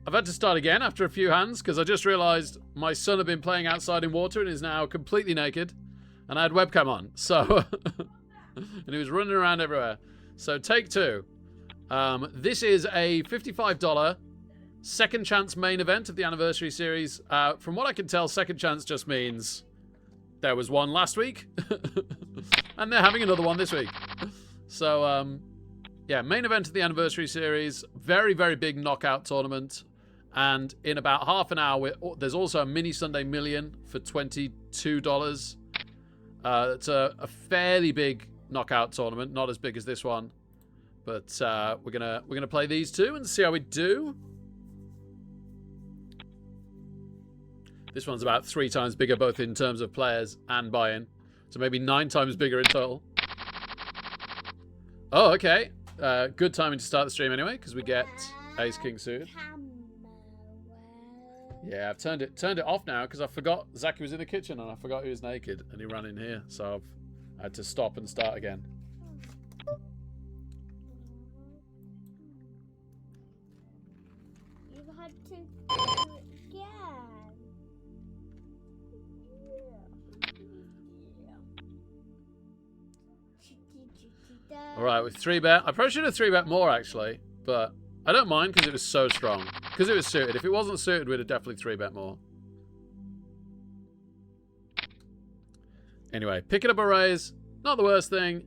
I've had to start again after a few hands because I just realised my son had been playing outside in water and is now completely naked. And I had webcam on, so... and he was running around everywhere. So, take 2. This is a $55 second chance main event of the anniversary series. From what I can tell, second chance just means there was one last week. And they're having another one this week. So, yeah, main event of the anniversary series. Very, very big knockout tournament. And in about half an hour, there's also a mini Sunday Million for $22. It's a fairly big knockout tournament, not as big as this one. But we're gonna play these two and see how we do. This one's about 3 times bigger, both in terms of players and buy-in. So maybe 9 times bigger in total. Oh, okay. Good timing to start the stream anyway, because we get Ace King suited. Yeah, I've turned it off now because I forgot Zaki was in the kitchen and I forgot he was naked and he ran in here, so I had to stop and start again. You've had to do it again. All right, with 3-bet. I probably should have 3-bet more actually, but I don't mind because it was so strong. Because it was suited. If it wasn't suited, we'd have definitely 3-bet more. Anyway, picking up a raise. Not the worst thing.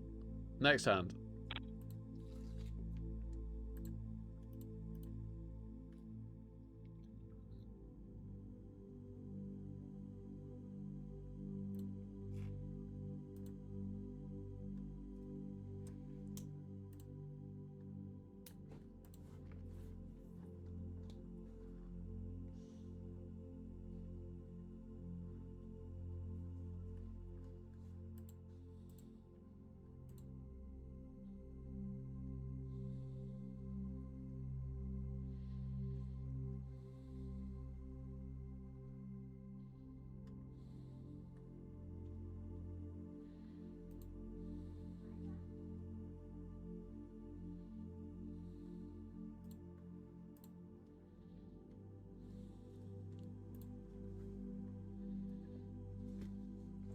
Next hand.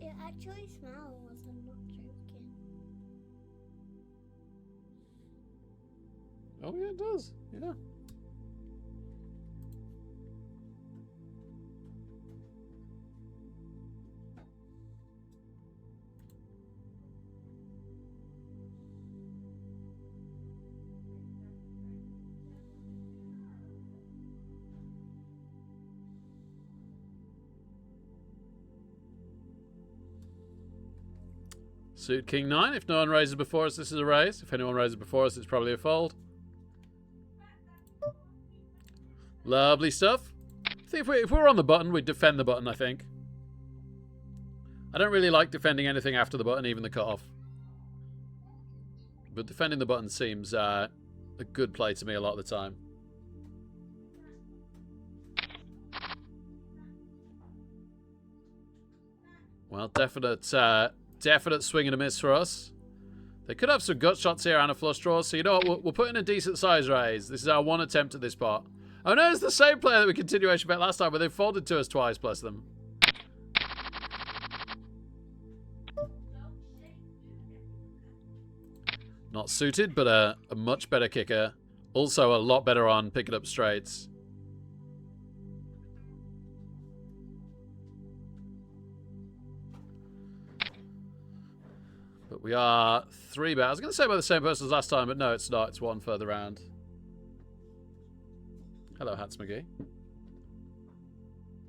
It actually smells, I'm not joking. Oh yeah, it does. Yeah. Suit King 9. If no one raises before us, this is a raise. If anyone raises before us, it's probably a fold. Lovely stuff. I think if we were on the button, we'd defend the button, I think. I don't really like defending anything after the button, even the cutoff. But defending the button seems a good play to me a lot of the time. Well, definite swing and a miss for us. They could have some gut shots here and a flush draw, so you know what? We'll put in a decent size raise. This is our one attempt at this pot. Oh no, it's the same player that we continuation bet last time, but they folded to us twice, bless them. Not suited, but a much better kicker. Also a lot better on picking up straights. But we are 3-bet. I was going to say by the same person as last time, but no, it's not. It's one further round. Hello, Hats McGee.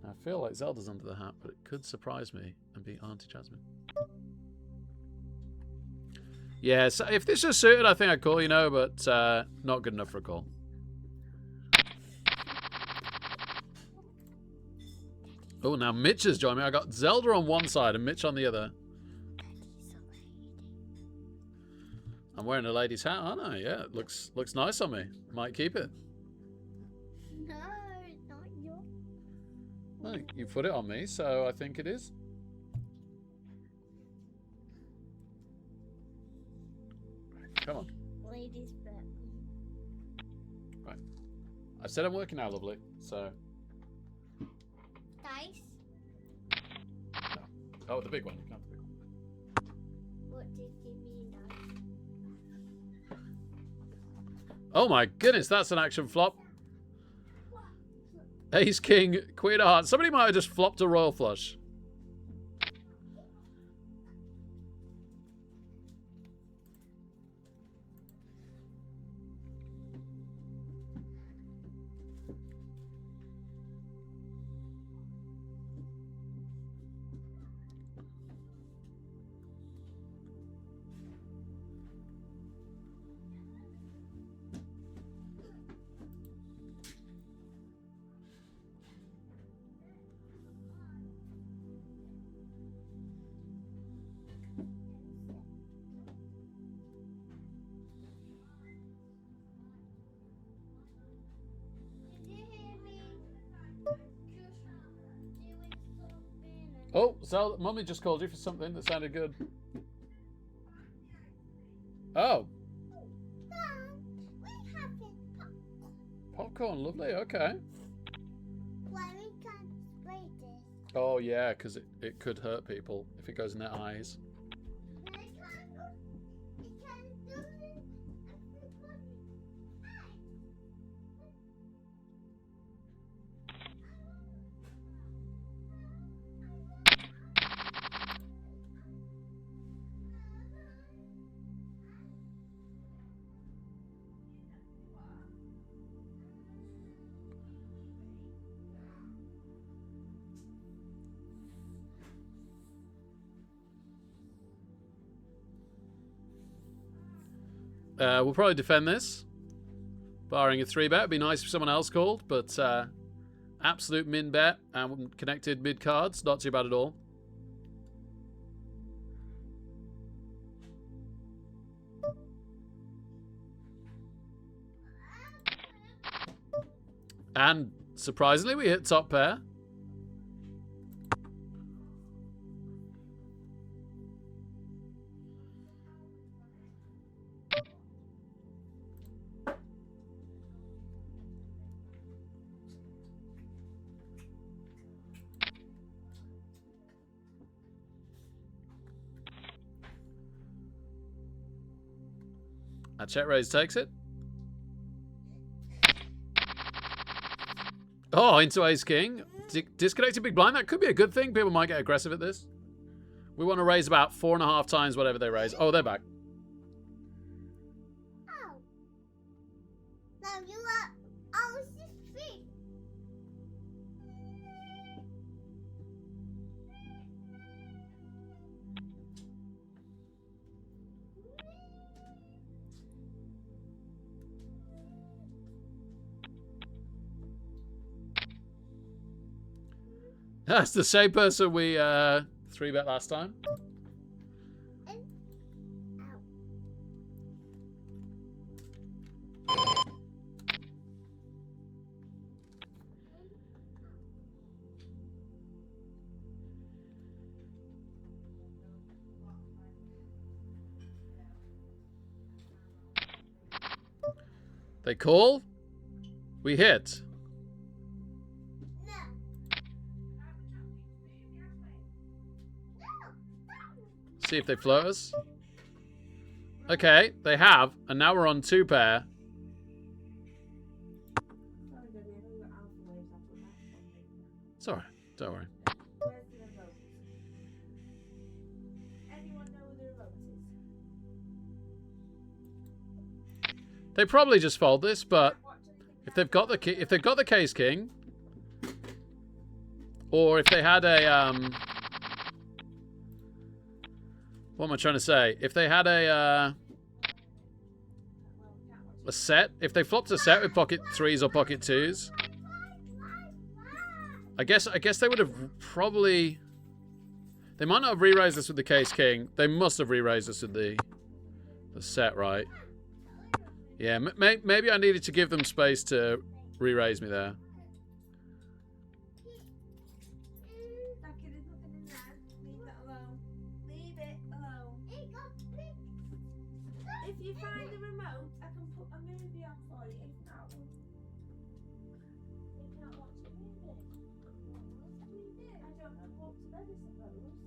I feel like Zelda's under the hat, but it could surprise me and be Auntie Jasmine. Yeah, so if this was suited, I think I'd call, you know, but not good enough for a call. Oh, now Mitch has joined me. I got Zelda on one side and Mitch on the other. I'm wearing a lady's hat, aren't I? Yeah, it looks nice on me. Might keep it. No, it's not your. Well, you put it on me, so I think it is. Come on. Ladies bet. Right. I said I'm working now, lovely. So. Dice? No. Oh, the big one. You can have the big one. What did you mean, dice? Oh my goodness, that's an action flop. Ace, king, queen of hearts. Somebody might have just flopped a royal flush. Did you hear me? Just doing something. Oh, so Mummy just called you for something that sounded good. Oh, Mom, we're having popcorn. popcorn, lovely, okay. Why we can't spray this? Oh yeah, because it could hurt people if it goes in their eyes. I can't go. I can't do it. We'll probably defend this. Barring a 3-bet. It'd be nice if someone else called, but absolute min bet and connected mid cards. Not too bad at all. And surprisingly, we hit top pair. And check raise takes it. Oh, into ace king. Disconnected big blind. That could be a good thing. People might get aggressive at this. We want to raise about 4.5 times whatever they raise. Oh, they're back. Oh. Now you are. I was just free. That's the same person we 3-bet last time. Ow. They call. We hit. No. See if they float us. Okay, they have. And now we're on 2 pair. It's alright. Don't worry. Where's the remote? Anyone know where the remote is? They probably just fold this, but if they've got the case king, or if they had a what am I trying to say? If they had a set, if they flopped a set with pocket 3s or pocket 2s, I guess they would have probably. They might not have re-raised this with the case king. They must have re-raised this with the set, right? Yeah, maybe I needed to give them space to re-raise me there. Becky, there's nothing in there. Leave that alone. Leave it alone. If you find the remote, I can put a movie on for you. If not, and walk to bed, I suppose.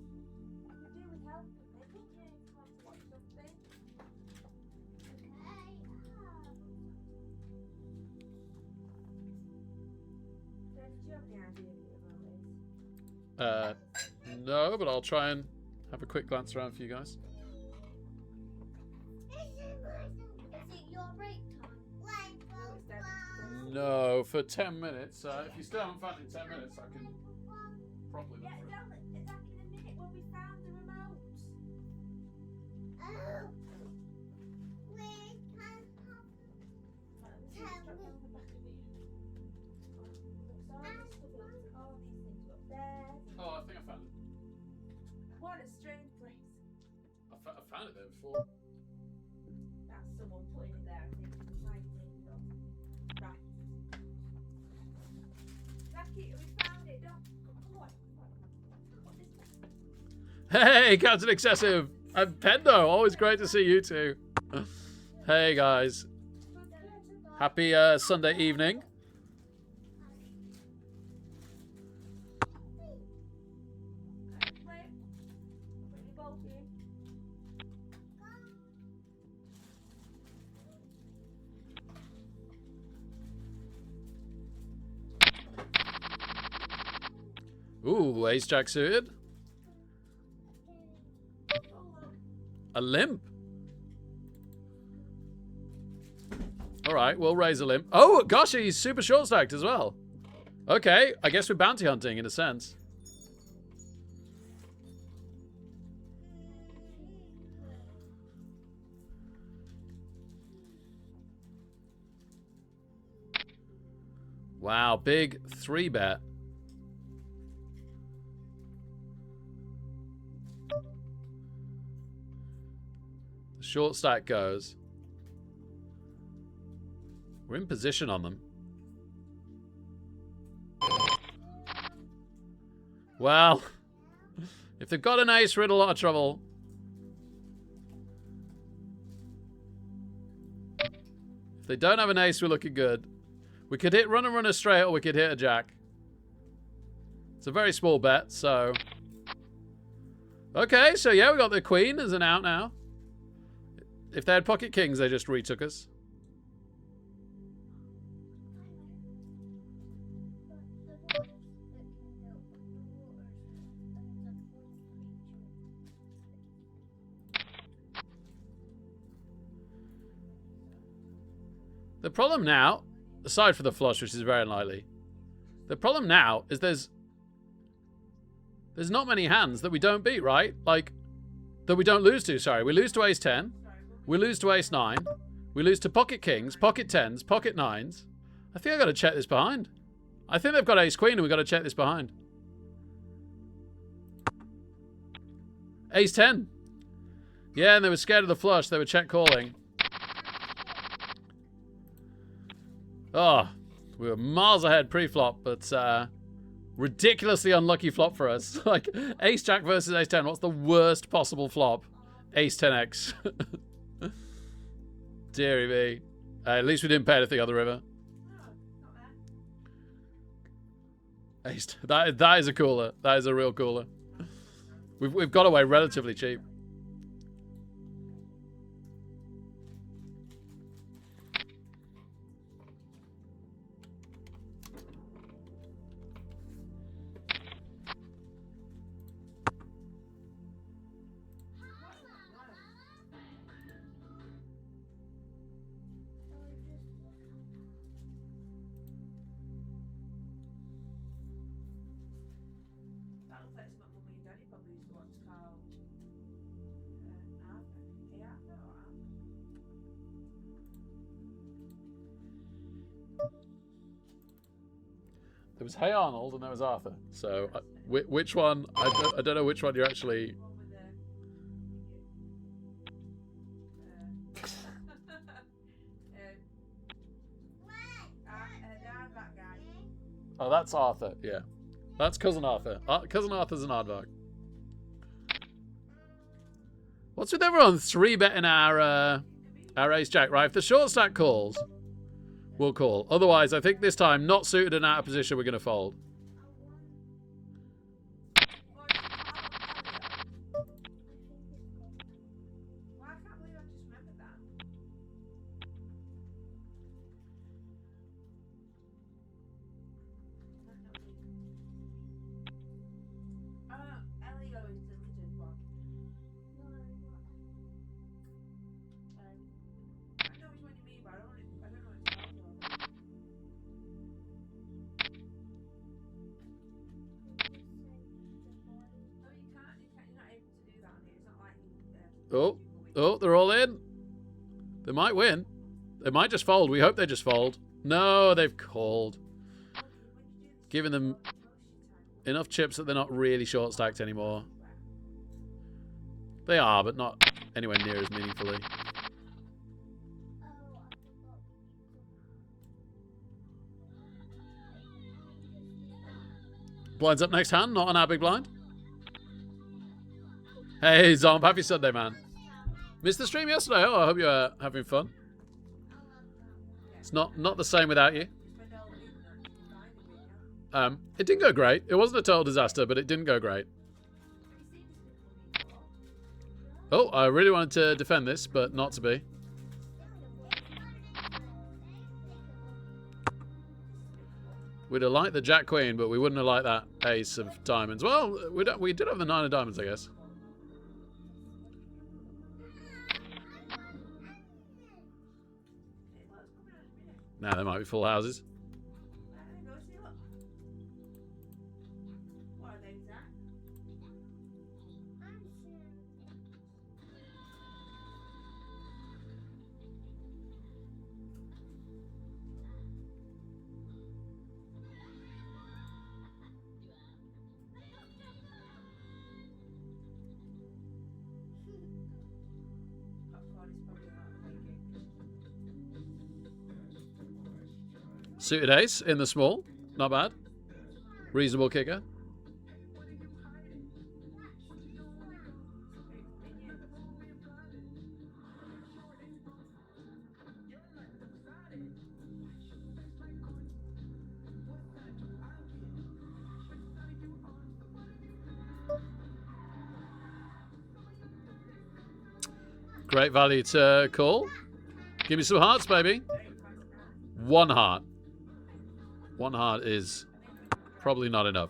I could do with helping me, couldn't you, if you want to watch something? Dad, did you have any idea about this? No, but I'll try and have a quick glance around for you guys. Is it your break time? No, for 10 minutes. If you still haven't found it in 10 minutes, I can probably Yeah, look for it. back in a minute when we found the remote. Oh. We can have Oh, I think I found it. What a strange place. I found it there before. That's someone putting it there, I think. Right. Jackie, we found it. Don't. Come on. Put this back. Hey, Captain Excessive! And Pendo, always great to see you two. Hey, guys. Happy Sunday evening. Wait. Put your bolt in. Ooh, Ace Jack suited. A limp. Alright, we'll raise a limp. Oh, gosh, he's super short stacked as well. Okay, I guess we're bounty hunting in a sense. Wow, big 3-bet. The short stack goes. We're in position on them. Well, if they've got an ace, we're in a lot of trouble. If they don't have an ace, we're looking good. We could hit run and run a straight, or we could hit a jack. It's a very small bet, so... Okay, so yeah, we got the queen as an out now. If they had pocket kings, they just retook us. The problem now, aside from the flush, which is very unlikely, the problem now is there's not many hands that we don't beat, right? Like, that we don't lose to, sorry. We lose to ace 10. We lose to ace 9. We lose to pocket kings, pocket 10s, pocket 9s. I think I've got to check this behind. I think they've got ace queen and we've got to check this behind. Ace 10. Yeah, and they were scared of the flush. They were check calling. Oh, we were miles ahead pre-flop, but ridiculously unlucky flop for us. Like, ace jack versus ace 10. What's the worst possible flop? Ace 10x. Deary me. At least we didn't pay anything on the river. Ace, that is a cooler. That is a real cooler. We've got away relatively cheap. That looks like something Mummy and Daddy probably used to watch called Arthur. Hey Arthur or Arthur? There was Hey Arnold and there was Arthur. So, which one? I don't know which one you're actually... The one with the down that guy. Oh, that's Arthur, yeah. That's Cousin Arthur. Cousin Arthur's an aardvark. What's with everyone 3-betting our ace jack, right? If the short stack calls, we'll call. Otherwise, I think this time, not suited and out of position, we're going to fold. Oh, they're all in. They might win. They might just fold. We hope they just fold. No, they've called. Giving them enough chips that they're not really short stacked anymore. They are, but not anywhere near as meaningfully. Blinds up next hand, not on our big blind. Hey, Zomb, happy Sunday, man. Missed the stream yesterday. Oh, I hope you're having fun. It's not the same without you. It didn't go great. It wasn't a total disaster, but it didn't go great. Oh, I really wanted to defend this, but not to be. We'd have liked the Jack Queen, but we wouldn't have liked that ace of diamonds. Well, we did have the 9 of diamonds, I guess. Now there might be full houses. Suited ace in the small. Not bad. Reasonable kicker. Great value to call. Give me some hearts, baby. 1 heart. 1 heart is probably not enough.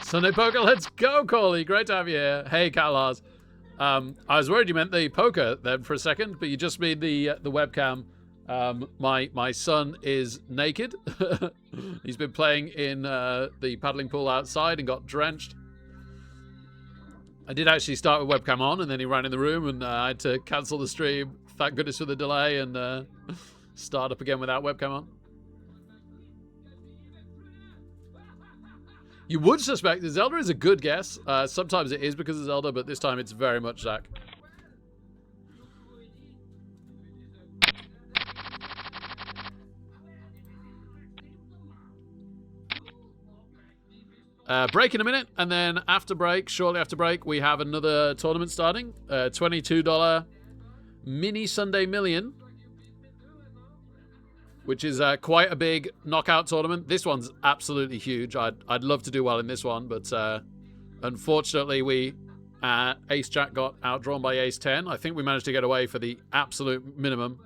Sunday Poker, let's go, Corley. Great to have you here. Hey, Catalars. I was worried you meant the poker then for a second, but you just mean the webcam. My son is naked. He's been playing in the paddling pool outside and got drenched. I did actually start with webcam on, and then he ran in the room, and I had to cancel the stream. Thank goodness for the delay, and start up again without webcam on. You would suspect that Zelda is a good guess. Sometimes it is because of Zelda, but this time it's very much Zach. Break in a minute, and then after break, shortly after break, we have another tournament starting. $22 mini Sunday Million, which is quite a big knockout tournament. This one's absolutely huge. I'd love to do well in this one, but unfortunately, Ace Jack got outdrawn by Ace 10. I think we managed to get away for the absolute minimum.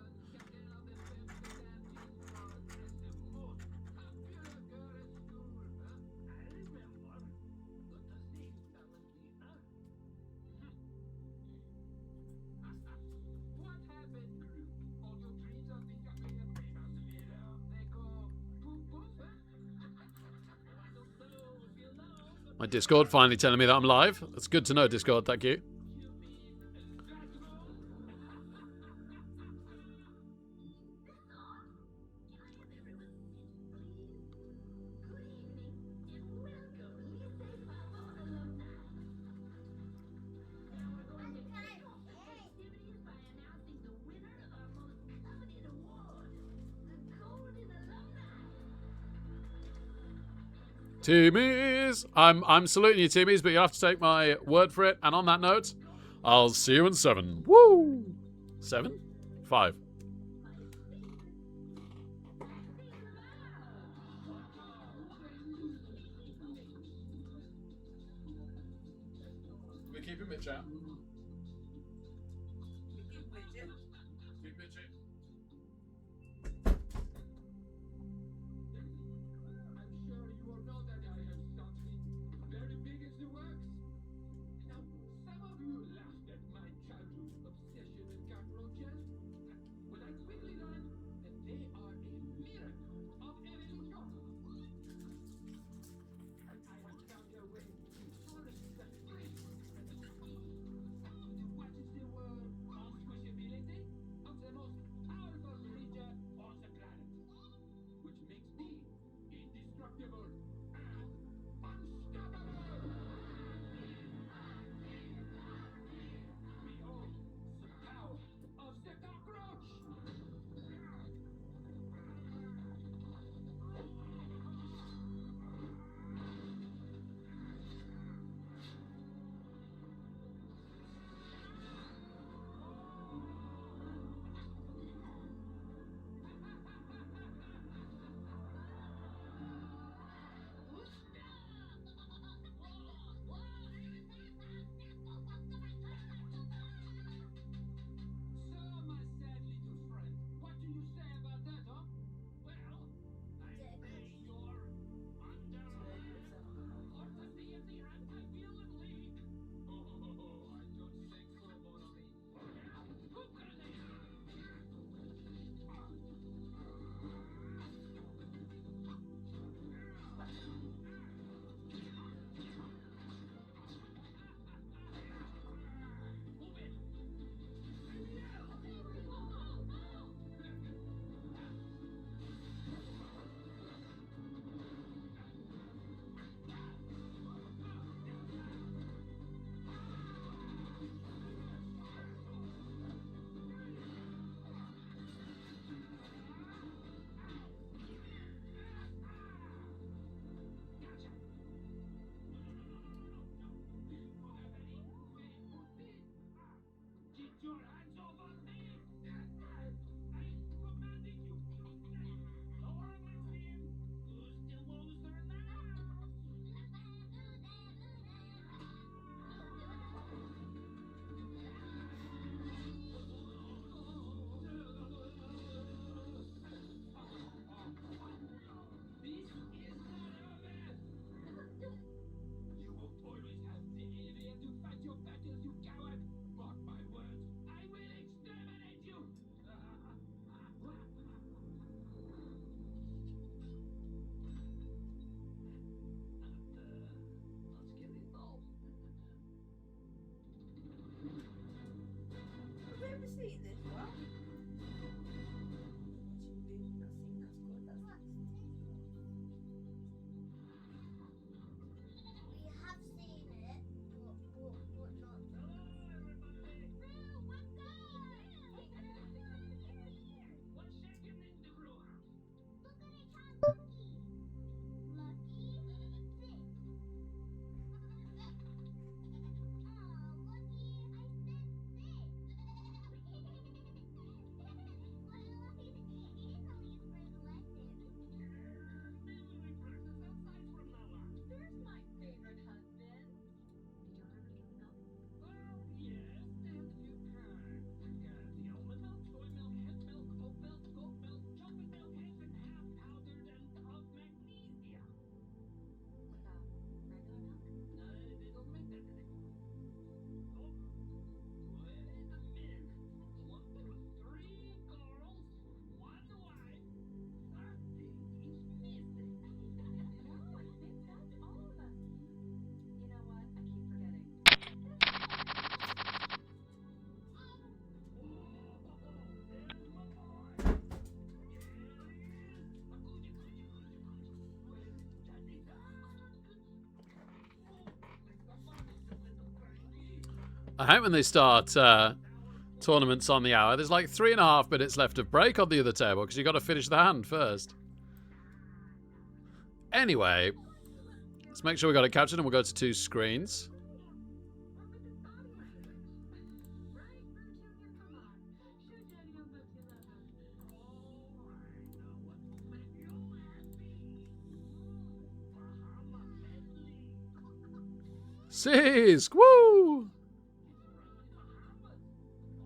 My Discord finally telling me that I'm live. That's good to know, Discord. Thank you. Teamies! I'm saluting you, teamies, but you have to take my word for it. And on that note, I'll see you in 7. Woo! 7? 5. We keep it chat. Keep it chat. Have you ever seen this one? Watching movies, not seen that's good. That's We have seen it, but not. I hate when they start tournaments on the hour. There's like 3.5 minutes left of break on the other table because you've got to finish the hand first. Anyway, let's make sure we got it captured and we'll go to 2 screens. Sisk! Woo!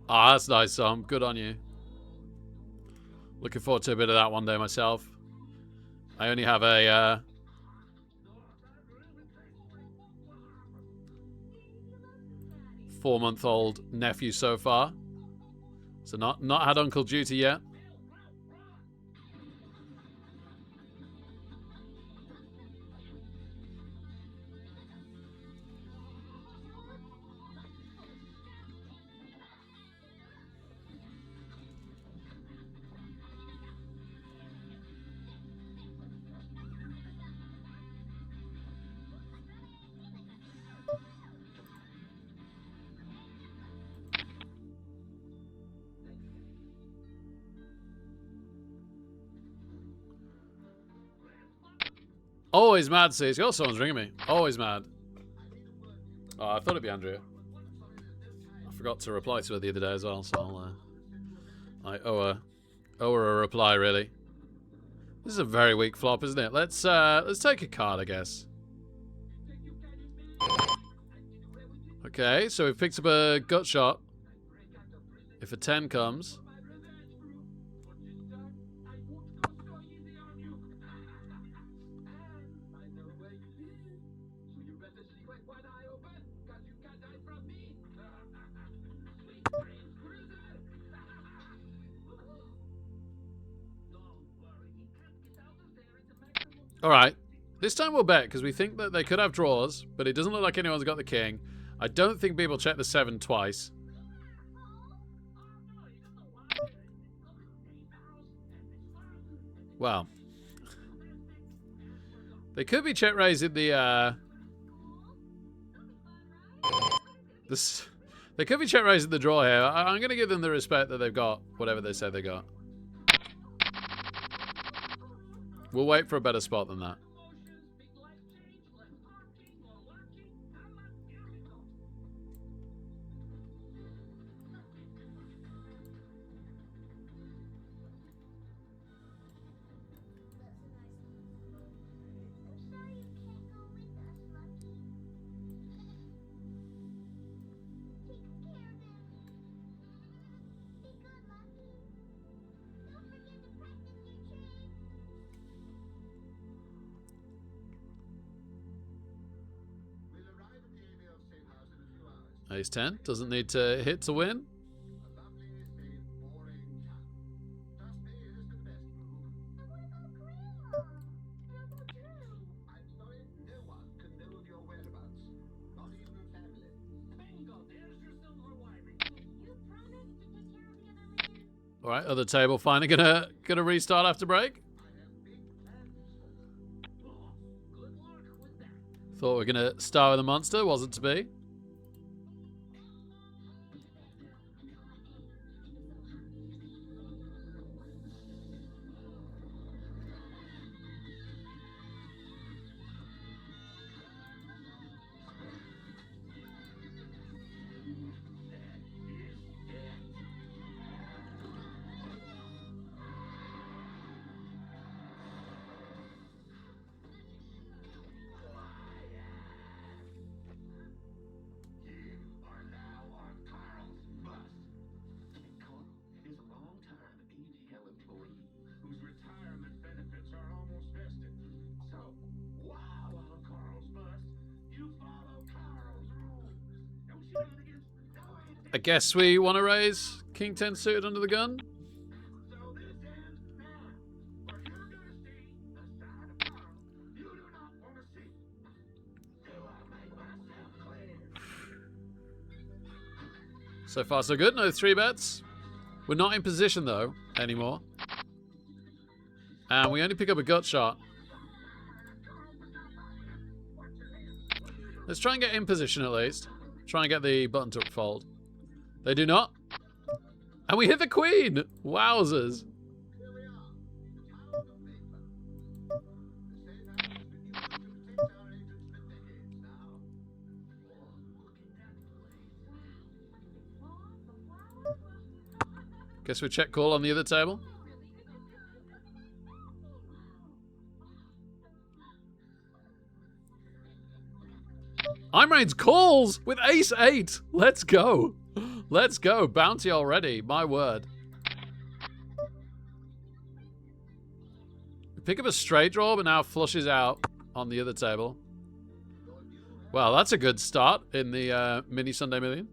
Ah, that's nice, Sam. Good on you. Looking forward to a bit of that one day myself. I only have a 4-month-old nephew so far. So not had Uncle Duty yet. Always mad, Sisk. Oh, someone's ringing me. Always mad. Oh, I thought it'd be Andrea. I forgot to reply to her the other day as well, so I owe her a reply, really. This is a very weak flop, isn't it? Let's take a card, I guess. Okay, so we've picked up a gut shot. If a 10 comes. Alright, this time we'll bet, because we think that they could have draws, but it doesn't look like anyone's got the king. I don't think people check the 7 twice. Well, they could be check raising the, they could be check raising the draw here. I'm going to give them the respect that they've got, whatever they say they got. We'll wait for a better spot than that. Ace 10 doesn't need to hit to win. All right, other table finally gonna restart after break. Thought we were gonna start with a monster, wasn't to be. I guess we want to raise King 10 suited under the gun. So far so good, no 3 bets. We're not in position though, anymore. And we only pick up a gut shot. Let's try and get in position at least. Try and get the button to fold. They do not. And we hit the queen! Wowzers. Guess we check call on the other table. Imrain's calls with ace 8. Let's go. Let's go. Bounty already. My word. Pick up a straight draw, but now flushes out on the other table. Well, that's a good start in the mini Sunday Million.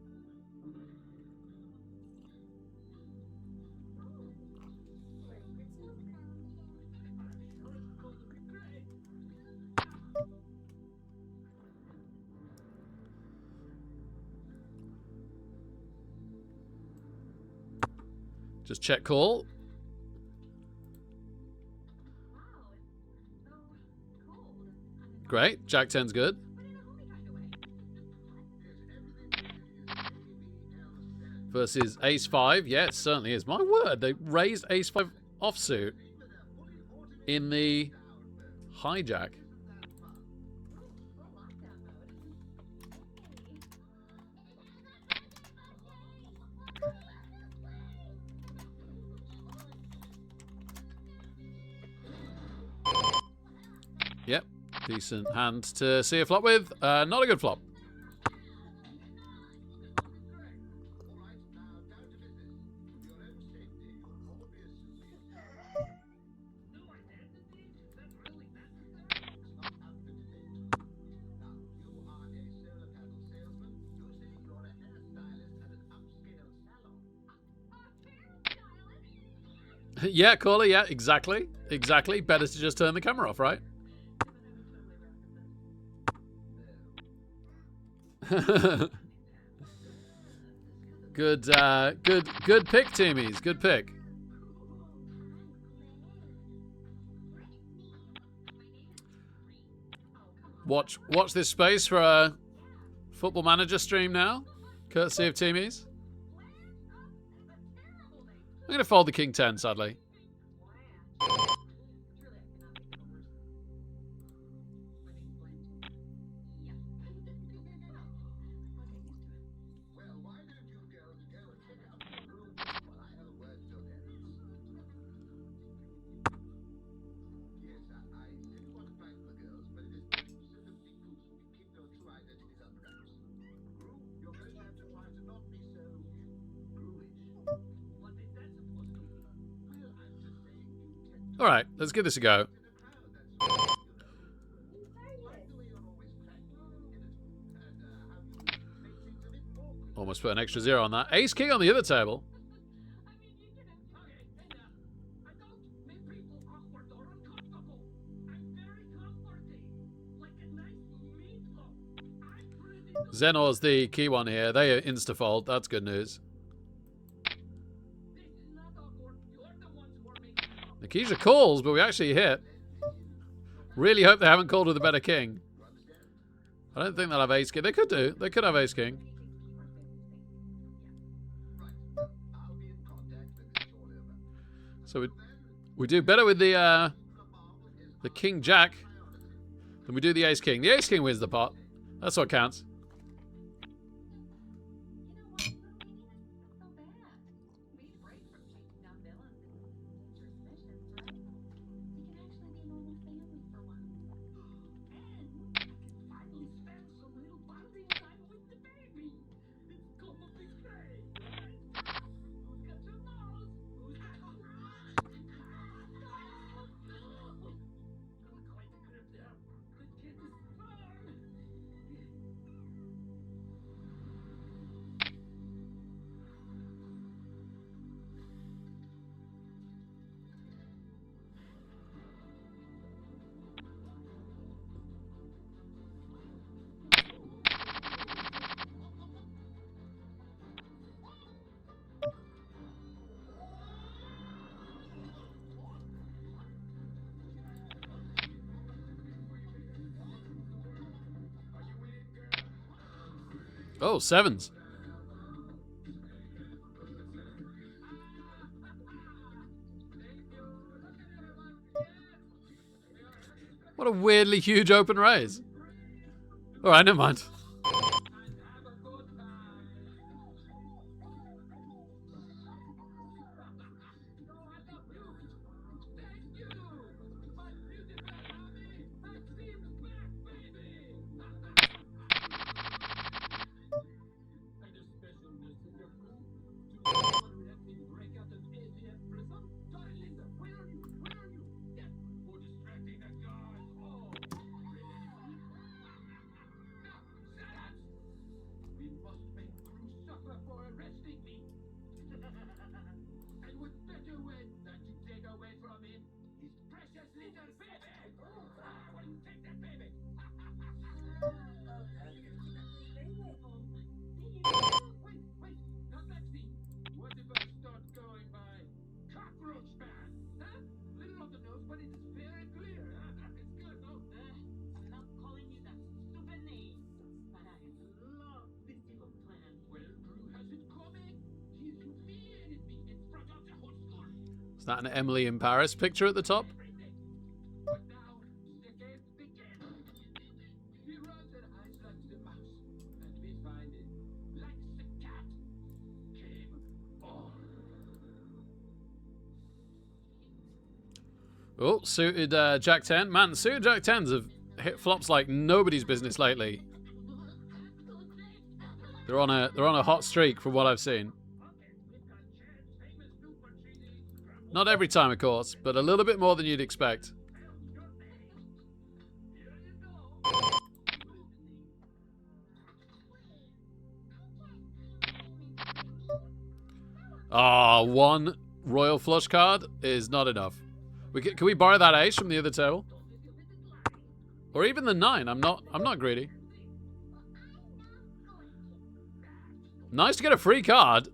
Just check call. Great. Jack 10's good. Versus ace 5. Yeah, it certainly is. My word, they raised ace 5 offsuit in the hijack. Yep, decent hand to see a flop with. Not a good flop. Yeah, caller, yeah, exactly. Exactly. Better to just turn the camera off, right? Good pick, teamies. Good pick. Watch this space for a Football Manager stream now, courtesy of teamies. I'm gonna fold the king 10, sadly. All right, let's give this a go. Almost put an extra 0 on that. Ace king on the other table. Zenor's the key one here. They are insta-fold. That's good news. Nikisha calls, but we actually hit. Really hope they haven't called with a better king. I don't think they'll have ace king. They could do. They could have ace king. So we do better with the king jack than we do the ace king. The ace king wins the pot. That's what counts. Oh, sevens. What a weirdly huge open raise. Alright, never mind. Is that an Emily in Paris picture at the top? Oh, suited Jack 10. Man, suited Jack 10s have hit flops like nobody's business lately. They're on a hot streak from what I've seen. Not every time, of course, but a little bit more than you'd expect. Ah, one royal flush card is not enough. Can we borrow that ace from the other table? Or even the 9. I'm not greedy. Nice to get a free card.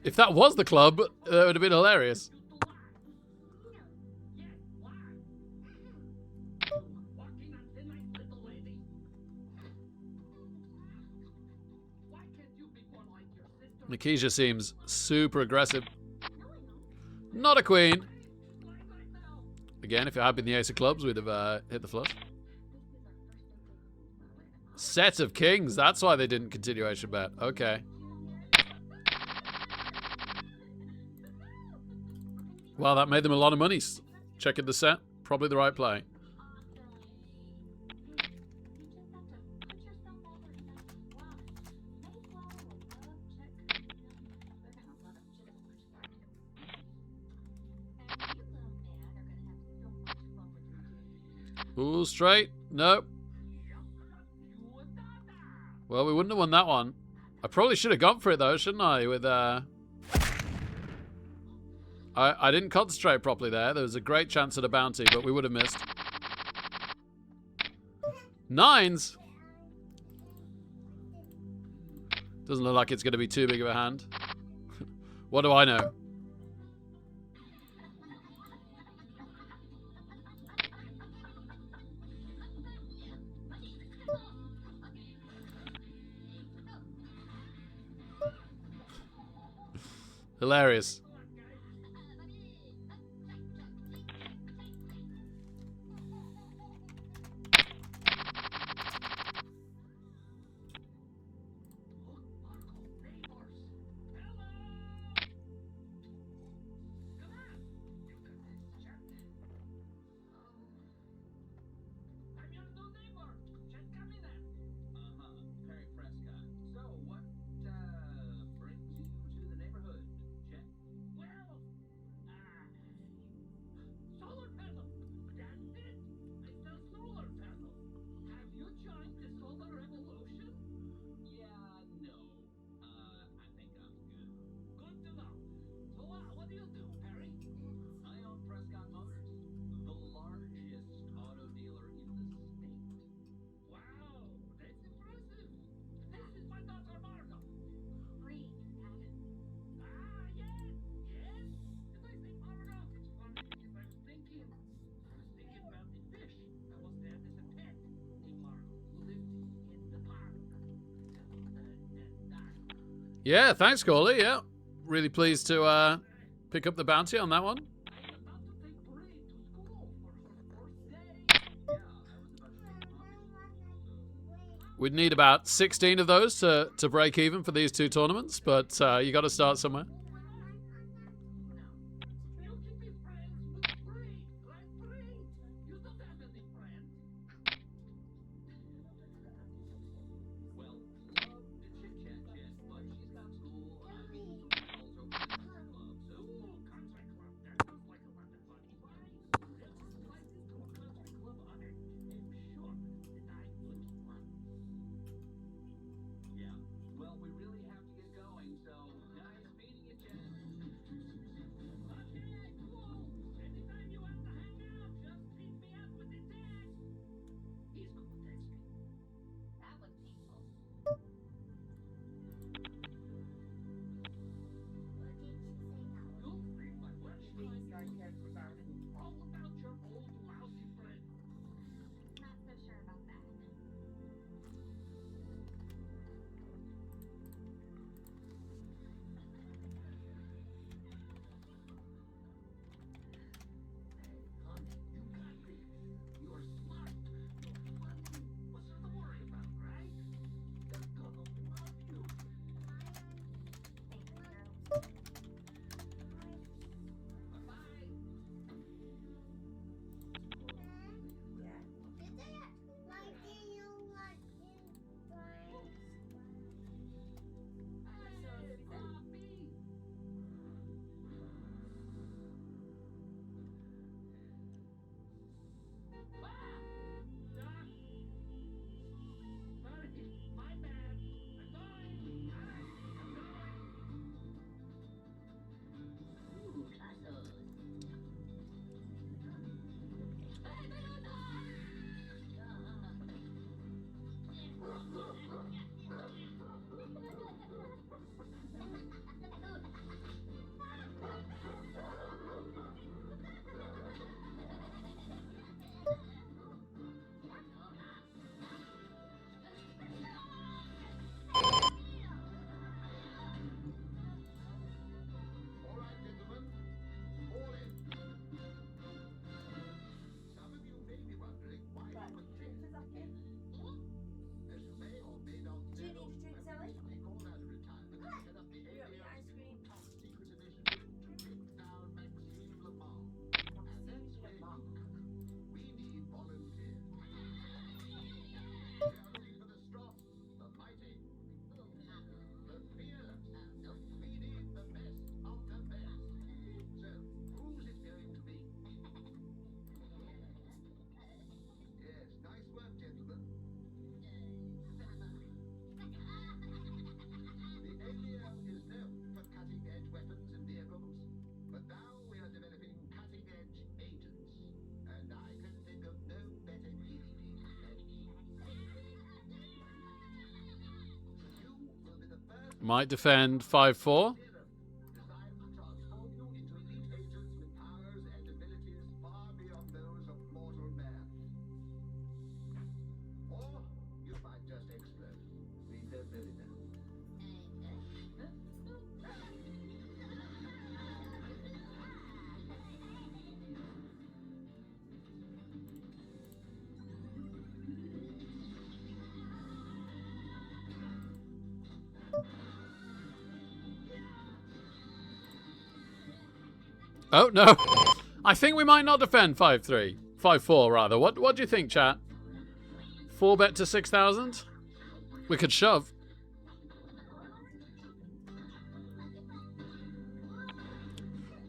If that was the club, that would have been hilarious. Nikisha seems super aggressive. Not a queen. Again, if it had been the ace of clubs, we'd have hit the flush. Set of kings. That's why they didn't continuation bet. Okay. Well, that made them a lot of money. Checking the set. Probably the right play. Ooh, straight. Nope. Well, we wouldn't have won that one. I probably should have gone for it, though, shouldn't I? With, I didn't concentrate properly there. There was a great chance at a bounty, but we would have missed. 9s? Doesn't look like it's going to be too big of a hand. What do I know? Hilarious. Yeah, thanks, Corley. Yeah. Really pleased to pick up the bounty on that one. We'd need about 16 of those to break even for these 2 tournaments, but you got to start somewhere. Might defend 5-4. Oh, no. I think we might not defend 5-3. 5-4, rather. What do you think, chat? 4-bet to 6,000? We could shove.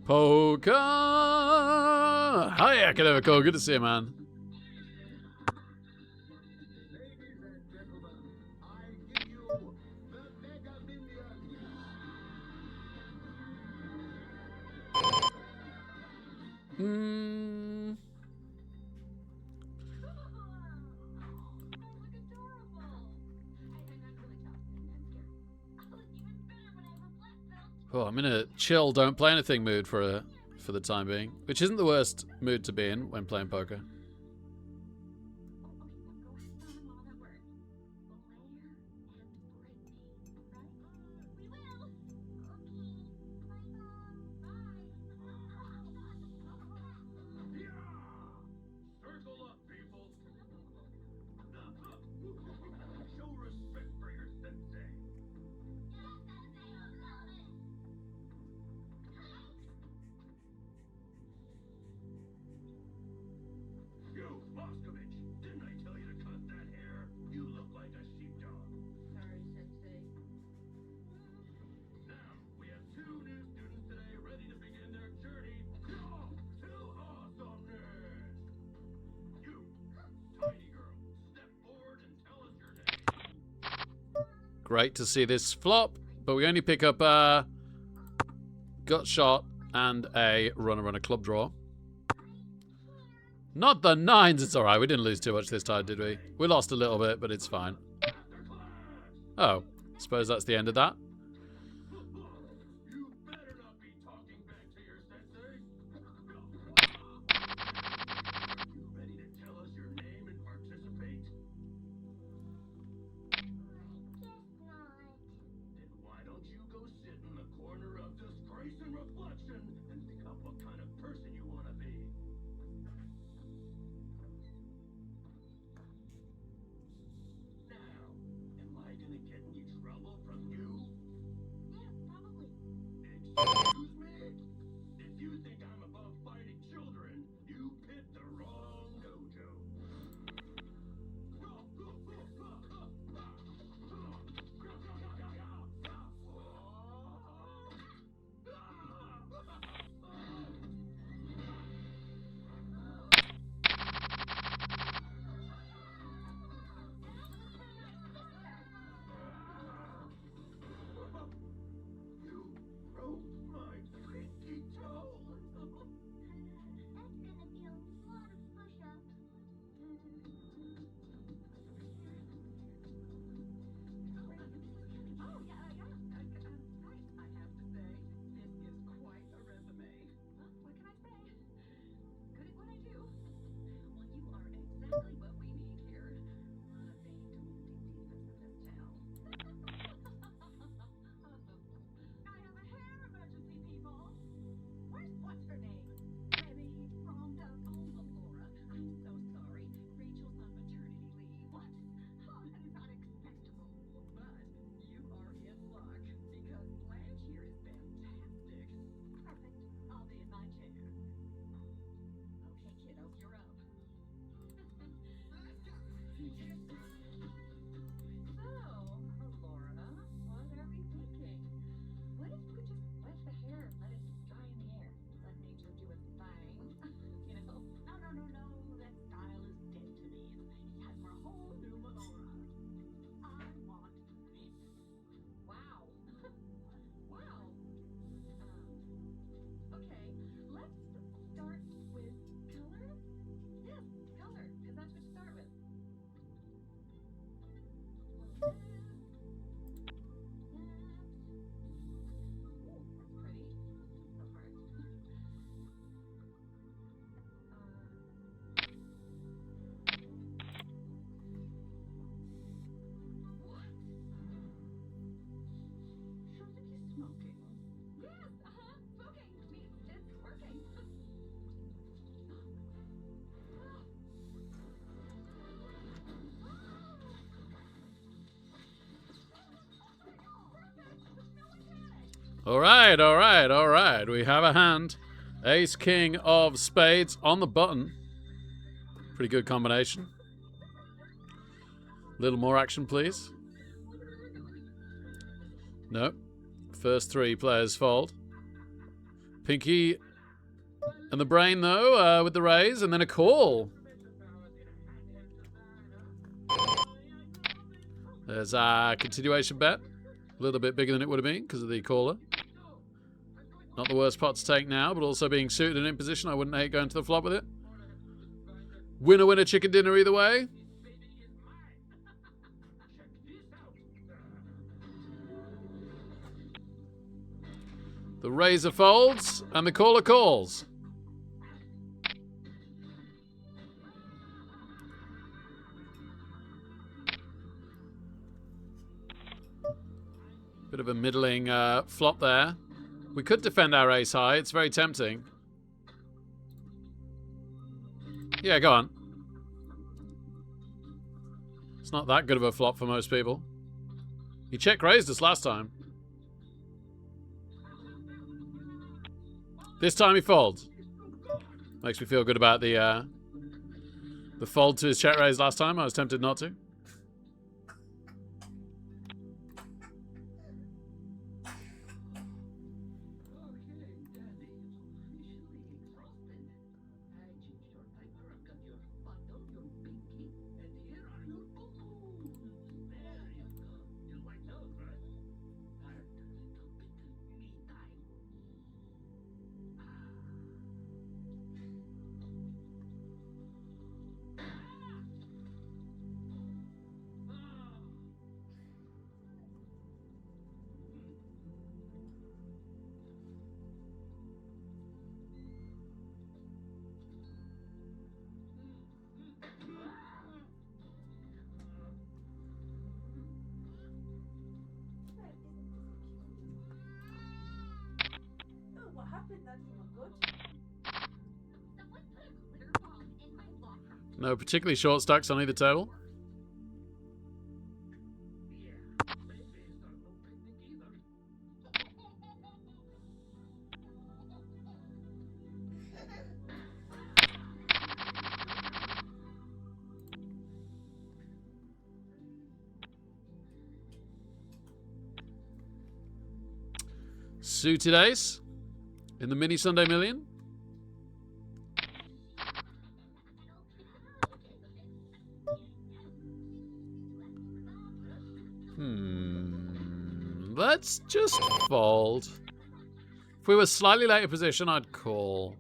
Poker! Hiya, Kadeviko. Good to see you, man. Oh, I'm in a chill, don't play anything mood for the time being, which isn't the worst mood to be in when playing poker. Great to see this flop, but we only pick up a gut shot and a runner club draw. Not the nines. It's all right. We didn't lose too much this time, did we? We lost a little bit, but it's fine. Oh, suppose that's the end of that. All right, all right, all right. We have a hand. Ace, king of spades on the button. Pretty good combination. A little more action, please. No. First three players fold. Pinky and the brain, though, with the raise, and then a call. There's a continuation bet. A little bit bigger than it would have been because of the caller. Not the worst pot to take now, but also being suited and in position. I wouldn't hate going to the flop with it. Winner, winner, chicken dinner either way. The raiser folds and the caller calls. Bit of a middling flop there. We could defend our ace high. It's very tempting. Yeah, go on. It's not that good of a flop for most people. He check raised us last time. This time he folds. Makes me feel good about the fold to his check raise last time. I was tempted not to. No particularly short stacks on either table. Suited ace in the mini Sunday Million. Let's just fold. If we were slightly later position, I'd call.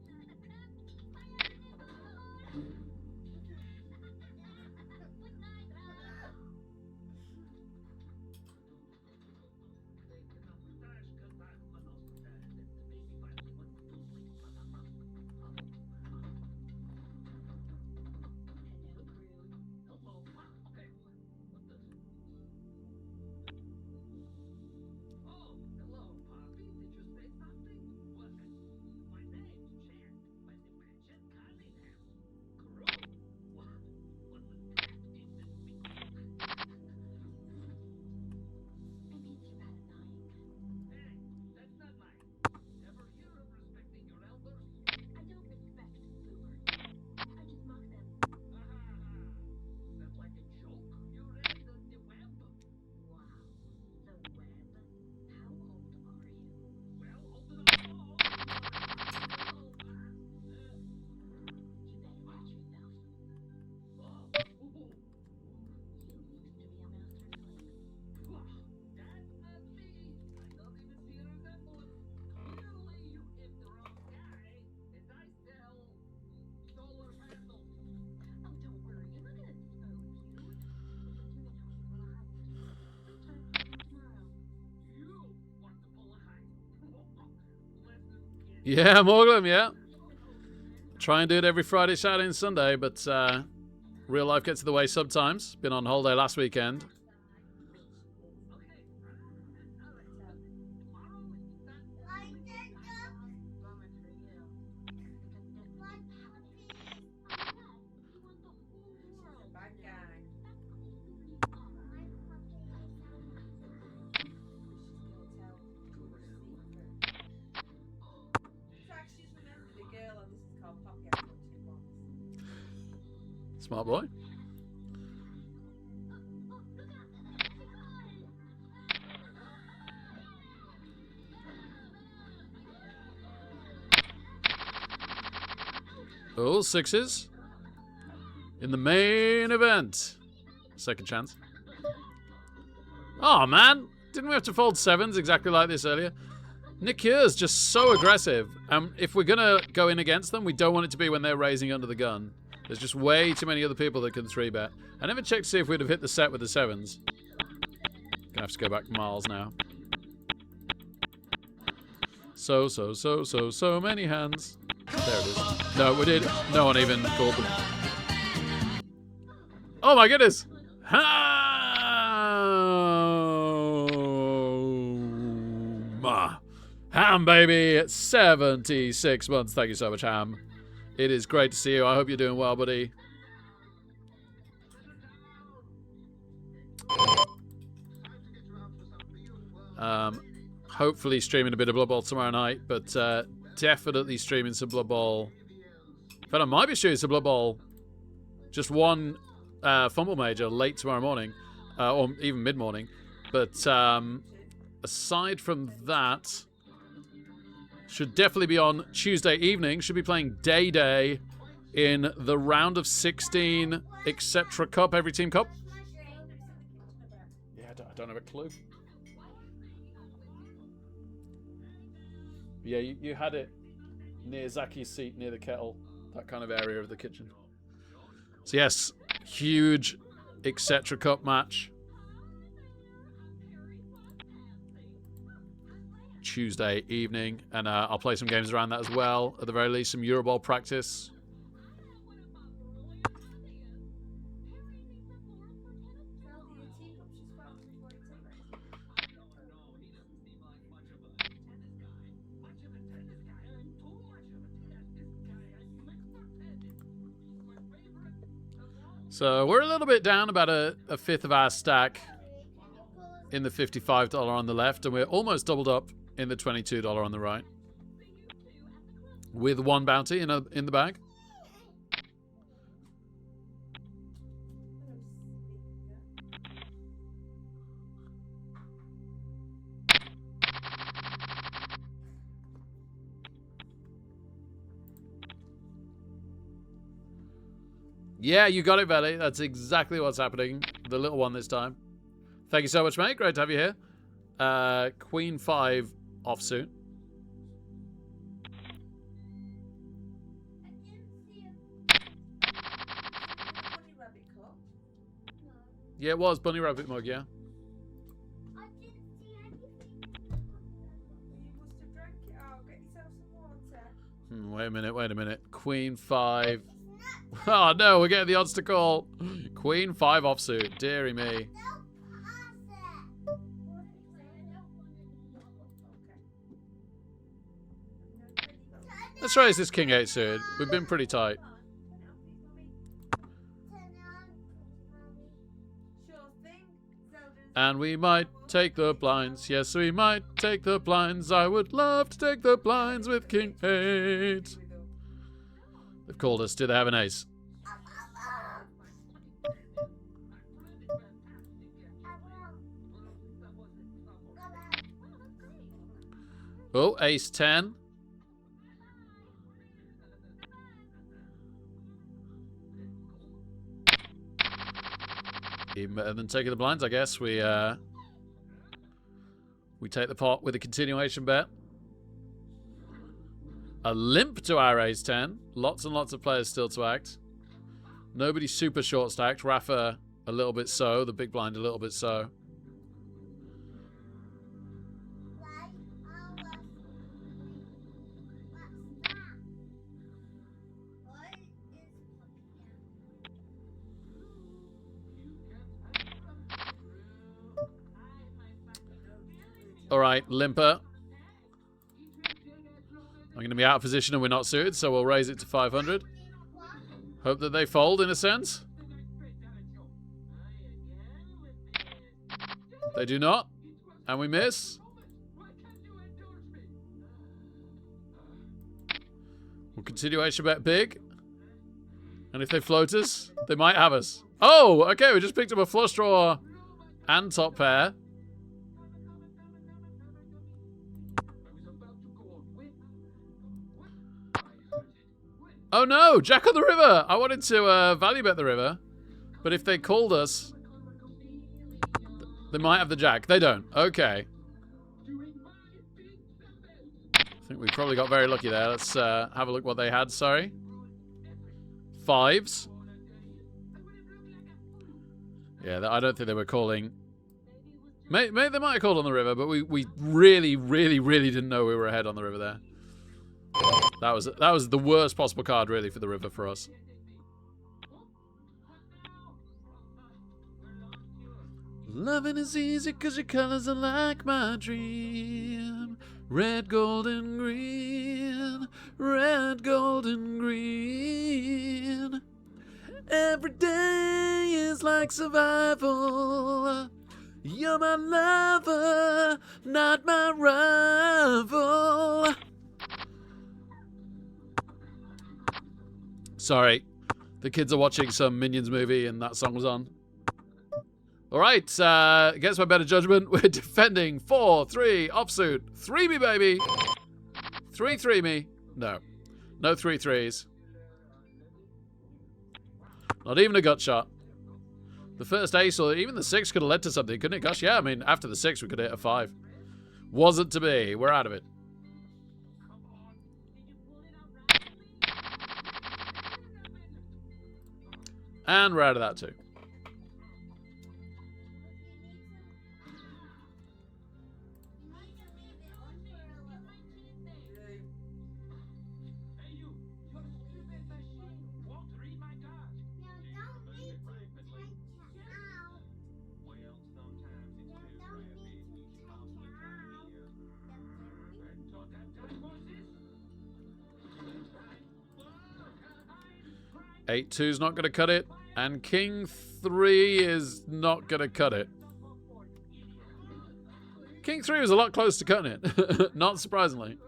Yeah, Morgan, yeah. Try and do it every Friday, Saturday, and Sunday, but real life gets in the way sometimes. Been on holiday last weekend. Smart boy. Oh, sixes. In the main event. Second chance. Oh, man. Didn't we have to fold sevens exactly like this earlier? Nick Here's just so aggressive. If we're going to go in against them, we don't want it to be when they're raising under the gun. There's just way too many other people that can 3-bet. I never checked to see if we'd have hit the set with the sevens. Gonna have to go back miles now. So many hands. There it is. No, we did. No one even called them. Oh my goodness! Ham, baby! 76 months. Thank you so much, Ham. It is great to see you. I hope you're doing well, buddy. Hopefully streaming a bit of Blood Bowl tomorrow night, but definitely streaming some Blood Bowl. In fact, I might be streaming some Blood Bowl. Just one Fumble Major late tomorrow morning, or even mid-morning. But aside from that, should definitely be on Tuesday evening. Should be playing Day in the round of 16, etc. Cup, every team cup. Yeah, I don't have a clue. Yeah, you had it near Zaki's seat, near the kettle, that kind of area of the kitchen. So yes, huge etc. Cup match. Tuesday evening, and I'll play some games around that as well. At the very least, some Euroball practice. So we're a little bit down, about a fifth of our stack in the $55 on the left, and we're almost doubled up in the $22 on the right. With one bounty in the bag. Yeah, you got it, Valley. That's exactly what's happening. The little one this time. Thank you so much, mate. Great to have you here. Queen 5 offsuit. Yeah, it was Bunny Rabbit mug, yeah. I didn't see anything. You must have drank it. Oh, get yourself some water. Wait a minute. Queen 5. Oh, no, we're getting the odds to call. Queen 5 offsuit. Deary me. Let's raise this King 8 suit. We've been pretty tight. And we might take the blinds. Yes, we might take the blinds. I would love to take the blinds with King 8. They've called us. Do they have an ace? Oh, ace 10. Even better than taking the blinds, I guess. We take the pot with a continuation bet. A limp to our ace 10. Lots and lots of players still to act. Nobody super short stacked. Rafa a little bit so. The big blind a little bit so. All right, limper. I'm going to be out of position and we're not suited, so we'll raise it to 500. Hope that they fold, in a sense. They do not. And we miss. We'll continuation bet big. And if they float us, they might have us. Oh, okay, we just picked up a flush draw and top pair. Oh no, Jack on the river. I wanted to value bet the river, but if they called us, they might have the jack. They don't. Okay. I think we probably got very lucky there. Let's have a look what they had. Sorry. 5s. Yeah, I don't think they were calling. They might have called on the river, but we really, really, really didn't know we were ahead on the river there. That was the worst possible card, really, for the river for us. Loving is easy 'cause your colors are like my dream. Red, gold, and green. Red, gold, and green. Every day is like survival. You're my lover, not my rival. Sorry, the kids are watching some Minions movie and that song was on. All right, against my better judgment, we're defending 4-3 offsuit. 3 me, baby. 3 me. No 3-3s. Not even a gut shot. The first ace or even the 6 could have led to something, couldn't it, Gosh? Yeah, I mean, after the 6, we could hit a 5. Wasn't to be. We're out of it. And we're out of that too. Eight two's not going to cut it. And King 3 is not going to cut it. King 3 was a lot closer to cutting it. Not surprisingly.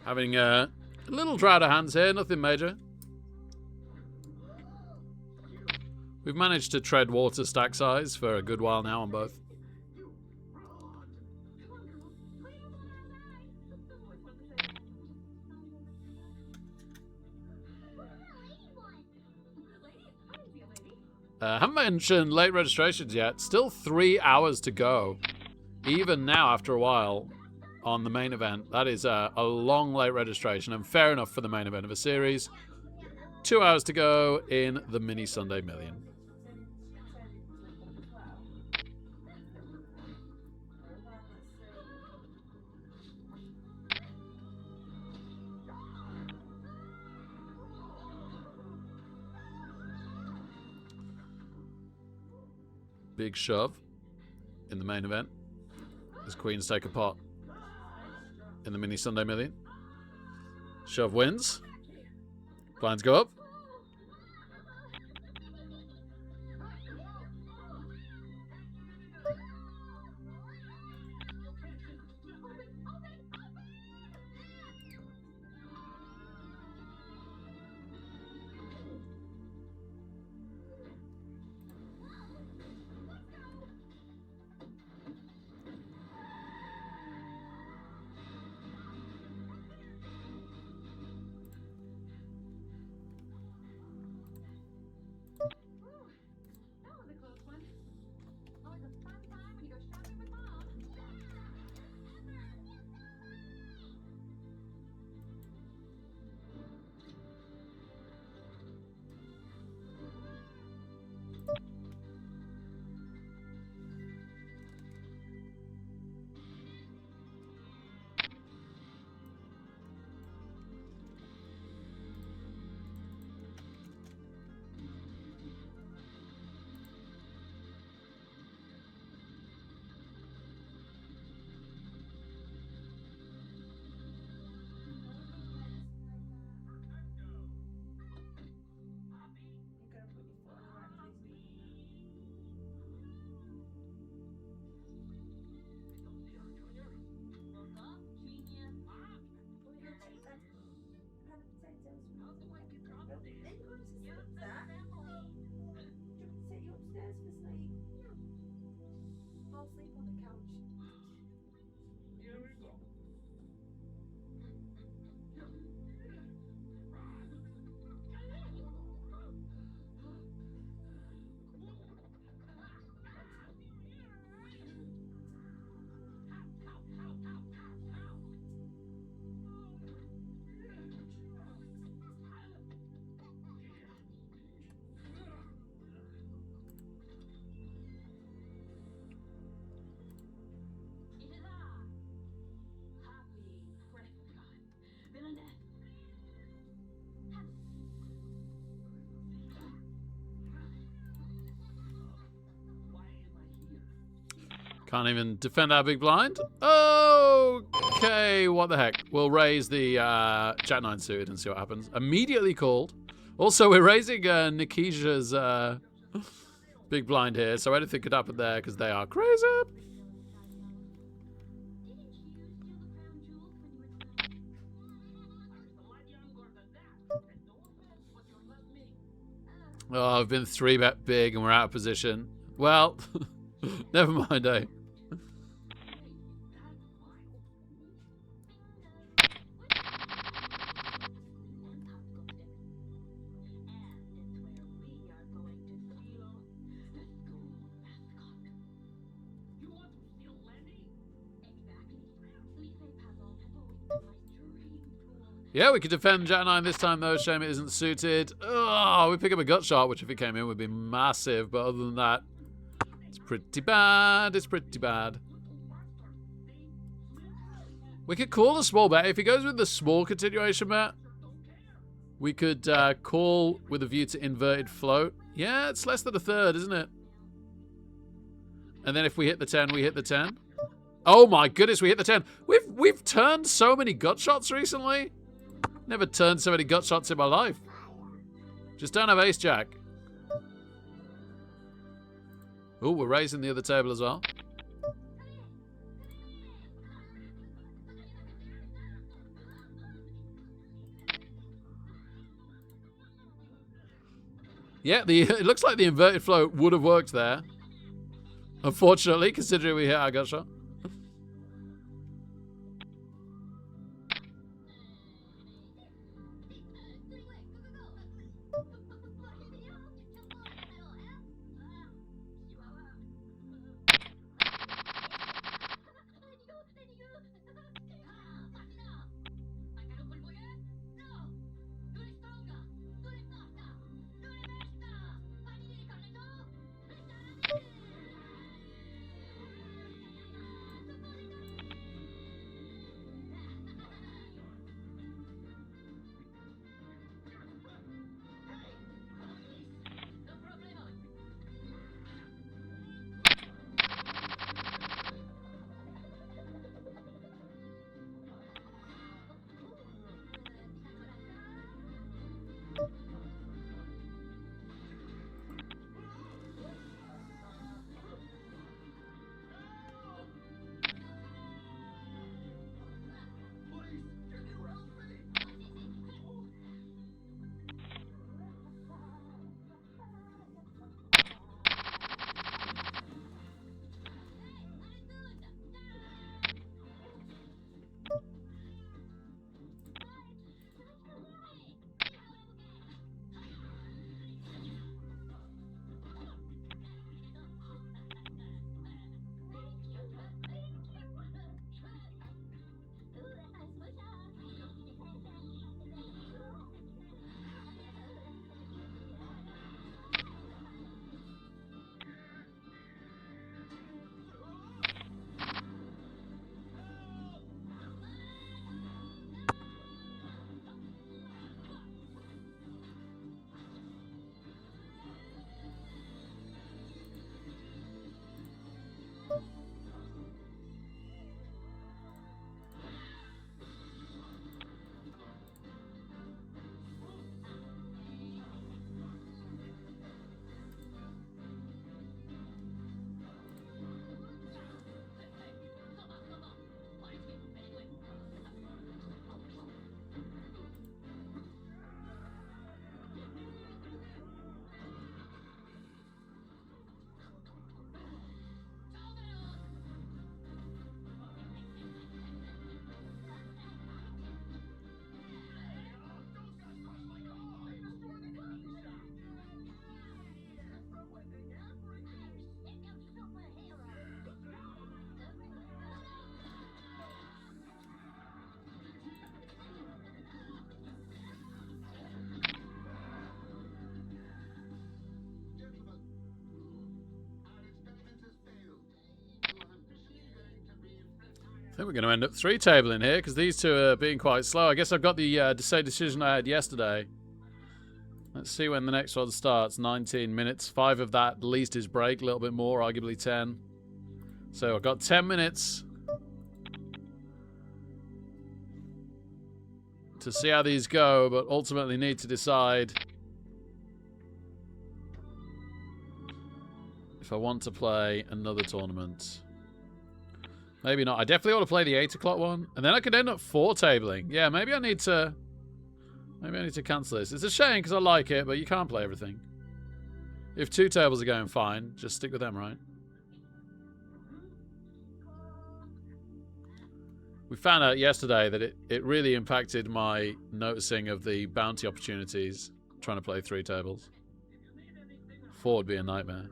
Having a little drought of hands here, nothing major. We've managed to tread water stack size for a good while now on both. Haven't mentioned late registrations yet. Still 3 hours to go. Even now, after a while, on the main event. That is a long late registration, and fair enough for the main event of a series. 2 hours to go in the Mini Sunday Million. Big shove in the main event as Queens take a pot in the Mini Sunday Million. Shove wins. Blinds go up. Can't even defend our big blind. Okay, what the heck? We'll raise the Jack 9 suited and see what happens. Immediately called. Also, we're raising Nikisha's big blind here, so anything could happen there because they are crazy. Oh, I've been 3-bet big and we're out of position. Well, never mind, eh? Yeah, we could defend Jack 9 this time, though. Shame it isn't suited. Oh, we pick up a gut shot, which if it came in would be massive. But other than that, it's pretty bad. It's pretty bad. We could call a small bet. If he goes with the small continuation bet, we could call with a view to inverted float. Yeah, it's less than a third, isn't it? And then if we hit the 10, we hit the 10. Oh my goodness, we hit the 10. We've turned so many gut shots recently. Never turned so many gut shots in my life. Just don't have ace jack. Oh, we're raising the other table as well. Yeah, it looks like the inverted float would have worked there. Unfortunately, considering we hit our gut shot. I think we're going to end up 3-tabling here because these two are being quite slow. I guess I've got the same decision I had yesterday. Let's see when the next one starts. 19 minutes. 5 of that at least is break. A little bit more, arguably 10. So I've got 10 minutes to see how these go, but ultimately need to decide if I want to play another tournament. Maybe not. I definitely ought to play the 8 o'clock one, and then I could end up 4-tabling. Yeah, maybe I need to cancel this. It's a shame because I like it, but you can't play everything. If 2 tables are going fine, just stick with them, right? We found out yesterday that it really impacted my noticing of the bounty opportunities trying to play 3 tables. 4 would be a nightmare.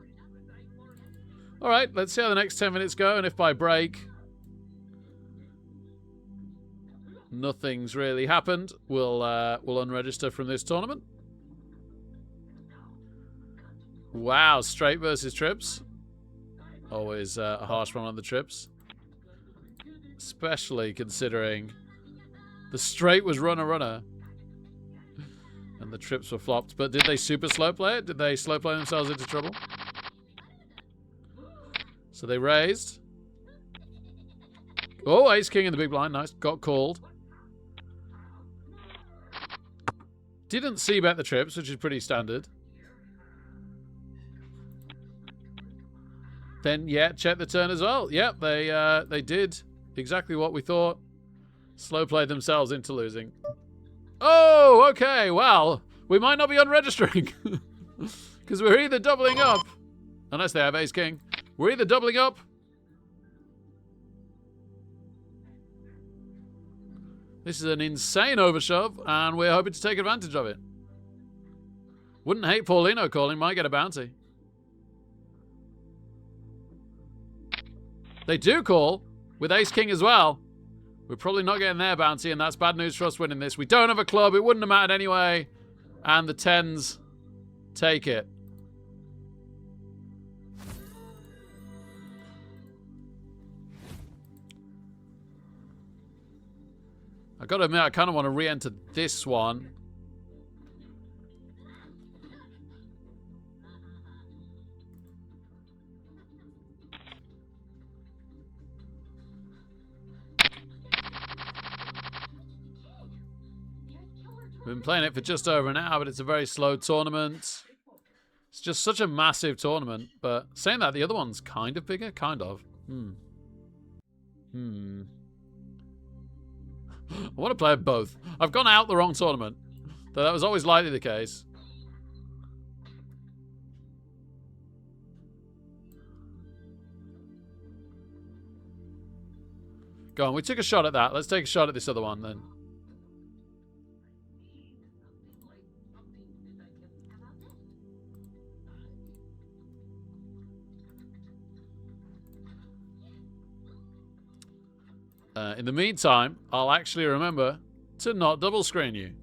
Alright, let's see how the next 10 minutes go, and if by break nothing's really happened, we'll unregister from this tournament. Wow, straight versus trips. Always a harsh one on the trips. Especially considering the straight was runner-runner. And the trips were flopped. But did they super slow play it? Did they slow play themselves into trouble? So they raised. Oh, ace king in the big blind. Nice. Got called. Didn't c-bet the trips, which is pretty standard. Then, yeah, check the turn as well. Yep, they did exactly what we thought. Slow played themselves into losing. Oh, okay. Well, we might not be unregistering. Because we're either doubling up. Unless they have ace king. We're either doubling up. This is an insane overshove, and we're hoping to take advantage of it. Wouldn't hate Paulino calling. Might get a bounty. They do call with ace king as well. We're probably not getting their bounty, and that's bad news for us winning this. We don't have a club. It wouldn't have mattered anyway. And the 10s take it. I gotta admit, I kind of want to re-enter this one. We've been playing it for just over an hour, but it's a very slow tournament. It's just such a massive tournament. But saying that, the other one's kind of bigger? Kind of. I want to play both. I've gone out the wrong tournament. Though that was always likely the case. Go on, we took a shot at that. Let's take a shot at this other one then. In the meantime, I'll actually remember to not double screen you.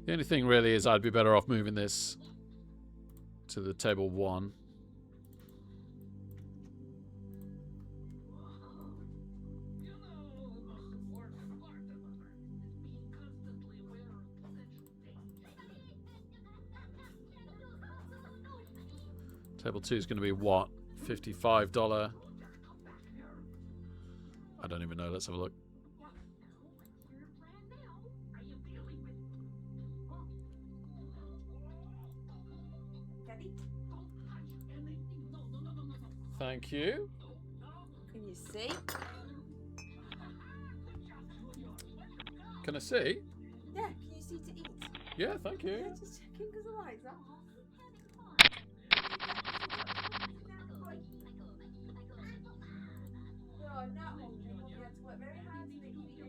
The only thing really is I'd be better off moving this to the table 1. Table 2 is going to be what? $55. I don't even know. Let's have a look. Thank you. Can you see? Can I see? Yeah, can you see to eat? Yeah, thank you. Yeah, just checking because the lights are. No, I'm not hungry. You have to work very hard to make me eat.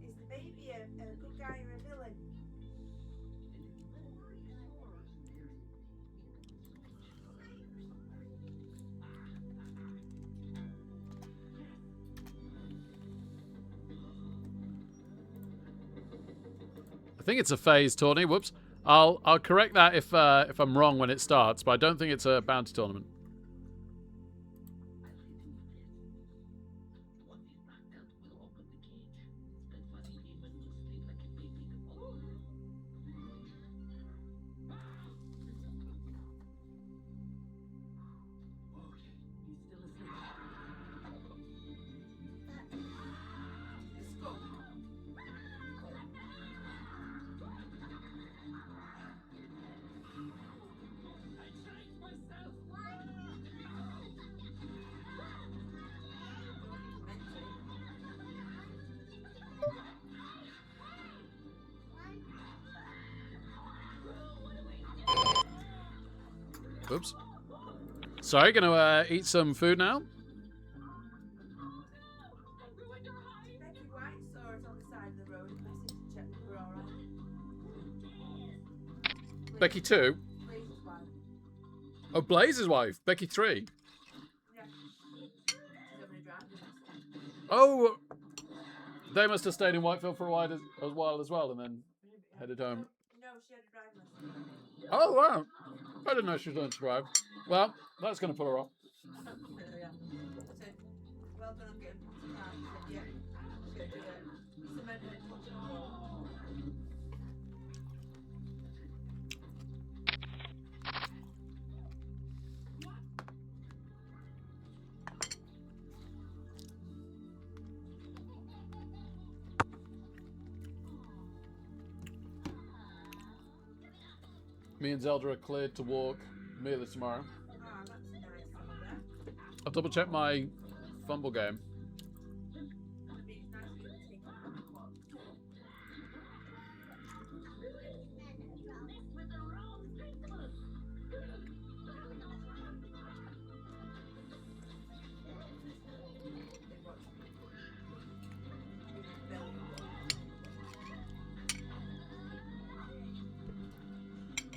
Is the baby a good guy or a villain? I think it's a phase tourney. Whoops. I'll correct that if I'm wrong when it starts, but I don't think it's a bounty tournament. Oops. Sorry, gonna eat some food now. Becky White saw us on the side of the road and messaged to check we were alright. Becky 2. Blaze's wife. Oh, Blaze's wife. Becky 3. Yeah. She's having a drive with us. Oh, they must have stayed in Whitefield for a while as well, and then headed home. No, she had a driving lesson. Oh, wow. I didn't know she was learning to drive. Well, that's going to put her off. Yeah. I said, well done on getting past the car. She said, yeah. She's going to do it. Cement and a touch and roll. Me and Zelda are cleared to walk Mila tomorrow. Ah, that's nice of her. I'll double check my fumble game. I mean, it's nice of you to take on the clock.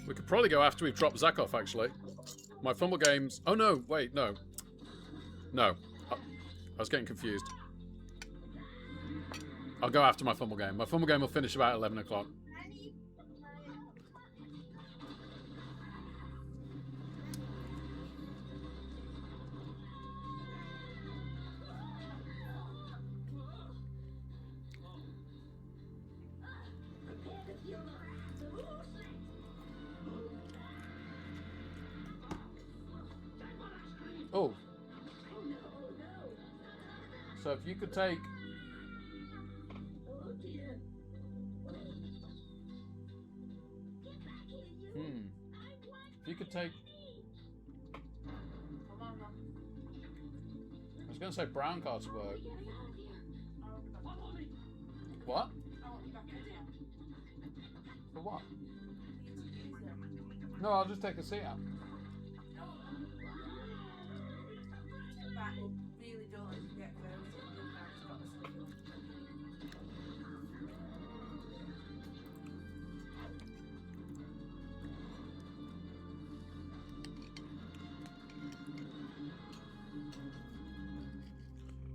We could probably go after we've dropped Zach off, actually. My fumble games... Oh, no. Wait, no. No. I was getting confused. I'll go after my fumble game. My fumble game will finish about 11 o'clock. Oh. So if you could take... If you could take... Come on, Mum. I was going to say brown cards work. I'll be back. What? I want you back in here. For what? You need to use them. No, I'll just take a seat out. But I really don't like to get where it's in the car.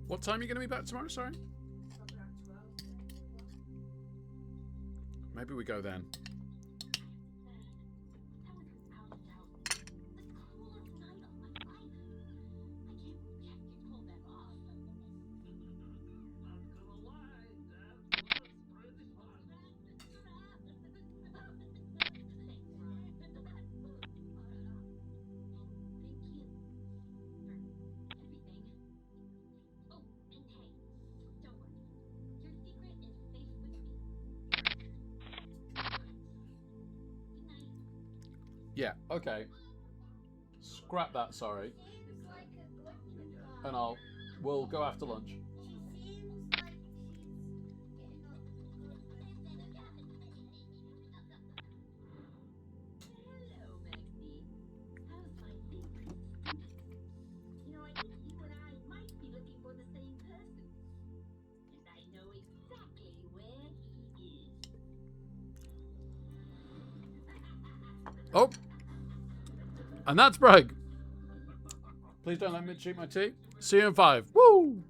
What time are you going to be back tomorrow, sorry? Probably around 12. Maybe we go then. Yeah, okay. Scrap that, sorry. Seems like a good one. And we'll go after lunch. She seems like she's getting up Hello, Maxie. How's my secret? You know, I think you and I might be looking for the same person. And I know exactly where he is. Oh! And that's break. Please don't let me cheat my tea. See you in 5. Woo!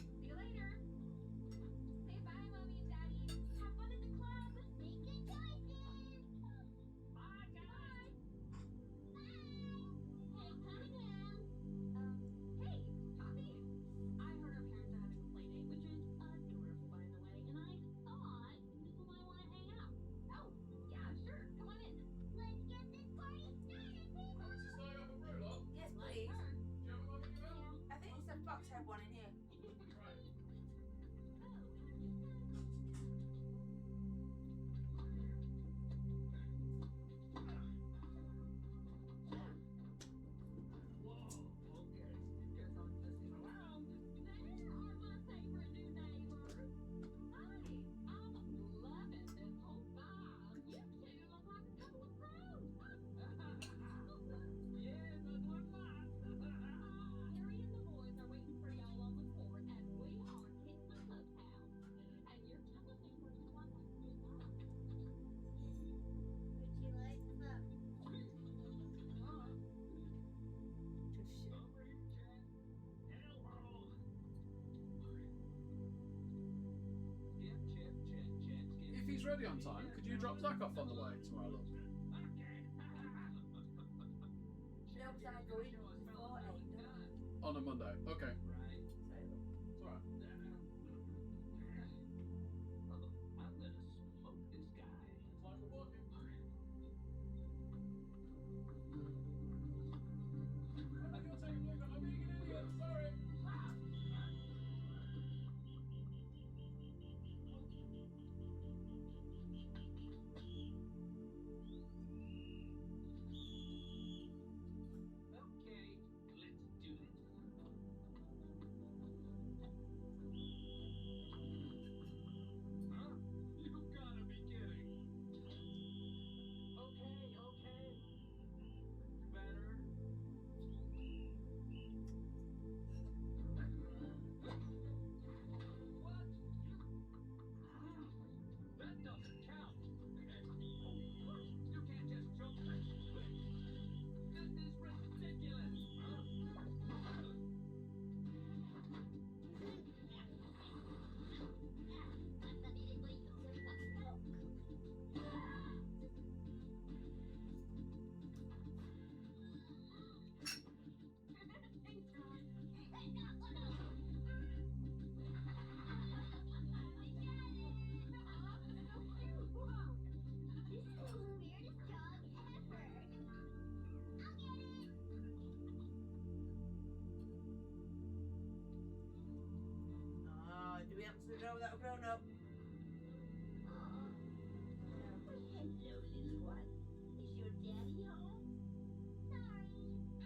See you later. Say bye, Mommy and Daddy. Have fun at the club. Make good choices. he's ready on time, could you drop Zach off on the way tomorrow, love? No, because I go in before 8, don't I? On a Monday. Okay. Sorry, love. It's alright. I'm gonna smoke this guy. It's like we're walking. I'm gonna take a look. I'm being an idiot. Sorry. Okay, let's do this. Huh? You gotta be kidding. Okay. Better. What? That doesn't count. You can't just jump that quick. This is ridiculous. This is the weirdest dog ever. I'll get it. Do we answer the door without a grown up? Hello, little one. Is your daddy home? Sorry,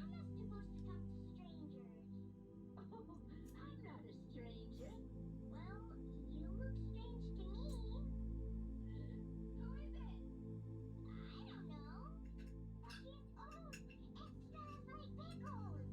I'm not supposed to talk to strangers. Oh, I'm not a stranger. Well, you look strange to me. Who is it? I don't know. Oh, it smells like pickles. Okay, I'm coming.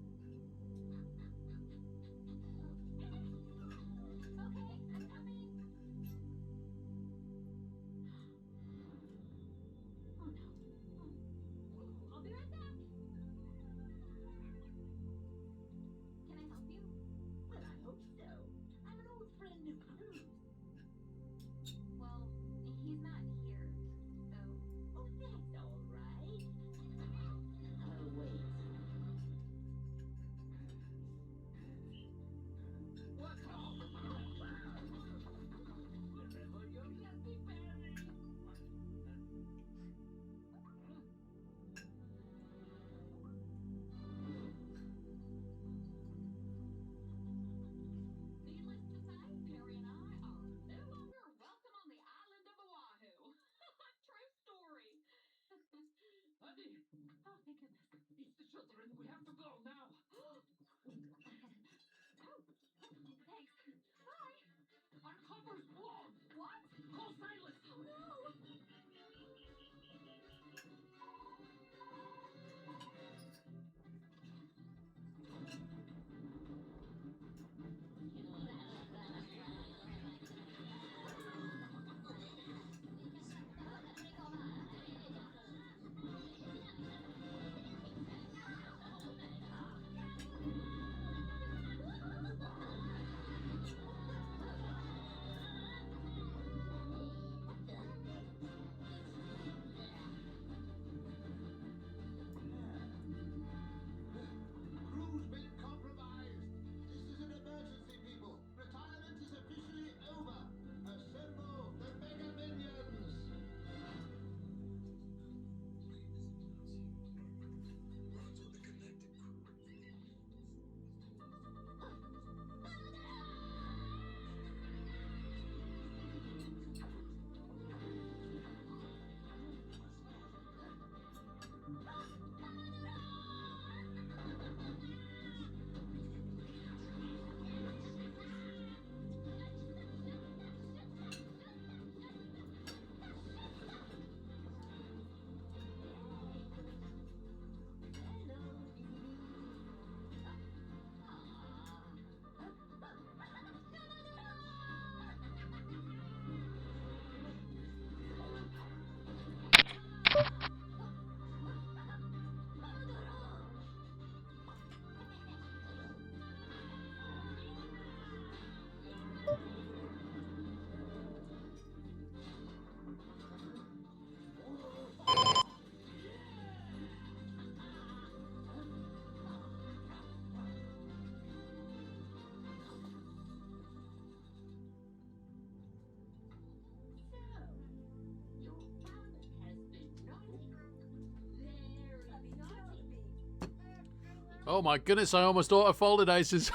Oh my goodness, I almost auto-folded aces.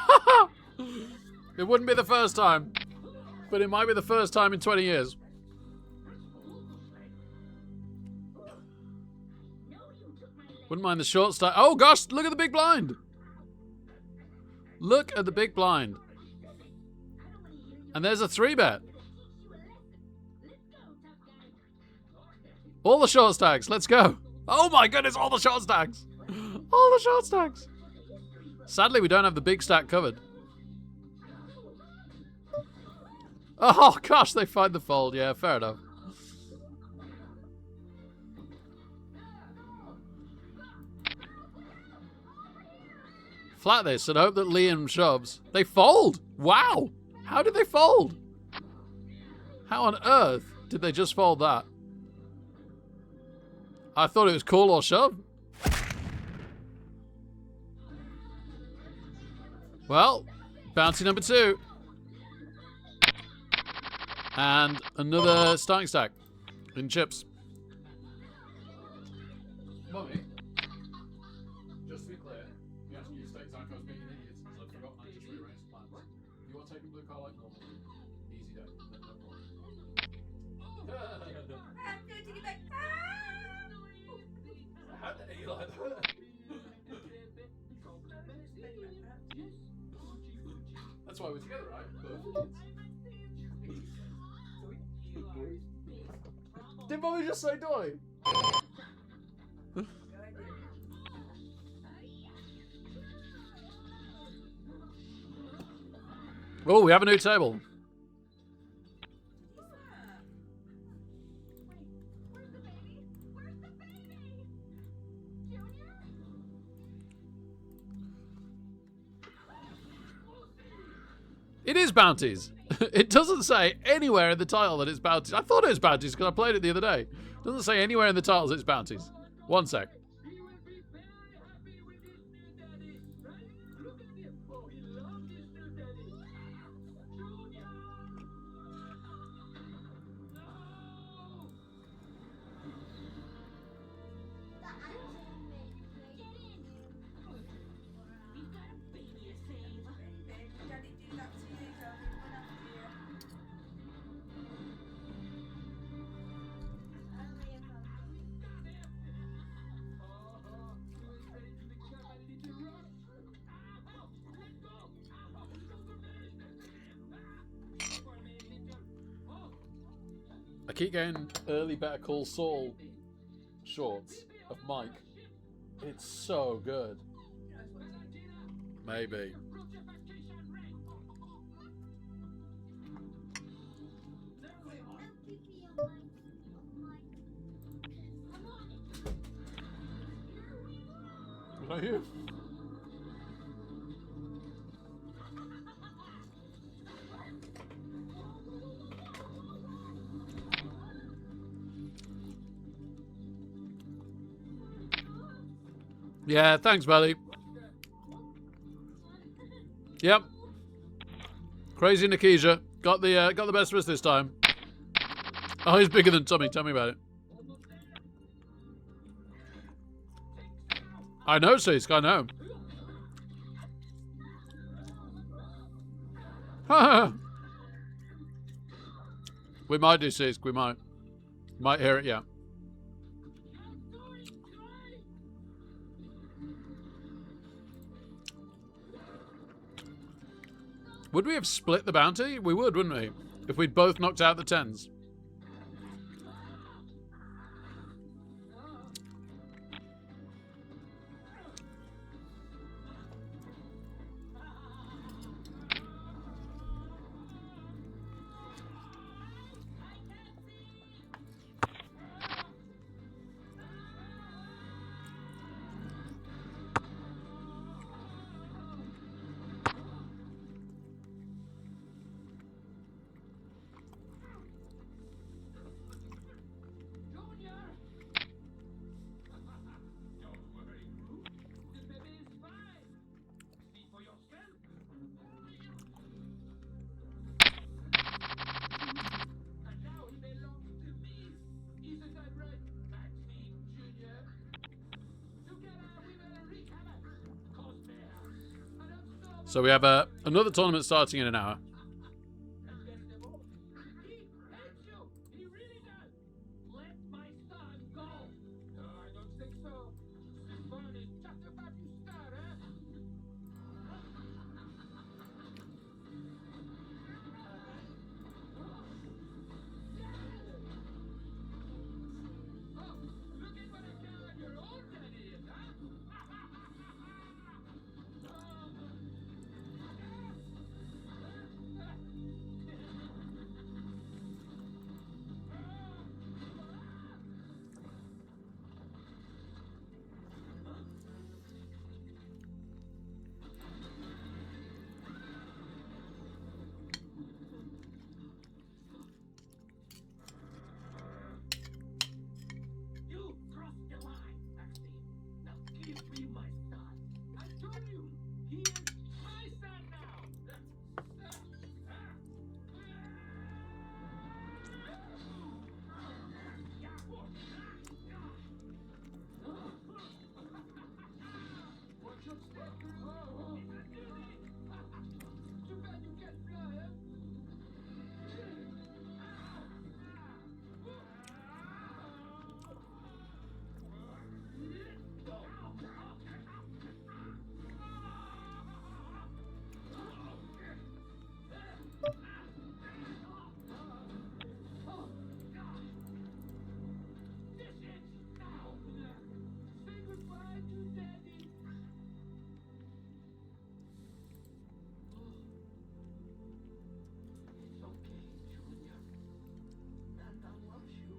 It wouldn't be the first time, but it might be the first time in 20 years. Wouldn't mind the short stack. Oh gosh, look at the big blind. Look at the big blind. And there's a 3-bet. All the short stacks, let's go. Oh my goodness, all the short stacks. All the short stacks. Sadly, we don't have the big stack covered. Oh gosh, they find the fold. Yeah, fair enough. Flat this and hope that Liam shoves. They fold. Wow. How did they fold? How on earth did they just fold that? I thought it was call or shove. Well, bounty number 2. And another starting stack in chips. Mummy, just to be clear, you have to use stakes like I was being idiots because I've forgotten I just rearranged the plans. You are taking blue car like normal. Easy day. No problem. I'm going to get back. How did he like that? That's why we're together, right? Did Mummy just say doy? Oh, we have a new table. It is bounties. It doesn't say anywhere in the title that it's bounties. I thought it was bounties because I played it the other day. It doesn't say anywhere in the titles it's bounties. One sec. Daddy do that to you, darling. When I'm here. I keep getting early Better Call Saul shorts of Mike. It's so good. Maybe. Was that you? Yeah, thanks, buddy. Yep. Crazy Nikija got the best of us this time. Oh, he's bigger than Tommy. Tell me about it. I know, Sisk. I know. We might do, Sisk. We might. Might hear it, yeah. Would we have split the bounty? We would, wouldn't we? If we'd both knocked out the 10s. So we have another tournament starting in an hour. That's better than all. He hates you. He really does. Let my son go. No, I don't think so. This fun is just about to start, huh? Oh, look at what a coward your old daddy is, huh? You crossed the line, Maxine. Now give me my son. I told you, he is my son now. Watch your step. Oh. Too bad you can't fly, huh? This ends now. Say goodbye to Daddy. It's okay, Junior. Nana loves you.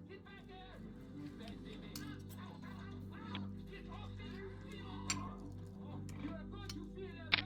Get back there! Bad baby! Get off there! You are going to feel a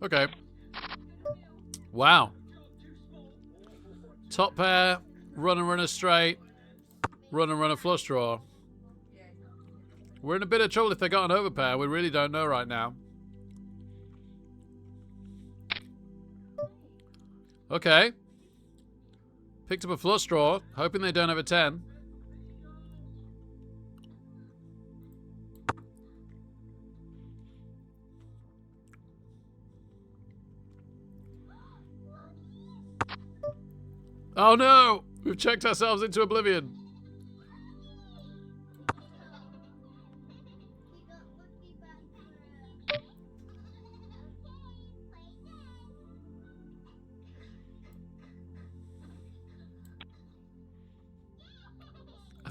Okay. Wow. Top pair, run and run a straight, run and run a flush draw. We're in a bit of trouble if they got an overpair. We really don't know right now. Okay. Picked up a flush draw, hoping they don't have a 10. Oh no! We've checked ourselves into oblivion.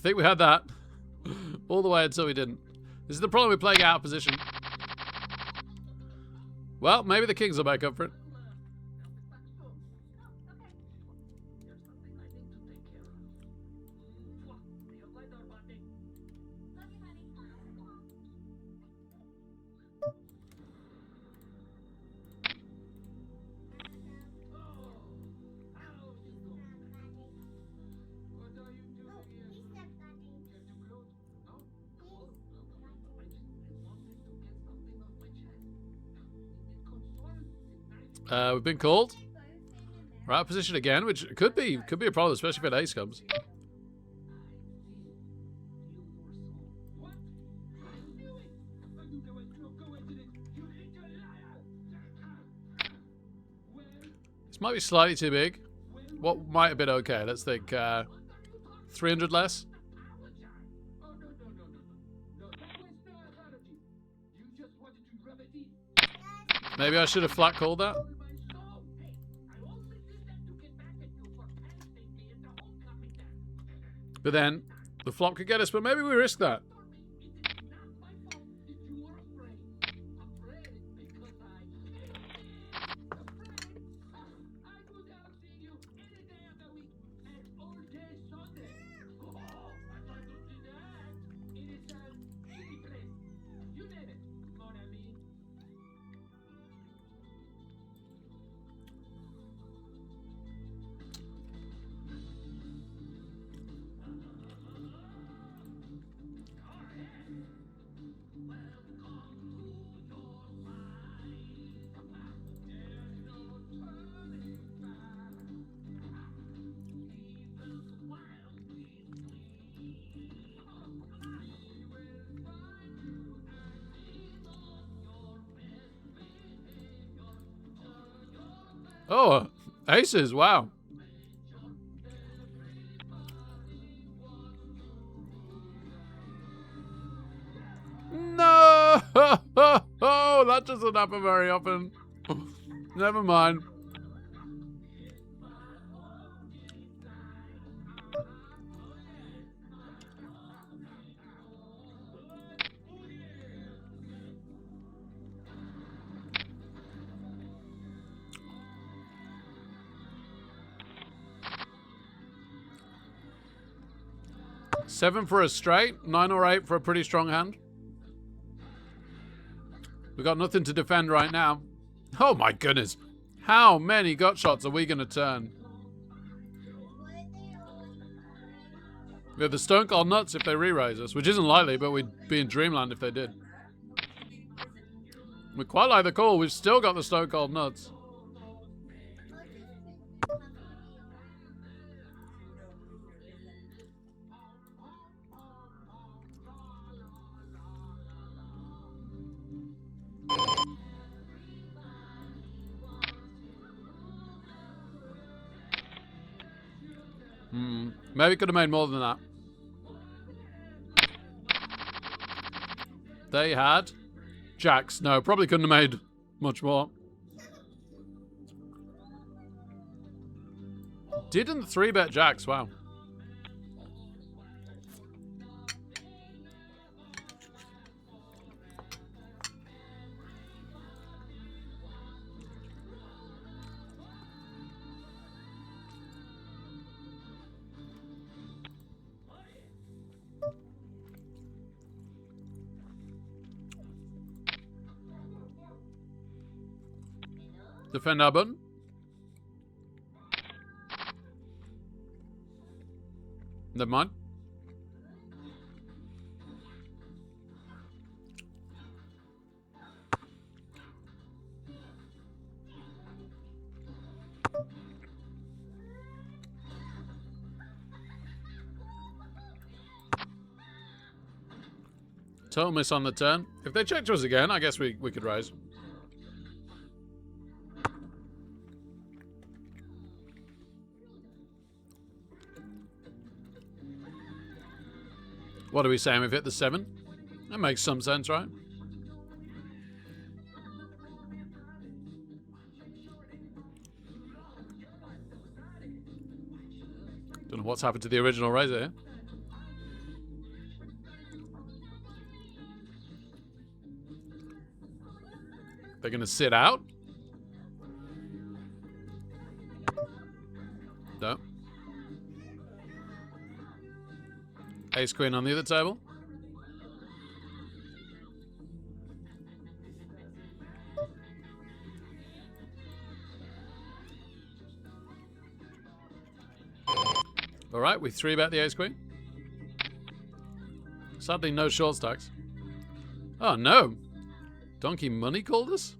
think we had that. All the way until we didn't. This is the problem with playing out of position. Well, maybe the kings will make up for it. We've been called. We're out of position again, which could be a problem, especially if an ace comes. This might be slightly too big. What might have been okay? Let's think. 300 less. Maybe I should have flat called that. But then the flop could get us, but maybe we risk that. Oh, aces, wow. No! Oh, that doesn't happen very often. Never mind. Seven for a straight, 9 or 8 for a pretty strong hand. We got nothing to defend right now. Oh my goodness. How many gut shots are we going to turn? We have the Stone Cold Nuts if they re-raise us, which isn't likely, but we'd be in Dreamland if they did. We quite like the call. We've still got the Stone Cold Nuts. Maybe could have made more than that. They had jacks. No, probably couldn't have made much more. Didn't 3-bet jacks. Wow. Defend our button. Never mind. Total miss on the turn. If they check to us again, I guess we could raise. What are we saying? We've hit the 7? That makes some sense, right? Don't know what's happened to the original raiser here. They're going to sit out? No. Ace queen on the other table. All right, we 3-bet the ace queen. Sadly, no short stacks. Oh, no. Donkey Money called us?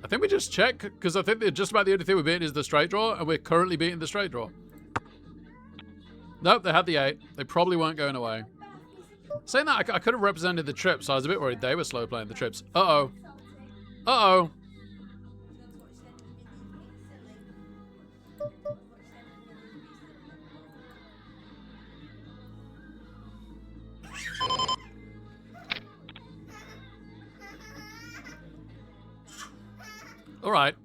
I think we just check, because I think that just about the only thing we're beating is the straight draw, and we're currently beating the straight draw. Nope, they had the 8. They probably weren't going away. Saying that, I could have represented the trips, so I was a bit worried they were slow playing the trips. Uh-oh. Uh-oh. All right.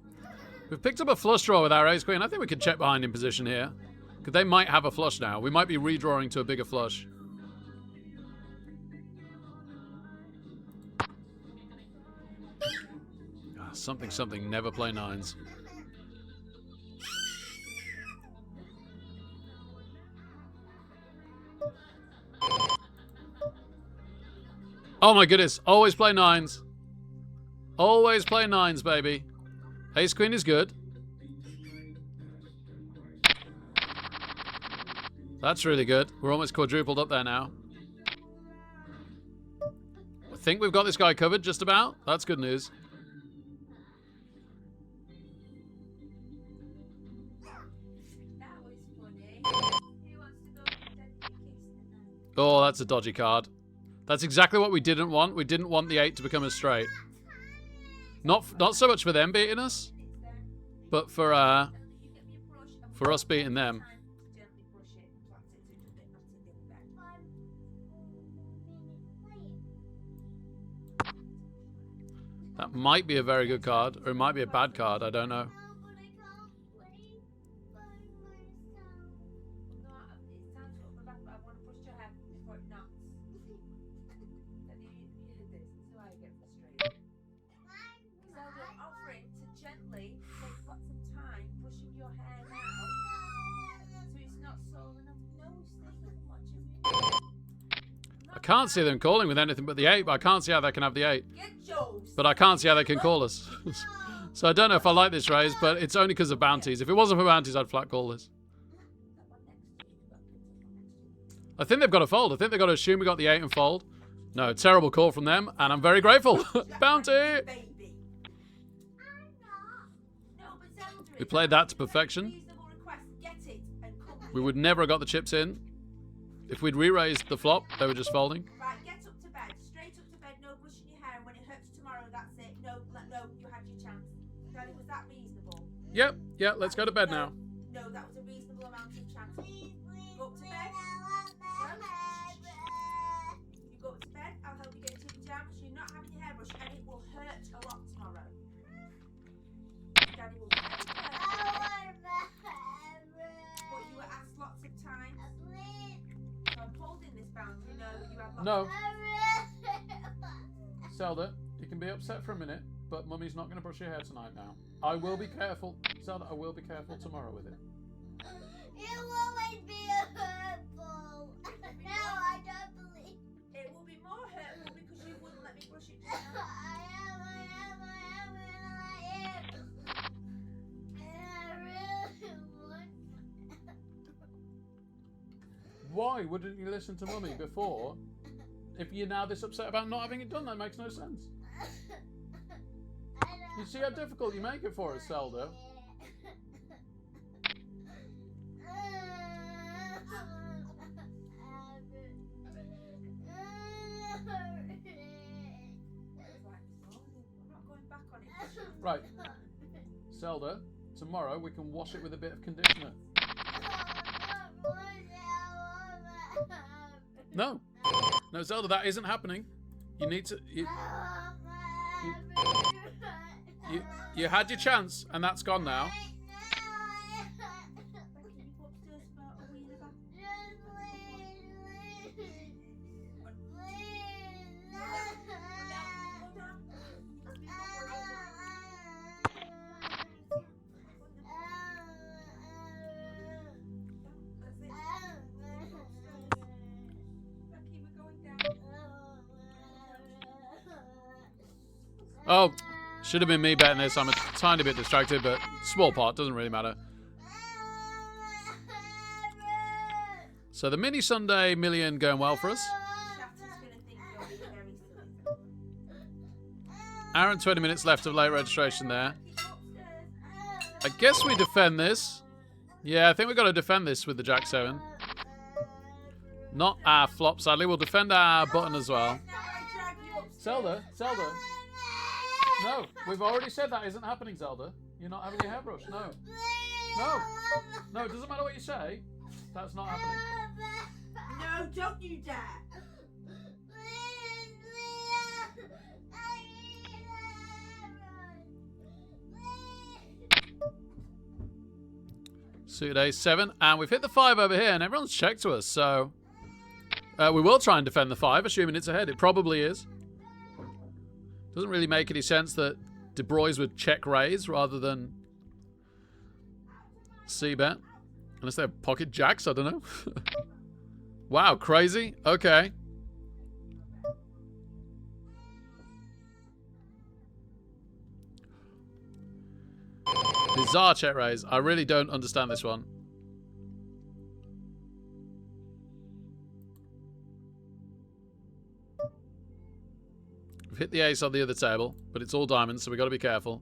We've picked up a flush draw with our ace queen. I think we could check behind in position here. Because they might have a flush now. We might be redrawing to a bigger flush. Something, never play 9s. Oh my goodness. Always play 9s. Always play 9s, baby. Ace queen is good. That's really good. We're almost quadrupled up there now. I think we've got this guy covered just about. That's good news. Oh, that's a dodgy card. That's exactly what we didn't want. We didn't want the 8 to become a straight. Not so much for them beating us, but for us beating them. That might be a very good card, or it might be a bad card. I don't know. I can't see them calling with anything but the 8, but I can't see how they can have the 8. But I can't see how they can call us. So I don't know if I like this raise, but it's only because of bounties. If it wasn't for bounties, I'd flat call this. I think they've got to fold. I think they've got to assume we got the 8 and fold. No, terrible call from them, and I'm very grateful. Bounty! We played that to perfection. We would never have got the chips in. If we'd re-raised the flop, they were just folding. Right, get up to bed. Straight up to bed, no brushing your hair, and when it hurts tomorrow, that's it. No, you had your chance. Daddy, was that reasonable? Yep, yeah, let's go to bed now. No, that was a reasonable amount of chance. Go up to bed. You go up to bed, I'll help you get into your pajamas. You're not having your hair brushed, and it will hurt a lot tomorrow. Daddy will be very careful. But you were asked lots of times. So I'm holding this boundary. No, you have lots No. of Zelda, you can be upset for a minute, but Mummy's not going to brush your hair tonight now. I will be careful. Zelda, I will be careful tomorrow with it. You always be hurtful. No, I don't believe. It will be more hurtful because you wouldn't let me brush it down. I really want. Why wouldn't you listen to Mummy before? If you're now this upset about not having it done, that makes no sense. You see how difficult you make it for us, Zelda. I'm not going back on it. Right. Zelda, tomorrow we can wash it with a bit of conditioner. No. No, Zelda, that isn't happening. You need to... You had your chance, and that's gone now. Oh, should have been me betting this. I'm a tiny bit distracted, but small part. Doesn't really matter. So the mini Sunday million going well for us. Shatter's gonna think you're being very silly. Hour and 20 minutes left of late registration there. Keep upstairs. I guess we defend this. Yeah, I think we've got to defend this with the Jack 7. Not our flop, sadly. We'll defend our button as well. Now I drag you upstairs. Zelda. No, we've already said that isn't happening, Zelda. You're not having your hairbrush. No. No, it doesn't matter what you say. That's not happening. No, don't you dare. Suit A7, and we've hit the 5 over here, and everyone's checked to us, so we will try and defend the 5, assuming it's ahead. It probably is. Doesn't really make any sense that De Bruyne would check raise rather than C-bet. Unless they have pocket jacks, I don't know. Wow, crazy. Okay. Bizarre check raise. I really don't understand this one. We've hit the ace on the other table, but it's all diamonds, so we've got to be careful.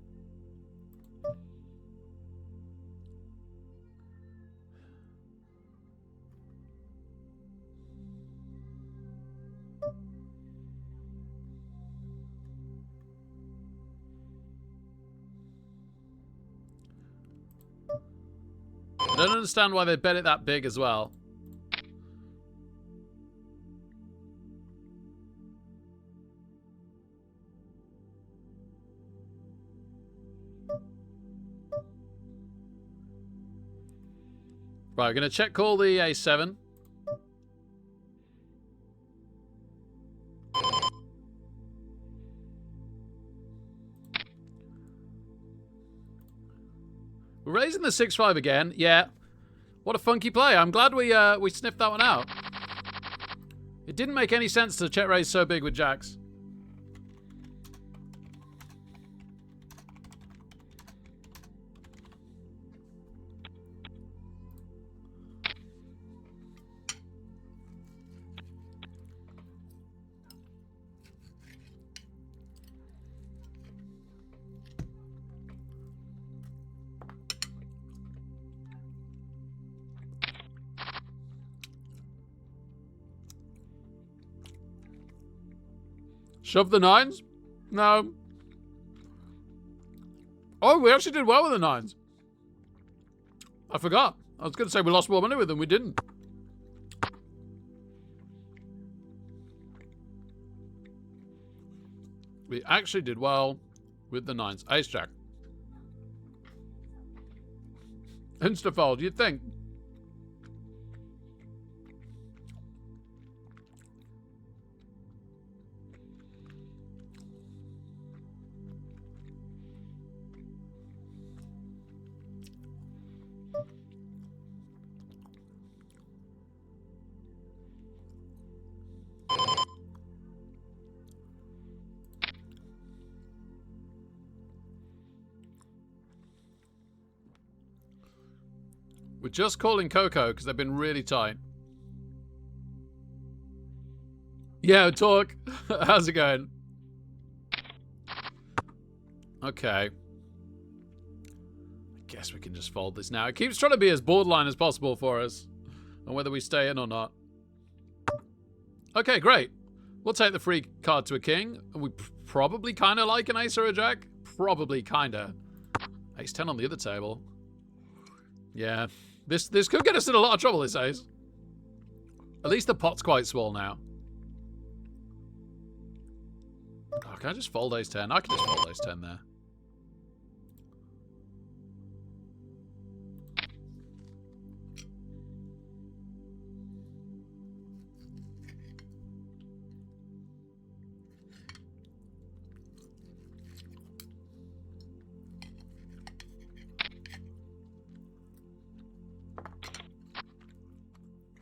I don't understand why they bet it that big as well. Right, we're going to check call the A7. We're raising the 6-5 again. Yeah. What a funky play. I'm glad we sniffed that one out. It didn't make any sense to check raise so big with jacks. Shove the 9s? No. Oh, we actually did well with the 9s. I forgot. I was going to say we lost more money with them. We didn't. We actually did well with the 9s. Ace Jack. Insta-fold, you'd think. We're just calling Coco because they've been really tight. Yeah, talk. How's it going? Okay. I guess we can just fold this now. It keeps trying to be as borderline as possible for us. And whether we stay in or not. Okay, great. We'll take the free card to a king. And we probably kind of like an ace or a jack. Probably kind of. Ace 10 on the other table. Yeah. This could get us in a lot of trouble, this ace. At least the pot's quite small now. Oh, can I just fold ace 10? I can just fold ace 10 there.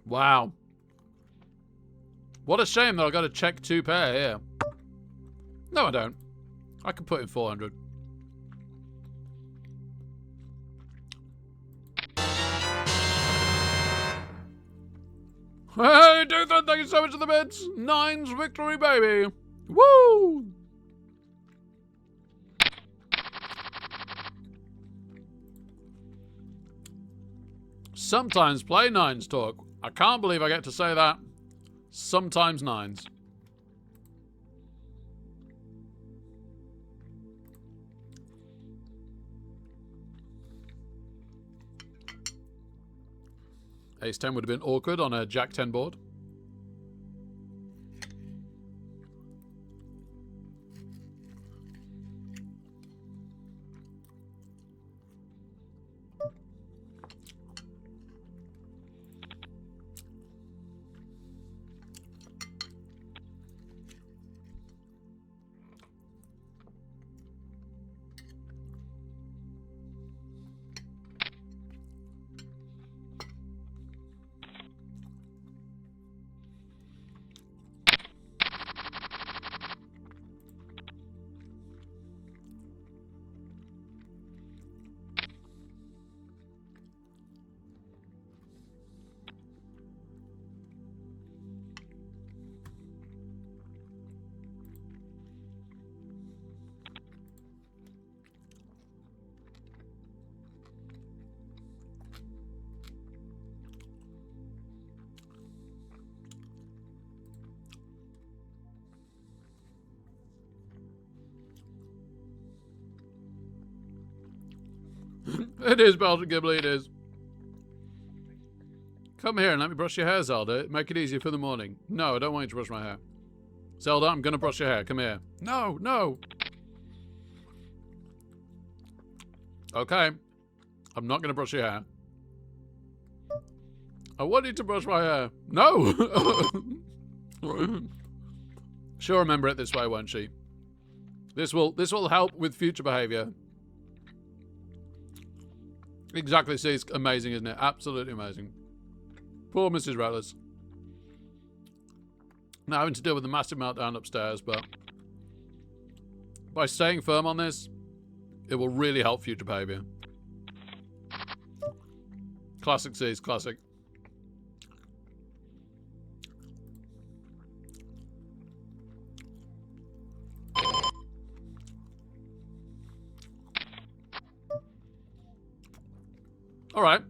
Wow. What a shame that I've got to check 2 pair here. No, I don't. I could put in 400. Hey, Duthan, thank you so much for the bits. 9's victory, baby. Woo! Sometimes play 9's talk. I can't believe I get to say that. Sometimes 9's. Ace 10 would have been awkward on a Jack 10 board. It is, Belgian Ghibli, it is. Come here and let me brush your hair, Zelda. Make it easier for the morning. No, I don't want you to brush my hair. Zelda, I'm going to brush your hair. Come here. No, no. Okay. I'm not going to brush your hair. I want you to brush my hair. No! She'll remember it this way, won't she? This will help with future behavior. Exactly, see, it's amazing, isn't it? Absolutely amazing. Poor Mrs. Relish. Now having to deal with a massive meltdown upstairs, but by staying firm on this, it will really help future behavior. Classic C's, classic. All right.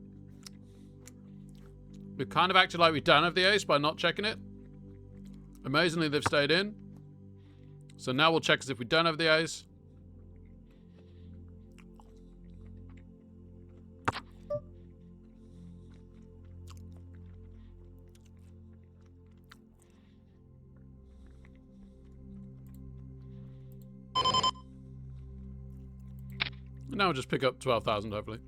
We've kind of acted like we don't have the ace by not checking it. Amazingly, they've stayed in. So now we'll check as if we don't have the ace. And now we'll just pick up 12,000, hopefully.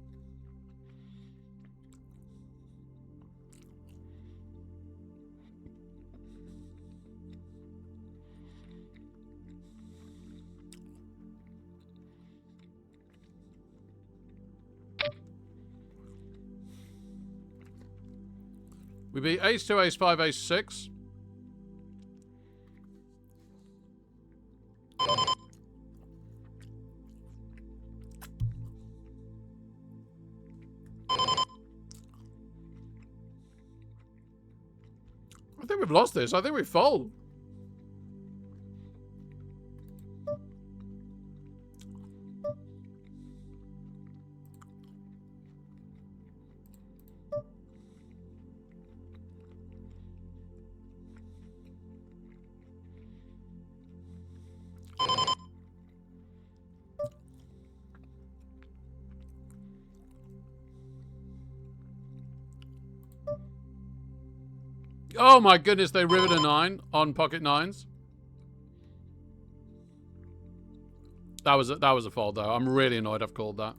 We beat ace 2, ace 5, ace 6. I think we've lost this. I think we fold. Oh my goodness, they riveted a 9 on pocket 9s. That was a fold though. I'm really annoyed I've called that.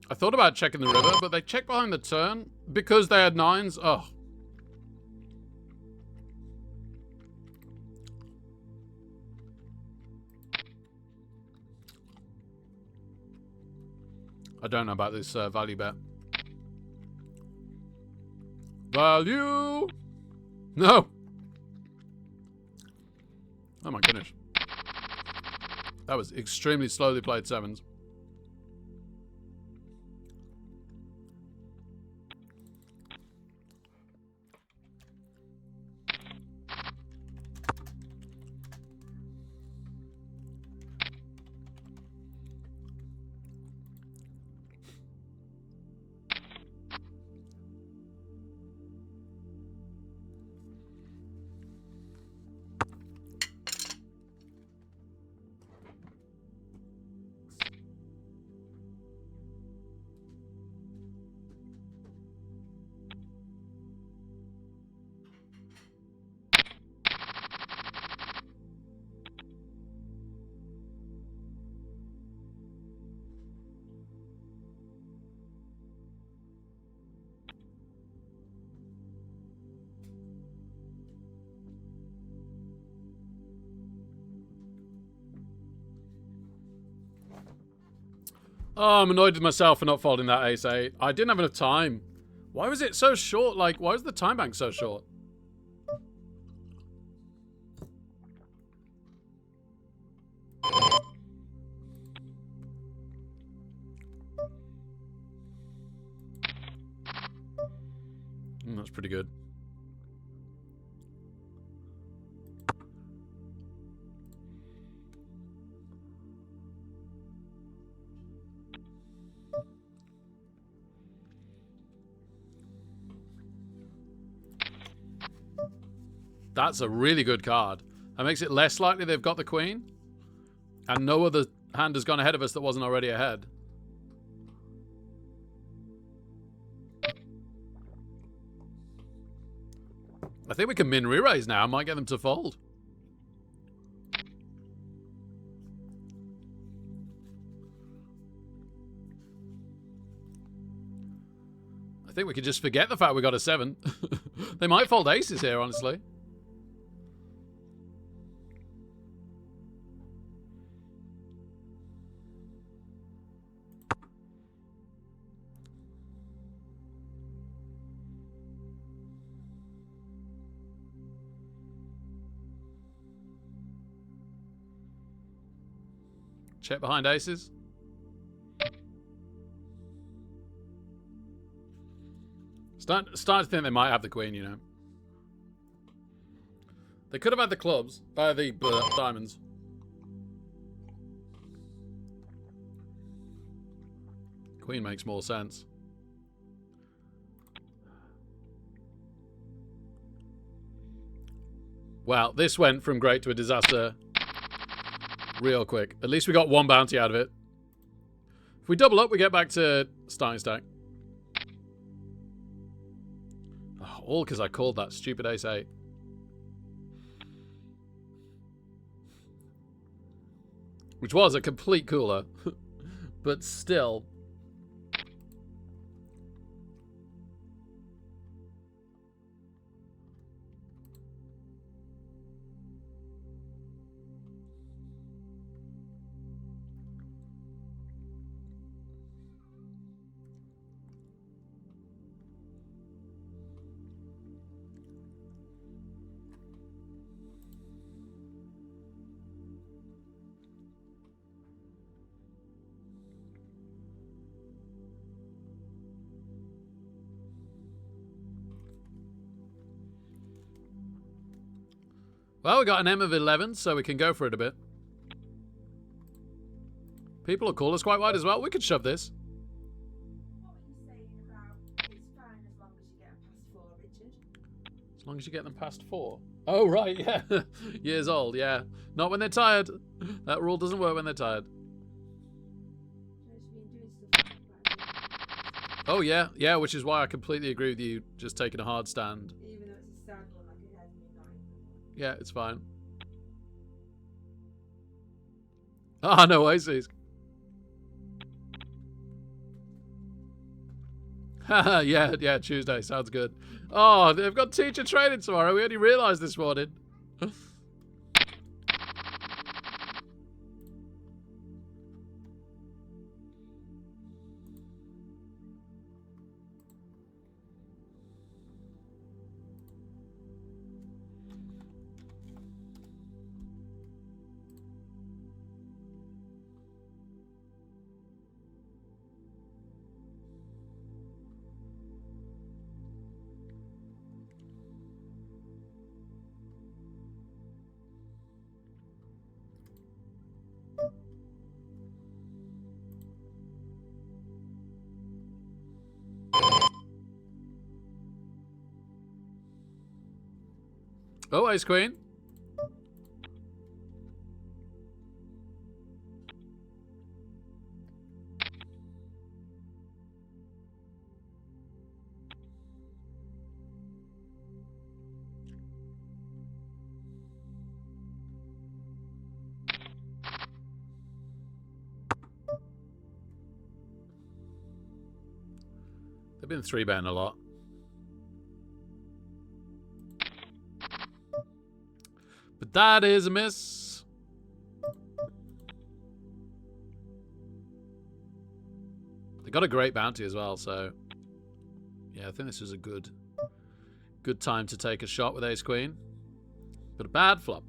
I thought about checking the river, but they checked behind the turn because they had 9s. Oh. I don't know about this value bet. Value! No! Oh my goodness. That was extremely slowly played sevens. Oh, I'm annoyed with myself for not folding that ace-8. I didn't have enough time. Why was it so short? Like, why was the time bank so short? That's pretty good. That's a really good card. That makes it less likely they've got the queen. And no other hand has gone ahead of us that wasn't already ahead. I think we can min re-raise now. I might get them to fold. I think we could just forget the fact we got a 7. They might fold aces here, honestly. Check behind aces. Starting to think they might have the queen, you know. They could have had the clubs, the diamonds. Queen makes more sense. Well, this went from great to a disaster real quick. At least we got one bounty out of it. If we double up, we get back to starting stack. Oh, all because I called that stupid ace-8. Which was a complete cooler. But still. Well, we got an M of 11, so we can go for it a bit. People will call us quite wide as well. We could shove this. What were you saying about it's fine as long as you get them past 4, Richard? As long as you get them past 4. Oh, right, yeah. Years old, yeah. Not when they're tired. That rule doesn't work when they're tired. Just been doing stuff like that. Oh, yeah. Yeah, which is why I completely agree with you just taking a hard stand. Even though it's a sad one, like it has me annoying. Yeah, it's fine. Ah, no aces. yeah, Tuesday. Sounds good. Oh, they've got teacher training tomorrow. We only realised this morning. Oh, ace queen. They've been 3-betting a lot. But that is a miss. They got a great bounty as well, so yeah, I think this is a good time to take a shot with ace queen. But a bad flop.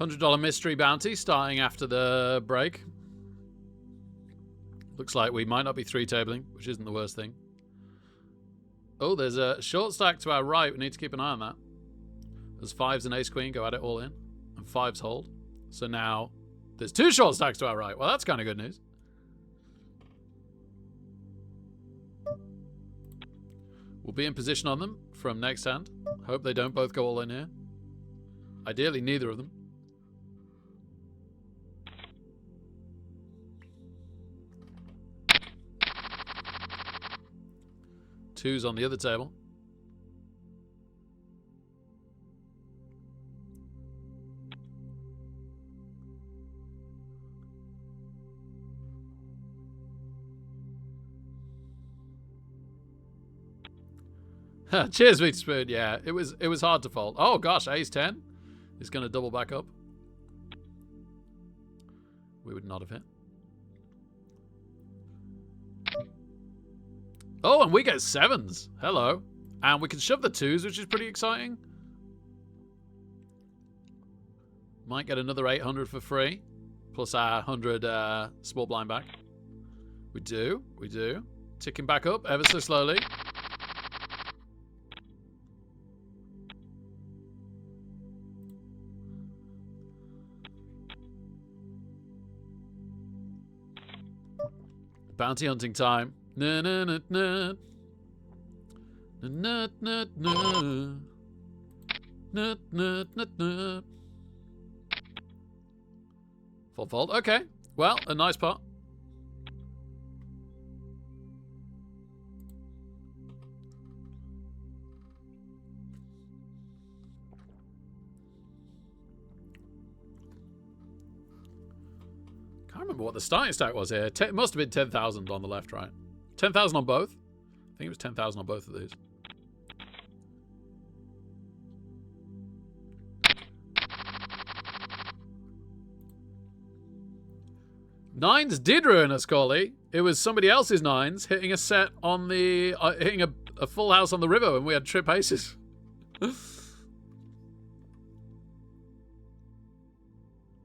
$100 mystery bounty starting after the break. Looks like we might not be 3-tabling, which isn't the worst thing. Oh, there's a short stack to our right. We need to keep an eye on that. There's 5s and ace queen go at it all in, and 5s hold. So now there's 2 short stacks to our right. Well, that's kind of good news. We'll be in position on them from next hand. Hope they don't both go all in here. Ideally, neither of them. Twos on the other table. Cheers, Victor Spoon. Yeah, it was hard to fold. Oh gosh, ace 10 is going to double back up. We would not have hit. Oh, and we get 7s. Hello. And we can shove the 2s, which is pretty exciting. Might get another 800 for free. Plus our 100 small blind back. We do. We do. Ticking back up ever so slowly. Bounty hunting time. Na na na na. Na na na. Na na na na. Full fold. Okay. Well, a nice pot. Can't remember what the starting stack was here. It must have been 10,000 on the left, right? 10,000 on both? I think it was 10,000 on both of these. Nines did ruin us, Corley. It was somebody else's nines hitting a set on the... hitting a full house on the river when we had trip aces.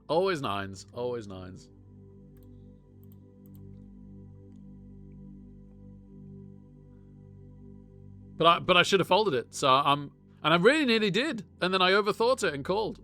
Always nines. Always nines. But I should have folded it. So and I really nearly did. And then I overthought it and called.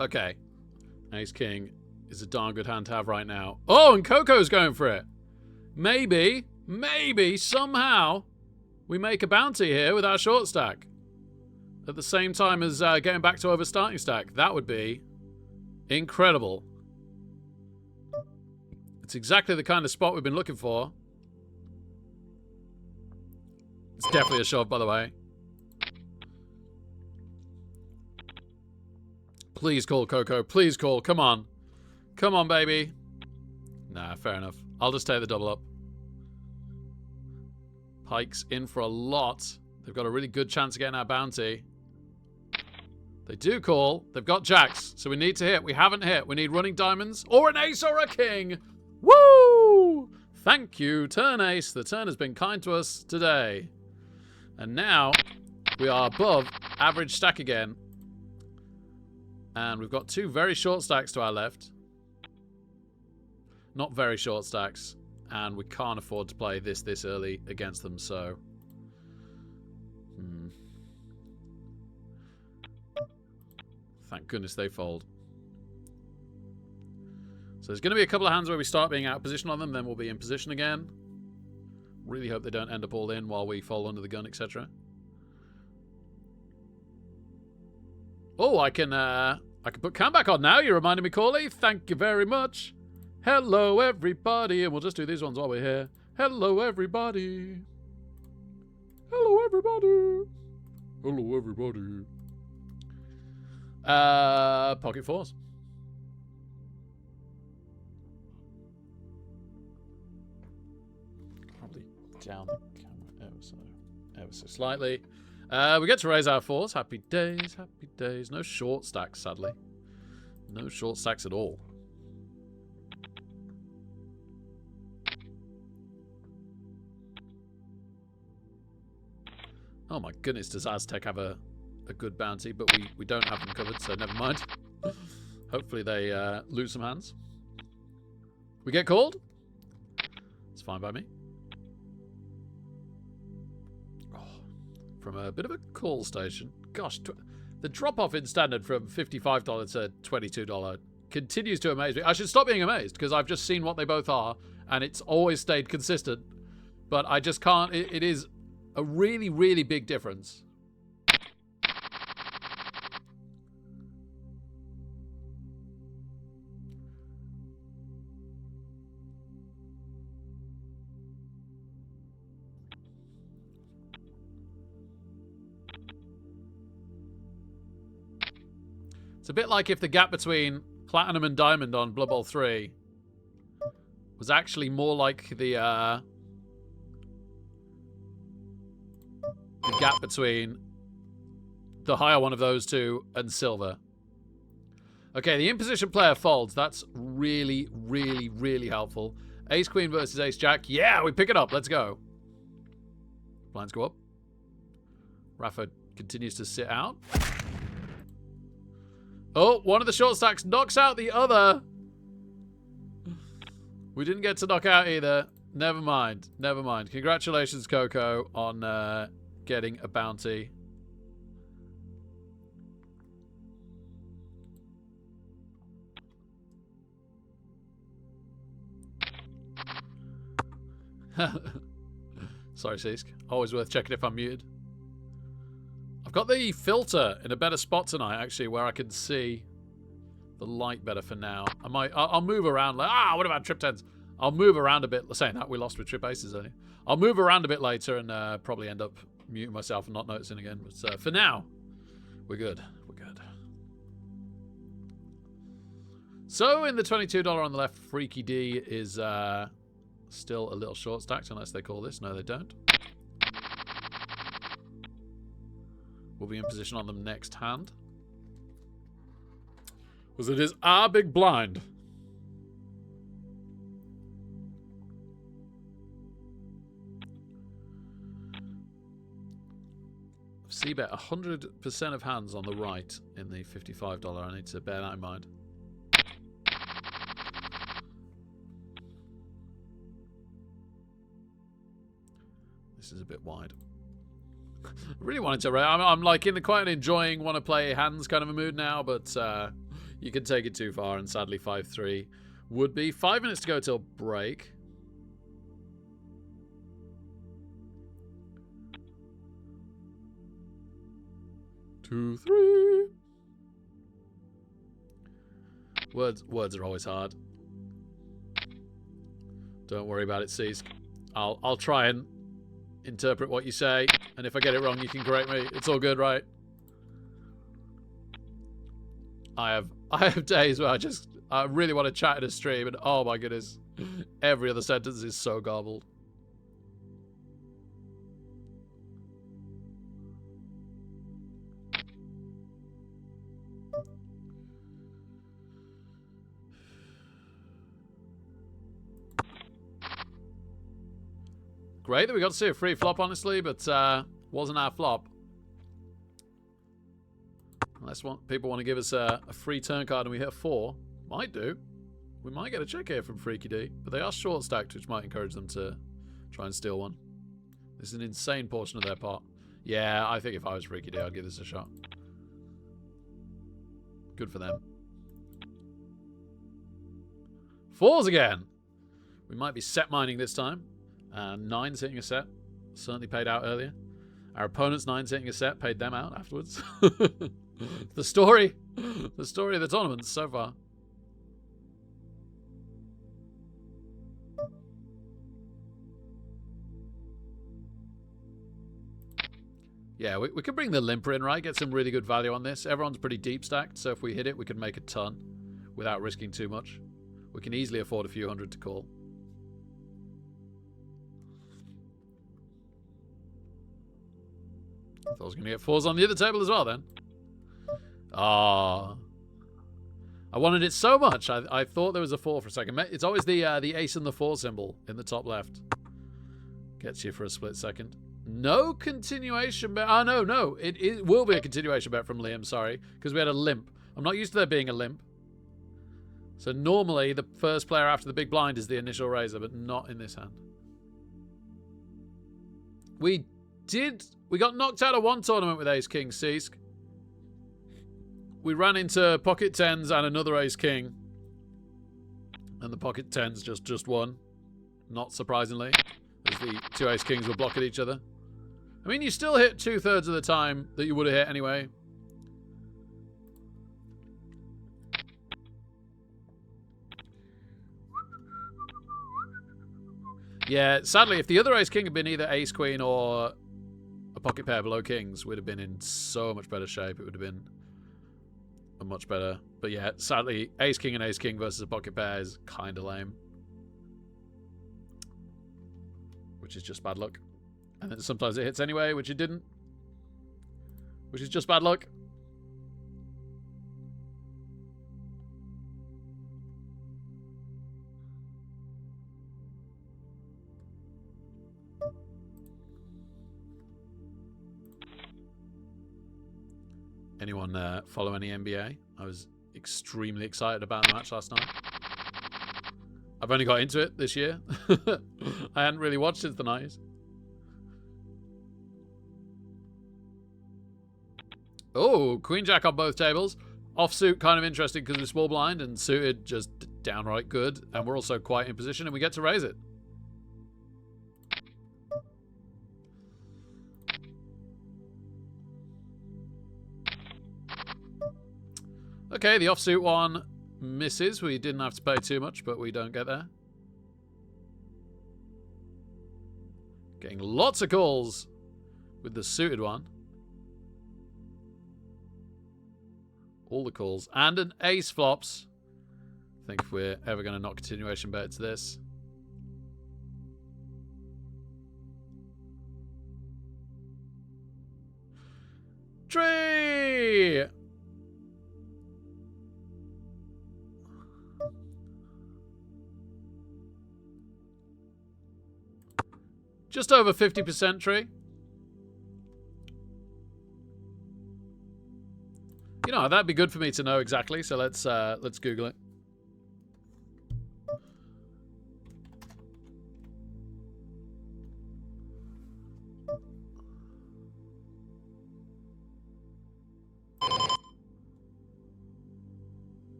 Okay. Ace King is a darn good hand to have right now. Oh, and Coco's going for it. Maybe, somehow, we make a bounty here with our short stack. At the same time as getting back to over starting stack. That would be incredible. It's exactly the kind of spot we've been looking for. It's definitely a shove, by the way. Please call, Coco. Please call. Come on. Come on, baby. Nah, fair enough. I'll just take the double up. Pike's in for a lot. They've got a really good chance of getting our bounty. They do call. They've got jacks, so we need to hit. We haven't hit. We need running diamonds or an ace or a king. Woo! Thank you, turn ace. The turn has been kind to us today. And now we are above average stack again. And we've got two very short stacks to our left. Not very short stacks. And we can't afford to play this early against them, so... Thank goodness they fold. So there's going to be a couple of hands where we start being out of position on them, then we'll be in position again. Really hope they don't end up all in while we fall under the gun, etc. Oh, I can put Cam back on now. You reminded me, Corley. Thank you very much. Hello, everybody. And we'll just do these ones while we're here. Hello, everybody. Hello, everybody. Hello, everybody. Pocket fours. Probably down the camera ever so slightly. We get to raise our fours. Happy days, happy days. No short stacks, sadly. No short stacks at all. Oh my goodness, does Aztec have a good bounty? But we don't have them covered, so never mind. Hopefully they lose some hands. We get called? It's fine by me. From a bit of a call station. Gosh, the drop-off in standard from $55 to $22 continues to amaze me. I should stop being amazed, because I've just seen what they both are, and it's always stayed consistent. But I just can't... It is a really, really big difference. It's a bit like if the gap between Platinum and Diamond on Blood Bowl 3 was actually more like the gap between the higher one of those two and Silver. Okay, the in-position player folds. That's really, really, really helpful. Ace-Queen versus Ace-Jack. Yeah, we pick it up. Let's go. Blinds go up. Rafa continues to sit out. Oh, one of the short stacks knocks out the other. We didn't get to knock out either. Never mind. Never mind. Congratulations, Coco, on getting a bounty. Sorry, Sisk. Always worth checking if I'm muted. I've got the filter in a better spot tonight, actually, where I can see the light better for now. I'll move around. What about trip 10s? I'll move around a bit. Saying that, we lost with trip aces only. I'll move around a bit later and probably end up muting myself and not noticing again. But for now, we're good. We're good. So in the $22 on the left, Freaky D is still a little short stacked, unless they call this. No, they don't. We'll be in position on them next hand. Because it is our big blind. C-bet 100% of hands on the right in the $55. I need to bear that in mind. This is a bit wide. I really wanted to... I'm like in the quite enjoying, want to play hands kind of a mood now, but You could take it too far, and sadly 5-3 would be. 5 minutes to go till break. Two, three. Words are always hard. Don't worry about it, Cesc. I'll try and interpret what you say, and if I get it wrong, you can correct me. It's all good, right? I have days where I really want to chat in a stream, and oh my goodness, every other sentence is so garbled. Great that we got to see a free flop, honestly, but wasn't our flop. Unless people want to give us a free turn card and we hit a 4. Might do. We might get a check here from Freaky D, but they are short stacked, which might encourage them to try and steal one. This is an insane portion of their pot. Yeah, I think if I was Freaky D, I'd give this a shot. Good for them. 4s again! We might be set mining this time. 9's hitting a set. Certainly paid out earlier. Our opponent's 9's hitting a set. Paid them out afterwards. The story of the tournament so far. Yeah, we could bring the limper in, right? Get some really good value on this. Everyone's pretty deep stacked, so if we hit it, we can make a ton without risking too much. We can easily afford a few hundred to call. I thought I was going to get 4s on the other table as well then. Ah. I wanted it so much. I thought there was a 4 for a second. It's always the ace and the 4 symbol in the top left. Gets you for a split second. No continuation bet. Oh, no. It will be a continuation bet from Liam, sorry. Because we had a limp. I'm not used to there being a limp. So normally the first player after the big blind is the initial raiser, but not in this hand. We got knocked out of one tournament with Ace King, Cesc. We ran into pocket 10s and another Ace King. And the pocket 10s just won. Not surprisingly. As the two Ace Kings were blocking each other. I mean, you still hit 2/3 of the time that you would have hit anyway. Yeah, sadly, if the other Ace King had been either Ace Queen or a pocket pair below Kings, we'd have been in so much better shape. It would have been a much better. But yeah, sadly, Ace King and Ace King versus a pocket pair is kind of lame. Which is just bad luck. And then sometimes it hits anyway, which it didn't. Which is just bad luck. Anyone follow any NBA? I was extremely excited about the match last night. I've only got into it this year. I hadn't really watched since the 90s. Oh, Queen Jack on both tables. Offsuit kind of interesting because we're small blind, and suited just downright good. And we're also quite in position, and we get to raise it. Okay, the offsuit one misses. We didn't have to pay too much, but we don't get there. Getting lots of calls with the suited one. All the calls. And an ace flops. I think if we're ever going to not continuation bet to this. Tree! Just over 50% tree. You know, that'd be good for me to know exactly, so let's Google it.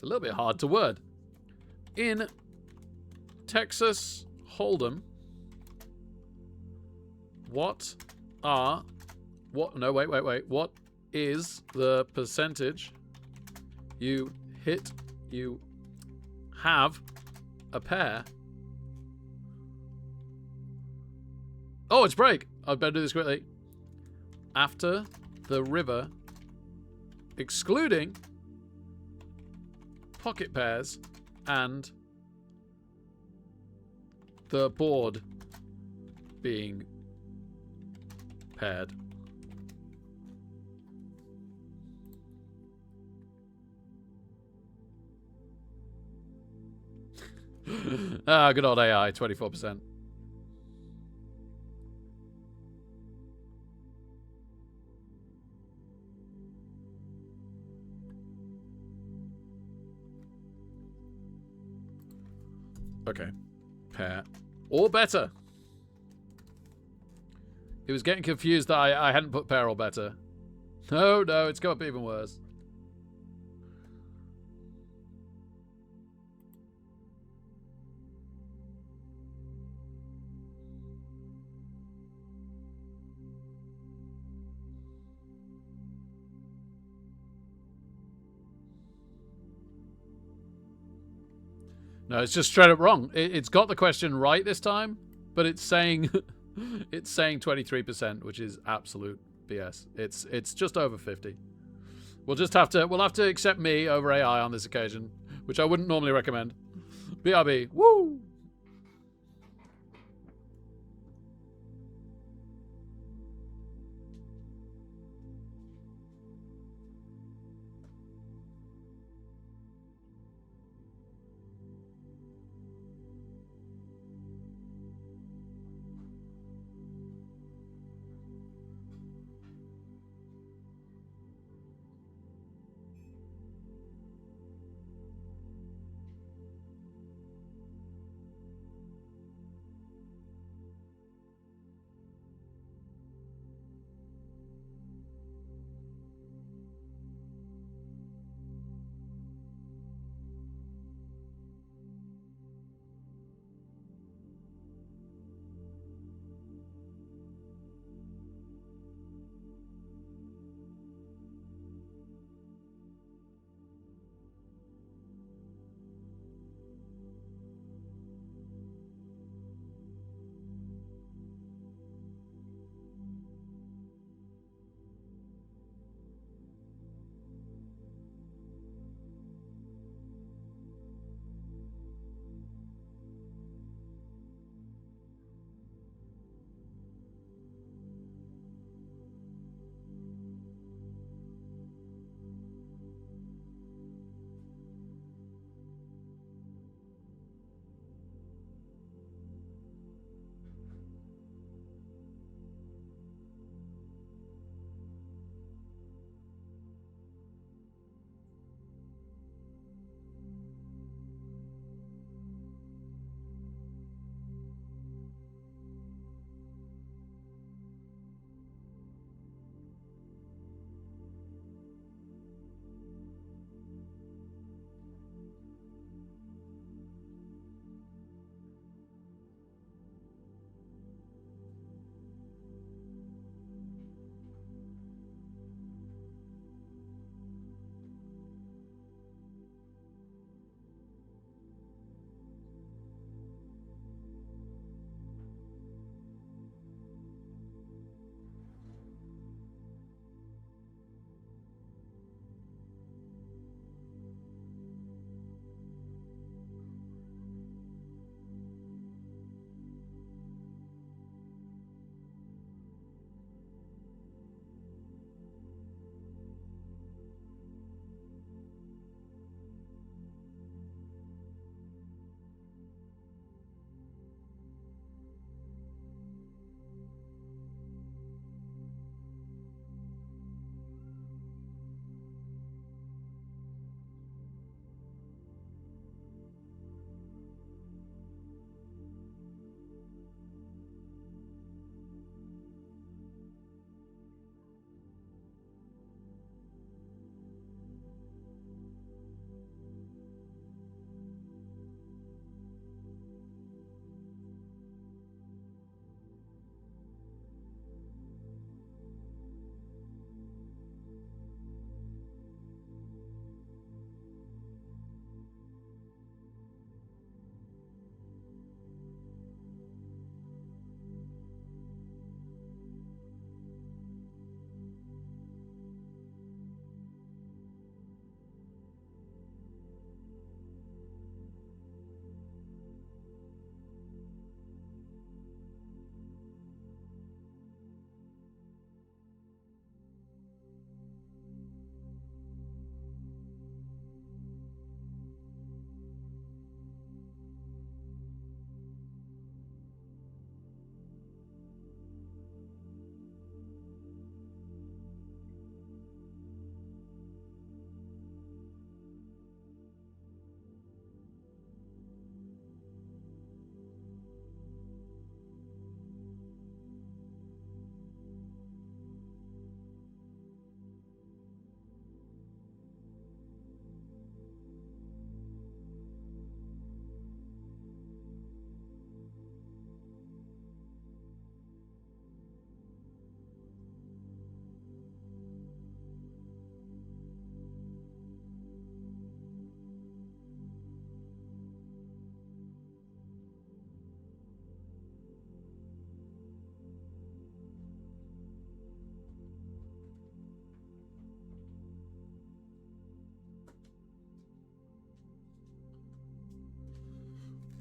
It's a little bit hard to word. In Texas Hold'em, what is the percentage you have a pair? Oh, it's break. I'd better do this quickly. After the river, excluding pocket pairs and the board being paired. Good old AI, 24%. Okay. Pair. Or better. He was getting confused that I hadn't put pair or better. No, it's got to be even worse. No, it's just straight up wrong. It's got the question right this time, but it's saying it's saying 23%, which is absolute BS. It's just over 50. We'll have to accept me over AI on this occasion, which I wouldn't normally recommend. BRB. Woo!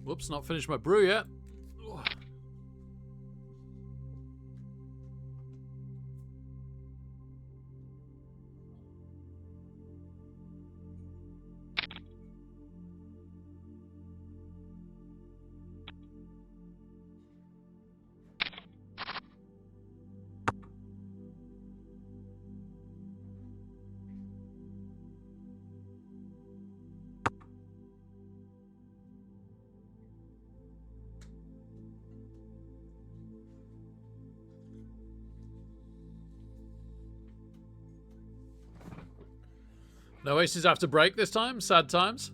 Whoops, not finished my brew yet. No aces after break this time. Sad times.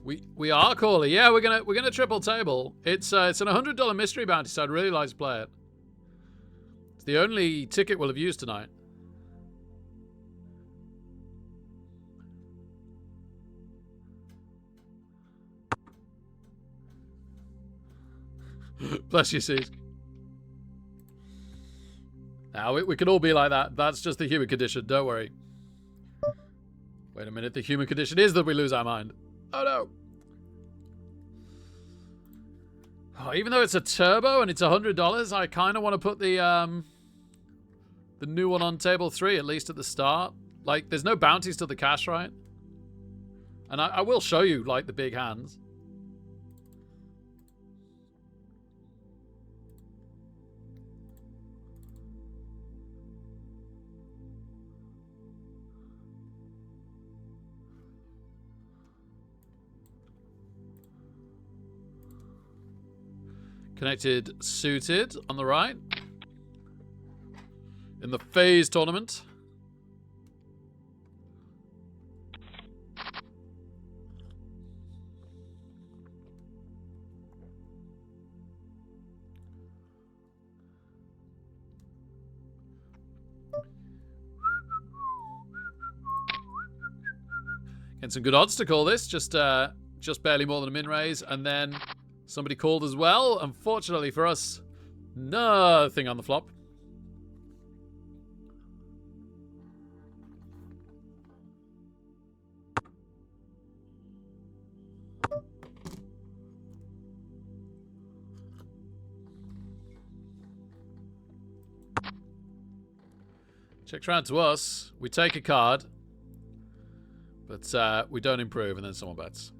We are Corley. Yeah, we're gonna triple table. It's an $100 mystery bounty, so I'd really like to play it. It's the only ticket we'll have used tonight. Bless you, C's. Now, we can all be like that. That's just the human condition. Don't worry. Wait a minute. The human condition is that we lose our mind. Oh, no. Oh, even though it's a turbo and it's $100, I kind of want to put the new one on table 3, at least at the start. Like, there's no bounties to the cash, right? And I will show you, like, the big hands. Connected suited on the right. In the phase tournament. Getting some good odds to call this. Just barely more than a min raise, and then somebody called as well. Unfortunately for us, nothing on the flop. Checks round to us. We take a card, but we don't improve, and then someone bets.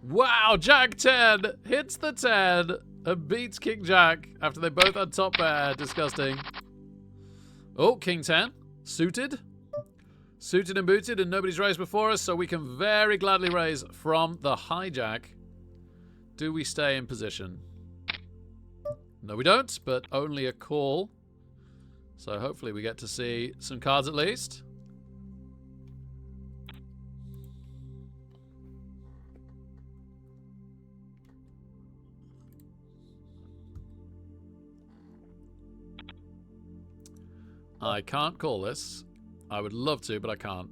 Wow, Jack 10 hits the 10 and beats King Jack after they both had top pair. Disgusting. Oh, King 10. Suited. Suited and booted, and nobody's raised before us, so we can very gladly raise from the hijack. Do we stay in position? No, we don't, but only a call. So hopefully we get to see some cards at least. I can't call this. I would love to, but I can't.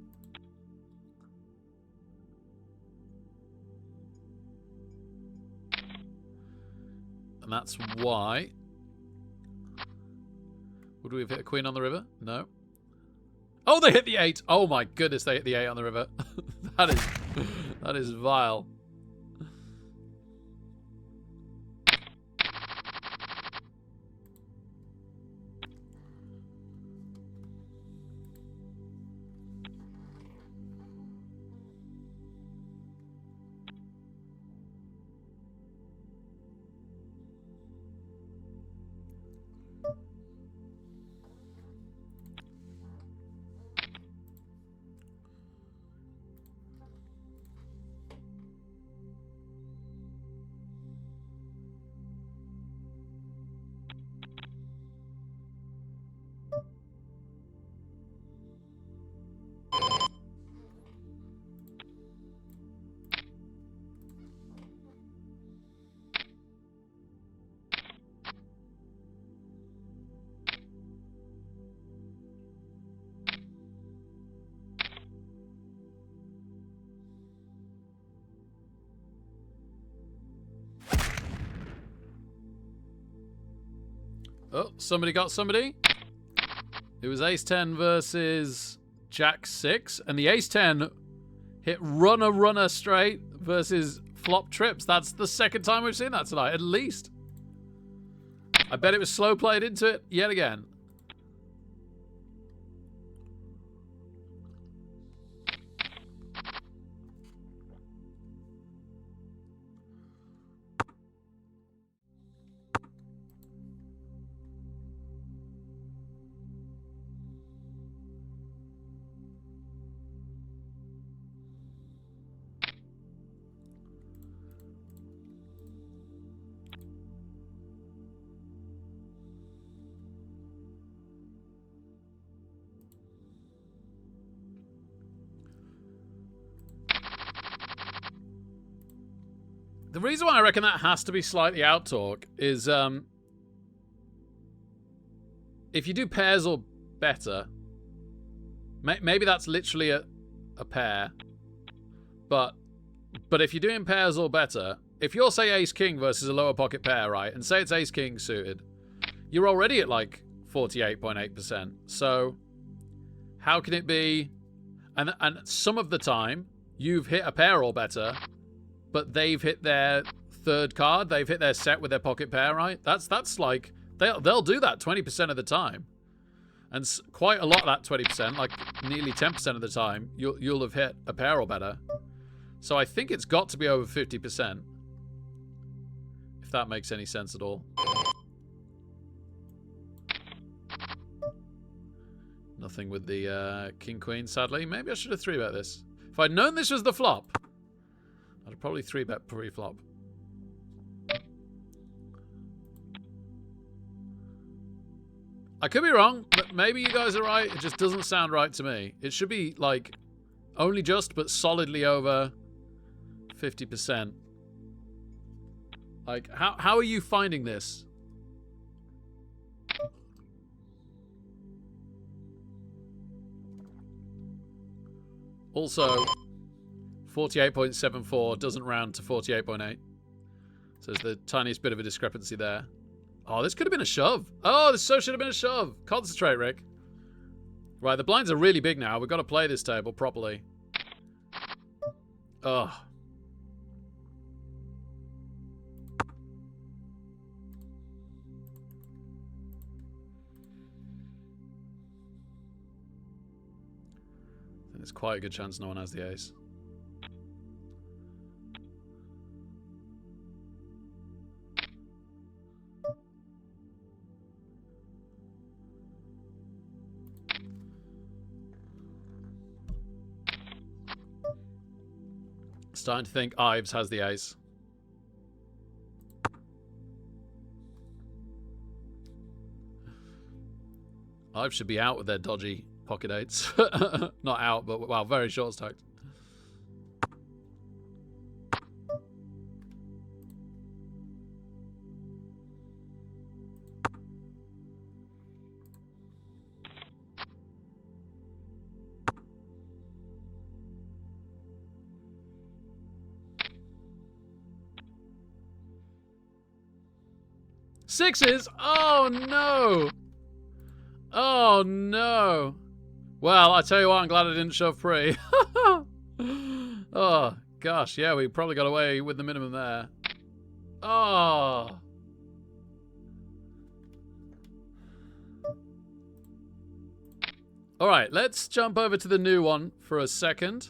And that's why. Would we have hit a queen on the river? No. Oh, they hit the 8. Oh my goodness, they hit the 8 on the river. that is vile. Oh, somebody got somebody. It was ace 10 versus jack 6, and the ace 10 hit runner straight versus flop trips. That's the second time we've seen that tonight, at least. I bet it was slow played into it yet again. The reason why I reckon that has to be slightly out talk is if you do pairs or better, maybe that's literally a pair, but if you're doing pairs or better, if you're, say, ace king versus a lower pocket pair, right, and say it's ace king suited, you're already at like 48.8%. So how can it be? And some of the time you've hit a pair or better, but they've hit their third card. They've hit their set with their pocket pair, right? That's like they'll do that 20% of the time, and quite a lot of that 20%, like nearly 10% of the time, you'll have hit a pair or better. So I think it's got to be over 50%, if that makes any sense at all. Nothing with the king queen, sadly. Maybe I should have 3-bet this. If I'd known this was the flop, I'd probably 3-bet pre-flop. I could be wrong, but maybe you guys are right. It just doesn't sound right to me. It should be like only just, but solidly over 50%. Like, how are you finding this? Also, 48.74 doesn't round to 48.8. So there's the tiniest bit of a discrepancy there. Oh, this could have been a shove. Oh, this so should have been a shove. Concentrate, Rick. Right, the blinds are really big now. We've got to play this table properly. Oh. I think there's quite a good chance no one has the ace. Starting to think Ives has the ace. Ives should be out with their dodgy pocket eights. Not out, but wow, very short stacked. Sixes? Oh, no. Oh, no. Well, I tell you what, I'm glad I didn't shove pre. Oh, gosh. Yeah, we probably got away with the minimum there. Oh. All right, let's jump over to the new one for a second.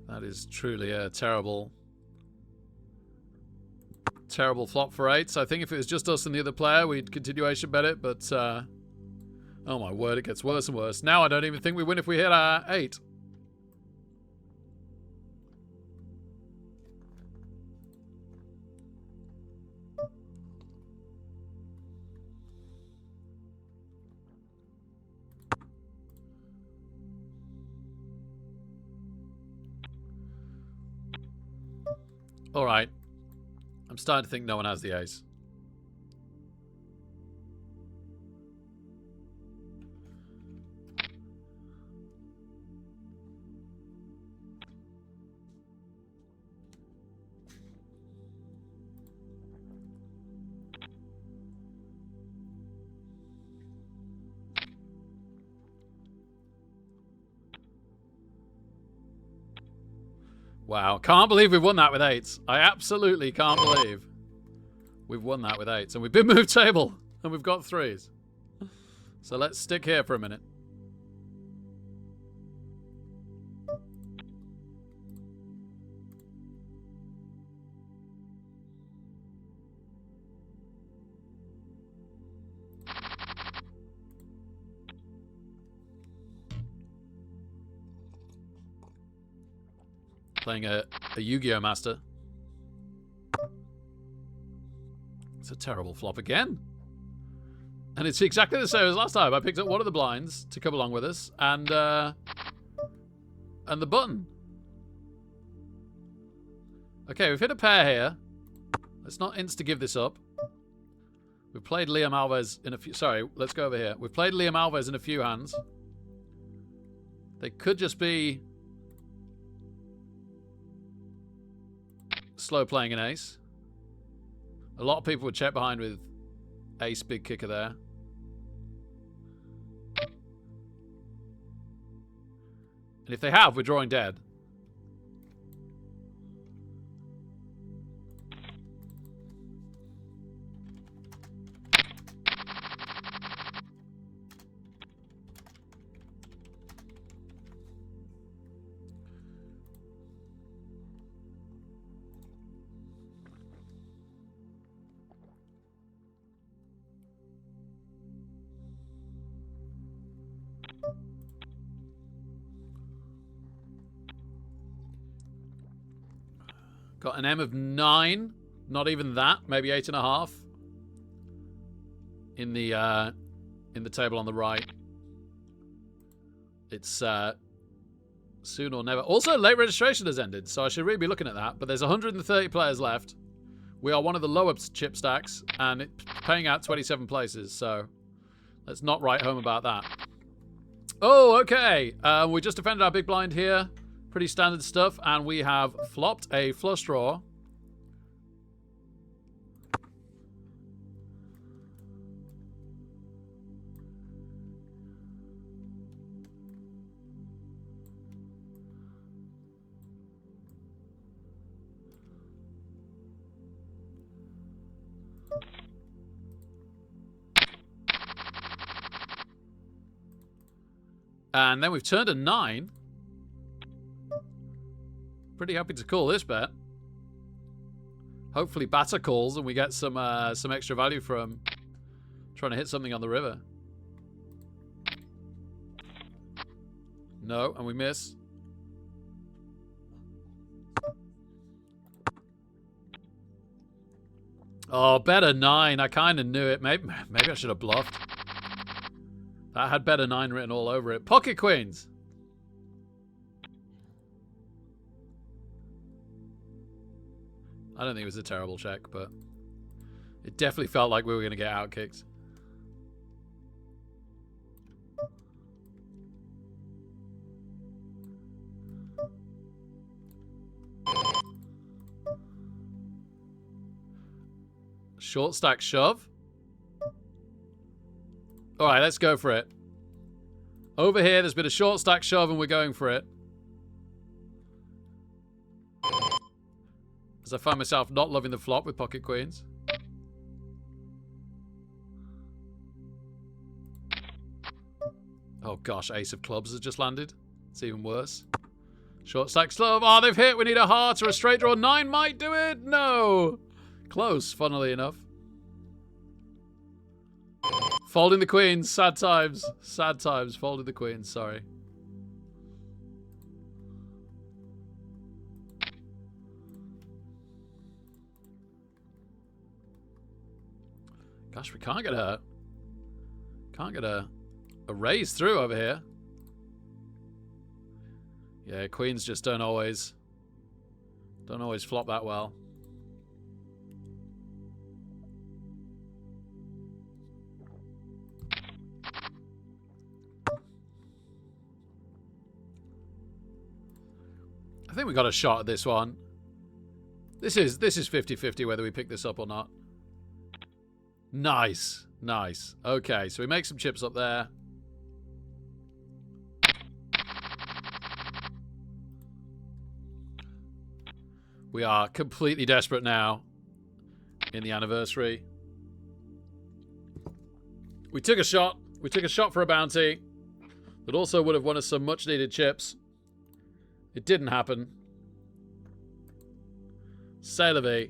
That is truly a terrible flop for eights. I think if it was just us and the other player, we'd continuation bet it, but oh my word, it gets worse and worse. Now I don't even think we win if we hit our 8. All right. I'm starting to think no one has the ace. Wow. Can't believe we've won that with 8s. I absolutely can't believe we've won that with 8s. And we've been moved table. And we've got 3s. So let's stick here for a minute. Playing a Yu-Gi-Oh! Master. It's a terrible flop again. And it's exactly the same as last time. I picked up one of the blinds to come along with us, and the button. Okay, we've hit a pair here. Let's not insta-give this up. We've played Liam Alves in a few... Sorry, let's go over here. We've played Liam Alves in a few hands. They could just be... slow playing an ace. A lot of people would check behind with ace big kicker there. And if they have, we're drawing dead. Got an M of 9. Not even that. Maybe 8.5. In the table on the right. It's soon or never. Also, late registration has ended, so I should really be looking at that. But there's 130 players left. We are one of the lower chip stacks, and it's paying out 27 places. So let's not write home about that. Oh, okay. We just defended our big blind here. Pretty standard stuff, and we have flopped a flush draw. And then we've turned a 9. Pretty happy to call this bet. Hopefully batter calls and we get some extra value from trying to hit something on the river. No, and we miss. Oh, better 9. I kind of knew it. Maybe I should have bluffed. That had better 9 written all over it. Pocket queens. I don't think it was a terrible check, but it definitely felt like we were going to get outkicked. Short stack shove. All right, let's go for it. Over here, there's been a short stack shove and we're going for it. As I find myself not loving the flop with pocket queens. Oh gosh, ace of clubs has just landed. It's even worse. Short stack shove. Oh, they've hit. We need a heart or a straight draw. 9 might do it. No. Close, funnily enough. Folding the queens. Sad times. Sad times. Folding the queens. Sorry. Gosh, we can't get a raise through over here. Yeah, queens just don't always flop that well. I think we got a shot at this one. This is 50-50 whether we pick this up or not. Nice. Nice. Okay, so we make some chips up there. We are completely desperate now in the anniversary. We took a shot. We took a shot for a bounty that also would have won us some much needed chips. It didn't happen. C'est la vie.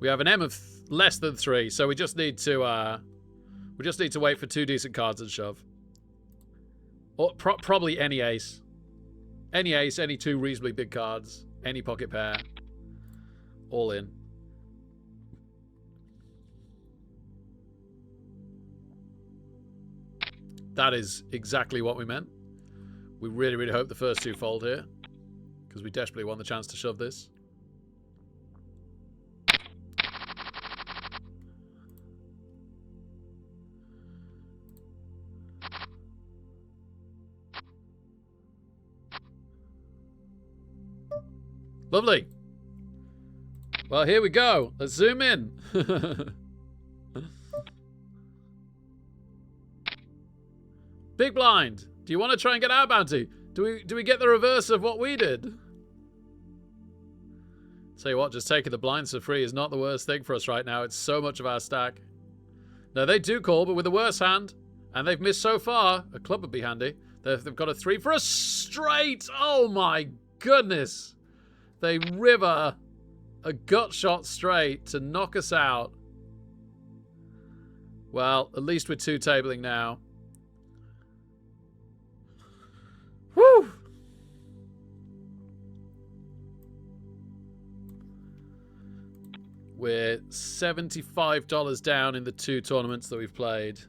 We have an M of less than 3, so we just need to wait for 2 decent cards and shove. Or probably any ace. Any ace, any 2 reasonably big cards, any pocket pair. All in. That is exactly what we meant. We really, really hope the first 2 fold here, because we desperately want the chance to shove this. Lovely. Well, here we go. Let's zoom in. Big blind. Do you want to try and get our bounty? Do we get the reverse of what we did? Tell you what, just taking the blinds for free is not the worst thing for us right now. It's so much of our stack. No, they do call, but with a worse hand. And they've missed so far. A club would be handy. They've got a 3 for a straight. Oh my goodness. They river a gut shot straight to knock us out. Well, at least we're 2 tabling now. Woo! We're $75 down in the 2 tournaments that we've played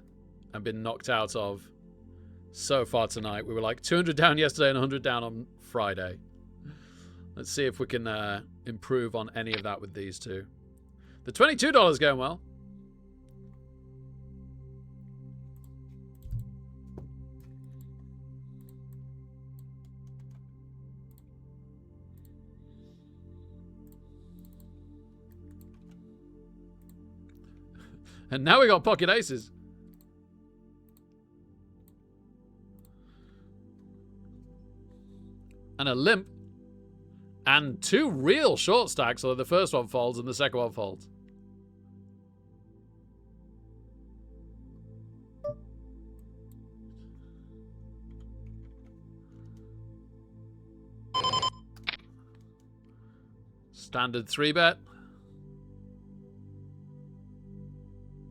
and been knocked out of so far tonight. We were like 200 down yesterday and 100 down on Friday. Let's see if we can improve on any of that with these 2. The $22 going well. And now we got pocket aces. And a limp. And 2 real short stacks, although the first one folds and the second one folds. Standard 3-bet.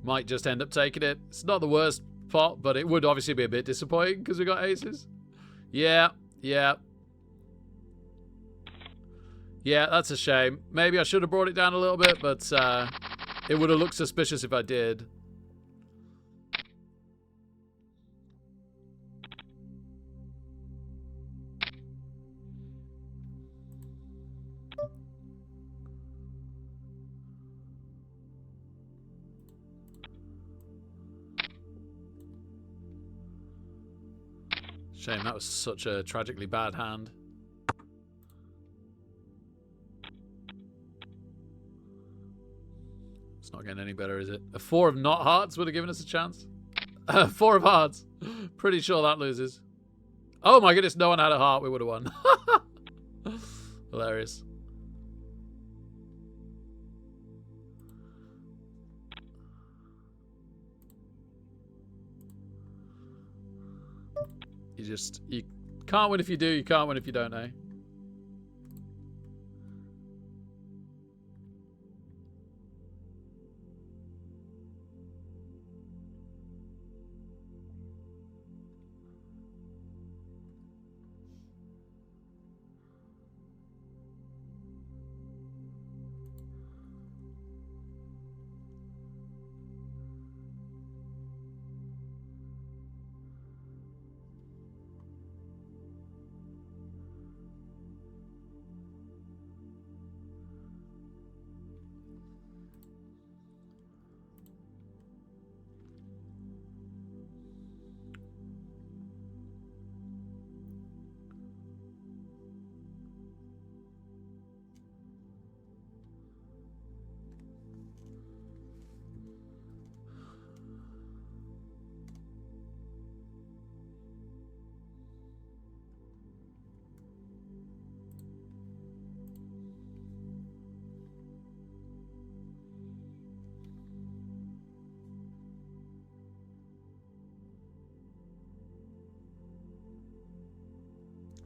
Might just end up taking it. It's not the worst pot, but it would obviously be a bit disappointing because we got aces. Yeah, yeah. Yeah, that's a shame. Maybe I should have brought it down a little bit, but it would have looked suspicious if I did. Shame, that was such a tragically bad hand. It's not getting any better, is it? A 4 of not hearts would have given us a chance. 4 of hearts. Pretty sure that loses. Oh my goodness, no one had a heart. We would have won. Hilarious. You can't win if you do, you can't win if you don't, eh?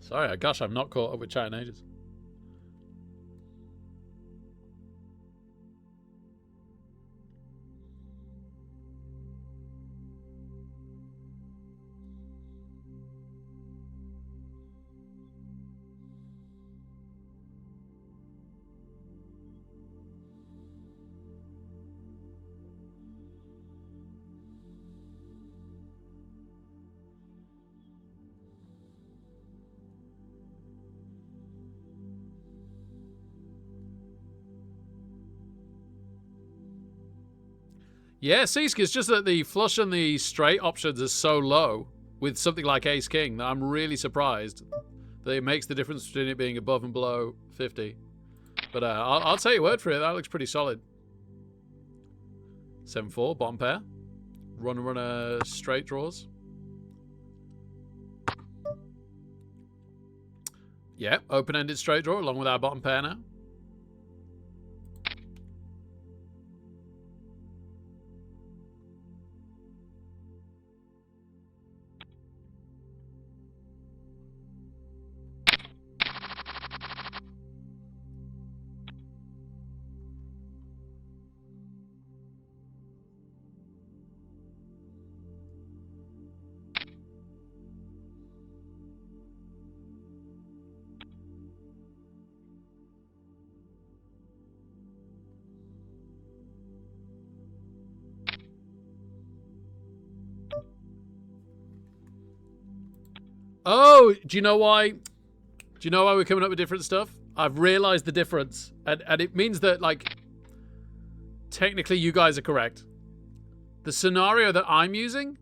Sorry, gosh, I'm not caught up with chat in ages. Yeah, Seesk, it's just that the flush and the straight options are so low with something like Ace King that I'm really surprised that it makes the difference between it being above and below 50. But I'll take your word for it. That looks pretty solid. 7-4, bottom pair. Runner, straight draws. Yeah, open-ended straight draw along with our bottom pair now. Oh, do you know why? Do you know why we're coming up with different stuff? I've realized the difference. And it means that, like, technically you guys are correct. The scenario that I'm using,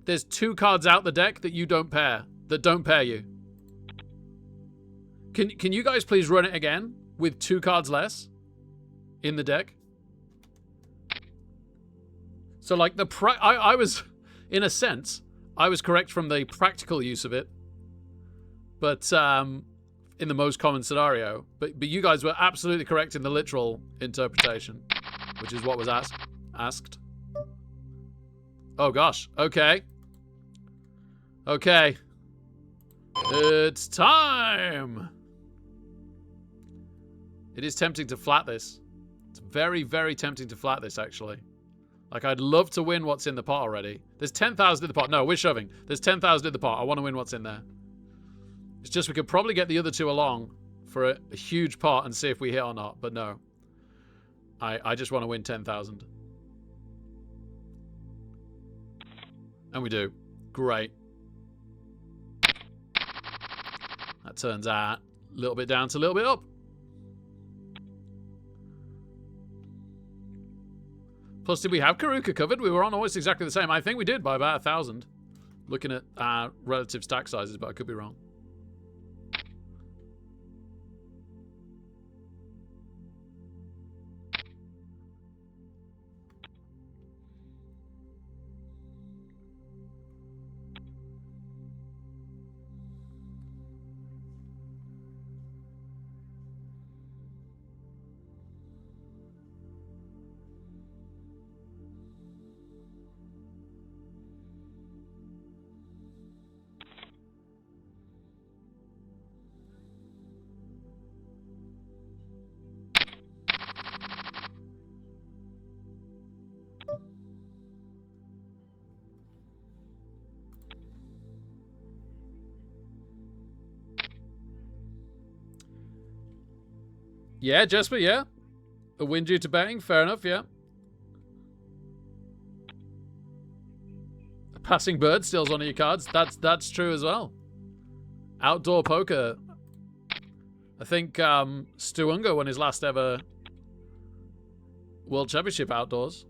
there's 2 cards out the deck that you don't pair. That don't pair you. Can you guys please run it again with 2 cards less in the deck? So, like, I was, in a sense, I was correct from the practical use of it, but in the most common scenario. But you guys were absolutely correct in the literal interpretation, which is what was asked. Oh gosh. Okay. Okay. It's time. It is tempting to flat this. It's very, very tempting to flat this, actually. Like, I'd love to win what's in the pot already. There's 10,000 in the pot. No, we're shoving. There's 10,000 in the pot. I want to win what's in there. It's just we could probably get the other 2 along for a huge pot and see if we hit or not. But no. I just want to win 10,000. And we do. Great. That turns out a little bit down to a little bit up. Plus, did we have Karuka covered? We were on almost exactly the same. I think we did by about 1,000. Looking at our relative stack sizes, but I could be wrong. Yeah, Jesper, yeah. A win due to betting, fair enough, yeah. A passing bird steals one of your cards. That's true as well. Outdoor poker. I think Stuunga won his last ever World Championship outdoors.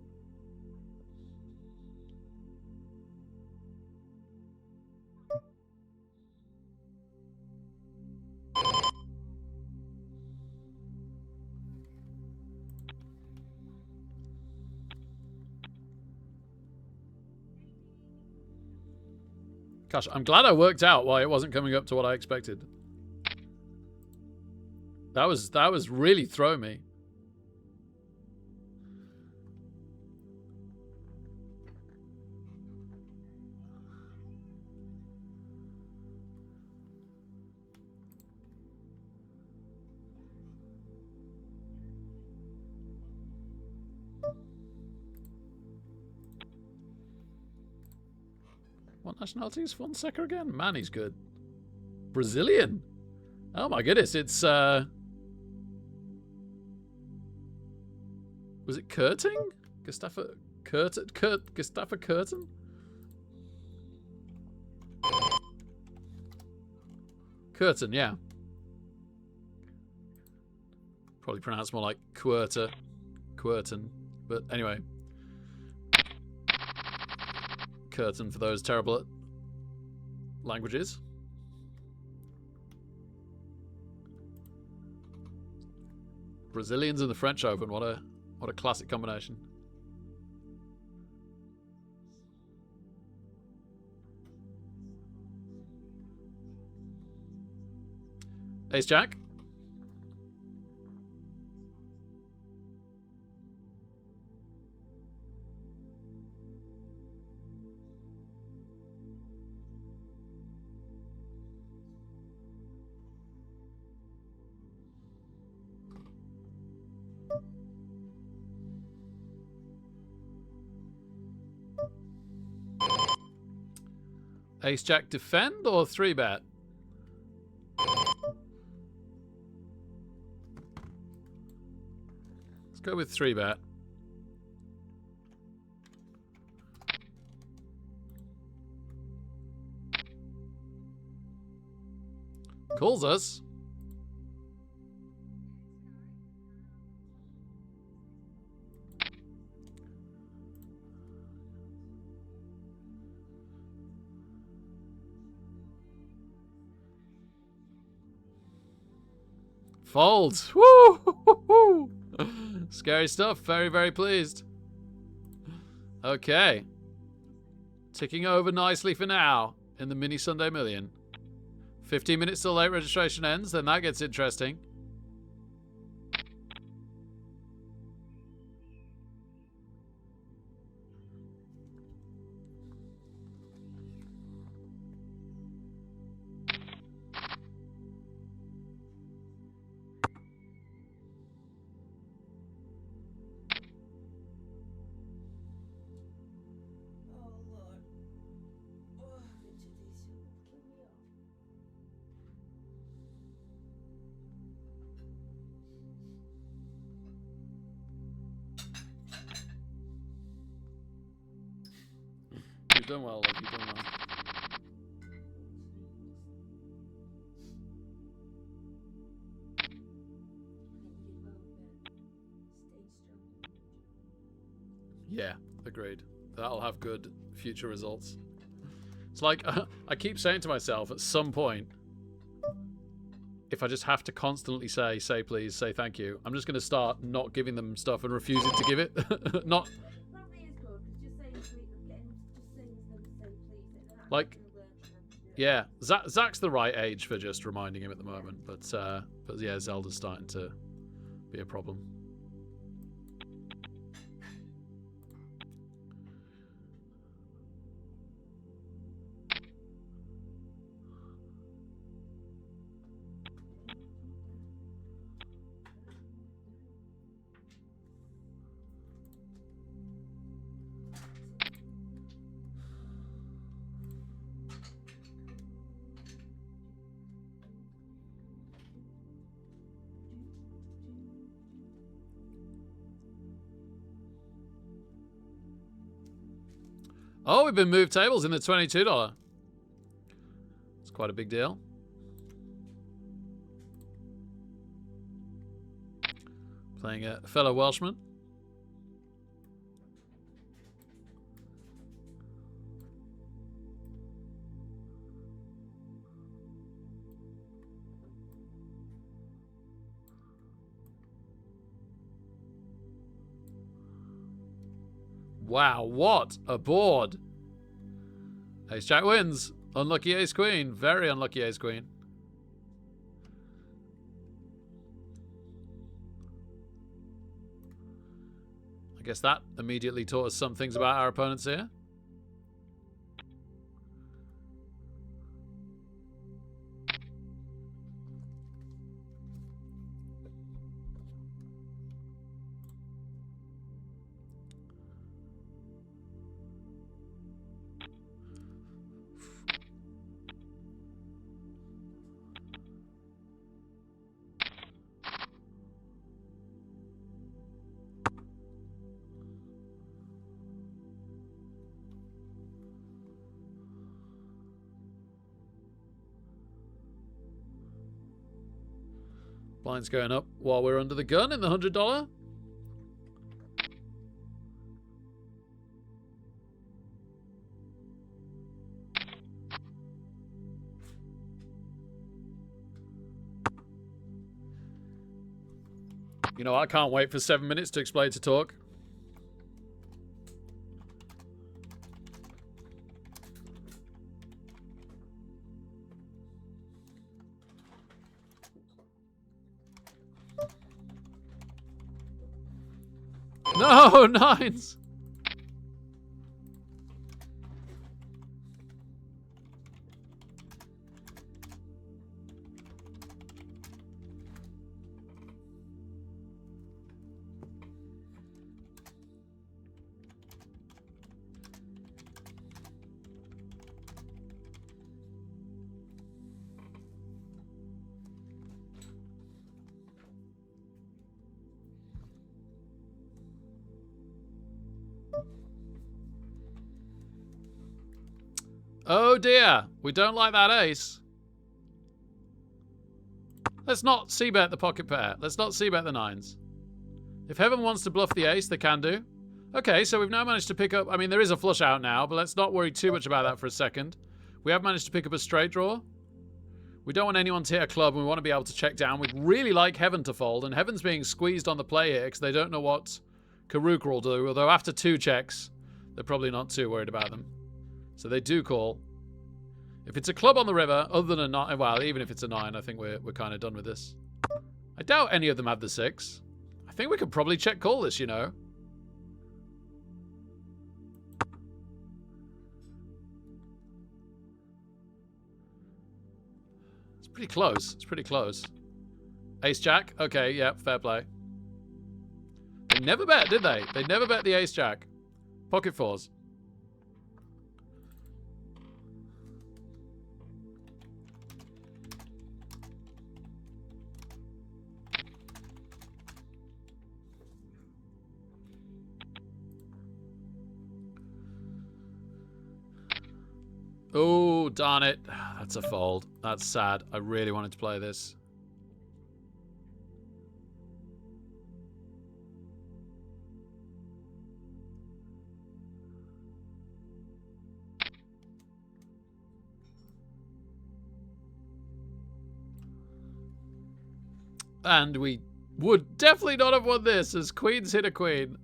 Gosh, I'm glad I worked out why it wasn't coming up to what I expected. That was really throwing me. What nationality is Fonseca again? Man, he's good. Brazilian. Oh my goodness, it's was it Kurting? Gustavo Gustavo Curtin? Curtin, yeah. Probably pronounced more like Querta. Quertin. But anyway. Curtin for those terrible languages. Brazilians in the French Open, what a classic combination. Ace Jack. Ace Jack defend or 3-bet? Let's go with 3-bet. Calls us. Folds. Woo! Scary stuff. Very, very pleased. Okay. Ticking over nicely for now in the mini Sunday Million. 15 minutes till late registration ends, then that gets interesting. You've done well, love. You've done well. Yeah, agreed. That'll have good future results. It's like, I keep saying to myself, at some point, if I just have to constantly say please, say thank you, I'm just going to start not giving them stuff and refusing to give it. Not... Probably is good, because just saying them to say please, and then Like, yeah, Zach's the right age for just reminding him at the moment, but yeah, Zelda's starting to be a problem. Oh, we've been moved tables in the $22. It's quite a big deal. Playing a fellow Welshman. Wow, what a board. Ace Jack wins. Unlucky Ace Queen. Very unlucky Ace Queen. I guess that immediately taught us some things about our opponents here. Blind's going up while we're under the gun in the $100. You know, I can't wait for 7 minutes to explain to talk. No, nines. Oh dear, we don't like that ace. Let's not c-bet the pocket pair. Let's not c-bet the nines. If Heaven wants to bluff the ace, they can do. Okay, so we've now managed to pick up... I mean, there is a flush out now, but let's not worry too much about that for a second. We have managed to pick up a straight draw. We don't want anyone to hit a club, and we want to be able to check down. We'd really like Heaven to fold, and Heaven's being squeezed on the play here because they don't know what Karuka will do, although after 2 checks, they're probably not too worried about them. So they do call. If it's a club on the river, other than a 9, well, even if it's a 9, I think we're kind of done with this. I doubt any of them have the 6. I think we could probably check call this, you know. It's pretty close. It's pretty close. Ace Jack? Okay, yeah, fair play. They never bet, did they? They never bet the Ace Jack. Pocket 4s. Oh, darn it. That's a fold. That's sad. I really wanted to play this. And we would definitely not have won this as queens hit a queen.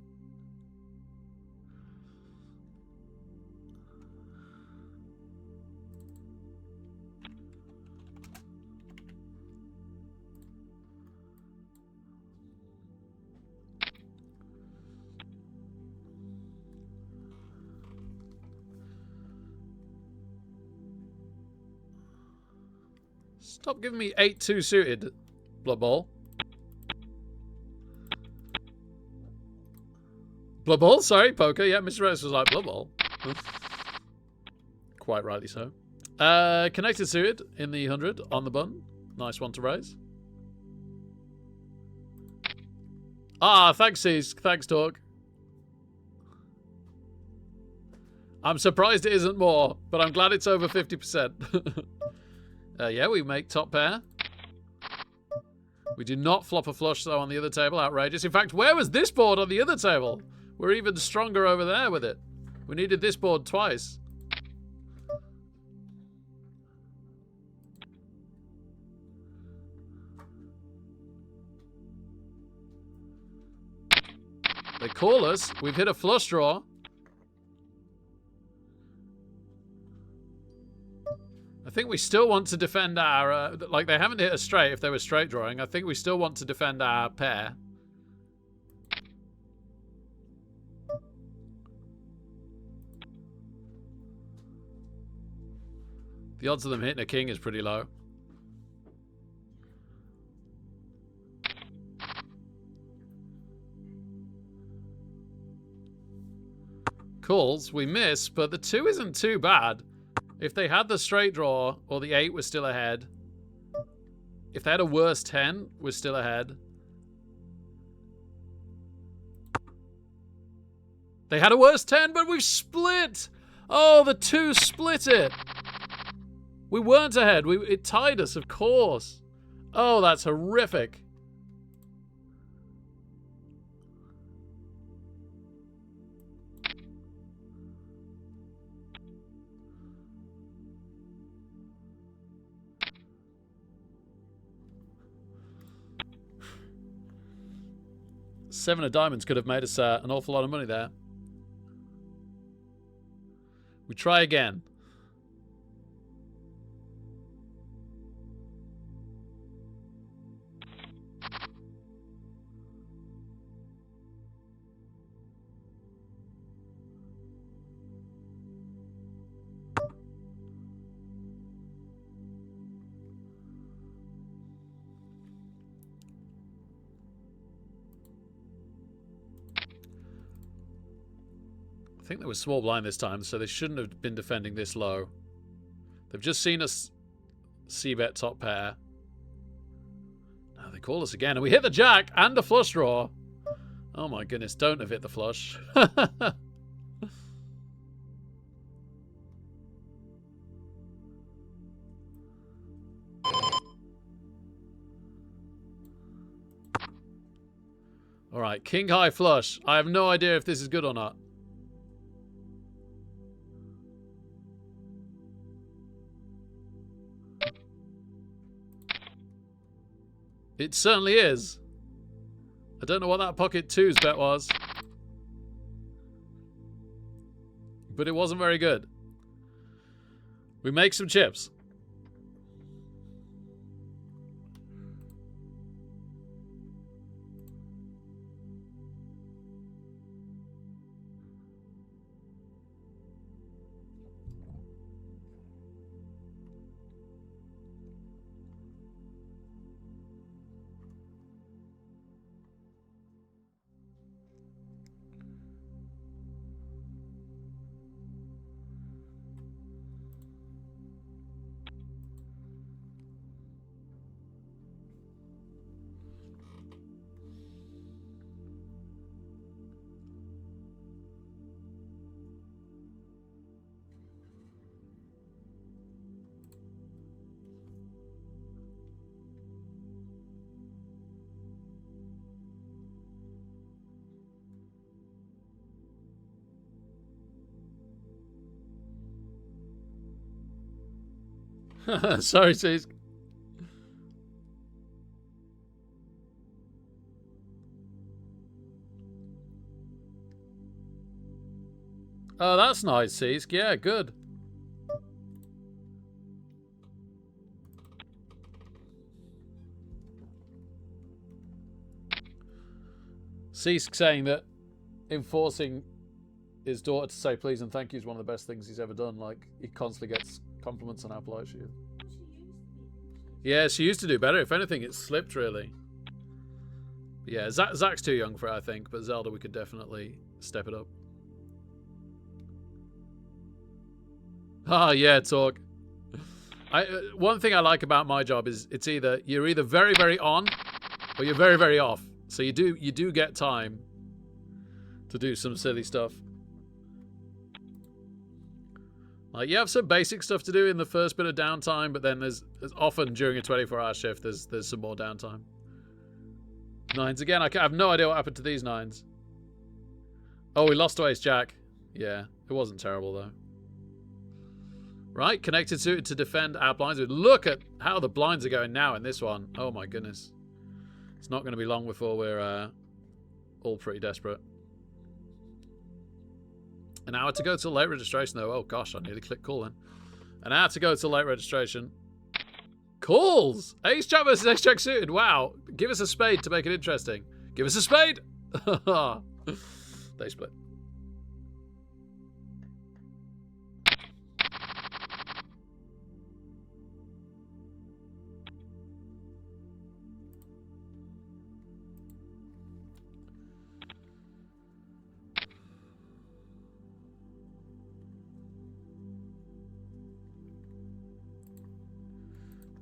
Stop giving me 8-2 suited, Blood Ball. Blood Ball? Sorry, poker. Yeah, Mr. Rose was like, Blood Ball. Quite rightly so. Connected suited in the 100 on the button. Nice one to raise. Ah, thanks, C's. Thanks, Talk. I'm surprised it isn't more, but I'm glad it's over 50%. Yeah, we make top pair. We do not flop a flush, though, on the other table. Outrageous. In fact, where was this board on the other table? We're even stronger over there with it. We needed this board twice. They call us. We've hit a flush draw. I think we still want to defend our... like, they haven't hit a straight if they were straight drawing. I think we still want to defend our pair. The odds of them hitting a king is pretty low. Calls. We miss, but the 2 isn't too bad. If they had the straight draw, or the 8 was still ahead. If they had a worse 10, we're still ahead. They had a worse 10, but we've split! Oh, the 2 split it! We weren't ahead. It tied us, of course. Oh, that's horrific. 7 of diamonds could have made us an awful lot of money there. We try again. I think they were small blind this time, so they shouldn't have been defending this low. They've just seen us c-bet top pair. Now they call us again, and we hit the jack and the flush draw. Oh my goodness, don't have hit the flush. Alright, king high flush. I have no idea if this is good or not. It certainly is. I don't know what that pocket twos bet was. But it wasn't very good. We make some chips. Sorry, C's. Oh, that's nice, C's. Yeah, good. C's saying that enforcing his daughter to say please and thank you is one of the best things he's ever done. Like, he constantly gets compliments on how polite she is. Yeah, she used to do better. If anything, it slipped, really. But yeah, Zach's too young for it, I think. But Zelda, we could definitely step it up. Ah, yeah, talk. One thing I like about my job is you're either very, very on or you're very, very off. So you do get time to do some silly stuff. Like, you have some basic stuff to do in the first bit of downtime, but then there's often during a 24-hour shift, there's some more downtime. Nines again. I have no idea what happened to these nines. Oh, we lost to ace jack. Yeah, it wasn't terrible though. Right, connected suited to defend our blinds. Look at how the blinds are going now in this one. Oh my goodness. It's not going to be long before we're all pretty desperate. An hour to go till late registration, though. Oh, gosh, I nearly clicked call then. An hour to go till late registration. Calls! Ace jack versus ace jack suited. Wow. Give us a spade to make it interesting. Give us a spade! They split.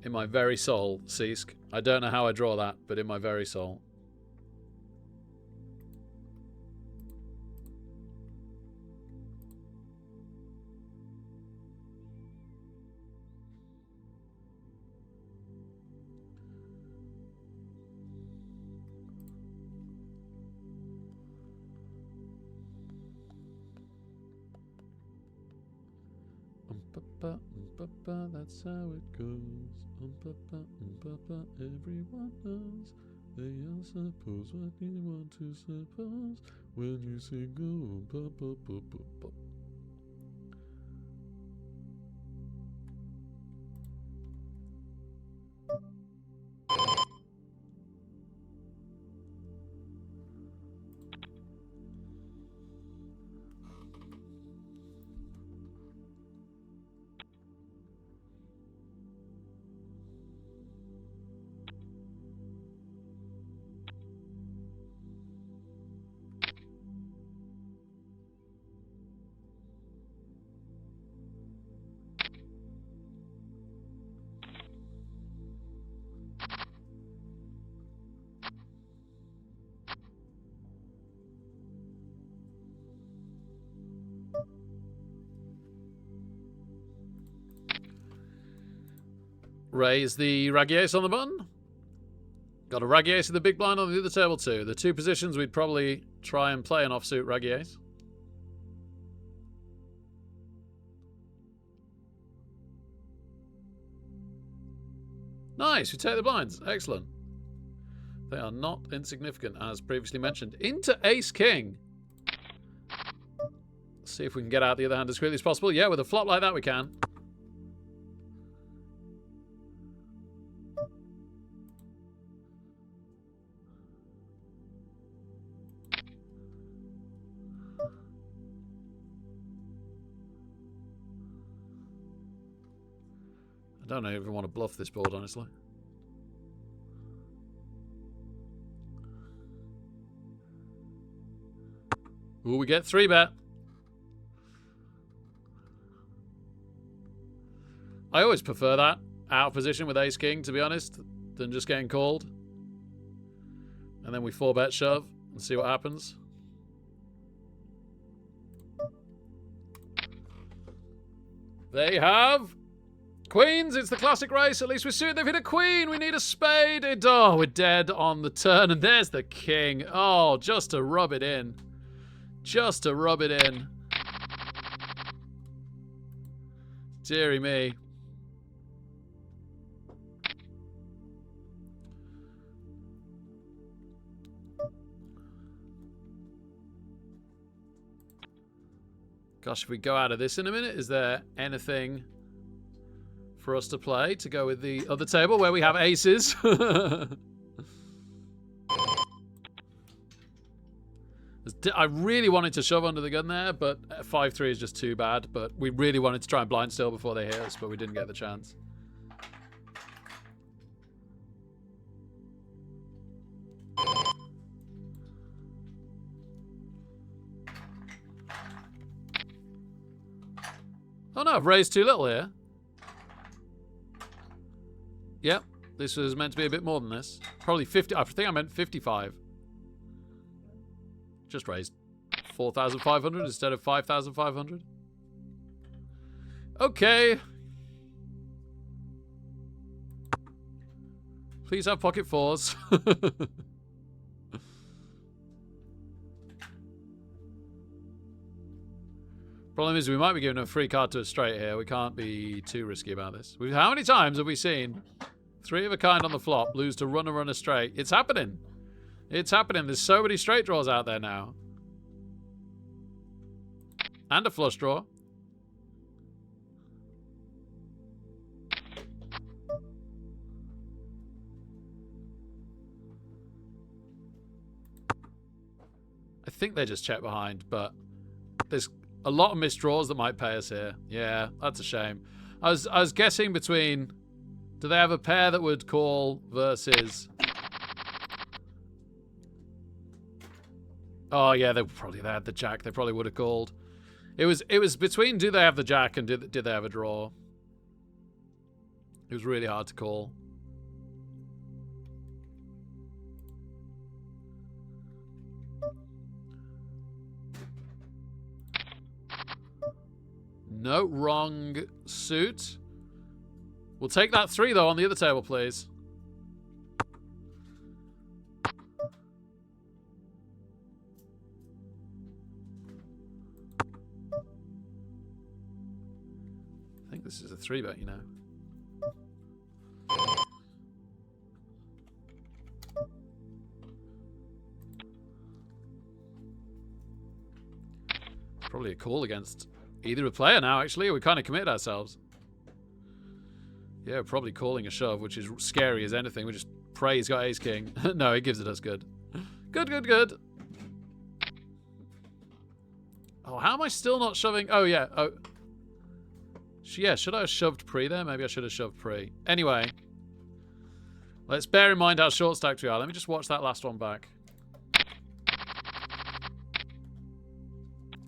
In my very soul, Seesk. I don't know how I draw that, but in my very soul. That's how it goes. Everyone knows. They are suppose what you want to suppose when you sing go pop pop pop pop pop. Raise the raggy ace on the button. Got a raggy ace in the big blind on the other table too. The two positions we'd probably try and play an offsuit raggy ace. Nice, we take the blinds. Excellent. They are not insignificant, as previously mentioned. Into ace king. Let's see if we can get out the other hand as quickly as possible. Yeah, with a flop like that we can. I don't even want to bluff this board, honestly. Ooh, we get 3-bet. I always prefer that out of position with ace king, to be honest, than just getting called. And then we 4-bet shove and see what happens. They have queens. It's the classic race. At least we're suited. They've hit a queen. We need a spade. Oh, we're dead on the turn. And there's the king. Oh, just to rub it in. Just to rub it in. Deary me. Gosh, if we go out of this in a minute, is there anything for us to play to go with the other table where we have aces? I really wanted to shove under the gun there, but 5-3 is just too bad. But we really wanted to try and blind still before they hit us, but we didn't get the chance. Oh no, I've raised too little here. Yep, this was meant to be a bit more than this. Probably 50, I think I meant 55. Just raised 4,500 instead of 5,500. Okay. Please have pocket fours. Problem is we might be giving a free card to a straight here. We can't be too risky about this. How many times have we seen 3 of a kind on the flop lose to runner straight? It's happening. It's happening. There's so many straight draws out there now. And a flush draw. I think they just check behind, but there's a lot of missed draws that might pay us here. Yeah, that's a shame. I was guessing between, do they have a pair that would call versus... Oh yeah, they had the jack. They probably would have called. It was between do they have the jack and did they have a draw. It was really hard to call. No, wrong suit. We'll take that 3 though on the other table, please. I think this is a 3-bet, you know. Probably a call against either a player now, actually. We kind of committed ourselves. Yeah, probably calling a shove, which is scary as anything. We just pray he's got ace-king. No, he gives it us good. Good, good, good. Oh, how am I still not shoving? Oh, yeah. Oh, yeah, should I have shoved pre there? Maybe I should have shoved pre. Anyway, let's bear in mind how short stacked we are. Let me just watch that last one back.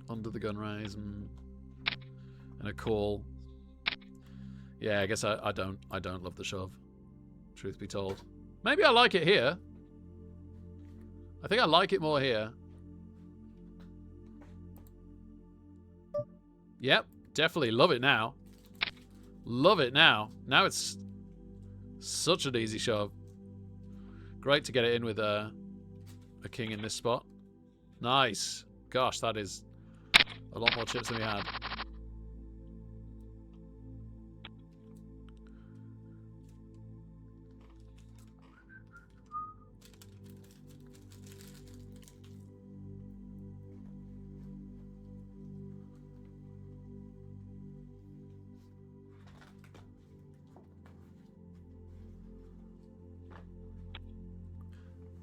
Under the gun raise and a call. Yeah, I guess I don't love the shove. Truth be told. Maybe I like it here. I think I like it more here. Yep, definitely love it now. Love it now. Now it's such an easy shove. Great to get it in with a king in this spot. Nice. Gosh, that is a lot more chips than we had.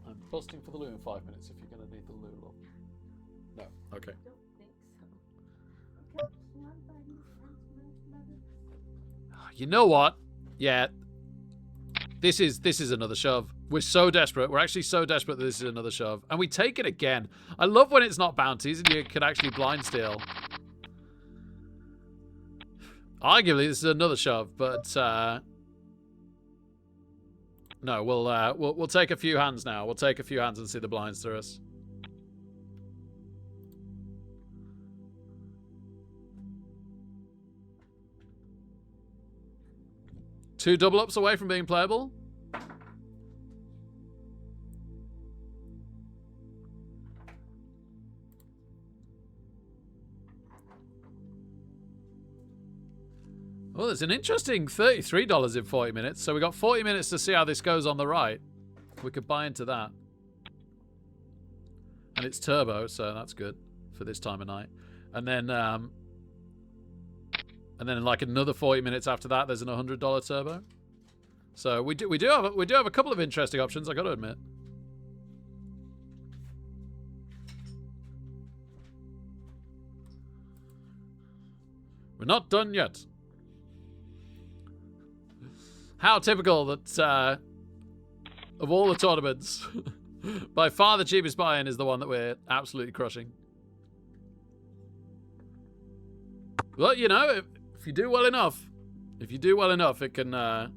I'm busting for the loo in 5 minutes if you're going to need the loo. Love. No. Okay. I don't think so. Okay, one by mother. You know what? Yeah. This is another shove. We're so desperate. We're actually so desperate that this is another shove. And we take it again. I love when it's not bounties and you can actually blind steal. Arguably, this is another shove, but no, we'll take a few hands now. We'll take a few hands and see the blinds through us. Two double ups away from being playable. Well, there's an interesting $33 in 40 minutes. So we got 40 minutes to see how this goes on the right. We could buy into that. And it's turbo, so that's good for this time of night. And then in like another 40 minutes after that, there's an $100 turbo. So we do have a couple of interesting options, I got to admit. We're not done yet. How typical that of all the tournaments, by far the cheapest buy-in is the one that we're absolutely crushing. Well, you know, if you do well enough, it can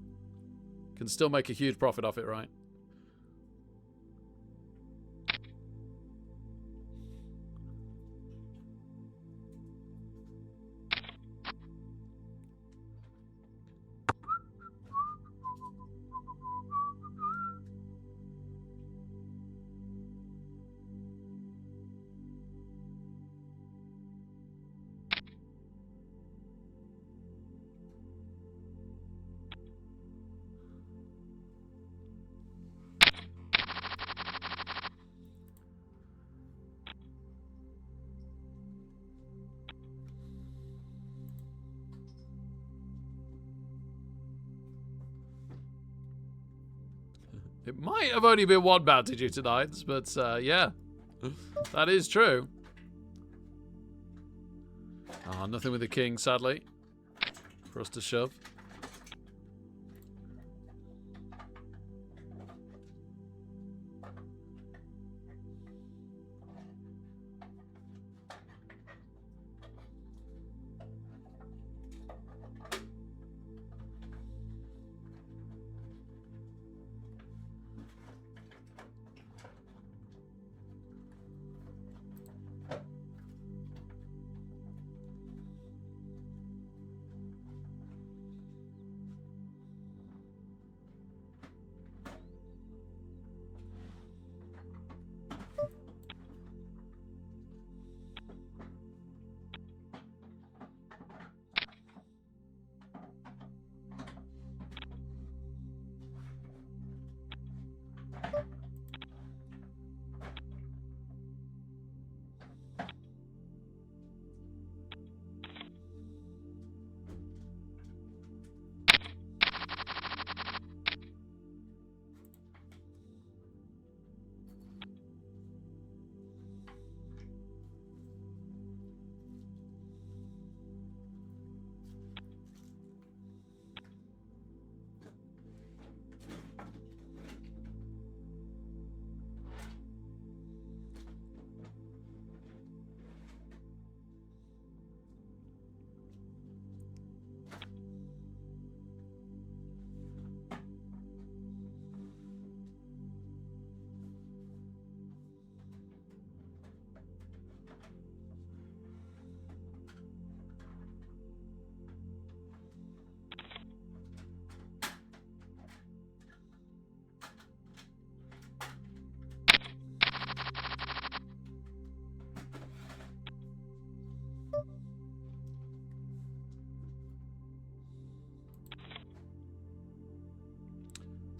still make a huge profit off it, right? It might have only been one bounty due to nights, but yeah, that is true. Oh, nothing with the king, sadly, for us to shove.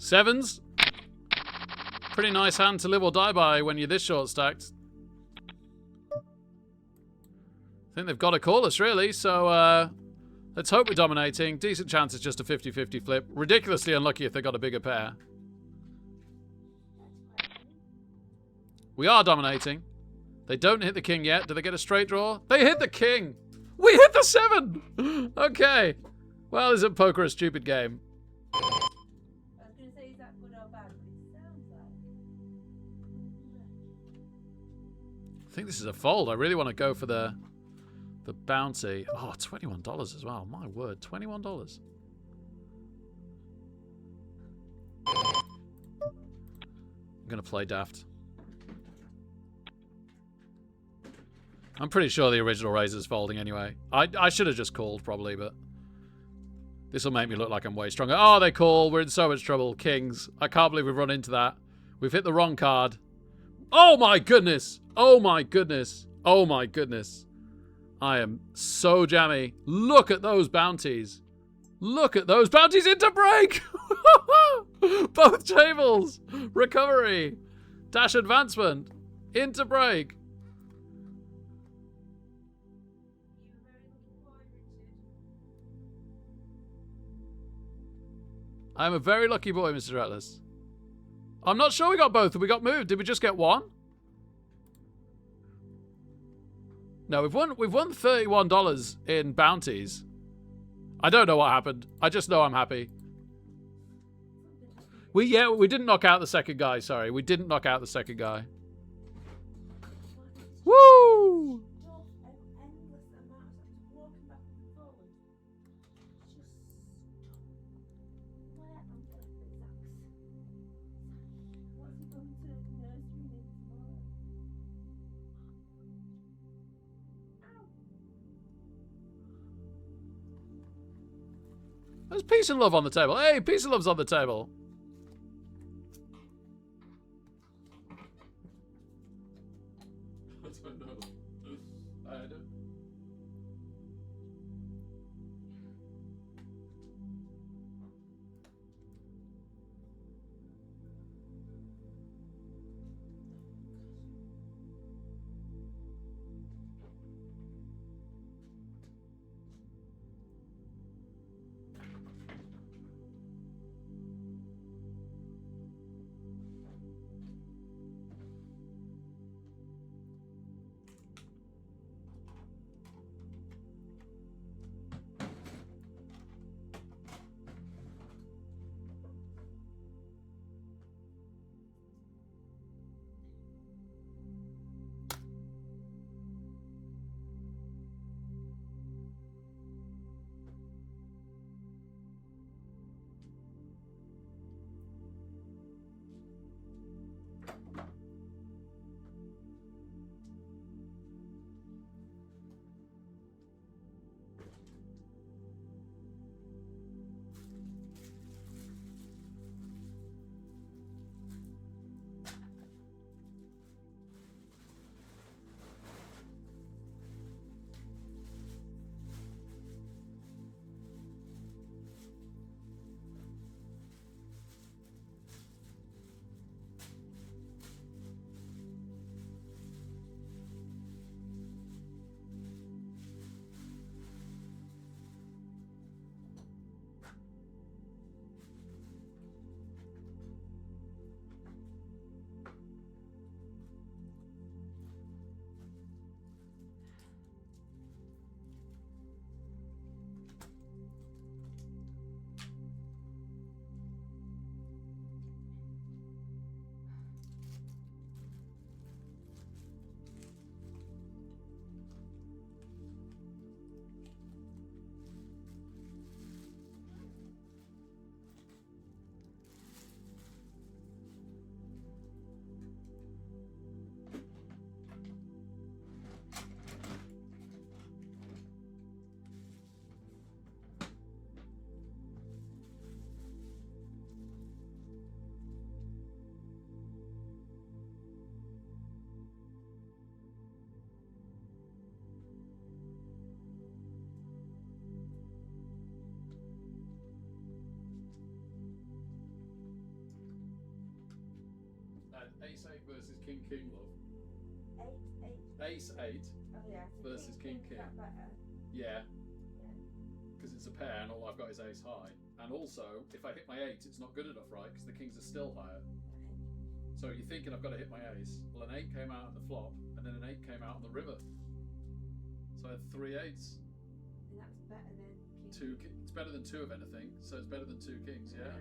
Sevens. Pretty nice hand to live or die by when you're this short stacked. I think they've got to call us, really. So, let's hope we're dominating. Decent chance it's just a 50-50 flip. Ridiculously unlucky if they got a bigger pair. We are dominating. They don't hit the king yet. Do they get a straight draw? They hit the king! We hit the 7! Okay. Well, isn't poker a stupid game? I was going to say, is that good or bad? But it sounds like. I think this is a fold. I really want to go for the bounty. Oh, $21 as well. My word, $21. I'm going to play daft. I'm pretty sure the original raiser's folding anyway. I should have just called probably, but this will make me look like I'm way stronger. Oh, they call. We're in so much trouble. Kings. I can't believe we've run into that. We've hit the wrong card. Oh my goodness. Oh my goodness. Oh my goodness. I am so jammy. Look at those bounties. Look at those bounties into break. Both tables. Recovery. Dash advancement. Into break. I'm a very lucky boy, Mr. Atlas. I'm not sure we got both. We got moved. Did we just get one? No, we've won $31 in bounties. I don't know what happened. I just know I'm happy. We didn't knock out the second guy, sorry. We didn't knock out the second guy. Woo! There's peace and love on the table. Hey, peace and love's on the table. I don't know. I don't. had Ace 8 versus King King, love. 8, 8. Ace 8 Oh yeah. So versus King Is King. that better? Yeah. Because it's a pair and all I've got is Ace high. And also, if I hit my 8, it's not good enough, right? Because the kings are still higher. So you're thinking I've got to hit my ace. Well, an 8 came out on the flop, and then an 8 came out on the river. So I had 3 8s. And that's better than King. It's better than 2 of anything, so it's better than 2 kings, yeah? Wow.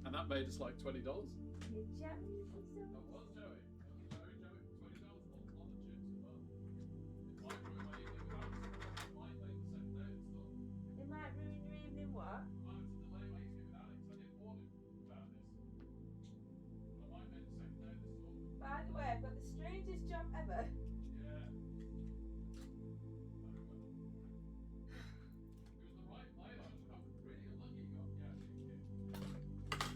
And that made us like $20. You're jealous or something? That was Joey. It was very Joey. $20 on the chips as well. It might ruin my evening without it. It might make the second day and stuff. It might ruin your evening, what? I have to delay my evening without it because I didn't warn him about this. But I might make the second day of this tournament. By the way, I've got the strangest job ever. Yeah. Very well. It was the right play. I just got really unlucky. Got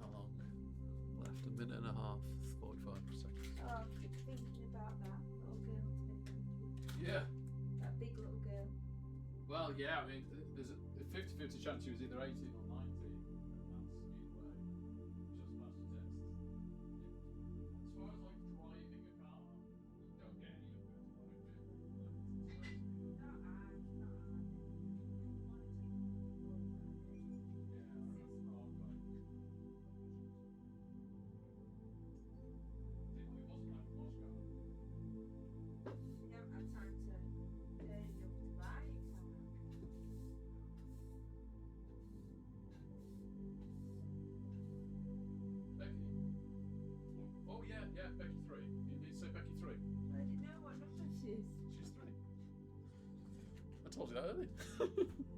How long? Left a minute and a half, 45 seconds. Oh, I keep thinking about that little girl today. Yeah. That big little girl. Well, yeah, I mean, there's a 50-50 chance she was either 18 or 19. And that's either way. Just passed the test. As far as like driving a car, you don't get any of it. Not hard, not hard. We don't have time to earn enough to buy it. Becky. Oh yeah, Becky 3. You need to say Becky 3. I didn't know what number she is. She's 3. I told you that earlier.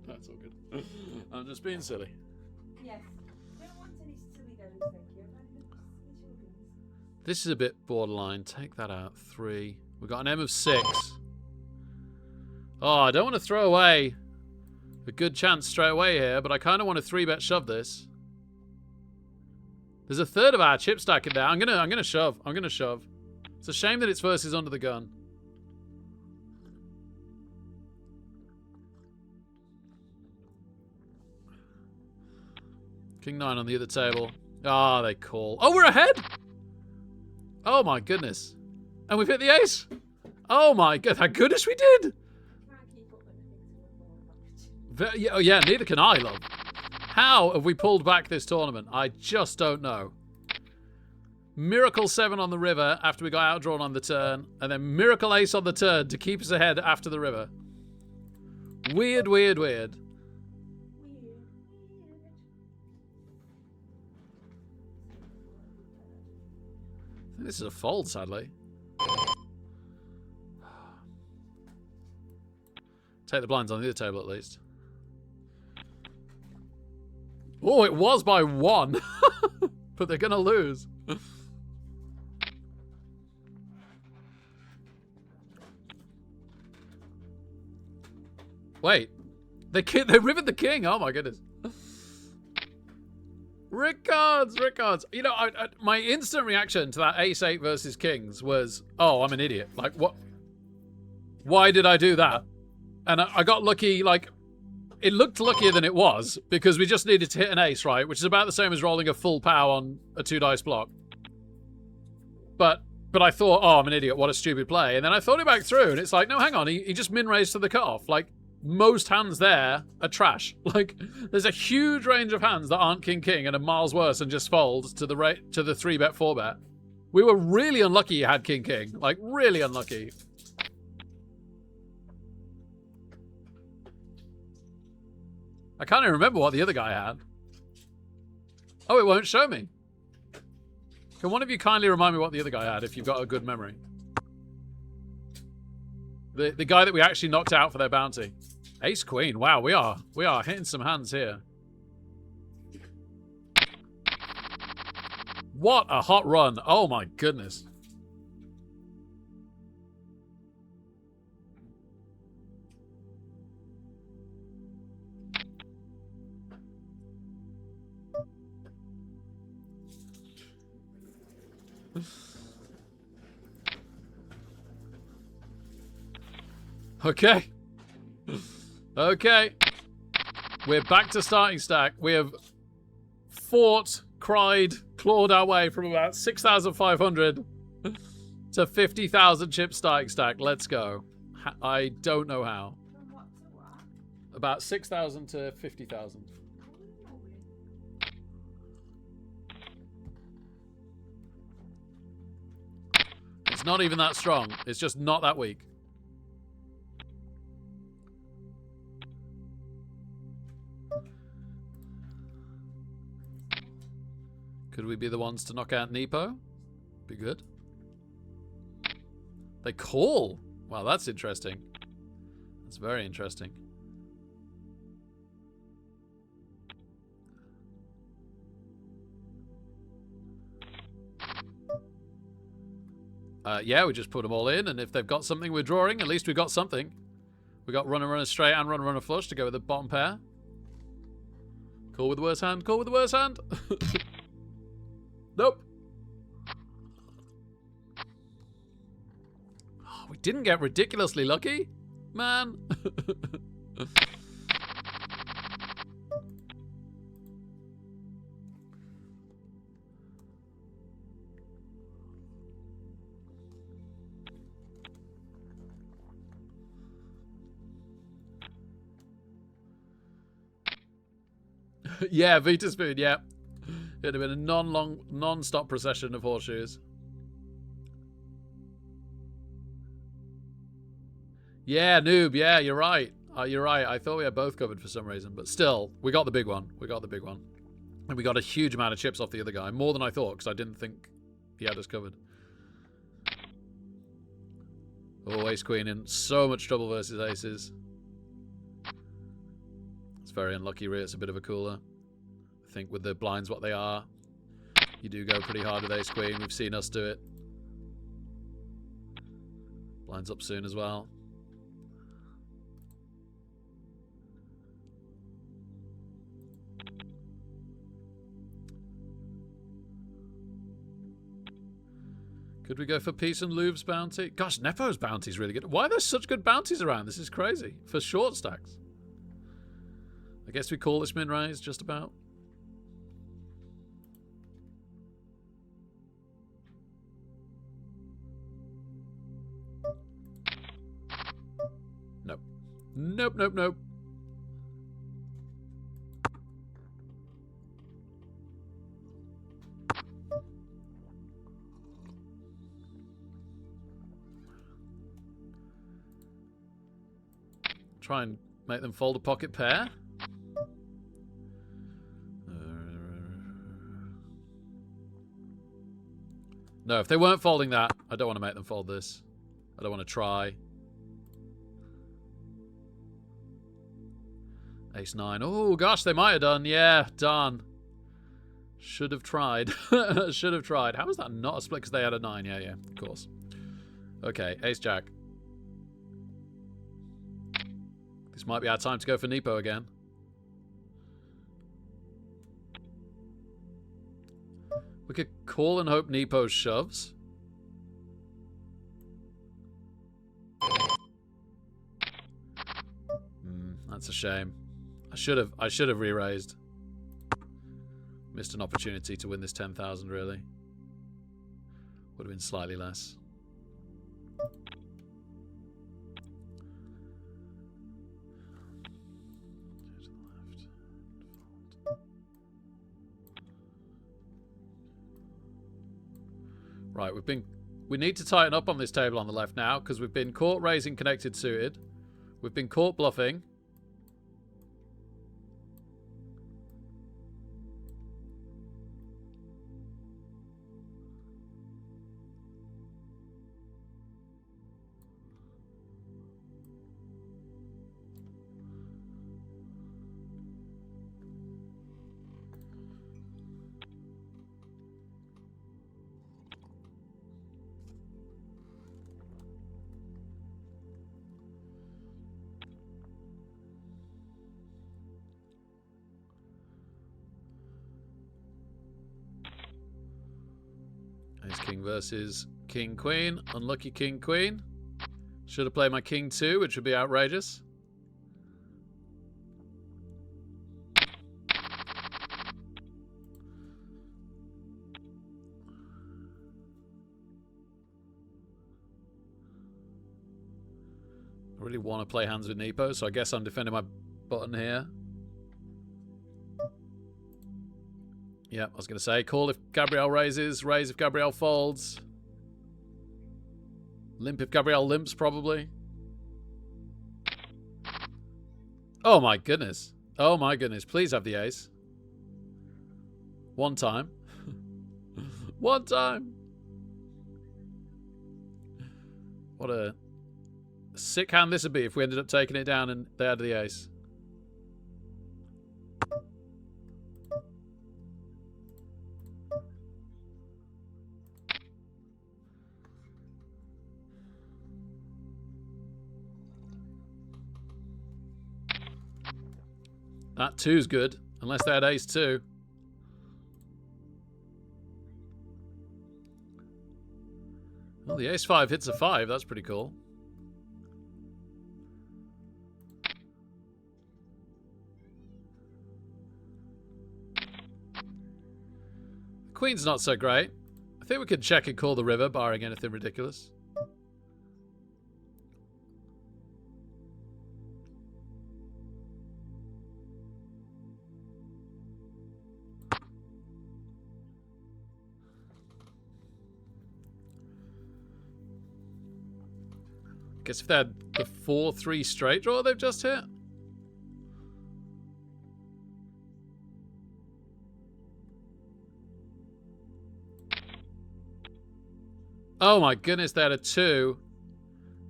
That's all good. I'm just being silly. Yes. Don't want any silly goes, thank you. I've had enough silly children's. This is a bit borderline. Take that out. 3. We've got an M of 6. Oh, I don't want to throw away a good chance straight away here, but I kind of want to 3-bet shove this. There's a third of our chip stack in there. I'm gonna shove. I'm gonna shove. It's a shame that it's versus under the gun. King 9 on the other table. Ah, they call. Oh, we're ahead! Oh my goodness. And we've hit the ace. Oh my god, thank goodness we did! Can't keep up with the things we're Yeah, neither can I, love. How have we pulled back this tournament? I just don't know. Miracle 7 on the river after we got outdrawn on the turn, and then Miracle Ace on the turn to keep us ahead after the river. Weird, weird, weird. I think this is a fold, sadly. Take the blinds on the other table, at least. Oh, it was by 1. But they're going to lose. Wait. They rivered the king. Oh, my goodness. Rickard's. You know, my instant reaction to that ace-8 versus kings was, oh, I'm an idiot. Like, what? Why did I do that? And I got lucky, like, it looked luckier than it was, because we just needed to hit an ace, right? Which is about the same as rolling a full pow on a 2-dice block. But I thought, oh, I'm an idiot, what a stupid play. And then I thought it back through, and it's like, no, hang on, he just min-raised to the cutoff. Like, most hands there are trash. Like, there's a huge range of hands that aren't king-king and are miles worse and just fold to the 3-bet, 4-bet. We were really unlucky you had king-king. Like, really unlucky. I can't even remember what the other guy had. Oh, it won't show me. Can one of you kindly remind me what the other guy had if you've got a good memory? The guy that we actually knocked out for their bounty. Ace Queen. Wow, we are hitting some hands here. What a hot run. Oh my goodness. Okay. Okay. We're back to starting stack. We have fought, cried, clawed our way from about 6,500 to 50,000 chip starting stack. Let's go. I don't know how. From what to what? About 6,000 to 50,000. It's not even that strong. It's just not that weak. Could we be the ones to knock out Nepo? Be good. They call. Wow, that's interesting. That's very interesting. Yeah, we just put them all in, and if they've got something we're drawing, at least we got something. We got runner straight and runner flush to go with the bottom pair. Call with the worst hand. Call with the worst hand. Nope. Oh, we didn't get ridiculously lucky, man. Yeah, Vita Spoon, yeah. It'd have been a non-stop procession of horseshoes. Yeah, noob, yeah, you're right. You're right. I thought we had both covered for some reason, but still, we got the big one. We got the big one. And we got a huge amount of chips off the other guy. More than I thought, because I didn't think he had us covered. Oh, ace queen in so much trouble versus aces. It's very unlucky, really. It's a bit of a cooler. I think with the blinds what they are, you do go pretty hard with ace queen. We've seen us do it. Blinds up soon as well. Could we go for Peace and Louvre's bounty? Gosh, Nepo's bounty is really good. Why are there such good bounties around? This is crazy. For short stacks. I guess we call this min raise just about. Nope. Nope, nope, nope. Try and make them fold a pocket pair. No, if they weren't folding that, I don't want to make them fold this. I don't want to try. Ace 9. Oh, gosh, they might have done. Yeah, darn. Should have tried. Should have tried. How is that not a split? Because they had a 9. Yeah, yeah, of course. Okay, Ace Jack. This might be our time to go for Nepo again. We could call and hope Nepo shoves. That's a shame. I should have re-raised. Missed an opportunity to win this 10,000 really. Would have been slightly less. Right, we need to tighten up on this table on the left now, because we've been caught raising connected suited. We've been caught bluffing. King versus King Queen. Unlucky King Queen. Should have played my King 2, which would be outrageous. I really want to play hands with Nepo, so I guess I'm defending my button here. Yeah, I was going to say, call if Gabrielle raises, raise if Gabrielle folds. Limp if Gabrielle limps, probably. Oh my goodness. Oh my goodness. Please have the ace. One time. One time. What a sick hand this would be if we ended up taking it down and they had the ace. That 2's good, unless they had ace 2. Well, the ace 5 hits a 5. That's pretty cool. Queen's not so great. I think we could check and call the river, barring anything ridiculous. Guess if they had the 4-3 straight draw they've just hit. Oh my goodness, they had a 2.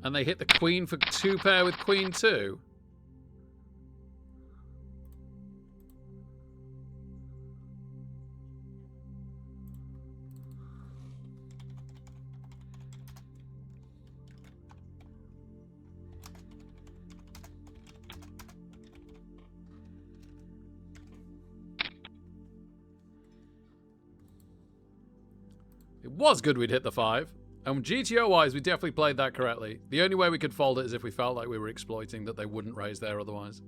And they hit the queen for 2 pair with queen 2. It was good we'd hit the 5. And GTO-wise, we definitely played that correctly. The only way we could fold it is if we felt like we were exploiting that they wouldn't raise there otherwise.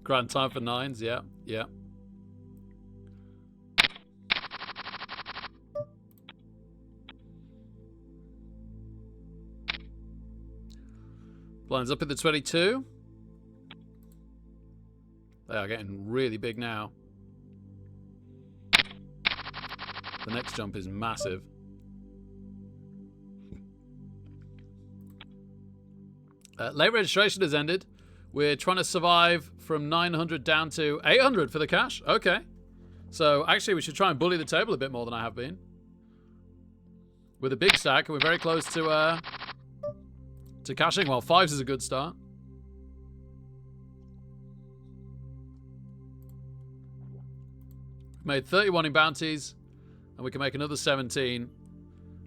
Grand time for 9s, yeah, yeah. Blinds up in the 22. They are getting really big now. The next jump is massive. Late registration has ended. We're trying to survive from 900 down to 800 for the cash. Okay. So actually we should try and bully the table a bit more than I have been. With a big stack, and we're very close to cashing. Well, 5s is a good start. We've made 31 in bounties, and we can make another 17,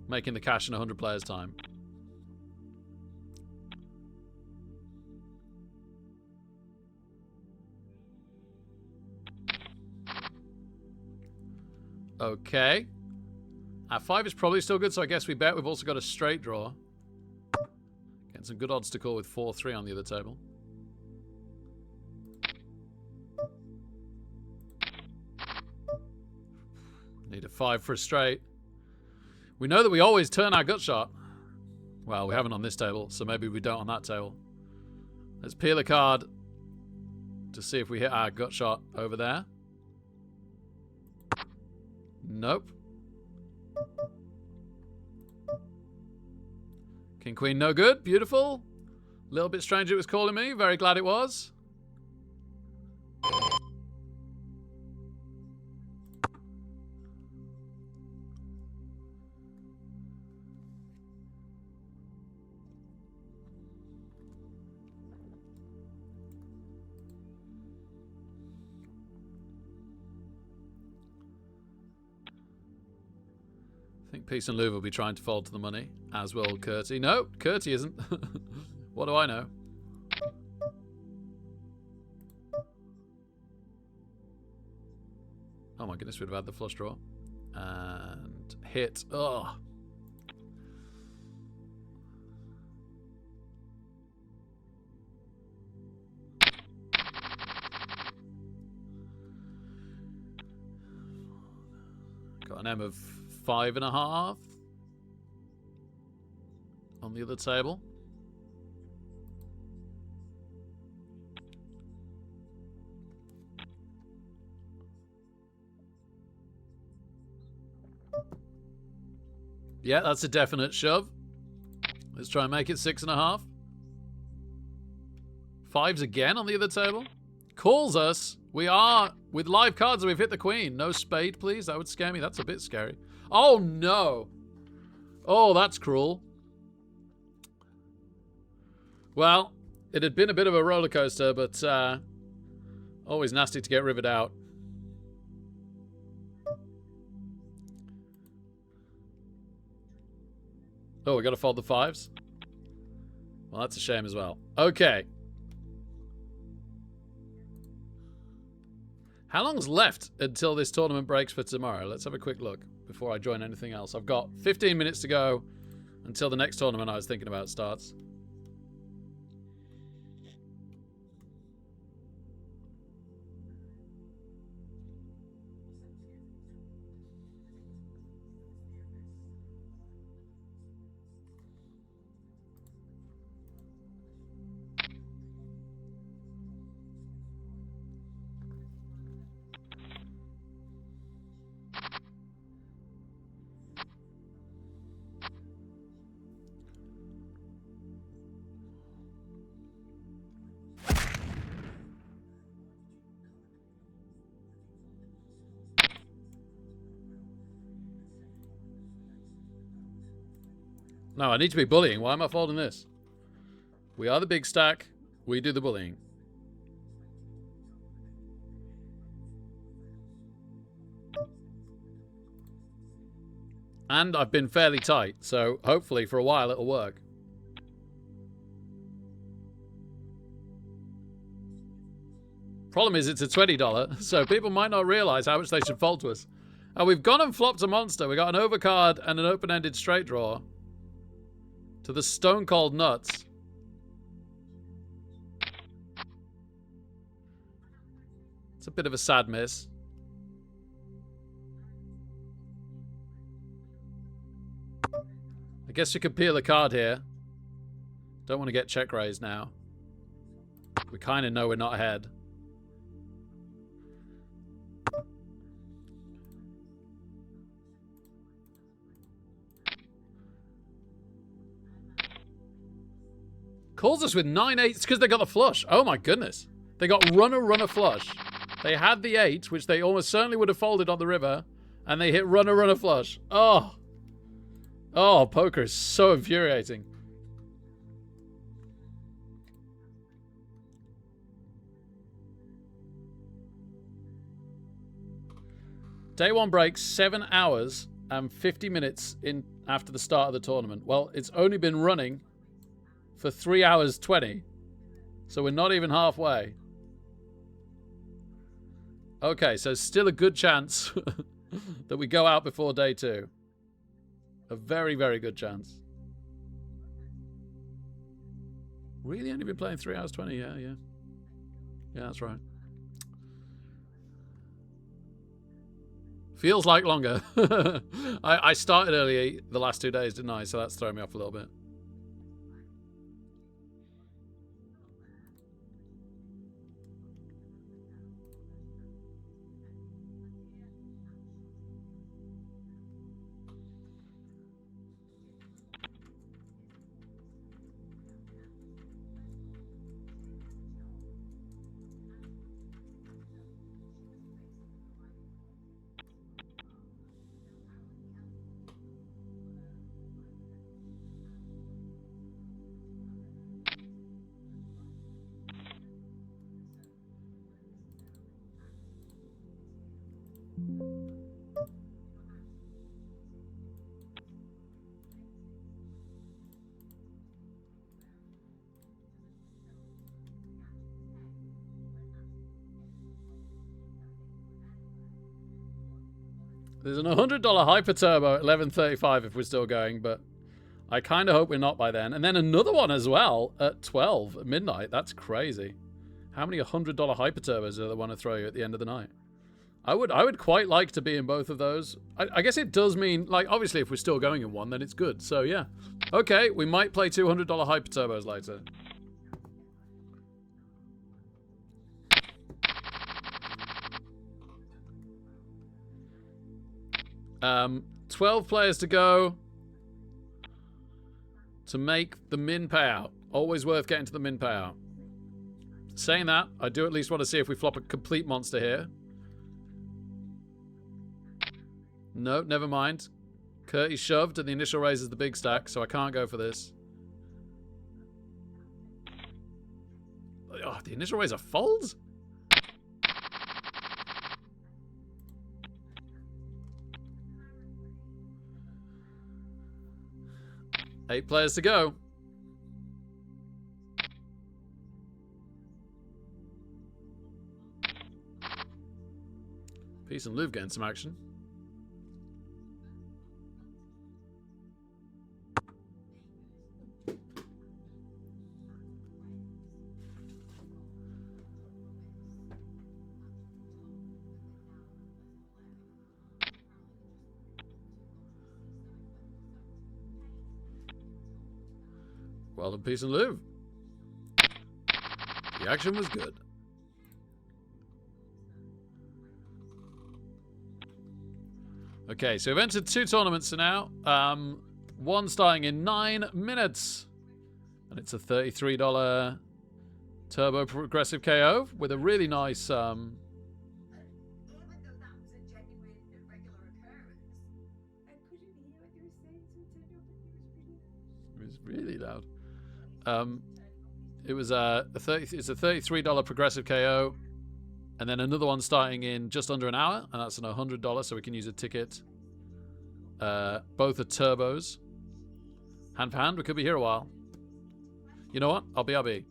making the cash in 100 players' time. Okay. Our 5 is probably still good, so I guess we bet. We've also got a straight draw. Getting some good odds to call with 4-3 on the other table. Need a 5 for a straight. We know that we always turn our gut shot. Well, we haven't on this table, so maybe we don't on that table. Let's peel a card to see if we hit our gut shot over there. Nope. King, queen, no good. Beautiful. A little bit strange it was calling me. Very glad it was. I think Peace and Louvre will be trying to fold to the money, as will Curtie. No, Curtie isn't. What do I know? Oh my goodness, we'd have had the flush draw. And hit. Oh. Got an M of 5.5 on the other table. Yeah, that's a definite shove. Let's try and make it 6.5. 5s again on the other table. Calls us. We are with live cards. We've hit the queen. No spade, please. That would scare me. That's a bit scary. Oh no. Oh, that's cruel. Well, it had been a bit of a roller coaster, but always nasty to get rivered out. Oh, we got to fold the 5s. Well, that's a shame as well. Okay. How long's left until this tournament breaks for tomorrow? Let's have a quick look before I join anything else. I've got 15 minutes to go until the next tournament I was thinking about starts. No, I need to be bullying. Why am I folding this? We are the big stack. We do the bullying. And I've been fairly tight, so hopefully for a while it'll work. Problem is it's a $20, so people might not realize how much they should fold to us. And we've gone and flopped a monster. We got an overcard and an open-ended straight draw. To the stone cold nuts. It's a bit of a sad miss. I guess you could peel a card here. Don't want to get check raised now. We kind of know we're not ahead. Calls us with 9-8s because they got the flush. Oh my goodness. They got runner flush. They had the 8, which they almost certainly would have folded on the river, and they hit runner flush. Oh. Oh, poker is so infuriating. Day 1 breaks 7 hours and 50 minutes in after the start of the tournament. Well, it's only been running for 3 hours 20. So we're not even halfway. Okay, so still a good chance that we go out before day 2. A very, very good chance. Really only been playing 3 hours 20? Yeah. Yeah, that's right. Feels like longer. I started early the last 2 days, didn't I? So that's throwing me off a little bit. There's an $100 hyper turbo at 11:35 if we're still going, but I kind of hope we're not by then. And then another one as well at 12 at midnight. That's crazy. How many $100 hyper turbos do they want to throw you at the end of the night? I would quite like to be in both of those. I guess it does mean, like, obviously if we're still going in one, then it's good. So yeah. Okay, we might play $200 hyper turbos later. 12 players to go to make the min payout. Always worth getting to the min payout. Saying that, I do at least want to see if we flop a complete monster here. No, never mind. Curtis shoved and the initial raise is the big stack, so I can't go for this. Oh, the initial raise are folds? Eight players to go. Peace and Louvre getting some action. Well done, Peace and Louvre. The action was good. Okay, so we've entered 2 tournaments now. One starting in 9 minutes. And it's a $33 turbo progressive KO with a really nice... Even though that was a genuine and regular occurrence, I couldn't hear what you were saying, so it turned up and it was really loud. It was really loud. It's a $33 progressive KO, and then another one starting in just under an hour, and that's an $100, so we can use a ticket. Both are turbos. Hand for hand, we could be here a while. You know what? I'll be RB.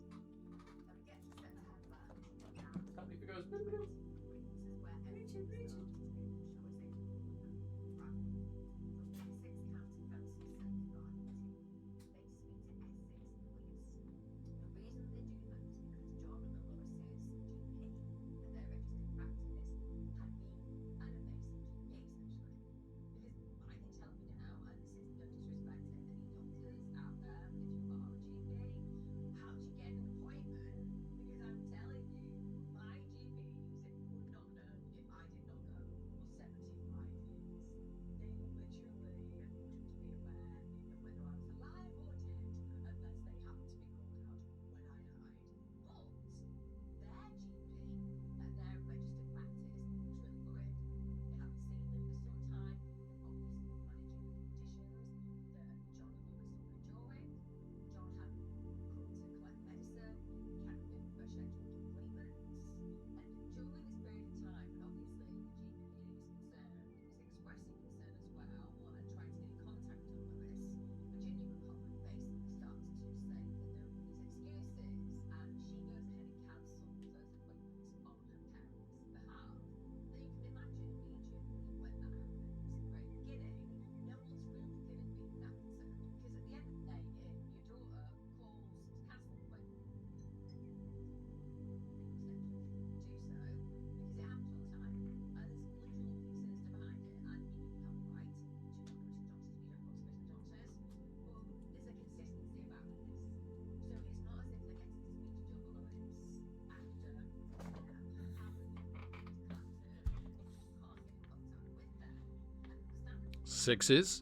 Sixes.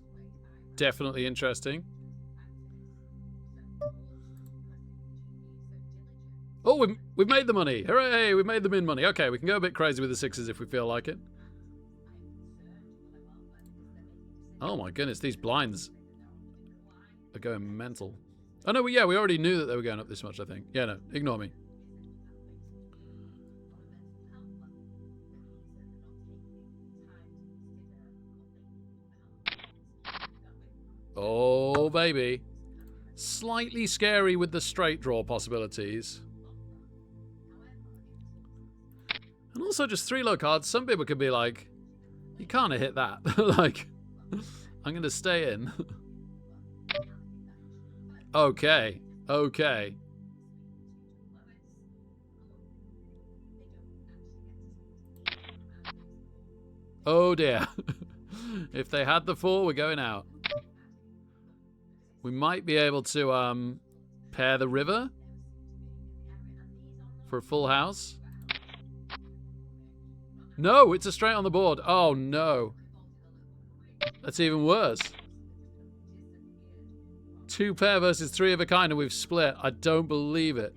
Definitely interesting. Oh, we've made the money. Hooray, we've made the min money. Okay, we can go a bit crazy with the sixes if we feel like it. Oh my goodness, these blinds are going mental. Oh no, yeah, we already knew that they were going up this much, I think. Yeah, no, ignore me. Oh, baby. Slightly scary with the straight draw possibilities. And also just 3 low cards. Some people could be like, you can't have hit that. Like, I'm going to stay in. Okay. Okay. Oh dear. If they had the 4, we're going out. We might be able to pair the river for a full house. No, it's a straight on the board. Oh no. That's even worse. 2 pair versus 3 of a kind and we've split. I don't believe it.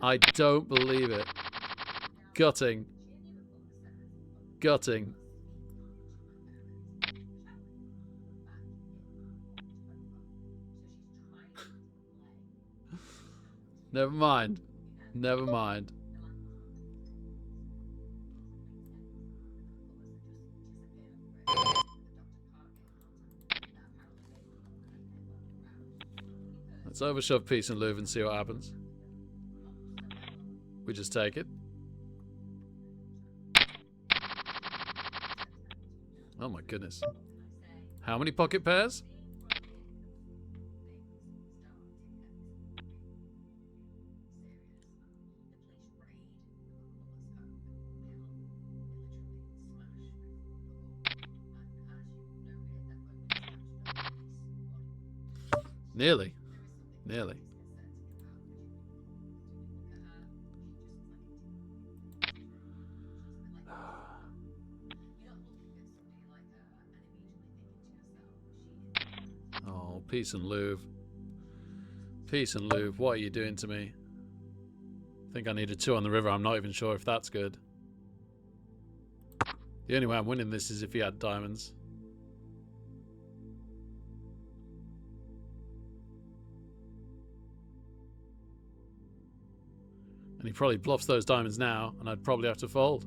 I don't believe it. Gutting. Gutting. Never mind. Never mind. Let's overshove Peace and Louvre and see what happens. We just take it. Oh my goodness. How many pocket pairs? Nearly. Nearly. Oh, Peace and Louvre. Peace and Louvre, what are you doing to me? I think I need a 2 on the river. I'm not even sure if that's good. The only way I'm winning this is if he had diamonds. And he probably bluffs those diamonds now, and I'd probably have to fold.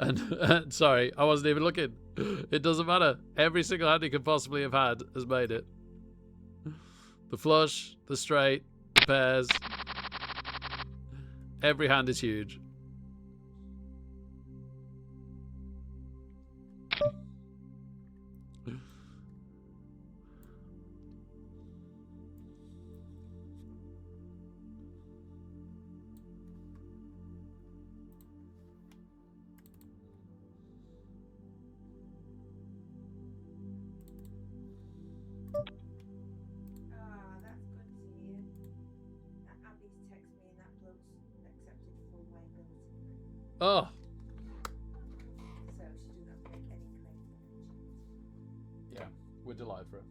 And sorry, I wasn't even looking. It doesn't matter. Every single hand he could possibly have had has made it. The flush, the straight, the pairs. Every hand is huge. That's good to hear. That Abby's text me and that bloke's accepted full liability. Oh, So she doesn't have to make any claims on it. yeah. We're delighted for it.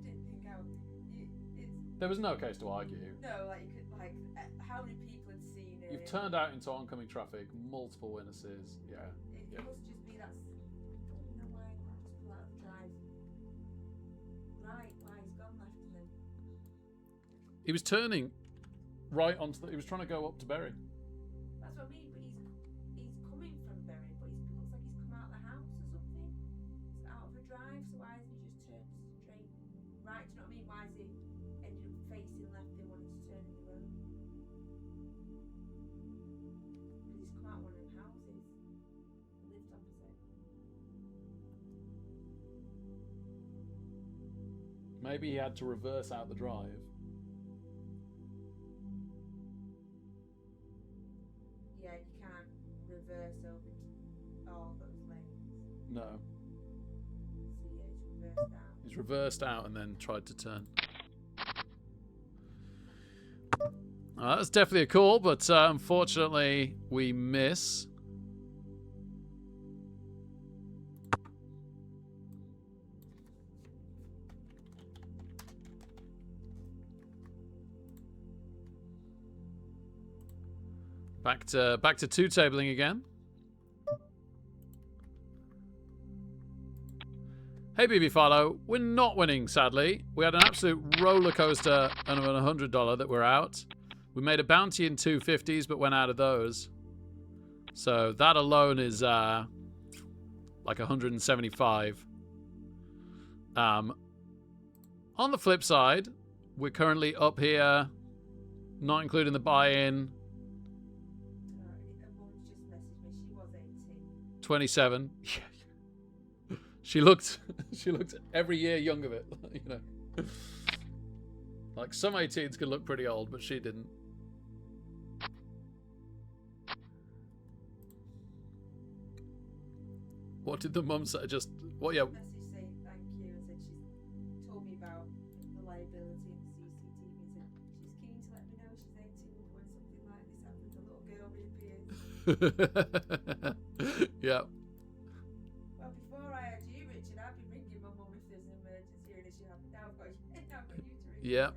Didn't think how it's There was no case to argue. no like you could like how many people had seen it. You've turned out into oncoming traffic, multiple witnesses. Yeah. It Yeah. must just be that's no way just pull out the drive. Right, why he's gone left and then He was turning right onto the... He was trying to go up to Berry. that's what I mean, but he's coming from Bury, but he looks like he's come out of the house or something. It's out of a drive, so why hasn't he just turned straight right? Do you know what I mean? Why has he ended up facing left and wanted to turn in the road? Because he's come out one of them houses. He lived opposite. Maybe he had to reverse out the drive. Yeah, you can't reverse over all those lanes. No. So yeah, he's reversed out. He's He's reversed out and then tried to turn. That's definitely a call, but unfortunately we miss. Back to two tabling again. Hey, BB Follow. We're not winning, sadly. We had an absolute roller coaster and an $100 that we're out. We made a bounty in 250s, but went out of those. So that alone is like 175. On the flip side, we're currently up here, not including the buy-in. Mum's just messaged me. She was 18. 27. She looked every year young of it, you know. Like some 18s can look pretty old, but she didn't. What did the mum say? Just what? Yeah. Message saying thank you and said she's told me about the liability and the CCTV and said she's keen to let me know she's 18 when something like this happens. A little girl reappears. Yeah. Well, before I had you, Richard, I'd be ringing my mum if there's an emergency or an issue happened. Now I've got you to ring. Yeah.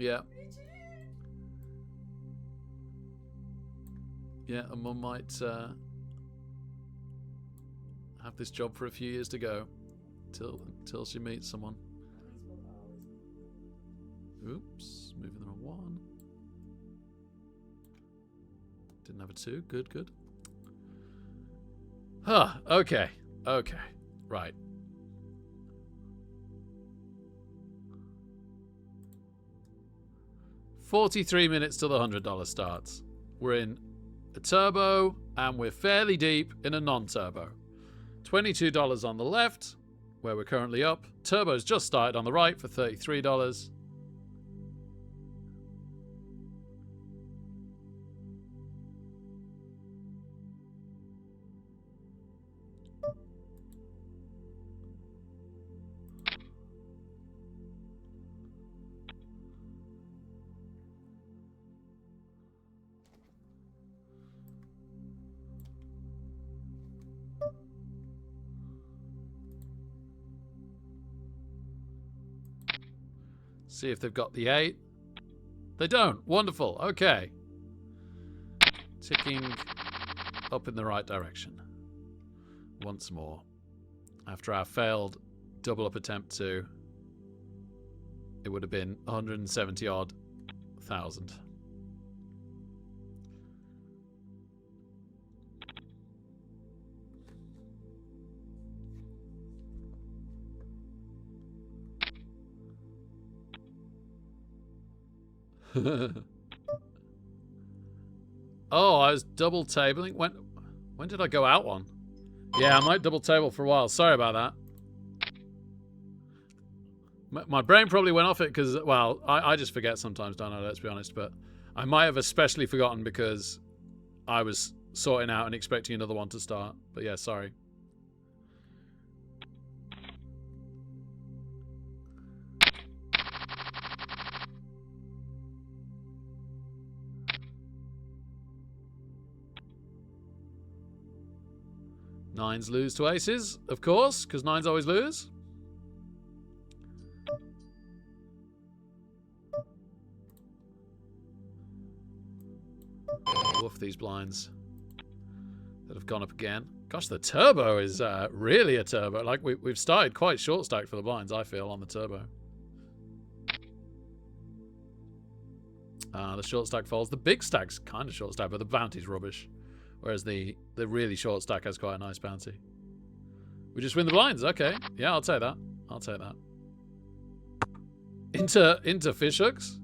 Yeah. Richard! Yeah, and mum might have this job for a few years to go till she meets someone. Oops, moving the wrong one. Didn't have a 2. Good, good. Huh, okay. Okay. Right. $43 minutes till the $100 starts. We're in a turbo and we're fairly deep in a non-turbo. $22 on the left, where we're currently up. Turbo's just started on the right for $33. See if they've got the 8. They don't. Wonderful. Okay. Ticking up in the right direction. Once more. After our failed double up attempt 2, it would have been 170 odd thousand. Oh, I was double tabling. When did I go out one? Yeah, I might double table for a while. Sorry about that. My brain probably went off it because, well, I just forget sometimes, don't I? Let's be honest. But I might have especially forgotten because I was sorting out and expecting another one to start. But yeah, sorry. Nines lose to aces, of course, because nines always lose. Woof, these blinds that have gone up again. Gosh, the turbo is really a turbo. Like, we've started quite short stacked for the blinds, I feel, on the turbo. The short stack falls. The big stack's kind of short stack, but the bounty's rubbish. Whereas the really short stack has quite a nice bounty. We just win the blinds. Okay. Yeah, I'll take that. I'll take that. Into fish hooks?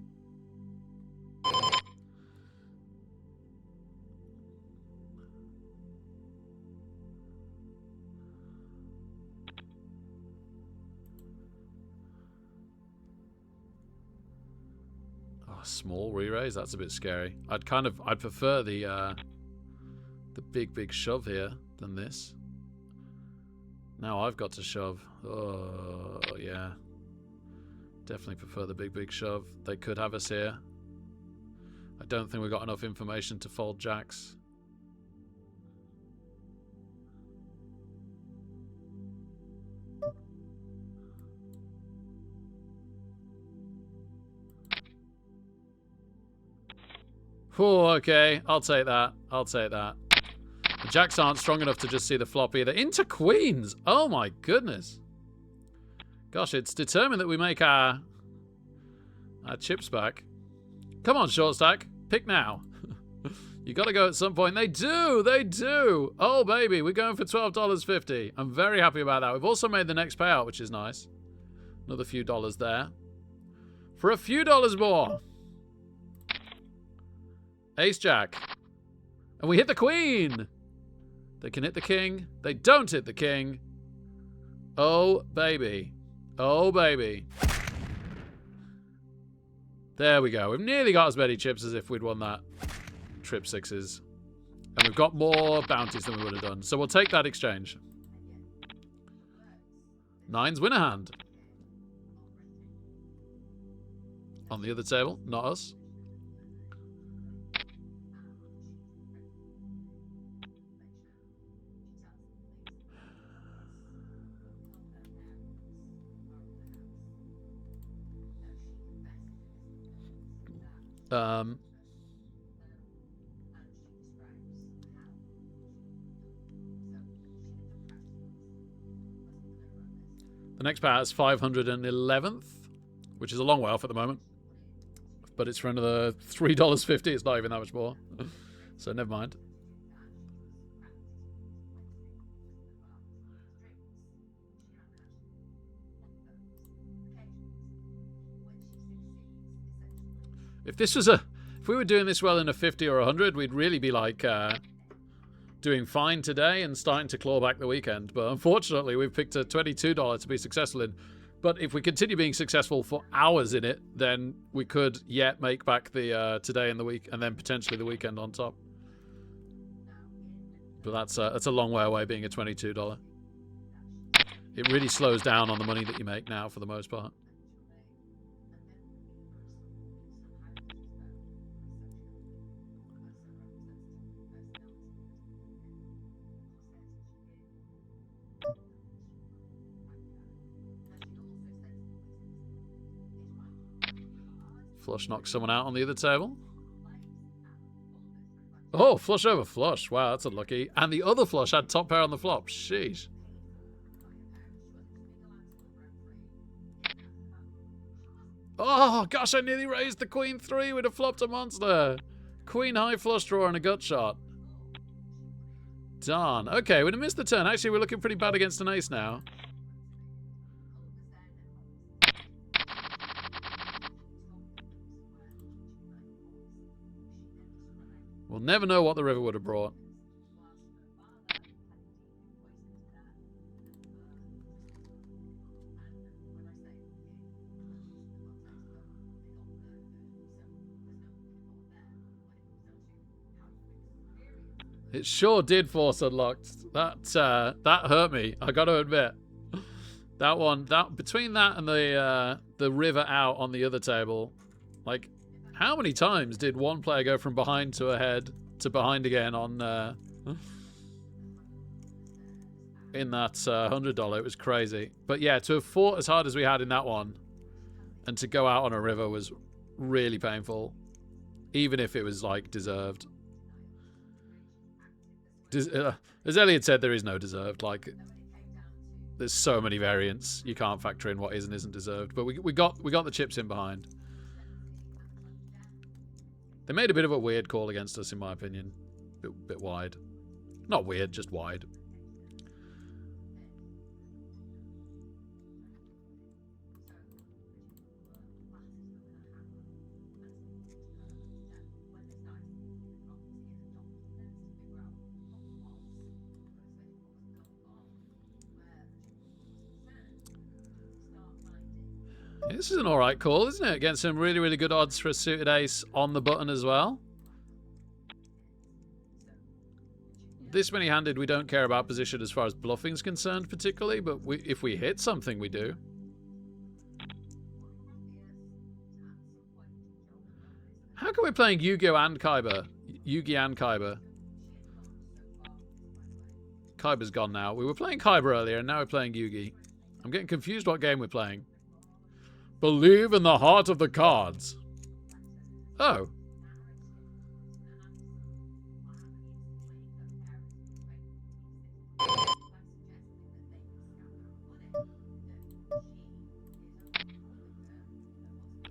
Oh, small re-raise? That's a bit scary. I'd prefer the big shove here than this. Now I've got to shove. Oh, yeah. Definitely prefer the big shove. They could have us here. I don't think we've got enough information to fold jacks. Oh, okay. I'll take that. I'll take that. The jacks aren't strong enough to just see the flop either. Into queens! Oh my goodness. Gosh, it's determined that we make our chips back. Come on, short stack. Pick now. You gotta go at some point. They do! They do! Oh, baby. We're going for $12.50. I'm very happy about that. We've also made the next payout, which is nice. Another few dollars there. For a few dollars more. Ace Jack. And we hit the queen. They can hit the king. They don't hit the king. Oh, baby. Oh, baby. There we go. We've nearly got as many chips as if we'd won that trip sixes. And we've got more bounties than we would have done. So we'll take that exchange. Nines win a hand. On the other table, not us. The next pair is 511th, which is a long way off at the moment. But it's for another $3.50. It's not even that much more. So never mind. If we were doing this well in a 50 or 100, we'd really be like doing fine today and starting to claw back the weekend. But unfortunately, we've picked a $22 to be successful in. But if we continue being successful for hours in it, then we could yet make back the today and the week, and then potentially the weekend on top. But that's a long way away being a $22. It really slows down on the money that you make now for the most part. Flush knocks someone out on the other table. Oh, flush over flush. Wow, that's unlucky. And the other flush had top pair on the flop. Sheesh. Oh, gosh, I nearly raised the queen three. We'd have flopped a monster. Queen high flush draw and a gut shot. Darn. Okay, we'd have missed the turn. Actually, we're looking pretty bad against an ace now. We'll never know what the river would have brought. It sure did force unlocked. That hurt me. I got to admit. That one, between that and the river out on the other table, like, how many times did one player go from behind to ahead to behind again on in that $100? It was crazy. But yeah, to have fought as hard as we had in that one and to go out on a river was really painful, even if it was like deserved. As Elliot said, there is no deserved. Like, there's so many variants, you can't factor in what is and isn't deserved. But we got the chips in behind. They made a bit of a weird call against us, in my opinion. Bit wide. Not weird, just wide. This is an alright call, isn't it? Against some really, really good odds for a suited ace on the button as well. this many-handed, we don't care about position as far as bluffing's concerned particularly, but if we hit something, we do. How come we're playing Yu-Gi-Oh and Kaiba? Yugi and Kaiba. Kaiba's gone now. We were playing Kaiba earlier, and now we're playing Yugi. I'm getting confused what game we're playing. Believe in the heart of the cards. Oh.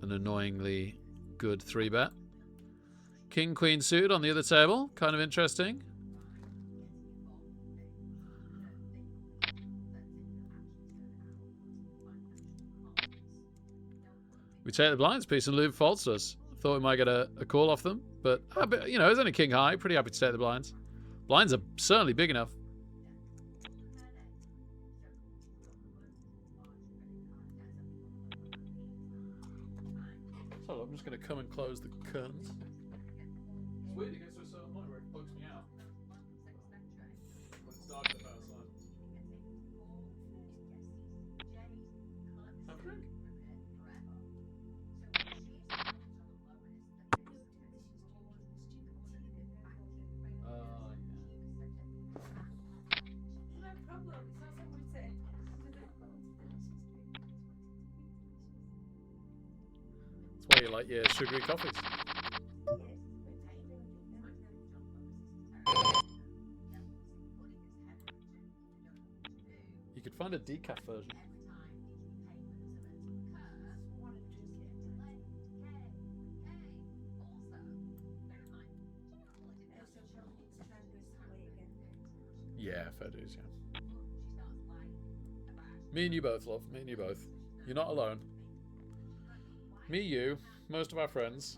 An annoyingly good 3-bet. King, queen suited on the other table. Kind of interesting. We take the blinds. Peace and Lube faults us. Thought we might get a call off them. But, you know, it's only king high. Pretty happy to take the blinds. Blinds are certainly big enough. So I'm just going to come and close the curtains. It's weird. It gets to a certain point where it bugs me out. When it's dark enough outside. Have a drink. No problem. It's not something we say. That's why you like your sugary coffees. You could find a decaf version. Yeah, fair dues, yeah. Me and you both, love. Me and you both. You're not alone. Me, you, most of our friends.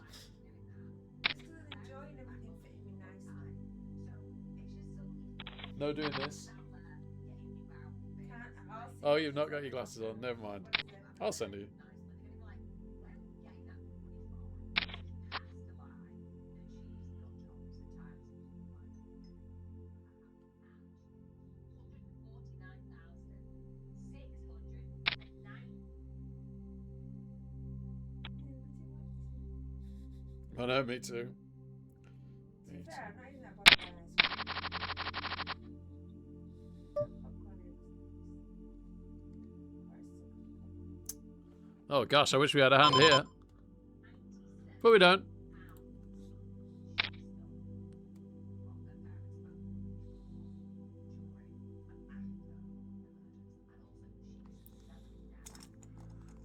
No doing this. Oh, you've not got your glasses on. Never mind. I'll send you. I know, me too. Me too. Oh gosh, I wish we had a hand here. But we don't.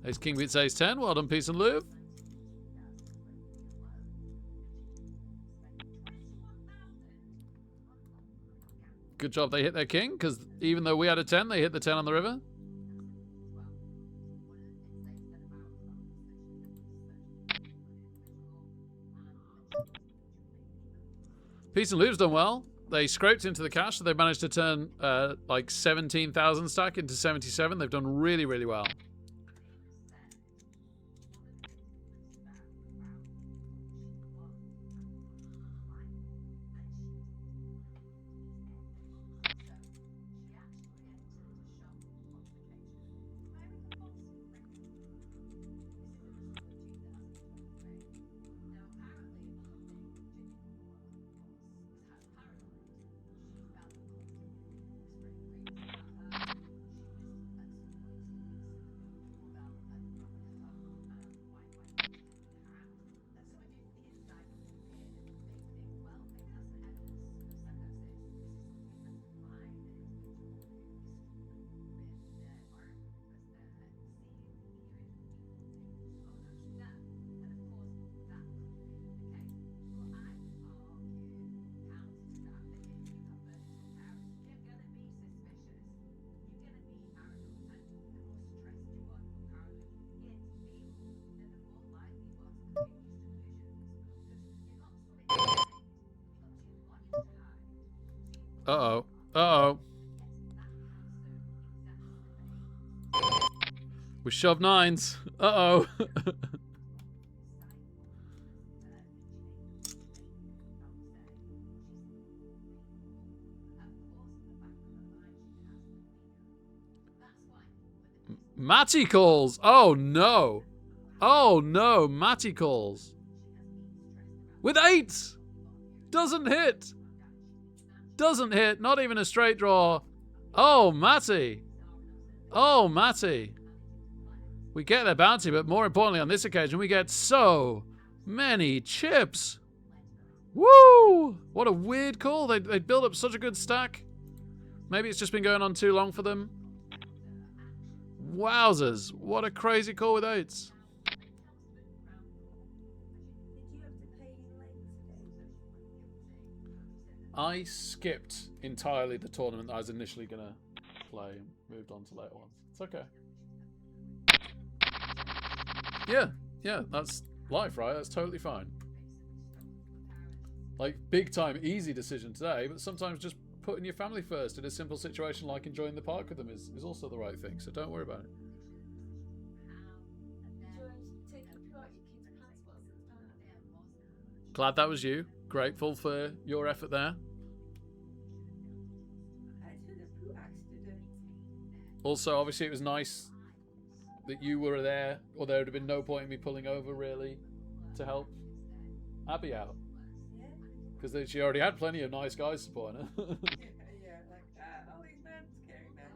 Ace King beats Ace 10. Well done, Peace and Lube. Good job they hit their king, because even though we had a 10, they hit the 10 on the river. Peace and Lube's done well. They scraped into the cash, so they've managed to turn like 17,000 stack into 77. They've done really, really well. Uh-oh. Uh-oh. We shove nines. Uh-oh. Matty calls. Oh no. Oh no, Matty calls. With 8. Doesn't hit. Doesn't hit. Not even a straight draw. Oh, Matty. Oh, Matty. We get their bounty, but more importantly on this occasion, we get so many chips. Woo! What a weird call. They built up such a good stack. Maybe it's just been going on too long for them. Wowzers. What a crazy call with 8s. Did you have to pay late today? I skipped entirely the tournament that I was initially going to play and moved on to later ones. It's okay. Yeah, that's life, right? That's totally fine. Like, big time, easy decision today, but sometimes just putting your family first in a simple situation like enjoying the park with them is also the right thing, so don't worry about it. Did you have to take out your kids' passports at the time? Glad that was you. Grateful for your effort there. I had a poo accident. Also, obviously, it was nice that you were there, or there would have been no point in me pulling over, really, to help Abby out. Yeah. Because she already had plenty of nice guys supporting her. Yeah, like all these men, scary men.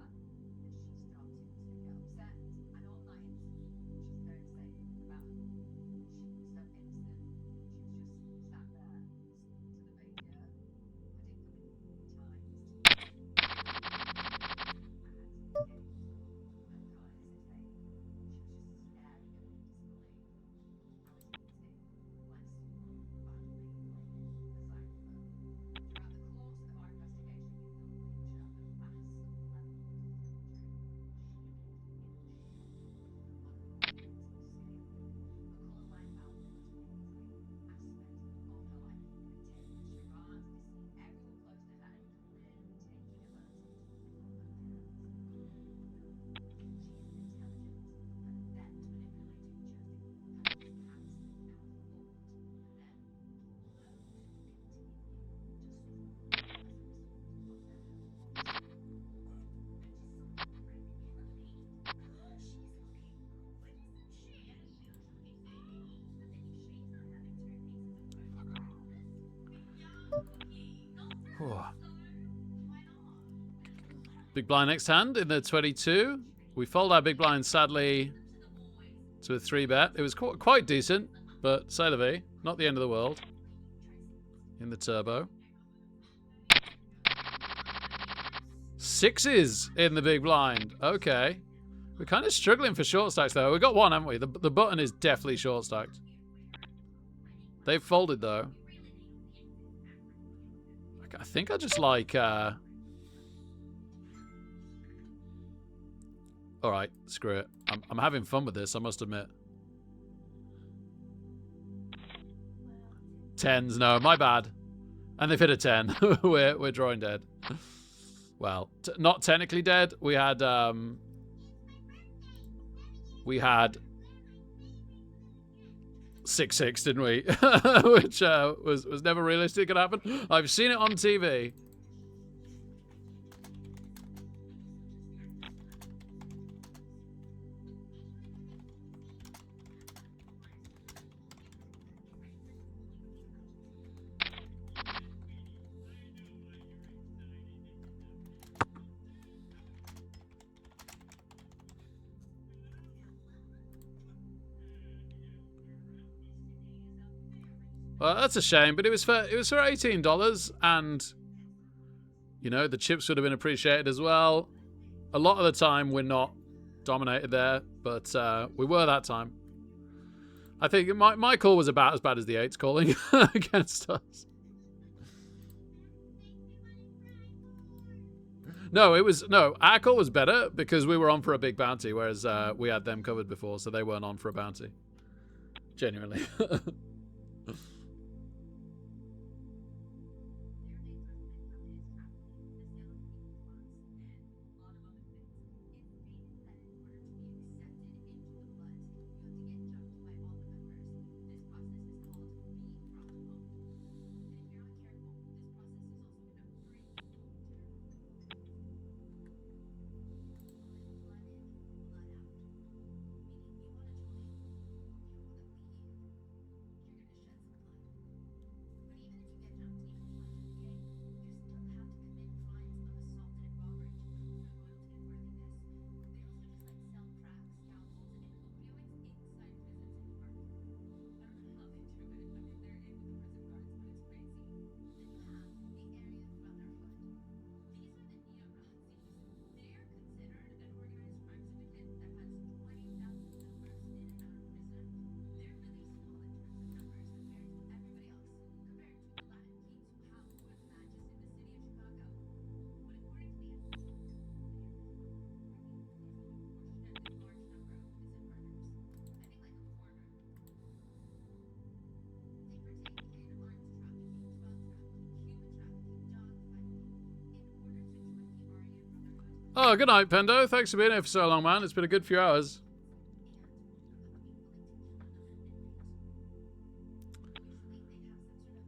Big blind next hand in the 22. We fold our big blind, sadly, to a 3-bet. It was quite decent, but c'est la vie. Not the end of the world. In the turbo. 6s in the big blind. Okay. We're kind of struggling for short stacks, though. We got one, haven't we? The button is definitely short stacked. They've folded, though. I think I just like... Alright, screw it. I'm having fun with this, I must admit. 10s, no, my bad. And they've hit a 10. we're drawing dead. Well, not technically dead. We had 6-6, didn't we? Which was never realistic to happen. I've seen it on TV. Well, that's a shame, but it was for $18, and you know the chips would have been appreciated as well. A lot of the time, we're not dominated there, but we were that time. I think my call was about as bad as the 8s calling against us. No, our call was better because we were on for a big bounty, whereas we had them covered before, so they weren't on for a bounty. Genuinely. Oh, good night, Pendo. Thanks for being here for so long, man. It's been a good few hours.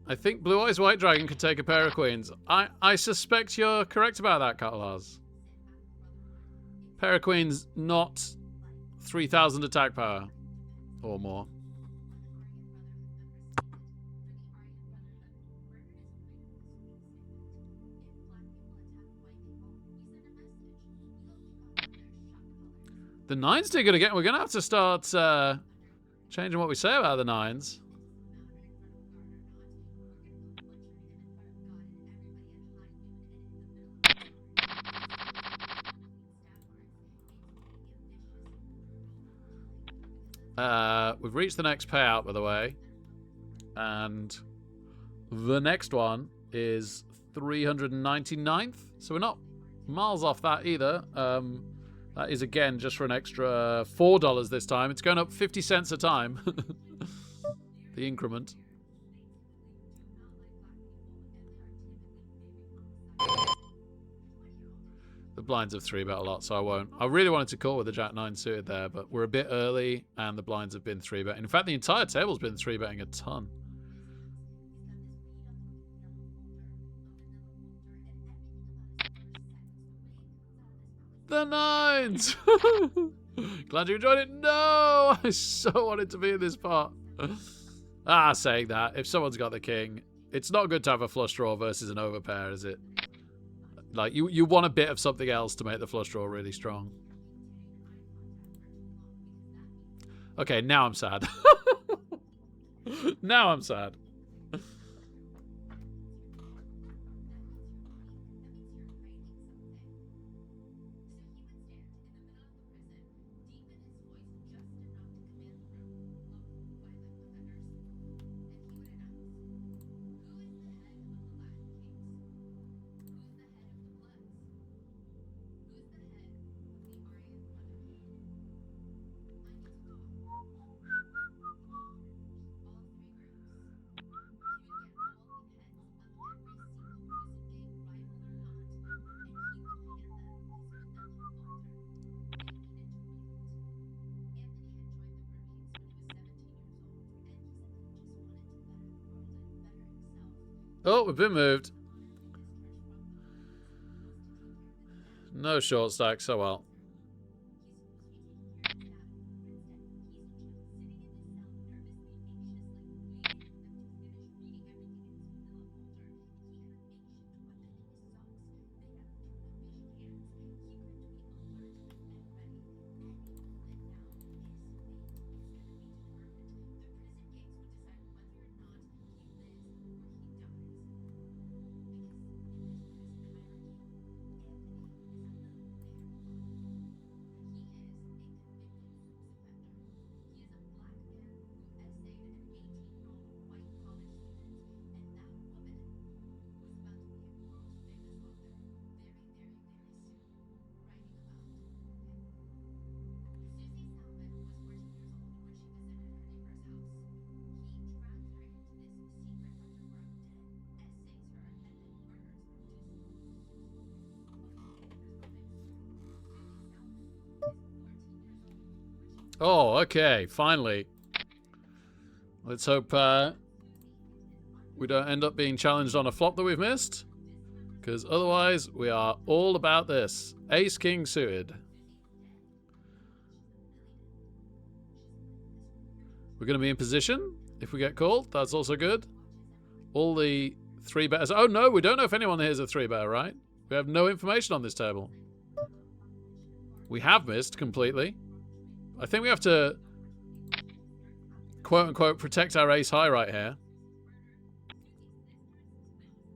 I think Blue Eyes White Dragon could take a pair of queens. I suspect you're correct about that, Catalars. Pair of queens, not 3,000 attack power or more. The nines too good again. We're gonna have to start changing what we say about the nines. We've reached the next payout, by the way, and the next one is 399th, so we're not miles off that either. That is again just for an extra $4 this time. It's going up 50 cents a time. The increment. The blinds have 3-bet a lot, so I won't. I really wanted to call with the Jack 9 suited there, but we're a bit early, and the blinds have been 3-bet. In fact, the entire table's been 3-betting a ton. The nines! Glad you enjoyed it. No! I so wanted to be in this part. Saying that, if someone's got the king, it's not good to have a flush draw versus an overpair, is it? Like, you want a bit of something else to make the flush draw really strong. Okay, now I'm sad. Now I'm sad. Oh, we've been moved. No short stack, so well. Oh, okay, finally. Let's hope we don't end up being challenged on a flop that we've missed. Because otherwise, we are all about this. Ace King suited. We're going to be in position if we get called. That's also good. All the 3-betters. Oh, no, we don't know if anyone here is a 3-better, right? We have no information on this table. We have missed completely. I think we have to, quote-unquote, protect our ace high right here.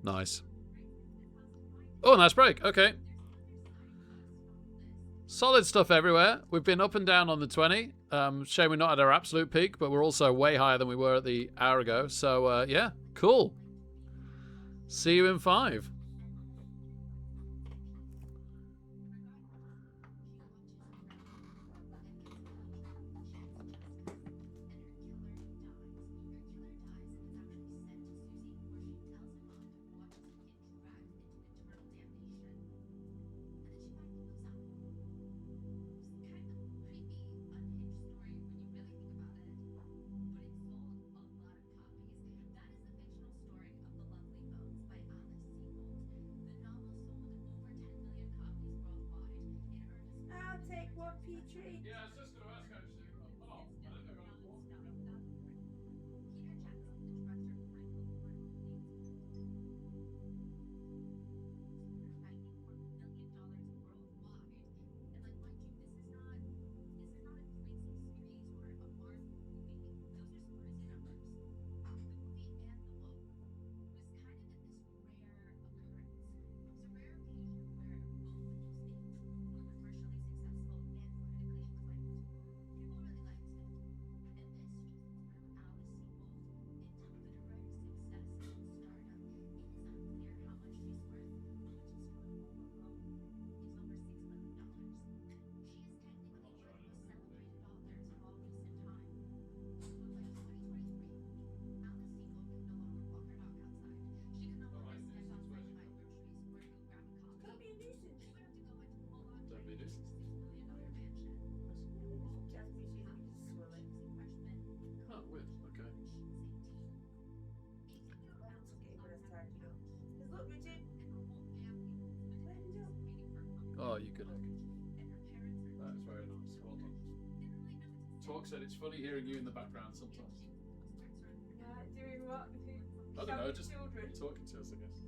Nice. Oh, nice break. Okay. Solid stuff everywhere. We've been up and down on the 20. Shame we're not at our absolute peak, but we're also way higher than we were at the hour ago. So, yeah, cool. See you in 5. tree. Yeah, I was just going to ask actually. Oh, I don't know. Peter Jackson, the director of Michael Ford Holdings, $94 million worldwide. And like, mind you, this is not a crazy series or a Marvel movie. Those are some crazy numbers. The movie and the book was kind of in this rare occurrence. It's a rare occasion where both of those things were commercially successful and critically acclaimed. People really liked it. And this just threw Alice Sebold into literary success and stardom. It is unclear how much she's worth, but just her home alone is over $6 million. She is technically one of the most celebrated authors of all recent time. But by 2023, Alice Sebold could no longer walk her dog outside. She could no longer step outside to buy groceries or go grab a coffee. Can't be a nuisance. She would have to go into full-on Don't be a training nuisance. in a $6 million mansion. Jasmine, she's a swallow. Oh, weird. Okay. That's okay, but it's time to go. Because look, Richard. Where did you go? Oh, you could look. That is very nice. Well done. Talk said it's funny hearing you in the background sometimes. Yeah, doing what? I don't know, Shouting just children. talking to us, I guess.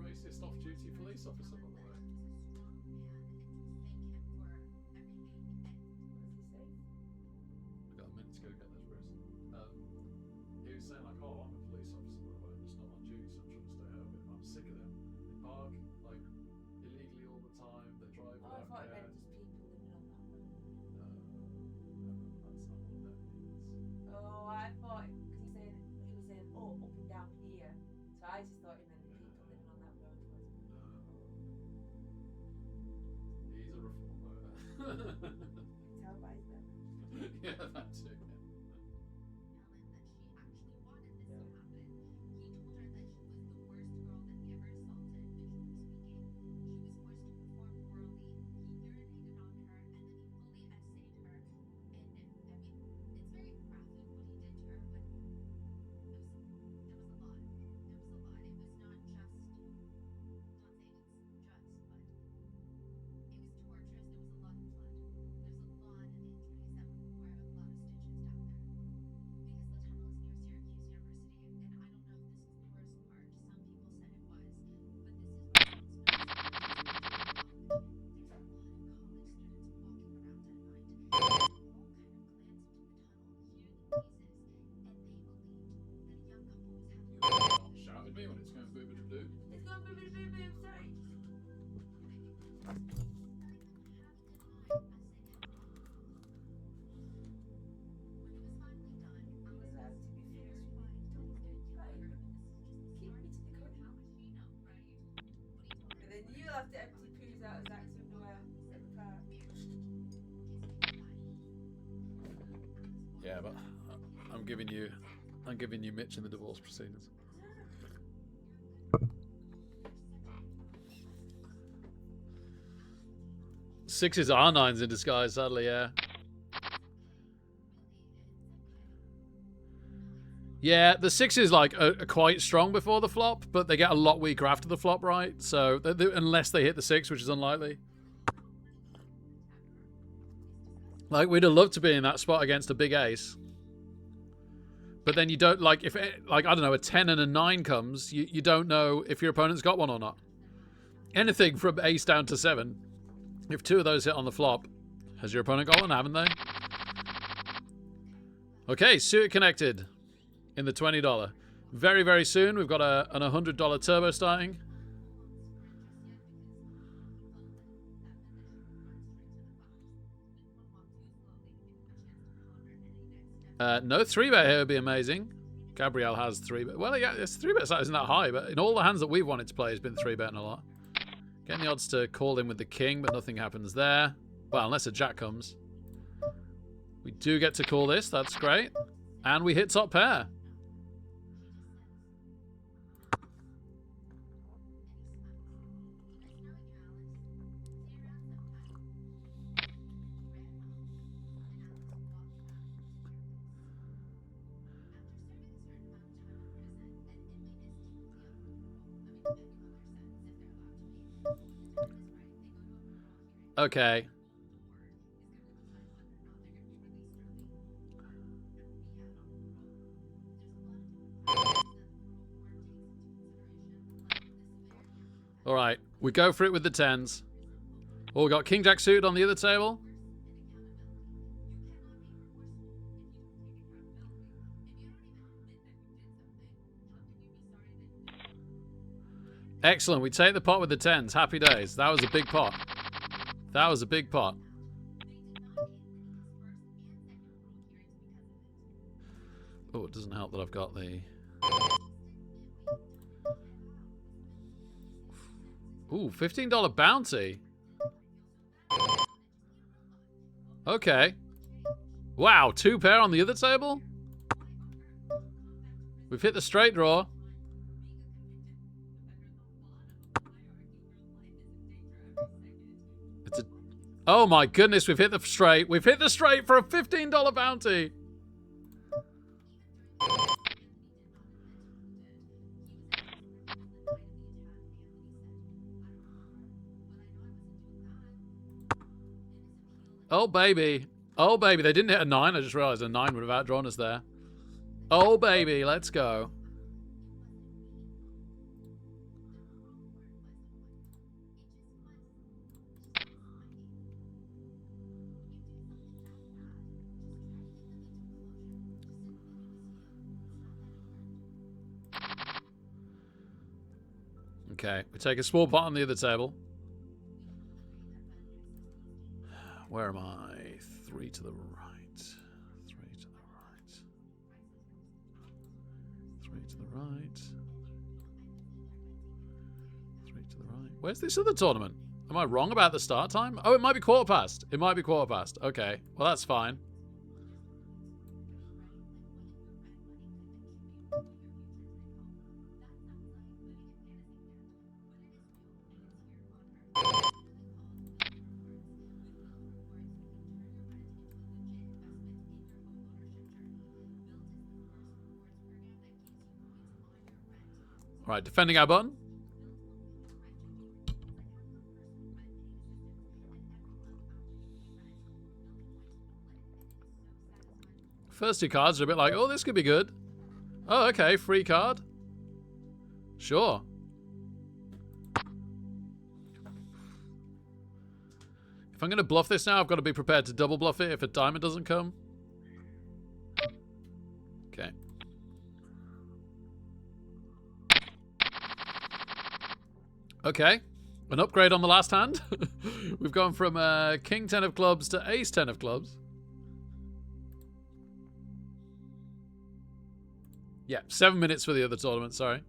Racist off-duty police officer, by the way. What does he say? I got a minute to go get those for us. He was saying like, Tell by his bed. Yeah, that too. Ellen that she actually wanted this to happen. He told her that she was the worst girl that he ever assaulted, visually speaking. She was forced to perform poorly. He urinated on her, and then he fully essayed her. And I mean, it's very graphic what he did to her, but there was a lot. It was not just, not saying it's just, but it was torturous. There was a lot of blood. There's a lot of injuries that were a lot of stitches down there. Because the tunnel is near Syracuse University, and I don't know if this is the worst part. Some people said it was, but this is what happens when there's a lot of college students walking around at night. They all kind of glanced into the tunnel, hear the noises, and they believed that a young couple was having Shout at me when it's going boom boom boom. It's gone boom, boom, boom, boom, sorry. And then you'll have to empty poos out of Zach's underwear at the park. Yeah, but I'm giving you Mitch in the divorce proceedings. Sixes are nines in disguise, sadly, yeah. Yeah, the sixes like are quite strong before the flop, but they get a lot weaker after the flop, right? So unless they hit the six, which is unlikely. Like, we'd have loved to be in that spot against a big ace. But then you don't, like, if, like, I don't know, a 10 and a 9 comes, you don't know if your opponent's got one or not. Anything from ace down to 7. If 2 of those hit on the flop, has your opponent got one, haven't they? Okay, suit connected in the $20. Very, very soon, we've got an $100 turbo starting. No 3-bet here would be amazing. Gabrielle has 3-bet. Well, yeah, it's 3-bet size isn't that high, but in all the hands that we've wanted to play, it's been 3-betting a lot. Getting the odds to call in with the king, but nothing happens there. Well, unless a jack comes. We do get to call this. That's great. And we hit top pair. Okay. All right, we go for it with the 10s. Oh, we got King Jack suited on the other table. Excellent, we take the pot with the 10s. Happy days. That was a big pot. That was a big pot. Oh, it doesn't help that I've got the... Ooh, $15 bounty. Okay. Wow, 2 pair on the other table? We've hit the straight draw. It's a... Oh my goodness, we've hit the straight. We've hit the straight for a $15 bounty. Oh, baby. Oh, baby. They didn't hit a 9. I just realized a 9 would have outdrawn us there. Oh, baby. Let's go. Okay. We take a small pot on the other table. Where am I? 3 to the right. 3 to the right. 3 to the right. 3 to the right. Where's this other tournament? Am I wrong about the start time? Oh, it might be quarter past. It might be quarter past. Okay. Well, that's fine. All right, defending our button. First two cards are a bit like, oh, this could be good. Oh, okay, free card. Sure. If I'm going to bluff this now, I've got to be prepared to double bluff it if a diamond doesn't come. Okay. Okay. An upgrade on the last hand. We've gone from King 10 of clubs to Ace 10 of clubs. Yeah, 7 minutes for the other tournament, sorry.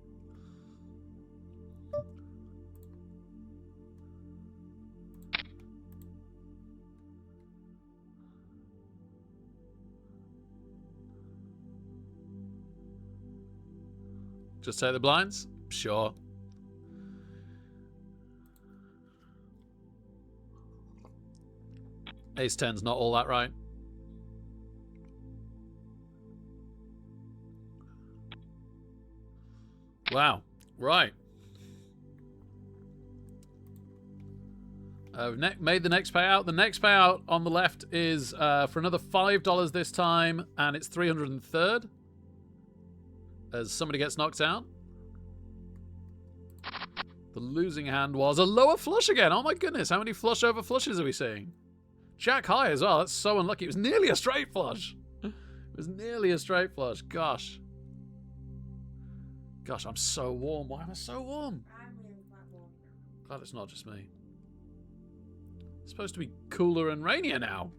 Just take the blinds? Sure. Ace 10's not all that right. Wow. Right. Made the next payout. The next payout on the left is for another $5 this time, and it's 303rd. As somebody gets knocked out. The losing hand was a lower flush again. Oh my goodness, how many flush over flushes are we seeing? Jack high as well. That's so unlucky. It was nearly a straight flush. It was nearly a straight flush. Gosh. Gosh, I'm so warm. Why am I so warm? I'm really quite warm. Glad it's not just me. It's supposed to be cooler and rainier now.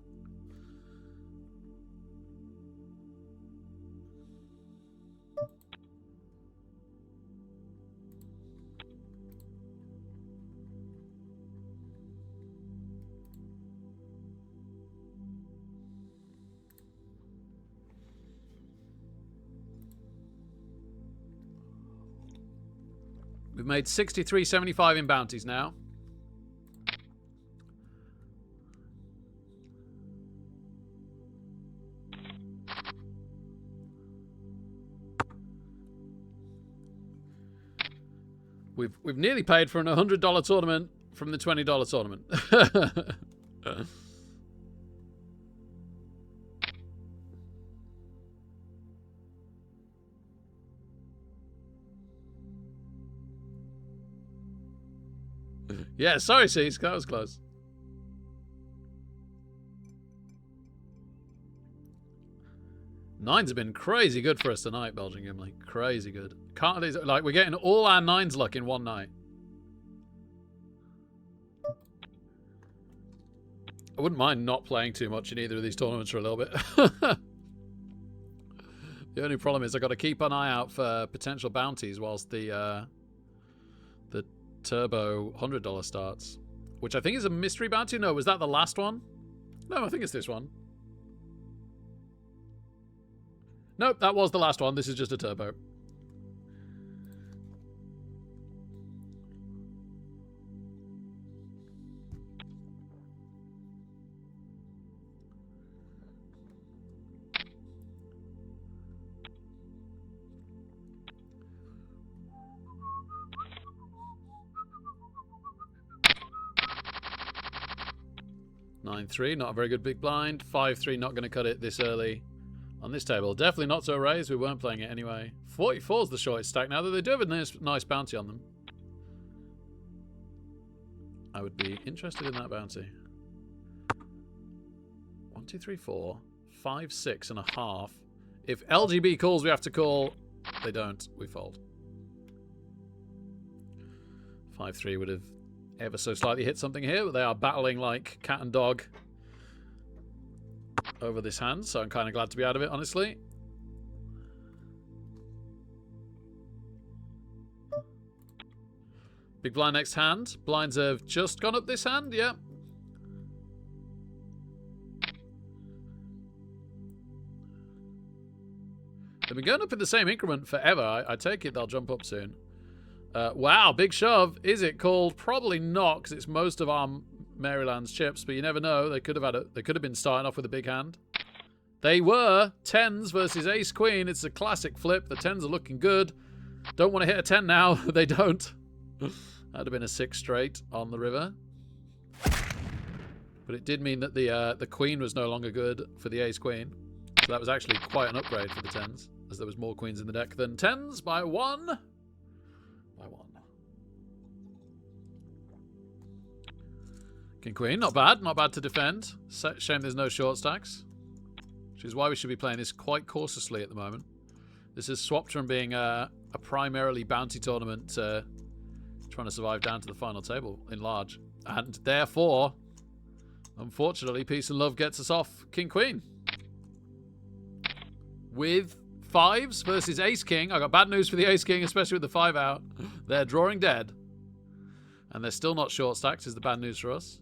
We've made 63.75 in bounties now. We've nearly paid for an $100 tournament from the $20 tournament. Yeah, sorry, Cease. That was close. Nines have been crazy good for us tonight, Belgian Gimli. Crazy good. Can't these, like, we're getting all our nines luck in one night. I wouldn't mind not playing too much in either of these tournaments for a little bit. The only problem is I've got to keep an eye out for potential bounties whilst the Turbo $100 starts, which I think is a mystery bounty. No, was that the last one? No, I think it's this one. Nope, that was the last one. This is just a turbo. Nine three, not a very good big blind. 5-3, not going to cut it this early on this table. Definitely not to a raise. We weren't playing it anyway. 44 is the shortest stack now, though they do have a nice bounty on them. I would be interested in that bounty. 1, 2, 3, 4, 5, 6 and a half. If LGB calls, we have to call. They don't. We fold. 5-3 would have ever so slightly hit something here, but they are battling like cat and dog over this hand, so I'm kind of glad to be out of it, honestly. Big blind next hand. Blinds have just gone up this hand, yeah. They've been going up in the same increment forever. I take it they'll jump up soon. Wow, big shove. Is it called? Probably not, because it's most of our Maryland's chips, but you never know. They could have been starting off with a big hand. They were. Tens versus ace queen. It's a classic flip. The tens are looking good. Don't want to hit a 10 now. They don't. That'd have been a 6 straight on the river. But it did mean that the queen was no longer good for the ace queen. So that was actually quite an upgrade for the tens, as there was more queens in the deck than tens by 1. By 1. King queen, not bad. Not bad to defend. Shame there's no short stacks. Which is why we should be playing this quite cautiously at the moment. This has swapped from being a primarily bounty tournament to trying to survive down to the final table in large. And therefore, unfortunately, Peace and Love gets us off King Queen. With 5s versus Ace King. I got bad news for the Ace King, especially with the 5 out. They're drawing dead. And they're still not short stacked, is the bad news for us.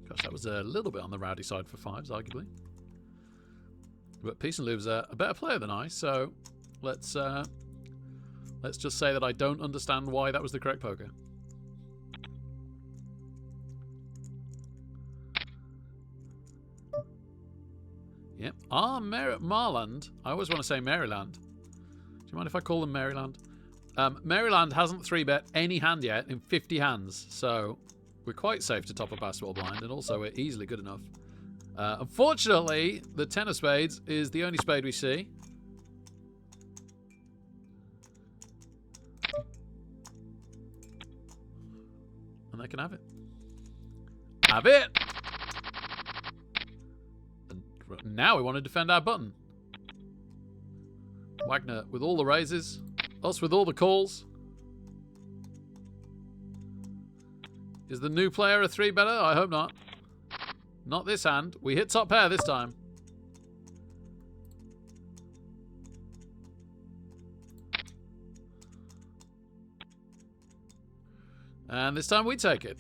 Gosh, that was a little bit on the rowdy side for 5s, arguably. But Peace and Love's a better player than I, so let's just say that I don't understand why that was the correct poker. Yep. Marland. I always want to say Maryland. Do you mind if I call them Maryland? Maryland hasn't 3-bet any hand yet in 50 hands, so we're quite safe to top a basketball blind, and also we're easily good enough. Unfortunately, the 10 of spades is the only spade we see. And they can have it. Have it! And now we want to defend our button. Wagner with all the raises. Us with all the calls. Is the new player a 3-better? I hope not. Not this hand. We hit top pair this time. And this time we take it.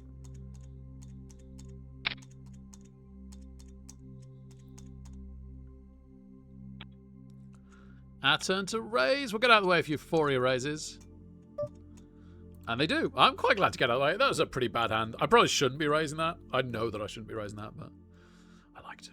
Our turn to raise. We'll get out of the way if Euphoria raises. And they do. I'm quite glad to get out of the way. That was a pretty bad hand. I probably shouldn't be raising that. I know that I shouldn't be raising that, but I like to.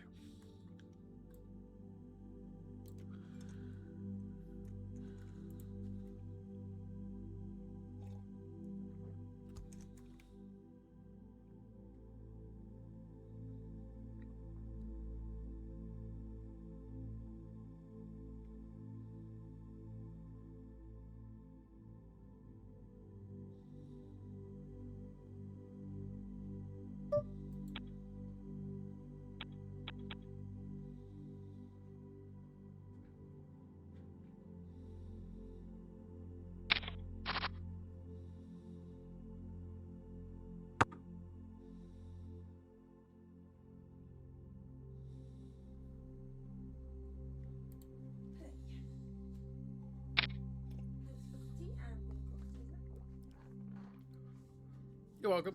You're welcome.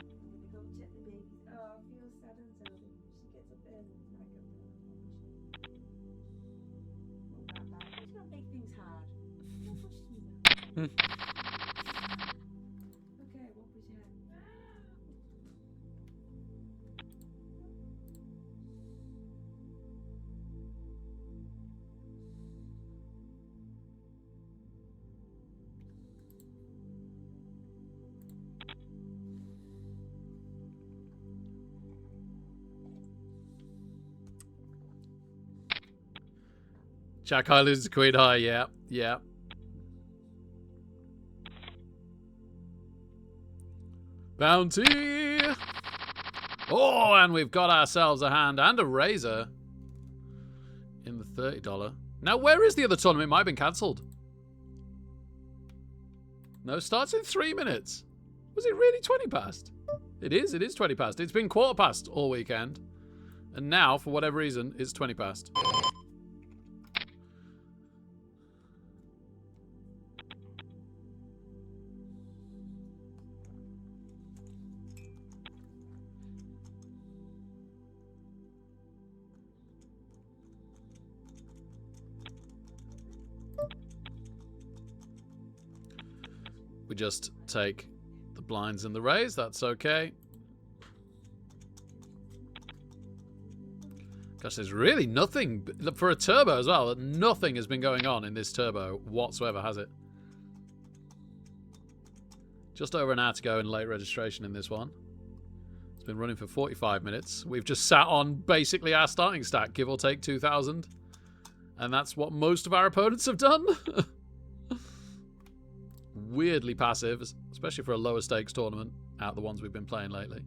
I'm gonna go check the babies. Oh, I feel sad and sorry. She gets up early and I get there. Not that bad. She's gonna make things hard. Don't push me now. Okay, what was your hand? Jack High loses to Queen High. Yeah, yeah. Bounty. Oh, and we've got ourselves a hand and a razor in the $30. Now, where is the other tournament? It might have been cancelled. No, starts in 3 minutes. Was it really 20 past? It is 20 past. It's been quarter past all weekend. And now, for whatever reason, it's 20 past. We just take the blinds and the raise. That's okay. Gosh, there's really nothing for a turbo as well. Nothing has been going on in this turbo whatsoever, has it? Just over an hour to go in late registration in this one. It's been running for 45 minutes. We've just sat on basically our starting stack, give or take 2,000. And that's what most of our opponents have done. Weirdly passive, especially for a lower stakes tournament, out the ones we've been playing lately.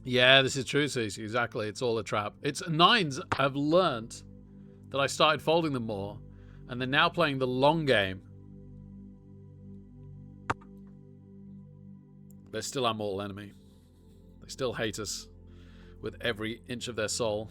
Yeah, this is true, Cece. Exactly. It's all a trap. It's nines have learnt that I started folding them more, and they're now playing the long game. They're still our mortal enemy. They still hate us with every inch of their soul.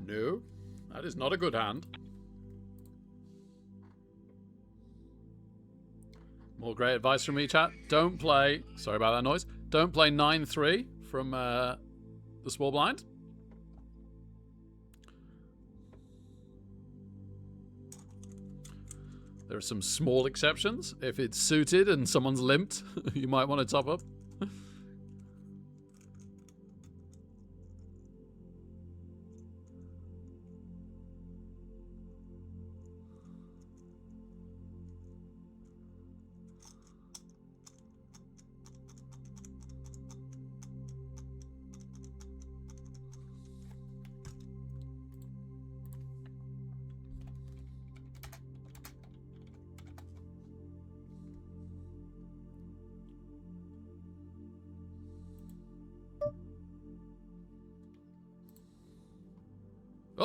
No, that is not a good hand. More great advice from me, chat. Don't play, sorry about that noise, don't play 9-3 from the small blind. There are some small exceptions. If it's suited and someone's limped, you might want to top up.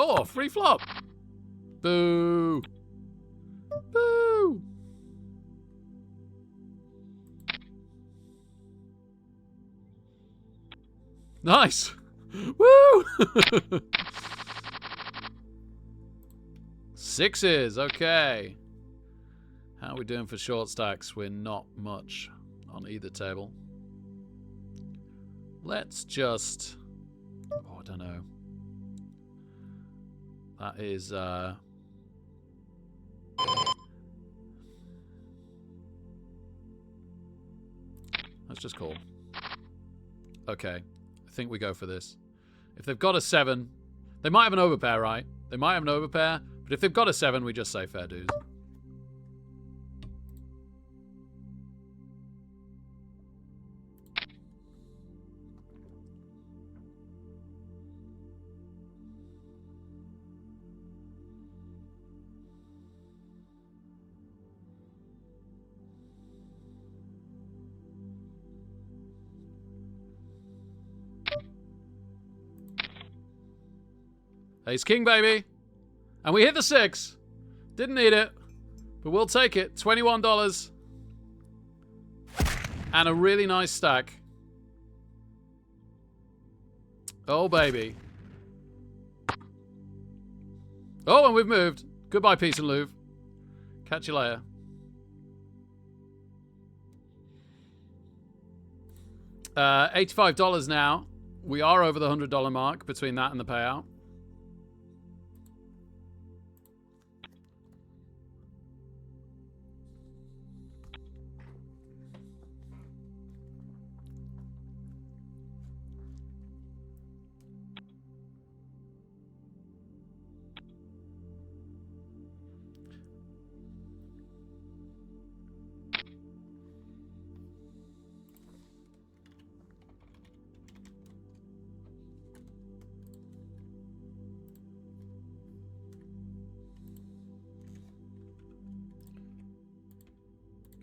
Oh, free flop. Boo. Boo. Nice. Woo. Sixes. Okay. How are we doing for short stacks? We're not much on either table. Let's just... Oh, I don't know. That is, let's just call. Okay. I think we go for this. If they've got a 7, they might have an overpair, right? They might have an overpair, but if they've got a 7, we just say fair dues. Ace king, baby. And we hit the 6. Didn't need it, but we'll take it. $21. And a really nice stack. Oh, baby. Oh, and we've moved. Goodbye, peace and Louvre. Catch you later. $85 now. We are over the $100 mark between that and the payout.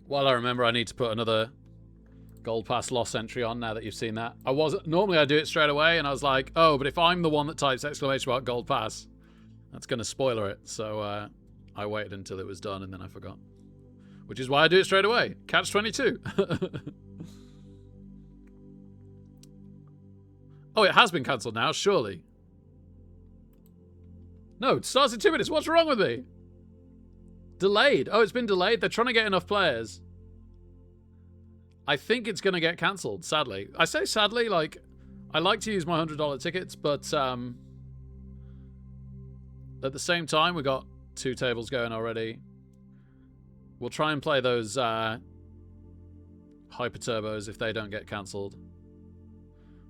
Well, I remember I need to put another Gold Pass loss entry on now that you've seen that. Normally I do it straight away, and I was like, oh, but if I'm the one that types exclamation mark Gold Pass, that's going to spoiler it. So I waited until it was done, and then I forgot. Which is why I do it straight away. Catch 22. Oh, it has been cancelled now, surely. No, it starts in 2 minutes. What's wrong with me? Delayed. Oh, it's been delayed. They're trying to get enough players. I think it's going to get cancelled, sadly. I say sadly, like, I like to use my $100 tickets, but at the same time, we got 2 tables going already. We'll try and play those Hyper Turbos if they don't get cancelled.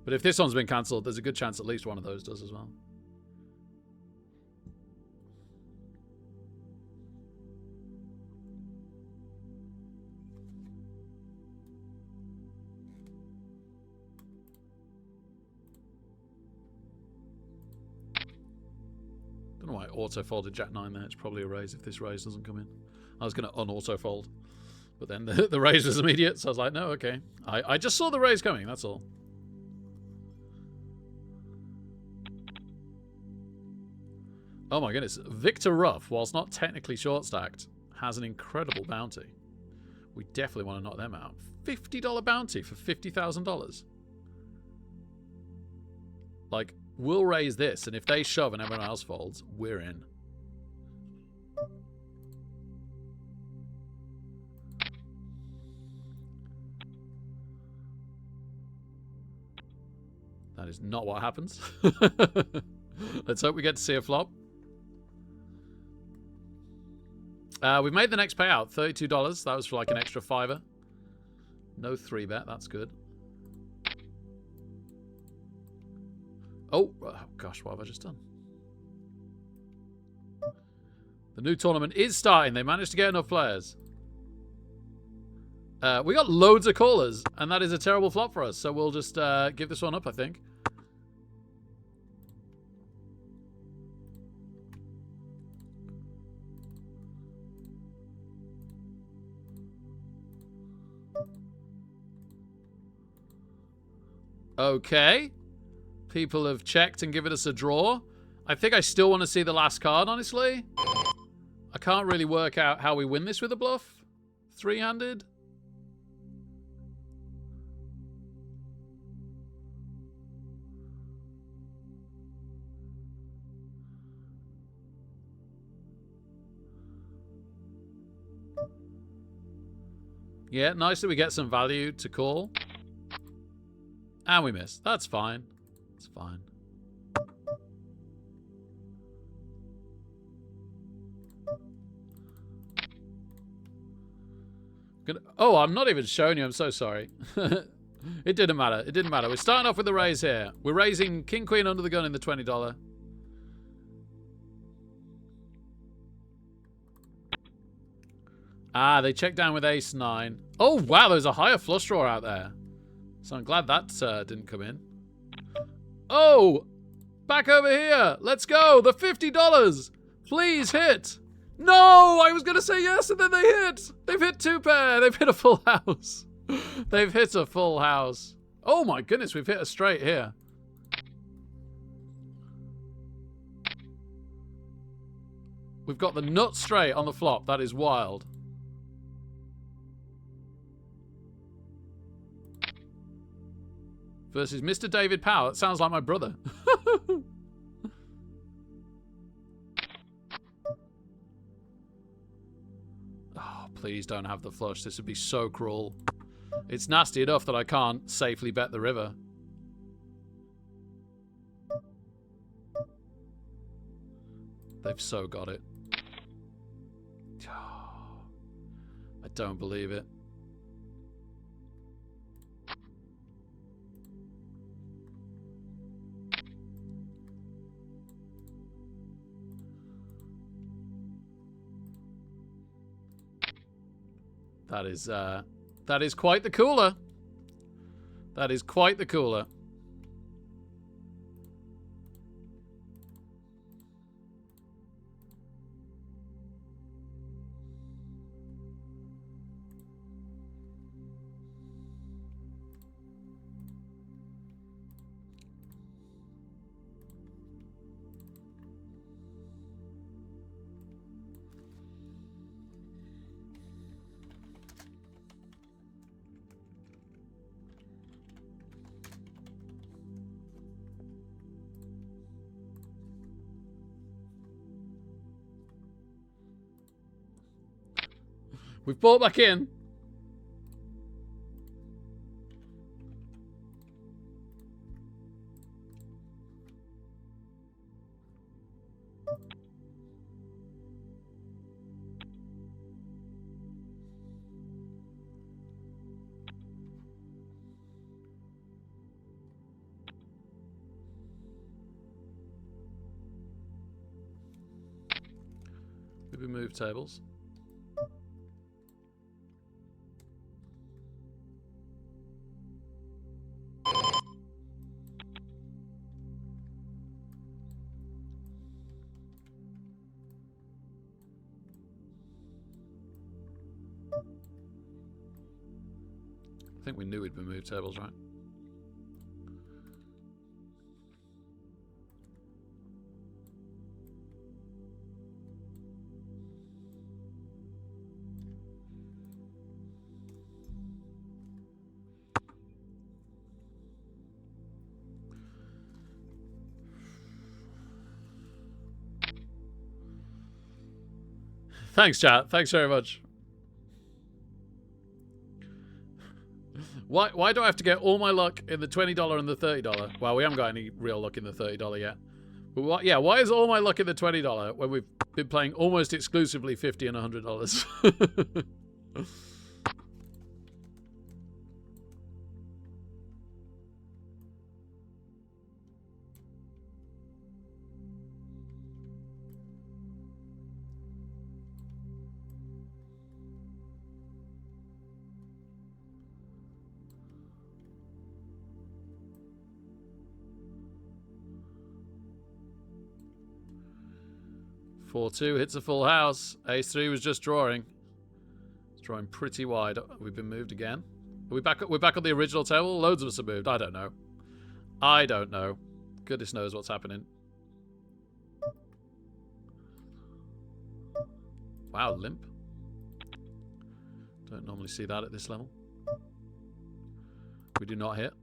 But if this one's been cancelled, there's a good chance at least one of those does as well. Don't know why I auto-folded Jack 9 there. It's probably a raise if this raise doesn't come in. I was going to un-auto-fold. But then the raise was immediate, so I was like, no, okay. I just saw the raise coming, that's all. Oh my goodness. Victor Ruff, whilst not technically short-stacked, has an incredible bounty. We definitely want to knock them out. $50 bounty for $50,000. Like, we'll raise this, and if they shove and everyone else folds, we're in. That is not what happens. Let's hope we get to see a flop. We've made the next payout, $32. That was for like an extra $5. No 3-bet, that's good. Oh, gosh, what have I just done? The new tournament is starting. They managed to get enough players. We got loads of callers, and that is a terrible flop for us. So we'll just give this one up, I think. Okay. People have checked and given us a draw. I think I still want to see the last card, honestly. I can't really work out how we win this with a bluff. 3-handed. Yeah, nice that we get some value to call. And we miss. That's fine. It's fine. Oh, I'm not even showing you. I'm so sorry. It didn't matter. It didn't matter. We're starting off with the raise here. We're raising King Queen under the gun in the $20. Ah, they checked down with Ace 9. Oh, wow. There's a higher flush draw out there. So I'm glad that didn't come in. Oh, back over here. Let's go. The $50. Please hit. No, I was going to say yes, and then they hit. They've hit 2-pair. They've hit a full house. They've hit a full house. Oh my goodness, we've hit a straight here. We've got the nut straight on the flop. That is wild. Versus Mr. David Powell. That sounds like my brother. Oh, please don't have the flush. This would be so cruel. It's nasty enough that I can't safely bet the river. They've so got it. I don't believe it. That is quite the cooler. That is quite the cooler. We've bought back in. Maybe move tables. I think we knew we'd move tables, right? Thanks, chat. Thanks very much. Why do I have to get all my luck in the $20 and the $30? Well, we haven't got any real luck in the $30 yet. But why is all my luck in the $20 when we've been playing almost exclusively $50 and $100? 4-2 hits a full house. Ace-3 was just drawing. It's drawing pretty wide. We've been moved again. Are we back? We're back on the original table? Loads of us are moved. I don't know. I don't know. Goodness knows what's happening. Wow, limp. Don't normally see that at this level. We do not hit.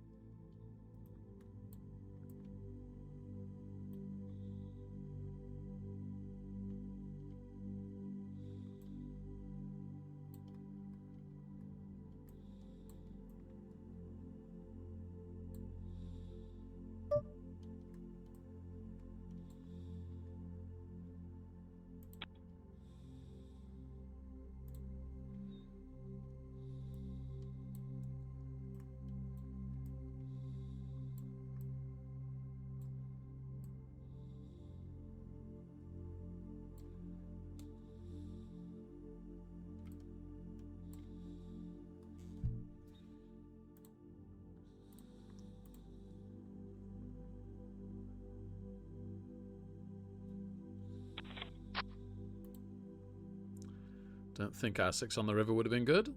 Don't think our 6 on the river would have been good.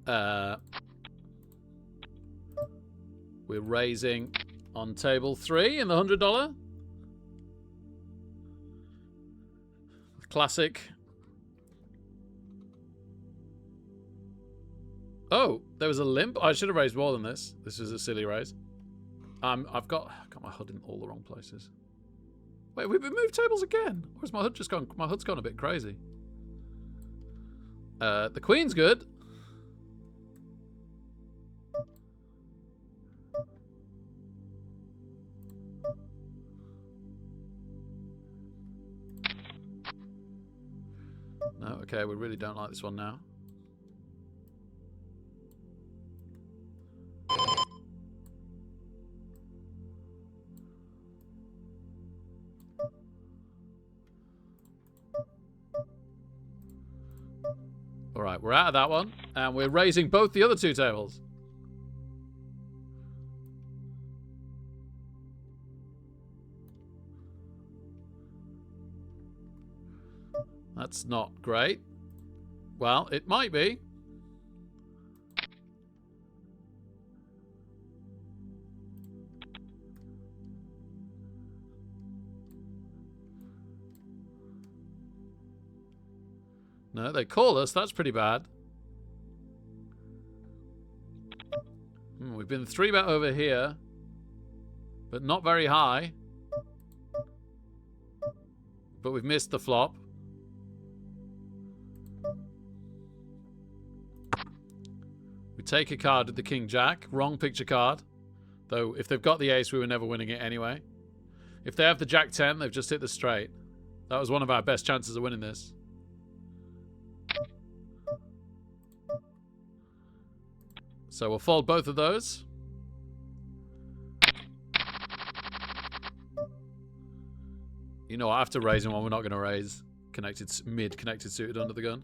We're raising on table 3 in the $100. Classic. Oh, there was a limp. I should have raised more than this. This is a silly raise. I've got my HUD in all the wrong places. Wait, we've moved tables again. Or has my HUD just gone? My HUD's gone a bit crazy. The Queen's good. No, okay, we really don't like this one now. Alright, we're out of that one, and we're raising both the other 2 tables. That's not great. Well, it might be. No, they call us. That's pretty bad. We've been 3-bet over here, but not very high. But we've missed the flop. We take a card with the King Jack. Wrong picture card. Though, if they've got the ace, we were never winning it anyway. If they have the Jack 10, they've just hit the straight. That was one of our best chances of winning this. So we'll fold both of those. You know what, after raising one, we're not going to raise mid-connected suited under the gun.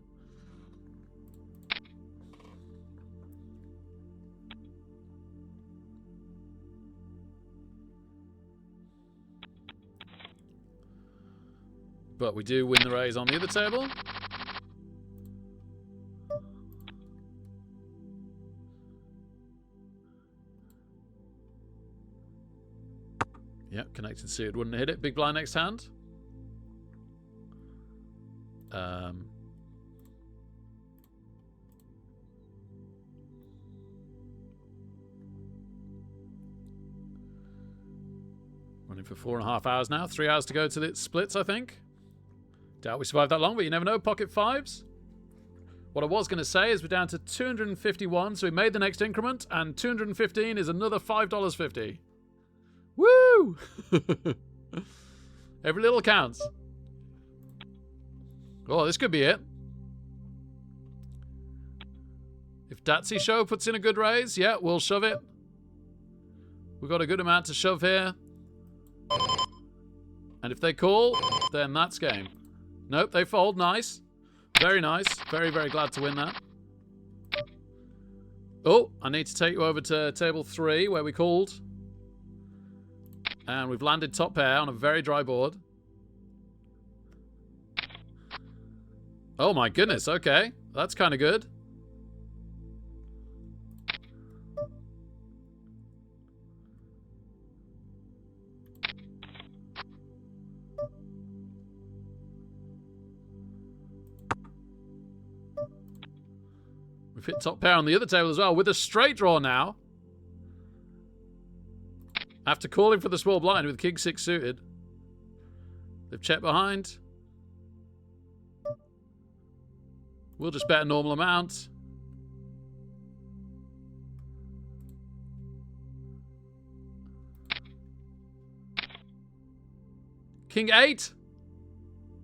But we do win the raise on the other table. Yep, connected suited wouldn't hit it. Big blind next hand. Running for 4.5 hours now. 3 hours to go till it splits, I think. Doubt we survive that long, but you never know. Pocket 5s. What I was going to say is we're down to 251, so we made the next increment, and 215 is another $5.50. Woo! Every little counts. Oh, this could be it. If Datsy Show puts in a good raise, yeah, we'll shove it. We've got a good amount to shove here. And if they call, then that's game. Nope, they fold. Nice. Very nice. Very, very glad to win that. Oh, I need to take you over to table 3 where we called. And we've landed top pair on a very dry board. Oh my goodness, okay. That's kind of good. We've hit top pair on the other table as well with a straight draw now. After calling for the small blind with King 6 suited. They've checked behind. We'll just bet a normal amount. King 8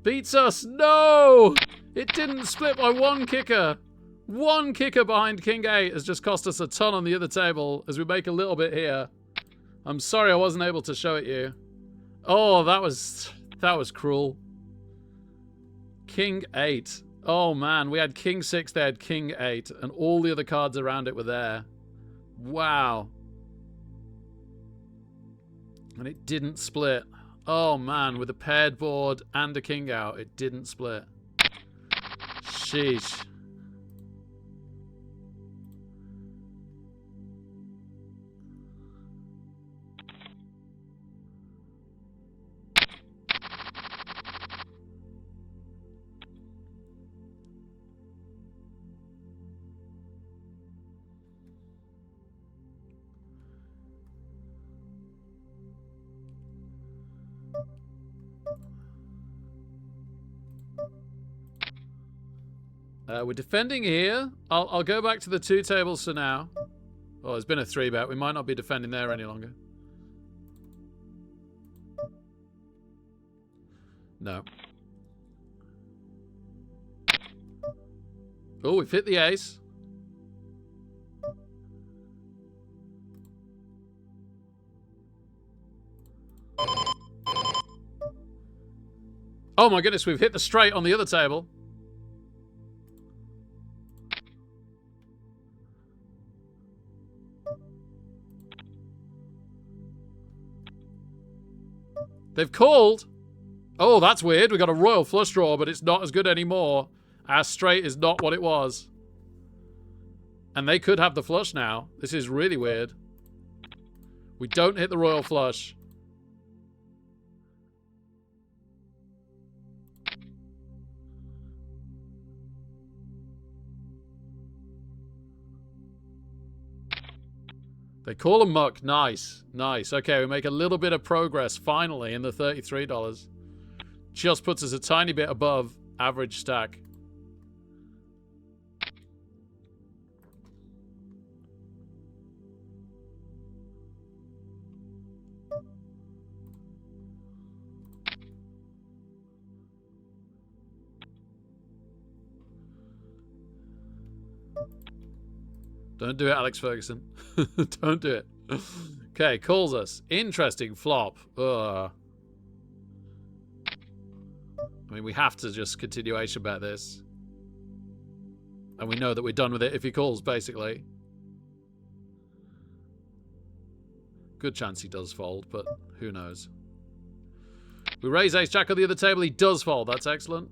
beats us. No! It didn't split by one kicker. One kicker behind King 8 has just cost us a ton on the other table as we make a little bit here. I'm sorry I wasn't able to show it you. Oh, that was cruel. King 8. Oh man, we had King 6, they had King 8, and all the other cards around it were there. Wow. And it didn't split. Oh man, with a paired board and a king out, it didn't split. Sheesh. We're defending here. I'll go back to the 2 tables for now. Oh, there's been a 3-bet. We might not be defending there any longer. No. Oh, we've hit the ace. Oh my goodness, we've hit the straight on the other table. They've called. Oh, that's weird. We got a royal flush draw, but it's not as good anymore. Our straight is not what it was. And they could have the flush now. This is really weird. We don't hit the royal flush. They call a muck. Nice. Nice. Okay, we make a little bit of progress finally in the $33. Just puts us a tiny bit above average stack. Don't do it, Alex Ferguson. Don't do it. Okay, calls us. Interesting flop. Ugh. I mean, we have to just continuation bet this. And we know that we're done with it if he calls, basically. Good chance he does fold, but who knows. We raise ace-jack on the other table. He does fold. That's excellent.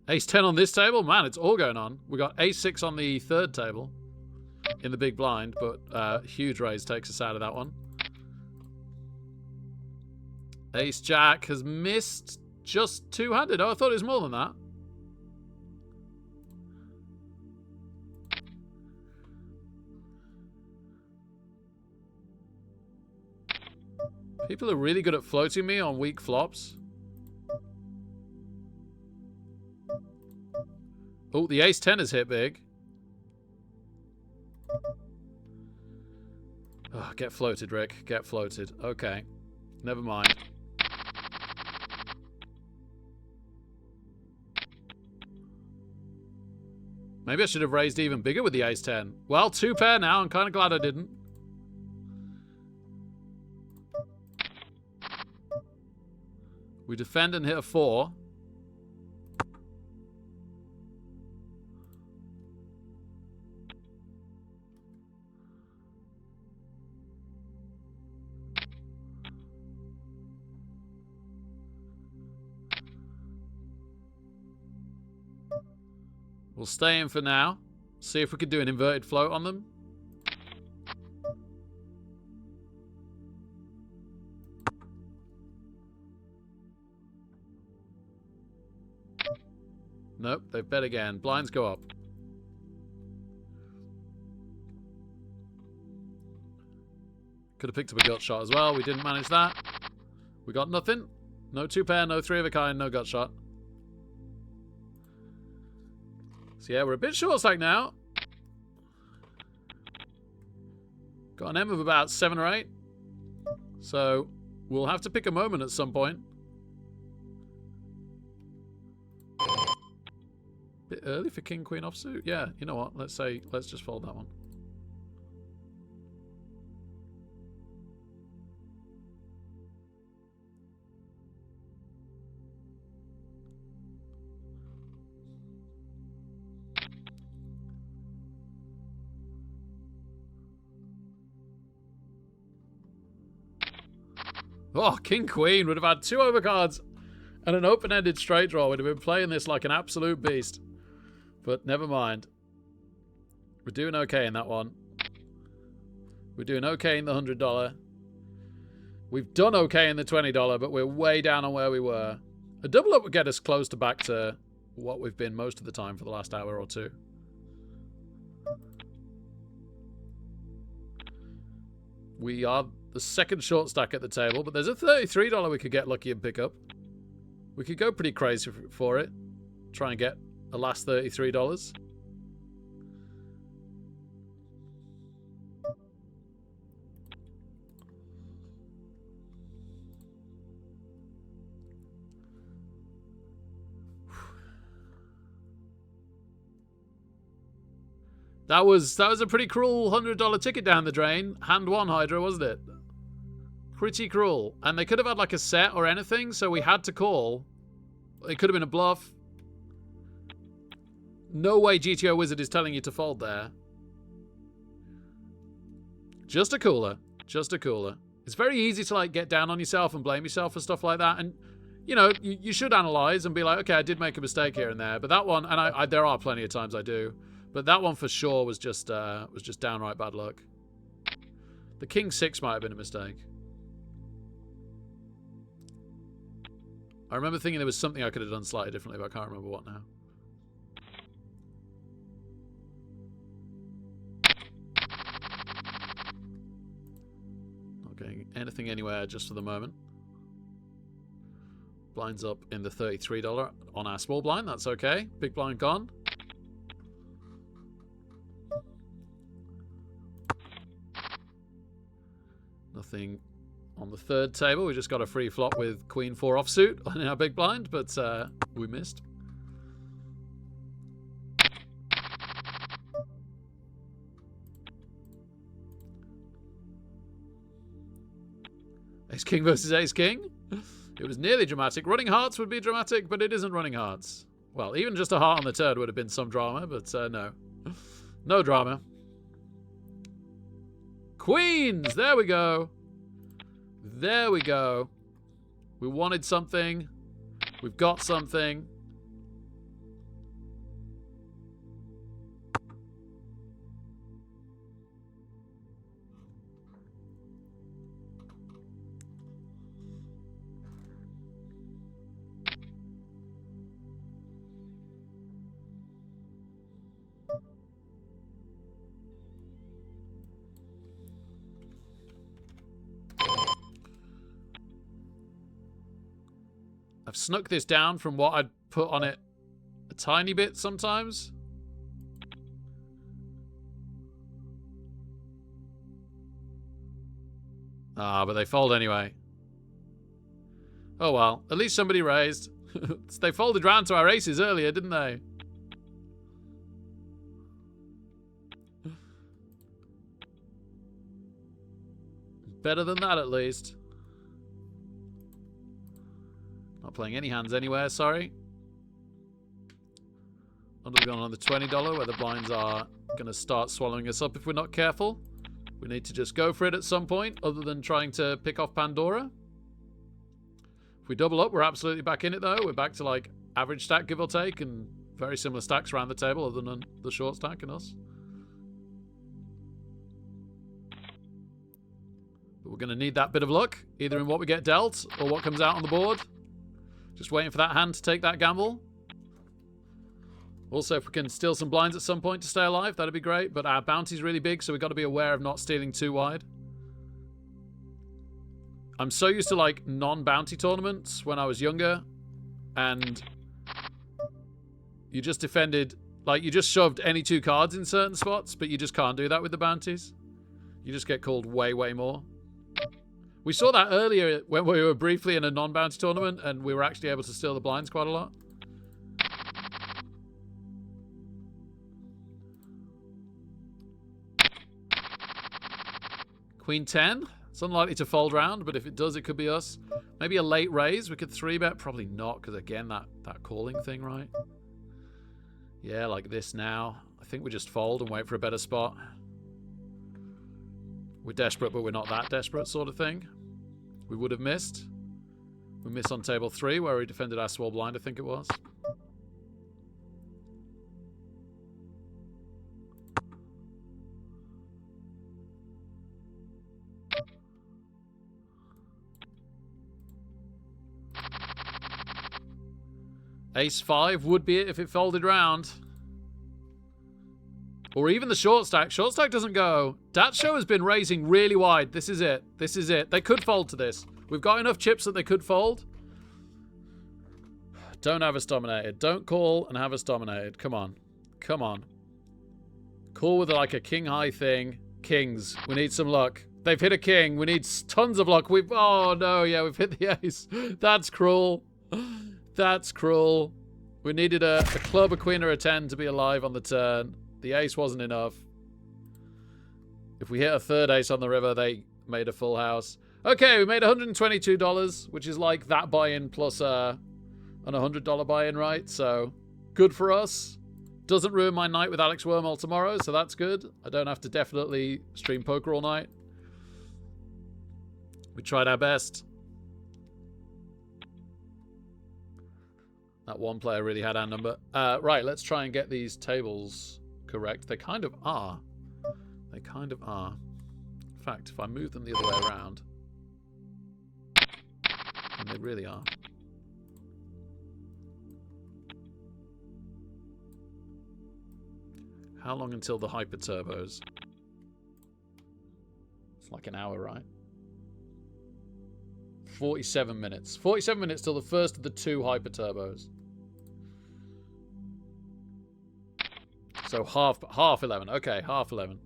Ace-10 on this table? Man, it's all going on. We got ace-6 on the 3rd table in the big blind, but huge raise takes us out of that one. Ace-jack has missed just 2-handed. Oh, I thought it was more than that. People are really good at floating me on weak flops. Oh, the ace-10 has hit big. Oh, get floated, Rick. Get floated. Okay. Never mind. Maybe I should have raised even bigger with the ace-10. Well, 2 pair now. I'm kind of glad I didn't. We defend and hit a 4. We'll stay in for now. See if we can do an inverted float on them. Nope, they've bet again. Blinds go up. Could have picked up a gut shot as well. We didn't manage that. We got nothing. No 2 pair, no 3 of a kind, no gut shot. So yeah, we're a bit short stack now. Got an M of about 7 or 8. So we'll have to pick a moment at some point. Bit early for king queen offsuit. Yeah, you know what? Let's just fold that one. Oh, king queen would have had 2 overcards and an open-ended straight draw. Would have been playing this like an absolute beast. But never mind. We're doing okay in that one. We're doing okay in the $100. We've done okay in the $20, but we're way down on where we were. A double up would get us close to back to what we've been most of the time for the last hour or 2. We are the second short stack at the table, but there's a $33 we could get lucky and pick up. We could go pretty crazy for it. Try and get a last $33. That was a pretty cruel $100 ticket down the drain. Hand one Hydra, wasn't it? Pretty cruel. And they could have had like a set or anything, so we had to call. It could have been a bluff. No way GTO Wizard is telling you to fold there. Just a cooler. Just a cooler. It's very easy to like get down on yourself and blame yourself for stuff like that. And, you know, you should analyze and be like, okay, I did make a mistake here and there. But that one, and I there are plenty of times I do. But that one for sure was just downright bad luck. The King 6 might have been a mistake. I remember thinking there was something I could have done slightly differently, but I can't remember what now. Not getting anything anywhere just for the moment. Blinds up in the $33 on our small blind. That's okay. Big blind gone. Nothing on the third table. We just got a free flop with Queen 4 offsuit on our big blind, but we missed. Ace King versus Ace King. It was nearly dramatic. Running hearts would be dramatic, but it isn't running hearts. Well, even just a heart on the turn would have been some drama, but no. No drama. Queens! There we go. There we go. We wanted something. We've got something. I've snuck this down from what I'd put on it a tiny bit sometimes. Ah, but they fold anyway. Oh well, at least somebody raised. They folded round to our aces earlier, didn't they? Better than that, at least. Not playing any hands anywhere, sorry. Undergone on the $20 where the blinds are going to start swallowing us up if we're not careful. We need to just go for it at some point other than trying to pick off Pandora. If we double up, we're absolutely back in it though. We're back to like average stack, give or take, and very similar stacks around the table other than the short stack and us. But we're going to need that bit of luck, either in what we get dealt or what comes out on the board. Just waiting for that hand to take that gamble. Also, if we can steal some blinds at some point to stay alive, that'd be great. But our bounty's really big, so we've got to be aware of not stealing too wide. I'm so used to, like, non-bounty tournaments when I was younger. And you just defended... Like, you just shoved any two cards in certain spots, but you just can't do that with the bounties. You just get called way, way more. We saw that earlier when we were briefly in a non-bounty tournament and we were actually able to steal the blinds quite a lot. Queen 10. It's unlikely to fold round, but if it does, it could be us. Maybe a late raise. We could 3-bet. Probably not, because again, that calling thing, right? Yeah, like this now. I think we just fold and wait for a better spot. We're desperate, but we're not that desperate sort of thing. We would have missed. We missed on table 3 where we defended our small blind, I think it was. Ace 5 would be it if it folded round. Or even the short stack. Short stack doesn't go. Dat show has been raising really wide. This is it. This is it. They could fold to this. We've got enough chips that they could fold. Don't have us dominated. Don't call and have us dominated. Come on. Come on. Call with like a king high thing. Kings. We need some luck. They've hit a king. We need tons of luck. Oh no, yeah, we've hit the ace. That's cruel. That's cruel. We needed a club, a queen, or a 10 to be alive on the turn. The ace wasn't enough. If we hit a third ace on the river, they made a full house. Okay, we made $122, which is like that buy-in plus an $100 buy-in, right? So, good for us. Doesn't ruin my night with Alex Wormhole tomorrow, so that's good. I don't have to definitely stream poker all night. We tried our best. That one player really had our number. Right, let's try and get these tables correct. They kind of are. They kind of are. In fact, if I move them the other way around, and they really are. How long until the hyper turbos? It's like an hour, right? 47 minutes. 47 minutes till the first of the 2 hyper turbos. So half 11. Okay, half 11.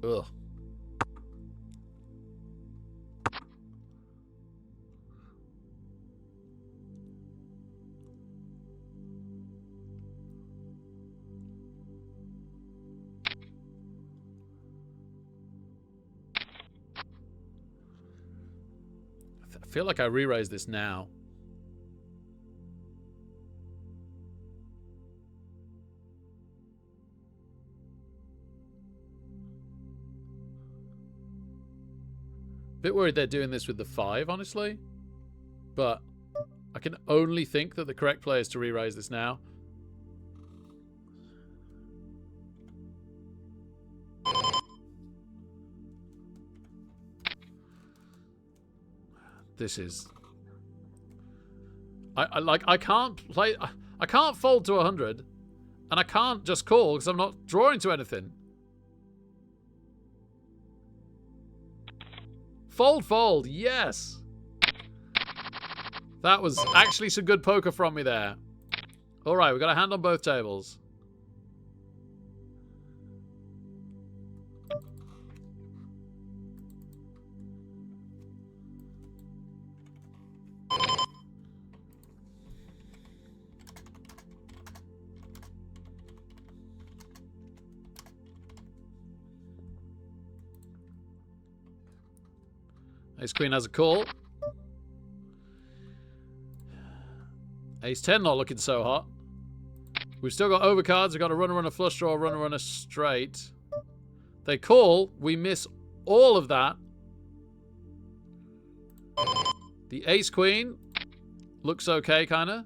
Ugh. I feel like I re-raise this now. Bit worried they're doing this with the 5, honestly. But I can only think that the correct play is to re-raise this now. This is... I can't play... I can't fold to 100. And I can't just call because I'm not drawing to anything. Fold, fold, yes. That was actually some good poker from me there. All right, we've got a hand on both tables. Ace Queen has a call. Ace 10 not looking so hot. We've still got overcards. We've got a runner, flush draw, runner, straight. They call. We miss all of that. The Ace Queen looks okay, kind of.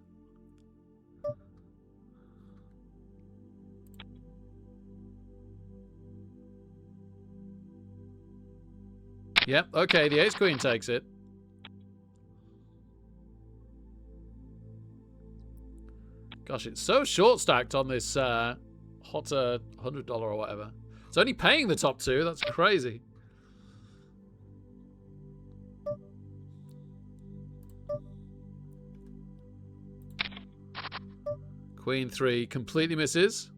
Yep, okay, the Ace Queen takes it. Gosh, it's so short stacked on this hotter $100 or whatever. It's only paying the top 2. That's crazy. Queen 3 completely misses.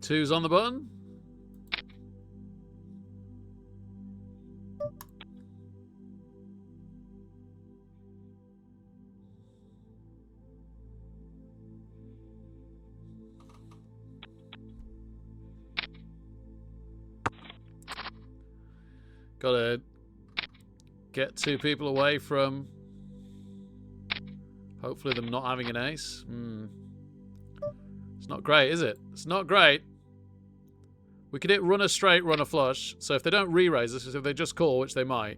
2's on the button. Gotta get 2 people away from hopefully them not having an ace. It's not great, is it? It's not great. We could hit run a straight, run a flush. So if they don't re-raise this, if they just call, which they might.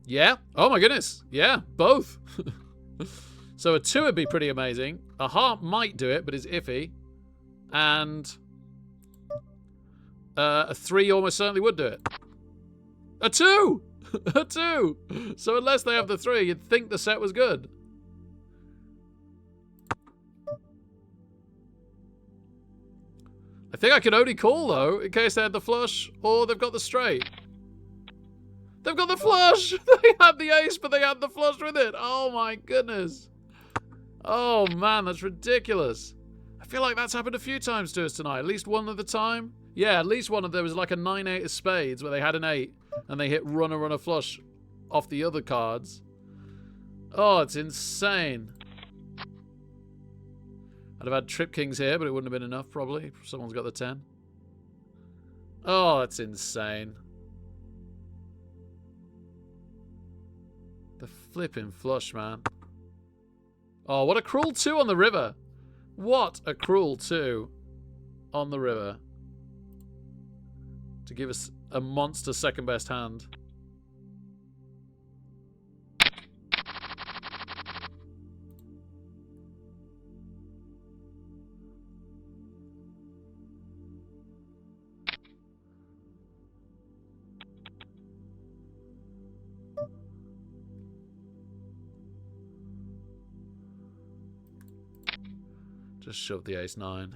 Yeah. Oh my goodness. Yeah, both. So a 2 would be pretty amazing. A heart might do it, but is iffy. And a 3 almost certainly would do it. A 2! A 2! So unless they have the 3, you'd think the set was good. I think I can only call, though, in case they had the flush or they've got the straight. They've got the flush! They had the ace, but they had the flush with it. Oh, my goodness. Oh, man, that's ridiculous. I feel like that's happened a few times to us tonight. At least one at the time. Yeah, at least one of them was like a 9-8 of spades where they had an 8 and they hit run a flush off the other cards. Oh, it's insane. I'd have had trip kings here, but it wouldn't have been enough, probably. Someone's got the 10. Oh, that's insane. The flipping flush, man. Oh, what a cruel 2 on the river. What a cruel 2 on the river. To give us a monster second best hand. Just shove the ace-9.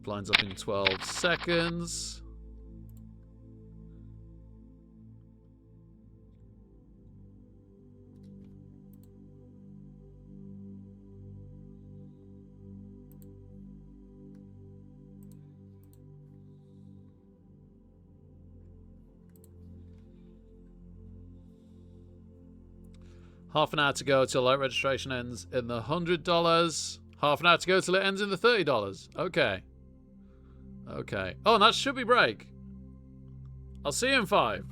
Blinds up in 12 seconds. Half an hour to go till late registration ends in the $100. Half an hour to go till it ends in the $30. Okay. Okay. Oh, and that should be break. I'll see you in 5.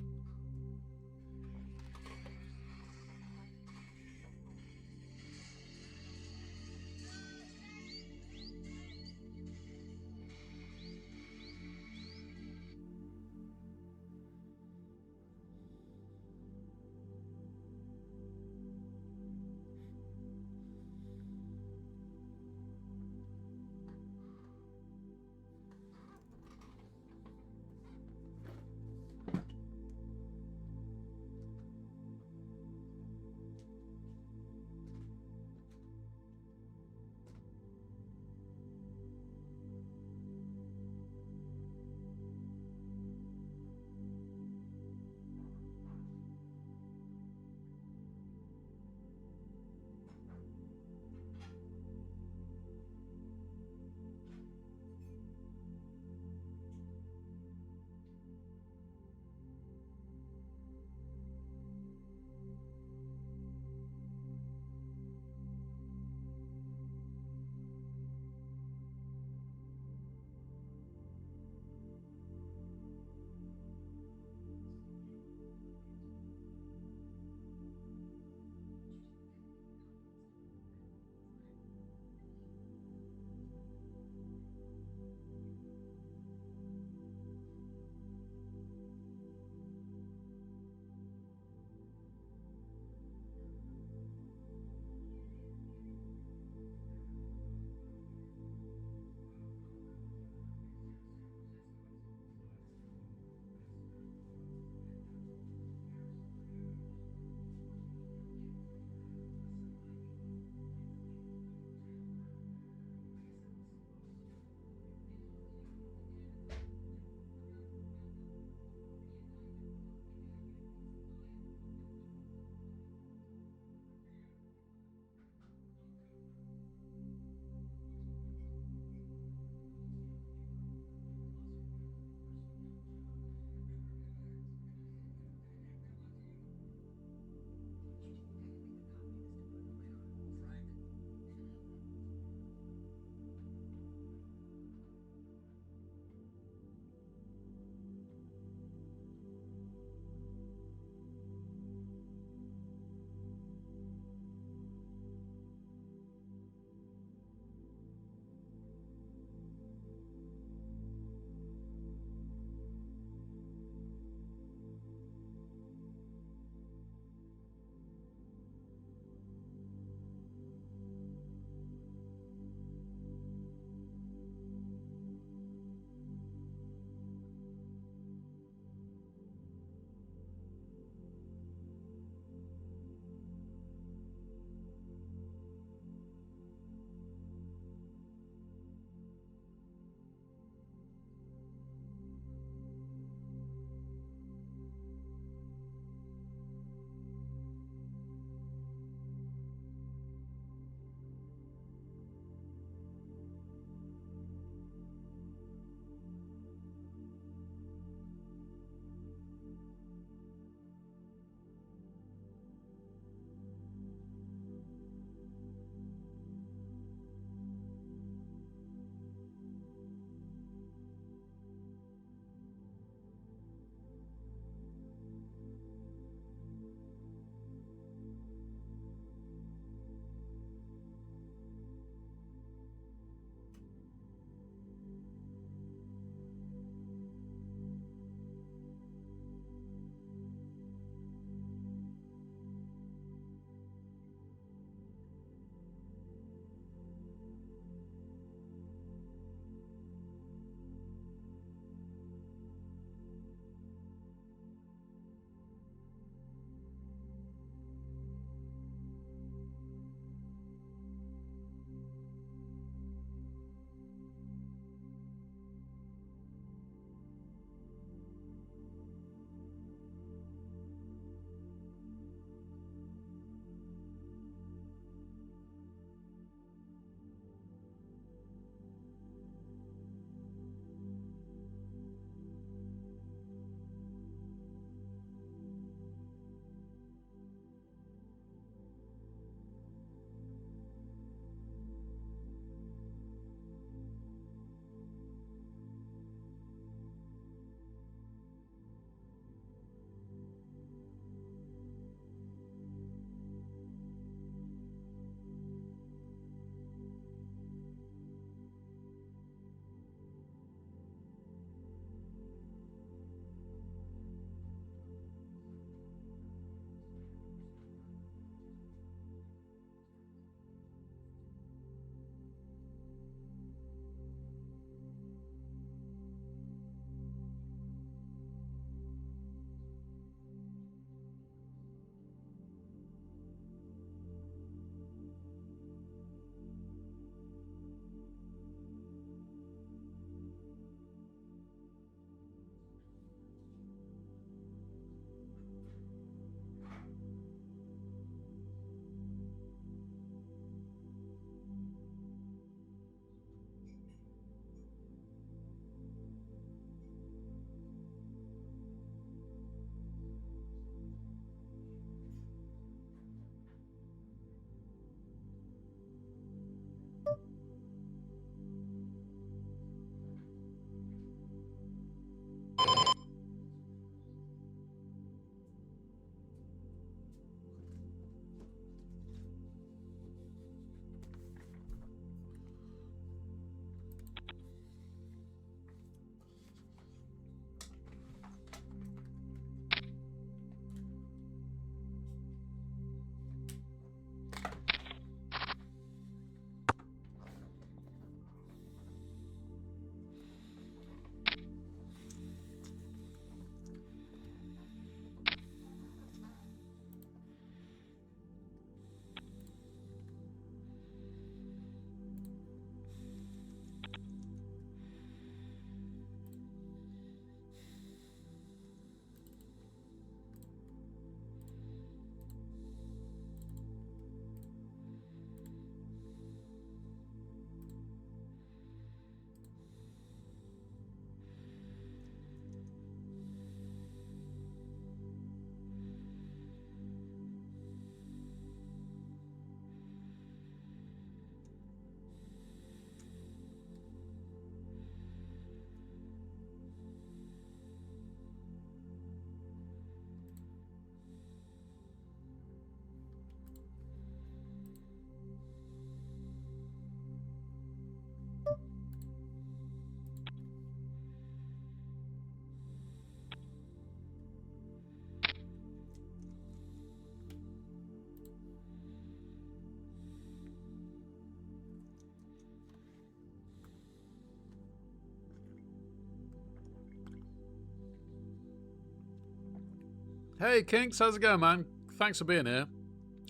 Hey, Kinks, how's it going, man? Thanks for being here.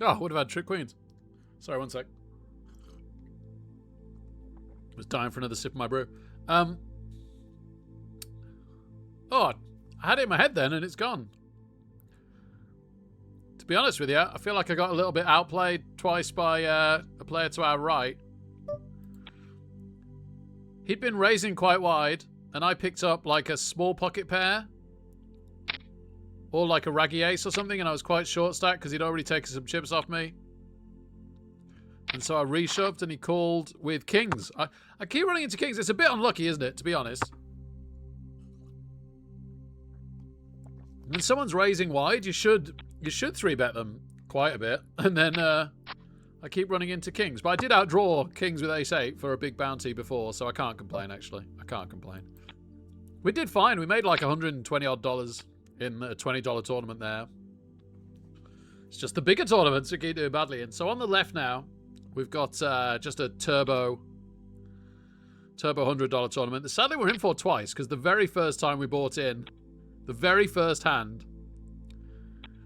Oh, would have had trick queens. Sorry, one sec. Was dying for another sip of my brew. Oh, I had it in my head then, and it's gone. To be honest with you, I feel like I got a little bit outplayed twice by a player to our right. He'd been raising quite wide, and I picked up like a small pocket pair. Or like a raggy ace or something, and I was quite short stacked because he'd already taken some chips off me. And so I reshoved, and he called with kings. I keep running into kings. It's a bit unlucky, isn't it, to be honest? When someone's raising wide, you should 3-bet them quite a bit. And then I keep running into kings. But I did outdraw kings with ace-8 for a big bounty before, so I can't complain, actually. I can't complain. We did fine. We made like $120-odd in a $20 tournament there. It's just the bigger tournaments we keep doing badly in. So on the left now, we've got just a turbo $100 tournament. Sadly, we're in for twice because the very first time we bought in, the very first hand,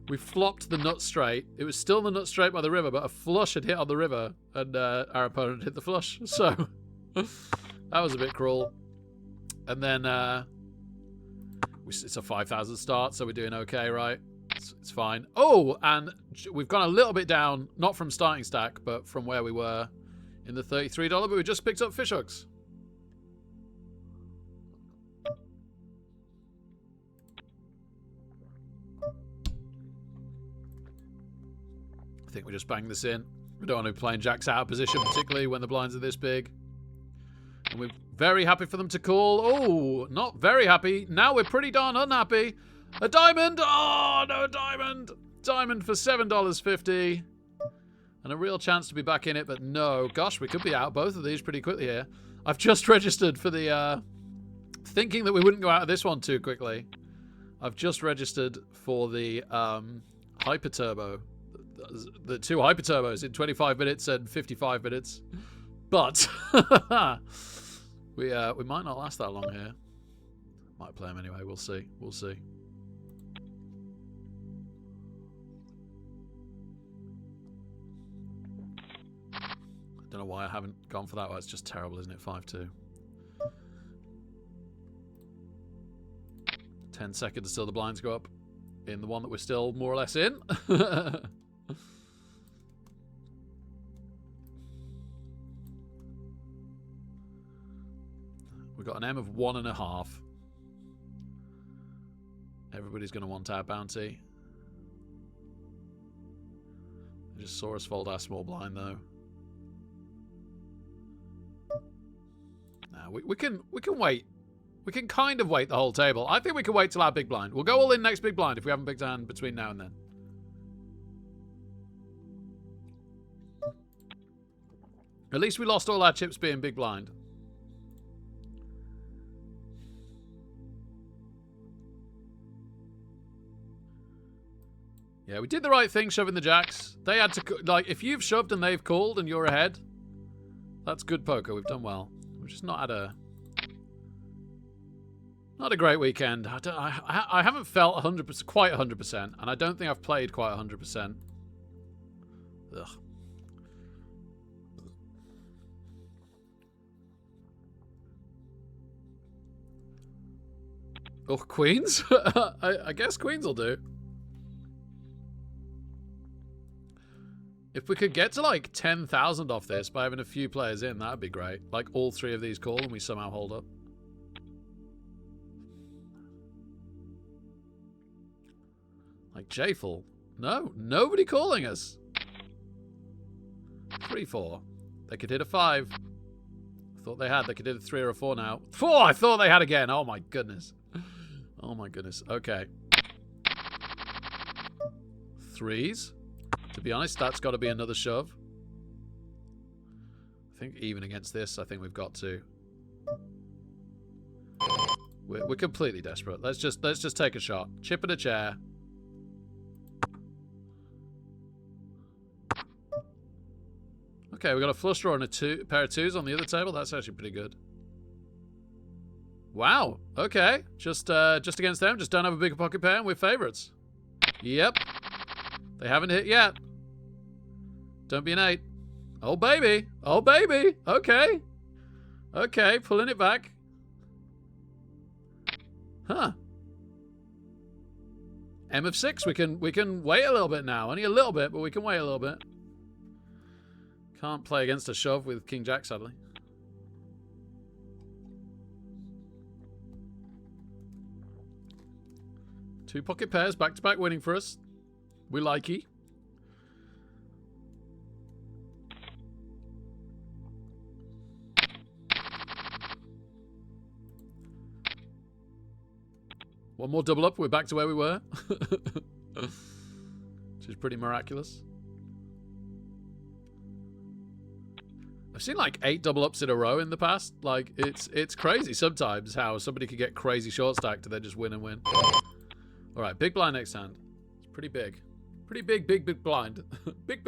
we flopped the nut straight. It was still the nut straight by the river, but a flush had hit on the river, and our opponent hit the flush. So that was a bit cruel. And then it's a 5,000 start, so we're doing okay, right? It's fine. Oh, and we've gone a little bit down, not from starting stack, but from where we were in the $33, but we just picked up fish hooks. I think we just bang this in. We don't want to be playing jacks out of position, particularly when the blinds are this big. And we're very happy for them to call. Oh, not very happy. Now we're pretty darn unhappy. A diamond. Oh, no diamond. Diamond for $7.50. And a real chance to be back in it, but no. Gosh, we could be out both of these pretty quickly here. I've just registered for the... thinking that we wouldn't go out of this one too quickly. I've just registered for the Hyper Turbo. The two Hyper Turbos in 25 minutes and 55 minutes. But we might not last that long here. Might play them anyway. We'll see. We'll see. Don't know why I haven't gone for that. Well, it's just terrible, isn't it? 5-2. 10 seconds until the blinds go up in the one that we're still more or less in. We've got an M of 1.5. Everybody's going to want our bounty. They just saw us fold our small blind, though. Nah, we can wait. We can kind of wait the whole table. I think we can wait till our big blind. We'll go all in next big blind if we haven't picked a hand between now and then. At least we lost all our chips being big blind. Yeah, we did the right thing shoving the jacks. They had to... Like, if you've shoved and they've called and you're ahead, that's good poker. We've done well. We've just not had a... Not a great weekend. I haven't felt 100%, quite 100%, and I don't think I've played quite 100%. Ugh. Oh, queens? I guess queens will do. If we could get to like 10,000 off this by having a few players in, that'd be great. Like all three of these call and we somehow hold up. Like Jayful. No, nobody calling us. 3-4. They could hit a 5. Thought they had. They could hit a 3 or a 4 now. 4! I thought they had again. Oh my goodness. Oh my goodness. Okay. 3s. To be honest, that's got to be another shove. I think even against this, I think we've got to. We're completely desperate. Let's just take a shot. Chip and a chair. Okay, we got a flush draw and a pair of 2s on the other table. That's actually pretty good. Wow. Okay. Just against them. Just don't have a bigger pocket pair and we're favourites. Yep. They haven't hit yet. Don't be an 8. Oh, baby. Oh, baby. Okay. Okay, pulling it back. Huh. M of 6. We can wait a little bit now. Only a little bit, but we can wait a little bit. Can't play against a shove with King Jack, sadly. Two pocket pairs, back-to-back winning for us. We likey. One more double up, we're back to where we were. Which is pretty miraculous. I've seen like 8 double ups in a row in the past. Like, it's crazy sometimes how somebody could get crazy short stacked and then just win and win. Alright, big blind next hand. It's pretty big. Pretty big blind. Big.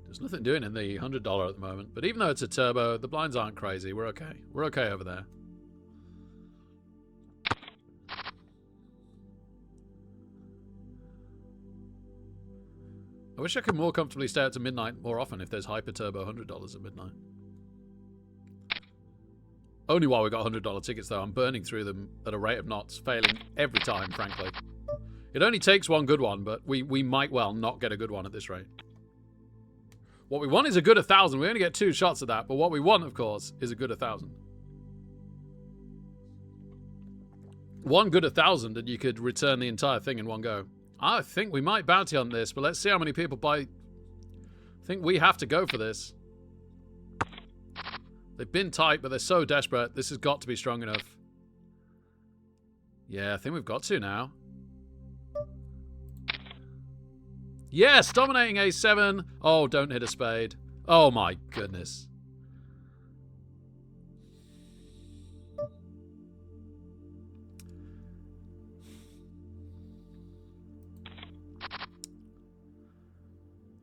There's nothing doing in the $100 at the moment. But even though it's a turbo, the blinds aren't crazy. We're okay. We're okay over there. I wish I could more comfortably stay out to midnight more often if there's hyper turbo $100 at midnight. Only while we got $100 tickets though. I'm burning through them at a rate of knots, failing every time, frankly. It only takes one good one, but we might well not get a good one at this rate. What we want is a good 1,000. We only get 2 shots at that, but what we want, of course, is a good 1,000. One good 1,000 and you could return the entire thing in one go. I think we might bounty on this, but let's see how many people buy. I think we have to go for this. They've been tight, but they're so desperate. This has got to be strong enough. Yeah, I think we've got to now. Yes, dominating A7. Oh, don't hit a spade. Oh my goodness.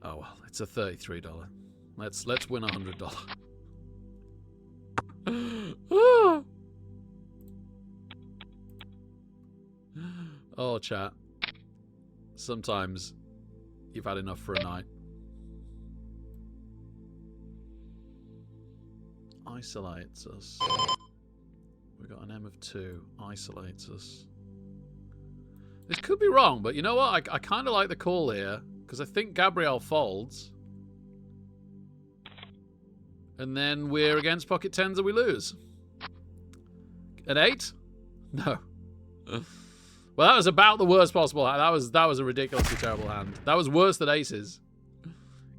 Oh well, it's a $33. Let's win $100. Oh, chat. Sometimes you've had enough for a night. Isolates us. We got an M of 2. Isolates us. This could be wrong, but you know what? I kind of like the call here. Because I think Gabrielle folds. And then we're against pocket 10s and we lose. At 8? No. Well, that was about the worst possible hand. That was a ridiculously terrible hand. That was worse than aces.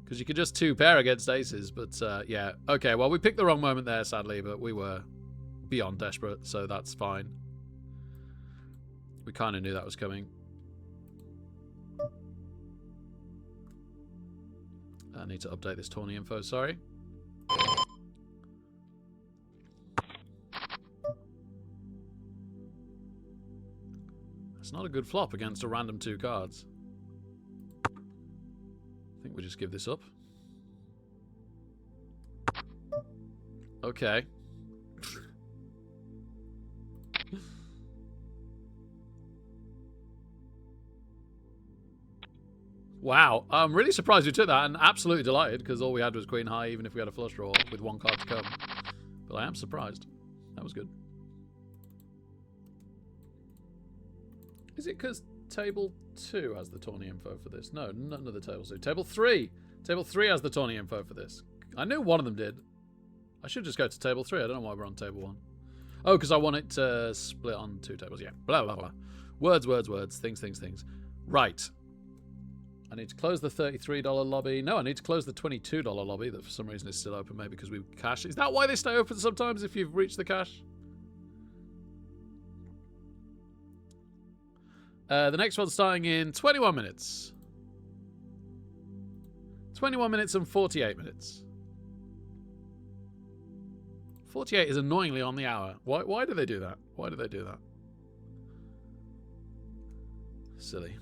Because you could just 2-pair against aces. But, yeah. Okay, well, we picked the wrong moment there, sadly. But we were beyond desperate, so that's fine. We kind of knew that was coming. I need to update this tourney info, sorry. That's not a good flop against a random 2 cards. I think we just give this up. Okay. Wow, I'm really surprised you took that and absolutely delighted because all we had was queen high even if we had a flush draw with 1 card to come. But I am surprised. That was good. Is it because table 2 has the tourney info for this? No, none of the tables do. Table 3! Table 3 has the tourney info for this. I knew one of them did. I should just go to table 3. I don't know why we're on table 1. Oh, because I want it to split on 2 tables. Yeah, blah, blah, blah. Words, words, words. Things, things, things. Right. I need to close the $33 lobby. No, I need to close the $22 lobby that for some reason is still open, maybe because we cash. Is that why they stay open sometimes if you've reached the cash? The next one's starting in 21 minutes. 21 minutes and 48 minutes. 48 is annoyingly on the hour. Why do they do that? Why do they do that? Silly.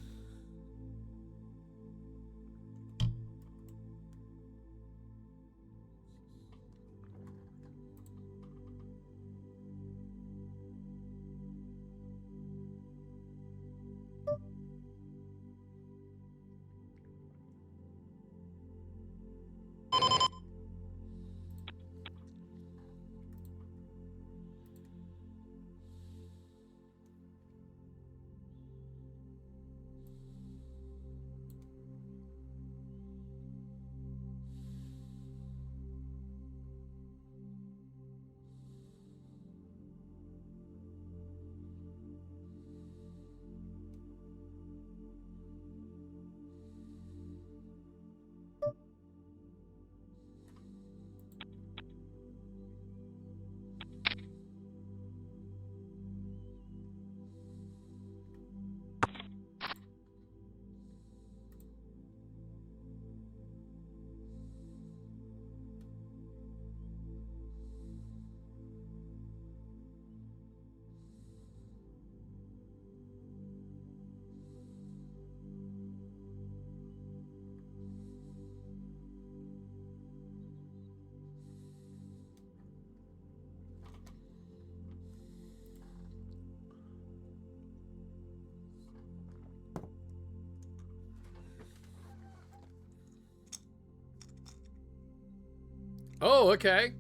Oh, okay.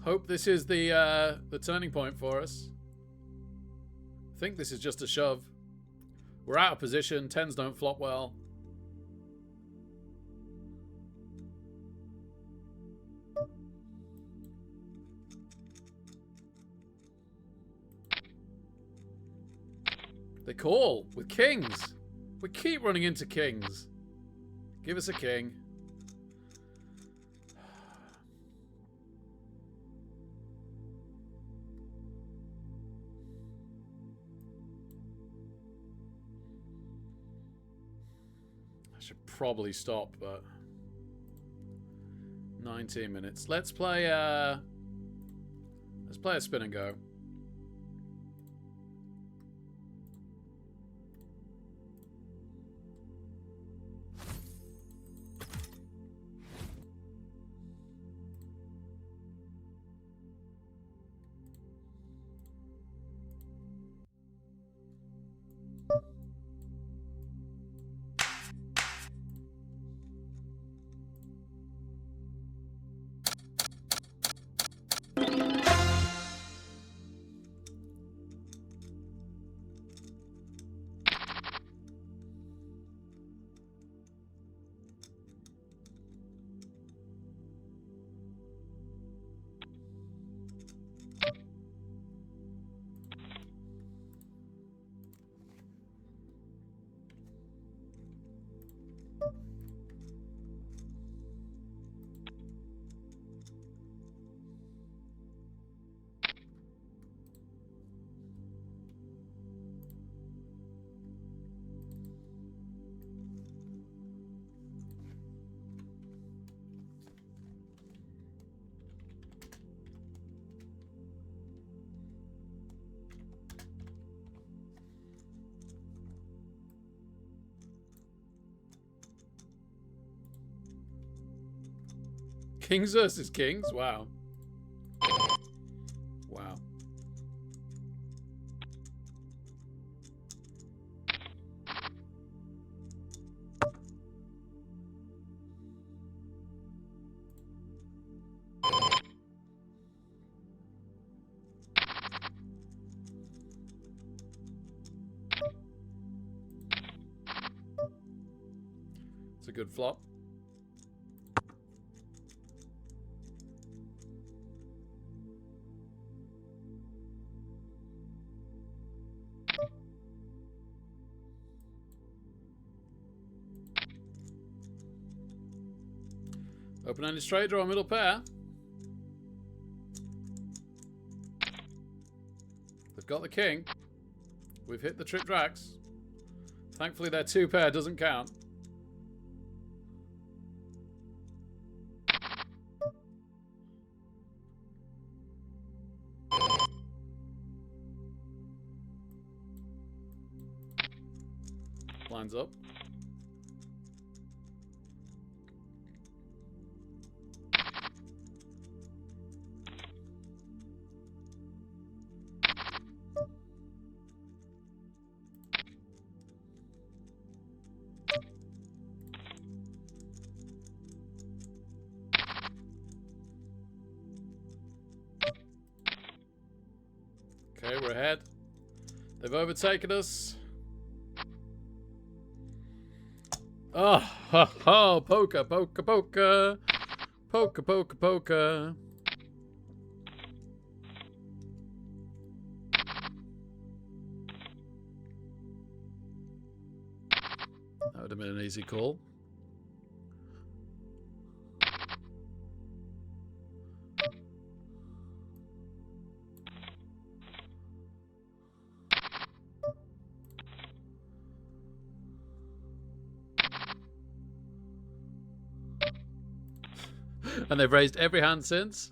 Hope this is the turning point for us. I think this is just a shove. We're out of position. 10s don't flop well. They call with kings. We keep running into kings. Give us a king. I should probably stop, but 19 minutes. Let's play a spin and go. Kings versus kings? Wow. Wow. It's a good flop. Open-ended straight draw, middle pair. They've got the king. We've hit the trip tracks. Thankfully their two pair doesn't count. Blinds up. Okay, we're ahead. They've overtaken us. Oh, ho, ho, poker, poker, poker. Poker, poker, poker. That would have been an easy call. And they've raised every hand since.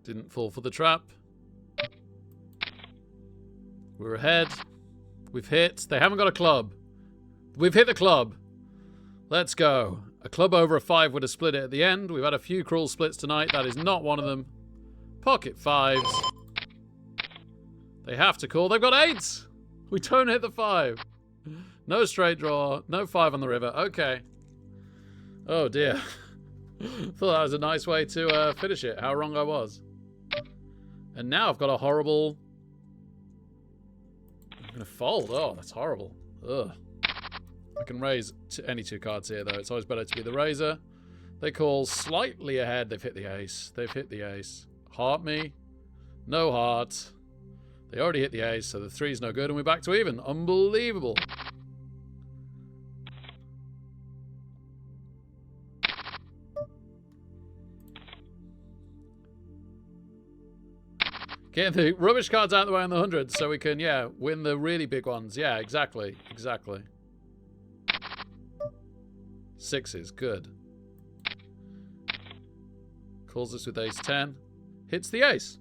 Didn't fall for the trap. We're ahead. We've hit. They haven't got a club. We've hit the club. Let's go. A club over a 5 would have split it at the end. We've had a few cruel splits tonight. That is not one of them. Pocket 5s. They have to call. They've got 8s. We don't hit the 5. No straight draw. No 5 on the river. Okay. Oh dear. Thought that was a nice way to finish it. How wrong I was. And now I've got a horrible... I'm going to fold. Oh, that's horrible. Ugh. I can raise any 2 cards here, though. It's always better to be the raiser. They call slightly ahead. They've hit the ace. They've hit the ace. Heart me. No heart. They already hit the ace, so the 3's no good, and we're back to even. Unbelievable. Getting the rubbish cards out of the way on the 100s so we can, yeah, win the really big ones. Yeah, exactly. Exactly. 6s. Good. Calls us with ace 10. Hits the ace.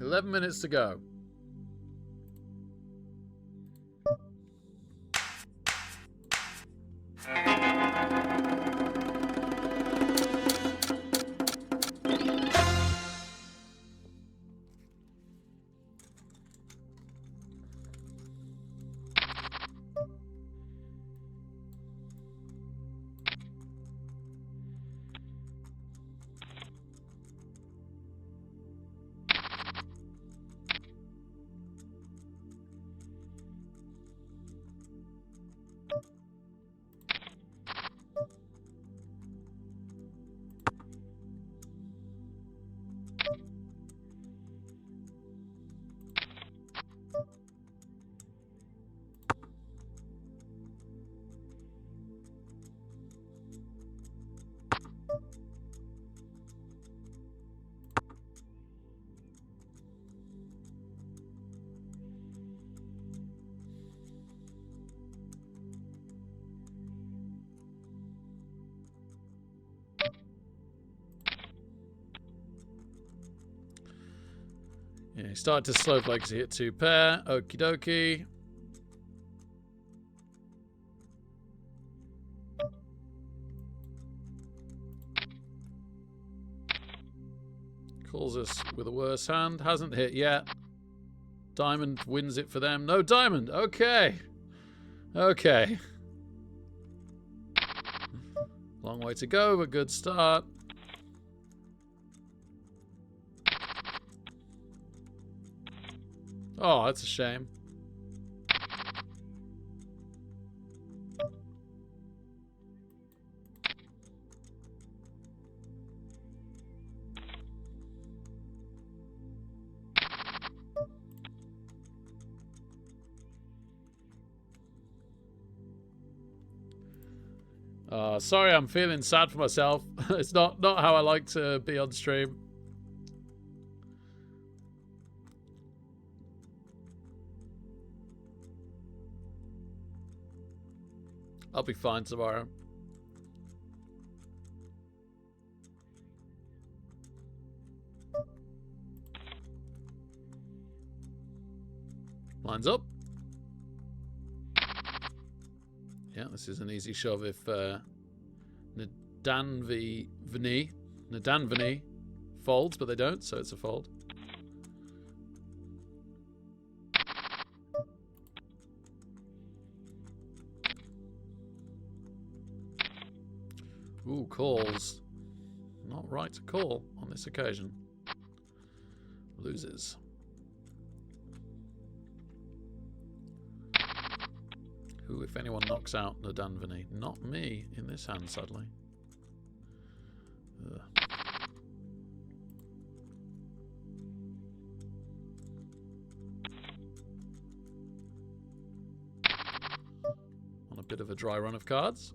Eleven minutes to go. Yeah, he started to slow play because he hit 2 pair. Okie dokie. Calls us with a worse hand. Hasn't hit yet. Diamond wins it for them. No diamond. Okay. Okay. Long way to go, but good start. Oh, that's a shame. Sorry, I'm feeling sad for myself. It's not how I like to be on stream. I'll be fine tomorrow. Lines up. Yeah, this is an easy shove if Nadanvini folds, but they don't, so it's a fold. Ooh, calls. Not right to call on this occasion. Loses. Who, if anyone, knocks out Nadanvini? Not me in this hand, sadly. Ugh. On a bit of a dry run of cards.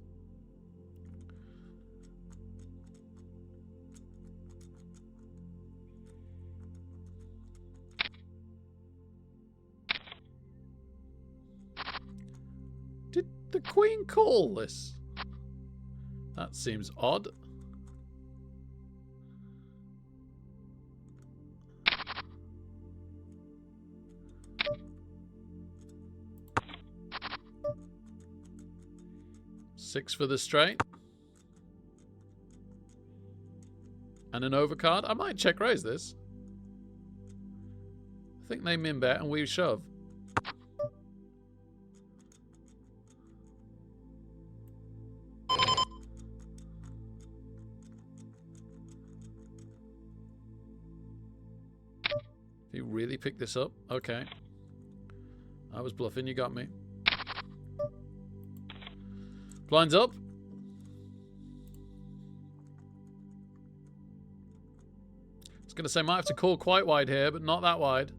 Did the Queen call this? That seems odd. Six for the straight. And an overcard. I might check raise this. I think they min bet and we shove. You really picked this up? Okay. I was bluffing, you got me. Blinds up. I was going to say, might have to call quite wide here, but not that wide.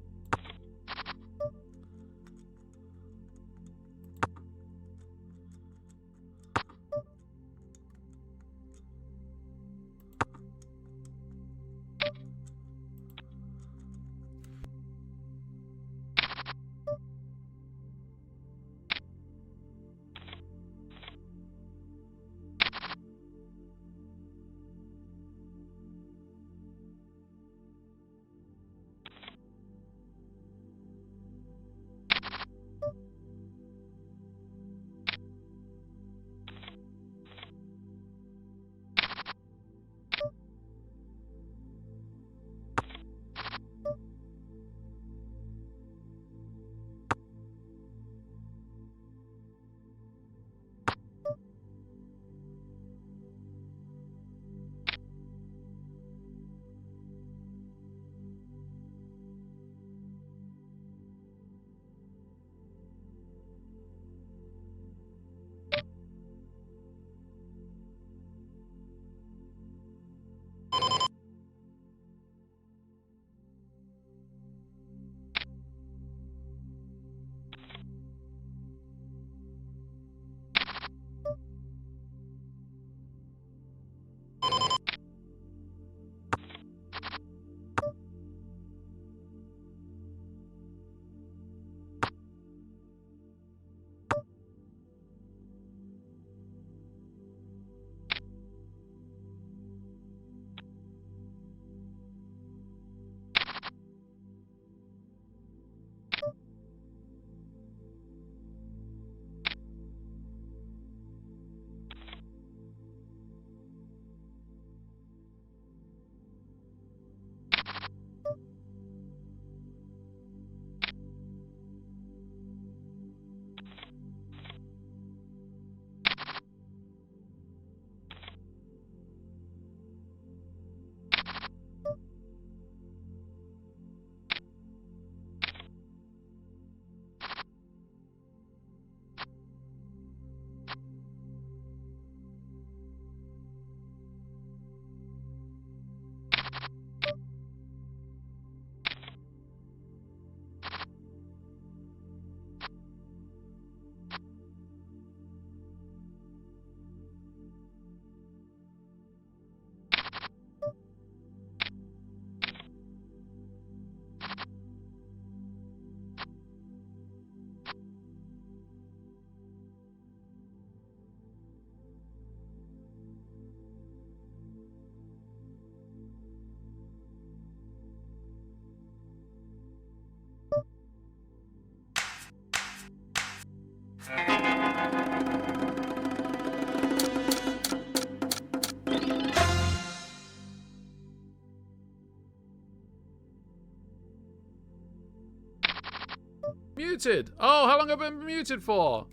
Muted. Oh, how long have I been muted for?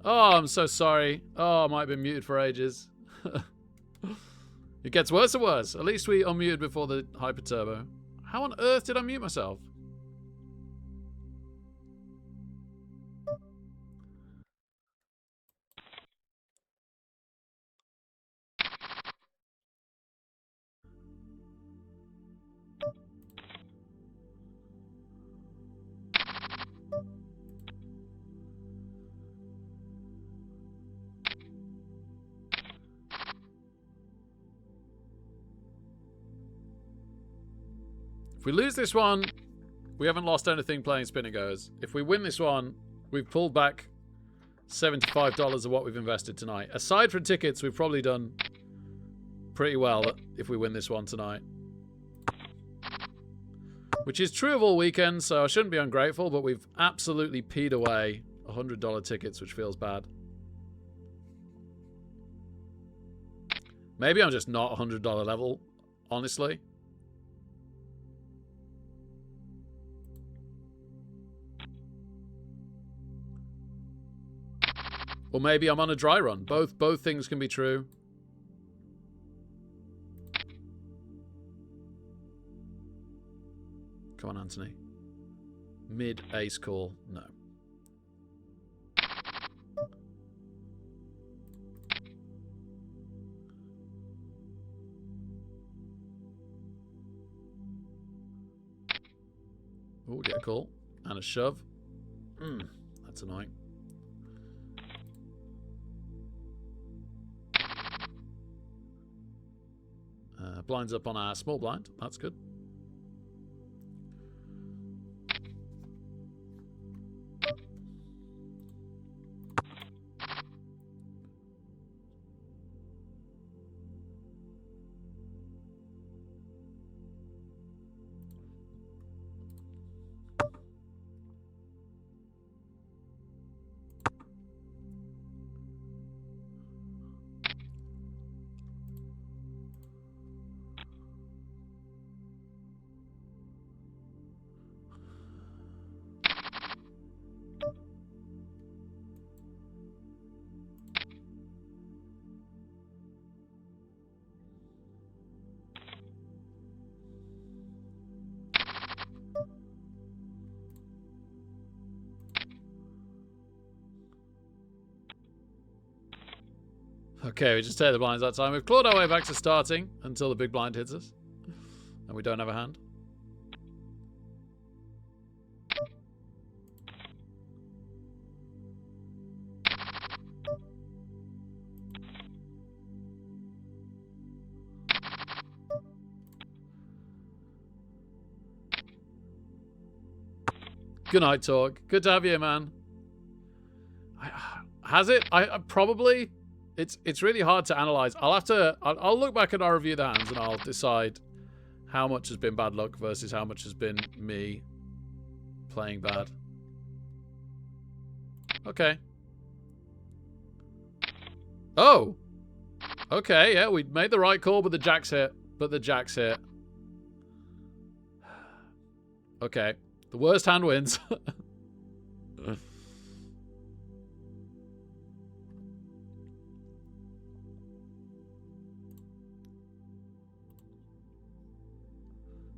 Oh, I'm so sorry. Oh, I might have been muted for ages. It gets worse and worse. At least we unmuted before the hyper turbo. How on earth did I mute myself? If we lose this one, we haven't lost anything playing Spin and Goes. If we win this one, we've pulled back $75 of what we've invested tonight. Aside from tickets, we've probably done pretty well if we win this one tonight. Which is true of all weekends, so I shouldn't be ungrateful, but we've absolutely peed away $100 tickets, which feels bad. Maybe I'm just not $100 level, honestly. Or maybe I'm on a dry run. Both things can be true. Come on, Anthony. Mid ace call. No. Oh, get a call. And a shove. That's annoying. Blinds up on our small blind. That's good. Okay, we just take the blinds that time. We've clawed our way back to starting until the big blind hits us. And we don't have a hand. Good night, Torg. Good to have you, man. Has it? I probably... It's really hard to analyze. I'll look back at our review of the hands and I'll decide how much has been bad luck versus how much has been me playing bad. Okay. Oh! Okay, yeah, we made the right call, but the jacks hit. Okay. The worst hand wins.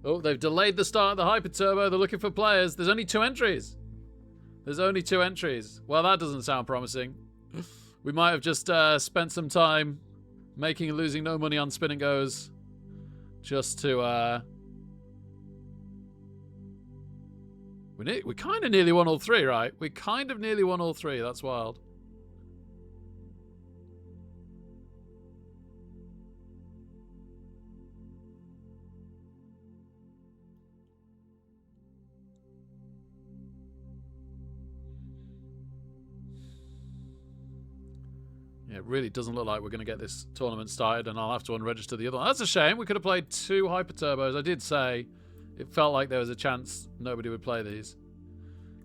Oh, they've delayed the start of the Hyper Turbo. They're looking for players. There's only 2 entries. Well, that doesn't sound promising. We might have just spent some time making and losing no money on Spin and Goes. Just to... We kind of nearly won all 3, right? We kind of nearly won all 3. That's wild. Yeah, it really doesn't look like we're going to get this tournament started, and I'll have to unregister the other one. That's a shame. We could have played 2 Hyper Turbos. I did say it felt like there was a chance nobody would play these.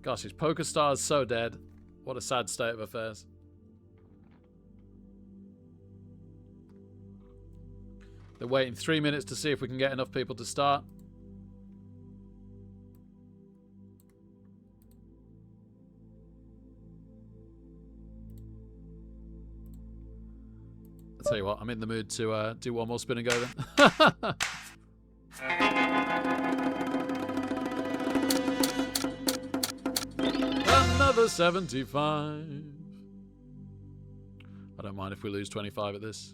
Gosh, is Poker Stars so dead? What a sad state of affairs. They're waiting 3 minutes to see if we can get enough people to start. I'll tell you what, I'm in the mood to do one more spin and go then. Another 75. I don't mind if we lose 25 at this.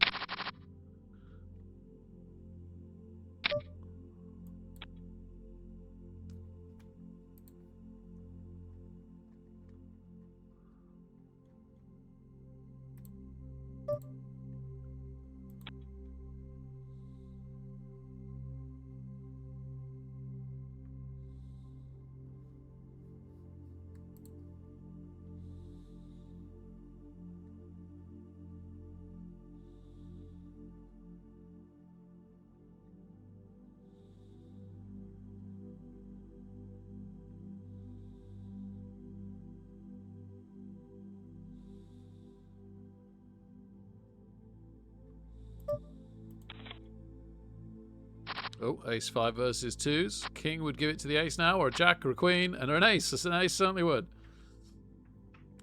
Oh, ace 5 versus 2s. King would give it to the ace now, or a jack or a queen, and an ace. An ace certainly would.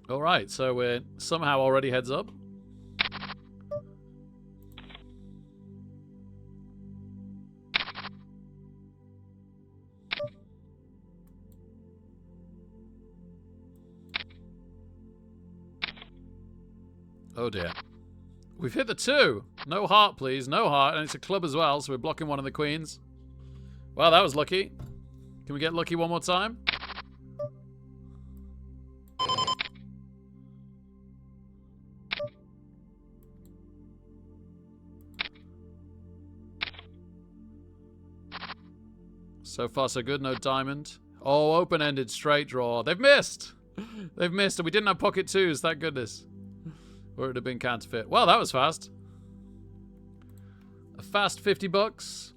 Alright, so we're somehow already heads up. Oh dear. We've hit the 2. No heart, please. No heart. And it's a club as well, so we're blocking one of the queens. Well, that was lucky. Can we get lucky one more time? So far, so good. No diamond. Oh, open-ended straight draw. They've missed. They've missed, and we didn't have pocket 2s. Thank goodness. Or it would have been counterfeit. Well, that was fast. A fast 50 bucks.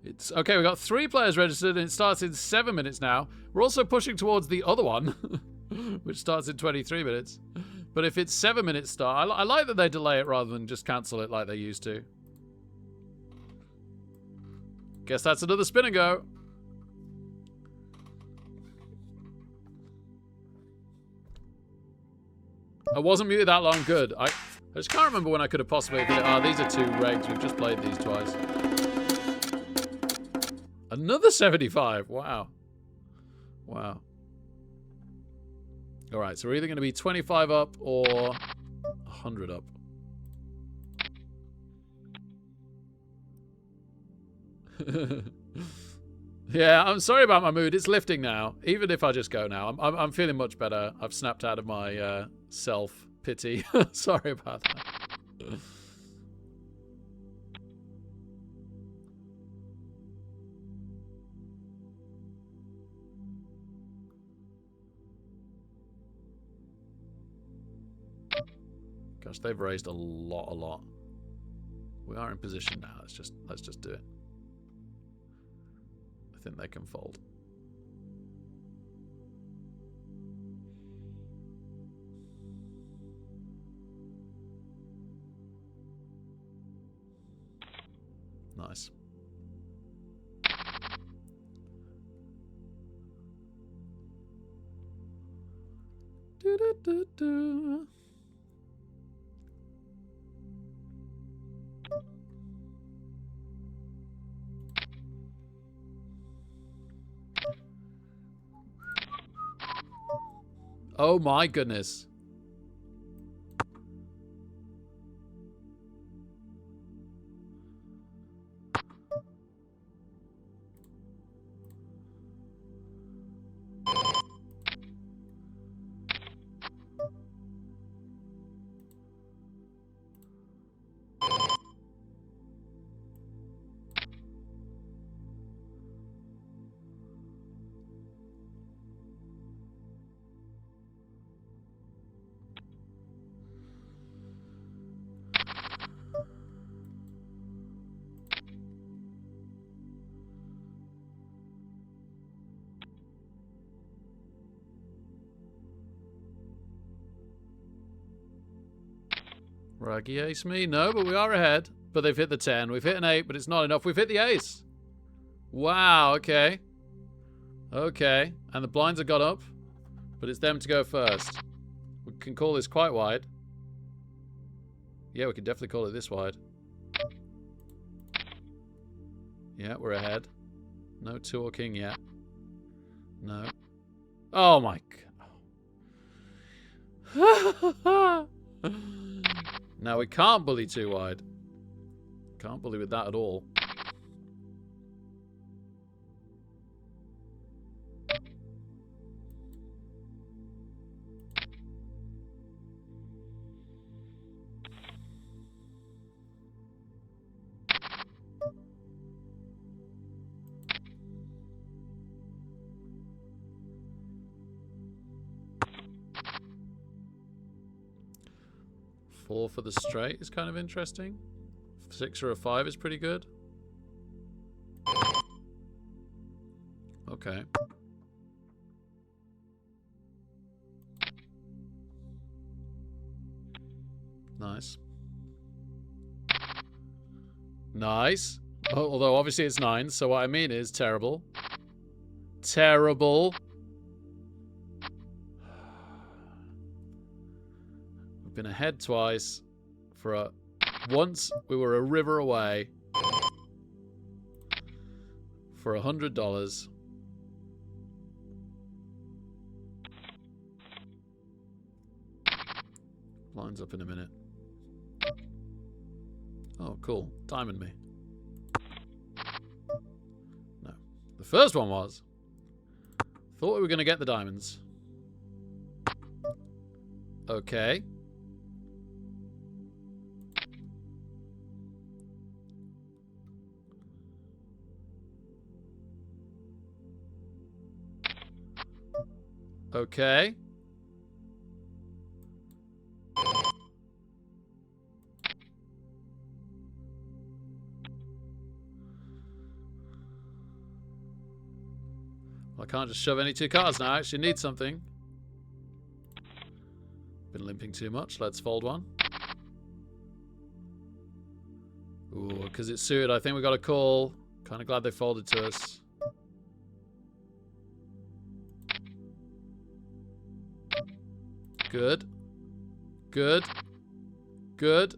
It's okay. We got 3 players registered, and it starts in 7 minutes now. We're also pushing towards the other one, which starts in 23 minutes. But if it's 7 minutes start, I like that they delay it rather than just cancel it like they used to. Guess that's another spin and go. I wasn't muted that long. Good. I just can't remember when I could have possibly hit it. Ah, these are 2 regs. We've just played these twice. Another 75. Wow. Wow. All right, so we're either going to be 25 up or 100 up. Yeah, I'm sorry about my mood. It's lifting now. Even if I just go now, I'm feeling much better. I've snapped out of my self-pity. Sorry about that. Gosh, they've raised a lot. We are in position now. Let's just do it. I think they can fold. Nice. Do. Oh my goodness. Fraggy ace me? No, but we are ahead. But they've hit the 10. We've hit an 8, but it's not enough. We've hit the ace. Wow, okay. Okay. And the blinds have got up. But it's them to go first. We can call this quite wide. Yeah, we can definitely call it this wide. Yeah, we're ahead. No 2 or king yet. No. Oh my god. Now we can't bully too wide. Can't bully with that at all. Four for the straight is kind of interesting. 6 or a 5 is pretty good. Okay. Nice. Nice. Oh, although obviously it's 9, so what I mean is terrible. Terrible. We've been ahead twice. Once we were a river away for $100. Lines up in a minute. Oh, cool. Diamond me. No. The first one was. Thought we were going to get the diamonds. Okay. Okay. Well, I can't just shove any 2 cards now. I actually need something. Been limping too much. Let's fold one. Ooh, because it's suited. I think we got a call. Kind of glad they folded to us. Good. Good. Good.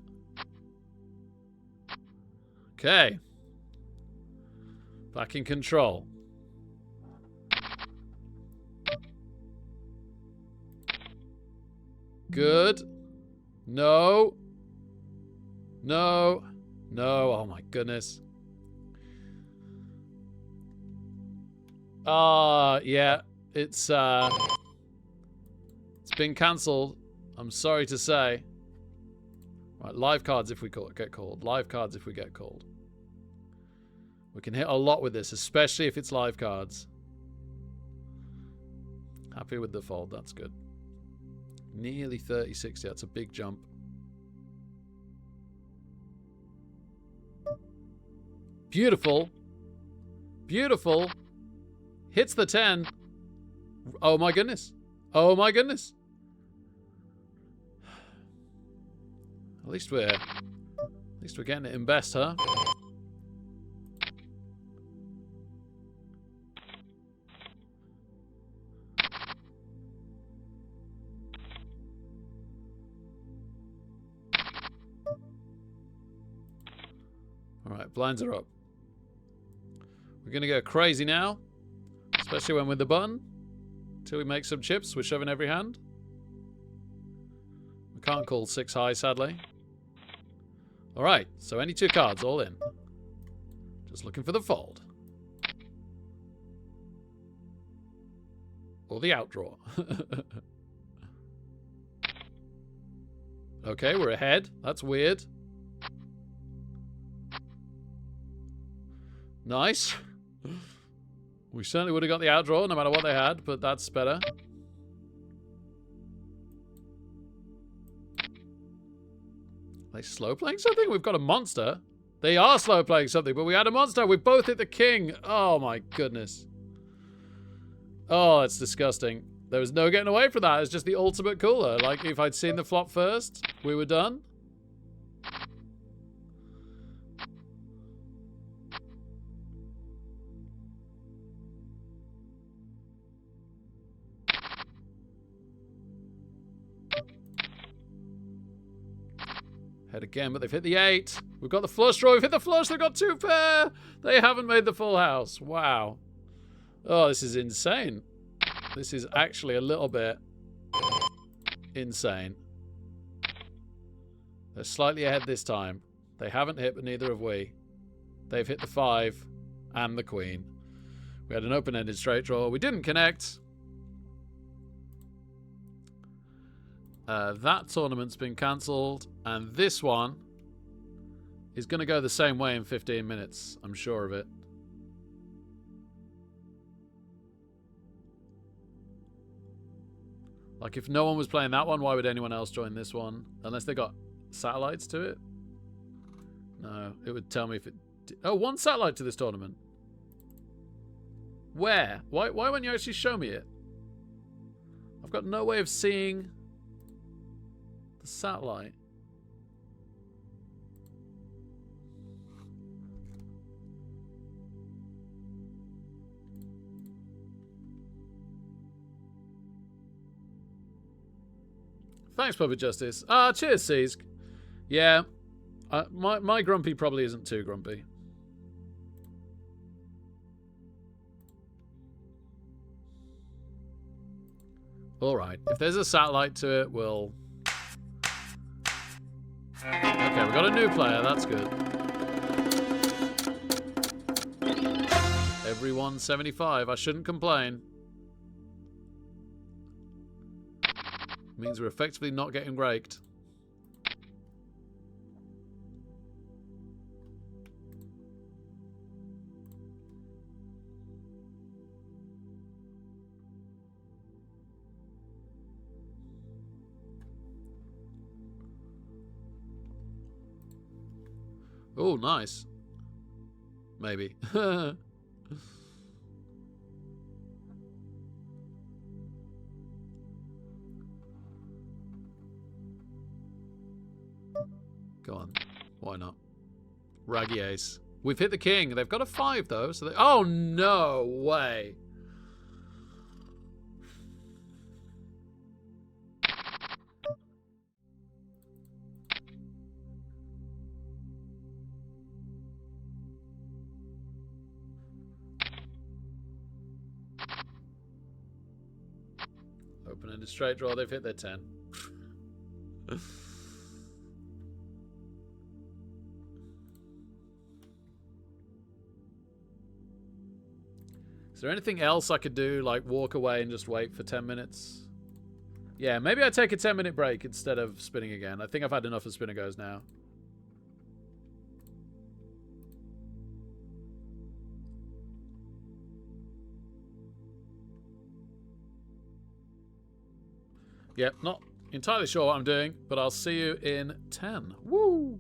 Okay. Back in control. Good. No. No. No. Oh my goodness. Yeah. It's been cancelled. I'm sorry to say. Right, live cards if we get called. Live cards if we get called. We can hit a lot with this, especially if it's live cards. Happy with the fold. That's good. Nearly 30-60. That's a big jump. Beautiful. Beautiful. Hits the 10. Oh my goodness. Oh my goodness. At least we're getting it in best, huh? All right, blinds are up. We're gonna go crazy now, especially when with the button. Till we make some chips, we're shoving every hand. We can't call 6 high, sadly. Alright, so any 2 cards, all in. Just looking for the fold. Or the outdraw. Okay, we're ahead. That's weird. Nice. We certainly would have got the outdraw no matter what they had, but that's better. Are they slow playing something? We've got a monster. They are slow playing something, but we had a monster. We both hit the king. Oh my goodness. Oh, it's disgusting. There was no getting away from that. It's just the ultimate cooler. Like, if I'd seen the flop first, we were done. Head again, but they've hit the 8. We've got the flush draw. We've hit the flush. They've got 2 pair. They haven't made the full house. Wow. Oh, this is insane. This is actually a little bit insane. They're slightly ahead this time. They haven't hit, but neither have we. They've hit the 5 and the queen. We had an open-ended straight draw. We didn't connect. That tournament's been cancelled. And this one is going to go the same way in 15 minutes. I'm sure of it. Like, if no one was playing that one, why would anyone else join this one? Unless they got satellites to it? No, it would tell me if it... Oh, 1 satellite to this tournament. Where? Why won't you actually show me it? I've got no way of seeing the satellite. Thanks, Puppet Justice. Cheers, Seask. Yeah. My grumpy probably isn't too grumpy. Alright. If there's a satellite to it, we'll... Okay, we got a new player. That's good. Everyone 75. I shouldn't complain. Means we're effectively not getting raked. Oh, nice. Maybe. Go on. Why not? Raggy ace. We've hit the king. They've got a 5 though, so they... Oh, no way. Open-ended straight draw. They've hit their 10. Is there anything else I could do, like walk away and just wait for 10 minutes? Yeah, maybe I take a 10-minute break instead of spinning again. I think I've had enough of spin and goes now. Yep, not entirely sure what I'm doing, but I'll see you in 10. Woo!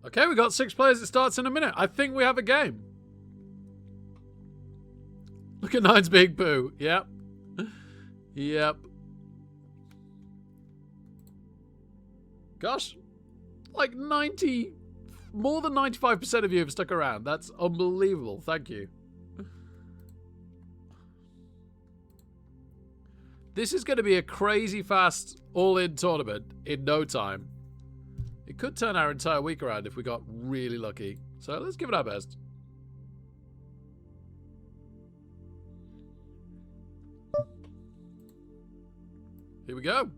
Okay, we got 6 players. It starts in a minute. I think we have a game. Look at Nine's big poo. Yep. Yep. Gosh. Like 90... More than 95% of you have stuck around. That's unbelievable. Thank you. This is going to be a crazy fast all-in tournament in no time. It could turn our entire week around if we got really lucky. So let's give it our best. Here we go.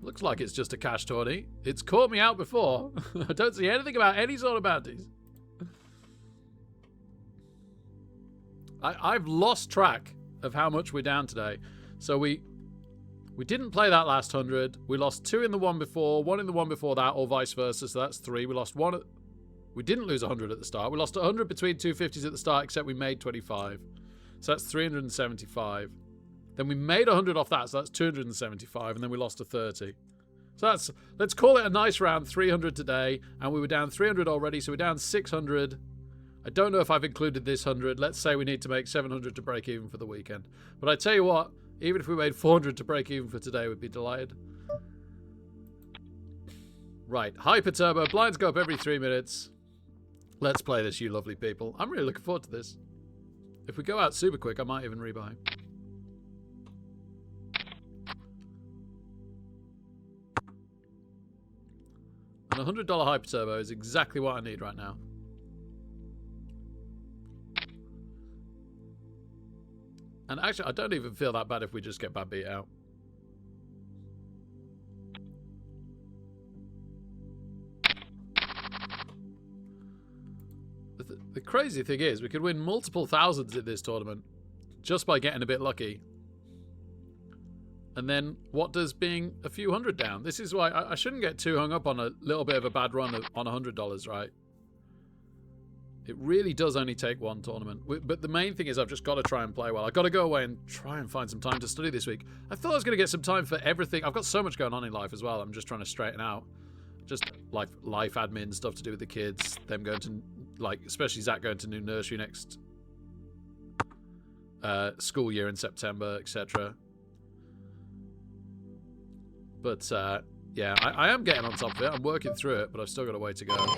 Looks like it's just a cash tourney. It's caught me out before. I don't see anything about any sort of bounties. I've lost track of how much we're down today. So we didn't play that last 100. We lost 2 in the one before, 1 in the one before that, or vice versa. So that's 3. We lost 1. We didn't lose 100 at the start. We lost 100 between 250s at the start, except we made 25. So that's 375. Then we made 100 off that, so that's 275, and then we lost a 30. So that's, let's call it a nice round, 300 today, and we were down 300 already, so we're down 600. I don't know if I've included this 100. Let's say we need to make 700 to break even for the weekend. But I tell you what, even if we made 400 to break even for today, we'd be delighted. Right, Hyper Turbo, blinds go up every 3 minutes. Let's play this, you lovely people. I'm really looking forward to this. If we go out super quick, I might even rebuy. And a $100 Hyper Turbo is exactly what I need right now. And actually, I don't even feel that bad if we just get bad beat out. The crazy thing is, we could win multiple thousands in this tournament just by getting a bit lucky. And then what does being a few hundred down? This is why I shouldn't get too hung up on a little bit of a bad run on $100, right? It really does only take one tournament. But the main thing is I've just got to try and play well. I've got to go away and try and find some time to study this week. I thought I was going to get some time for everything. I've got so much going on in life as well. I'm just trying to straighten out. Just like life admin, stuff to do with the kids. Them going to, like, especially Zach going to new nursery next school year in September, etc. But, yeah, I am getting on top of it. I'm working through it, but I've still got a way to go.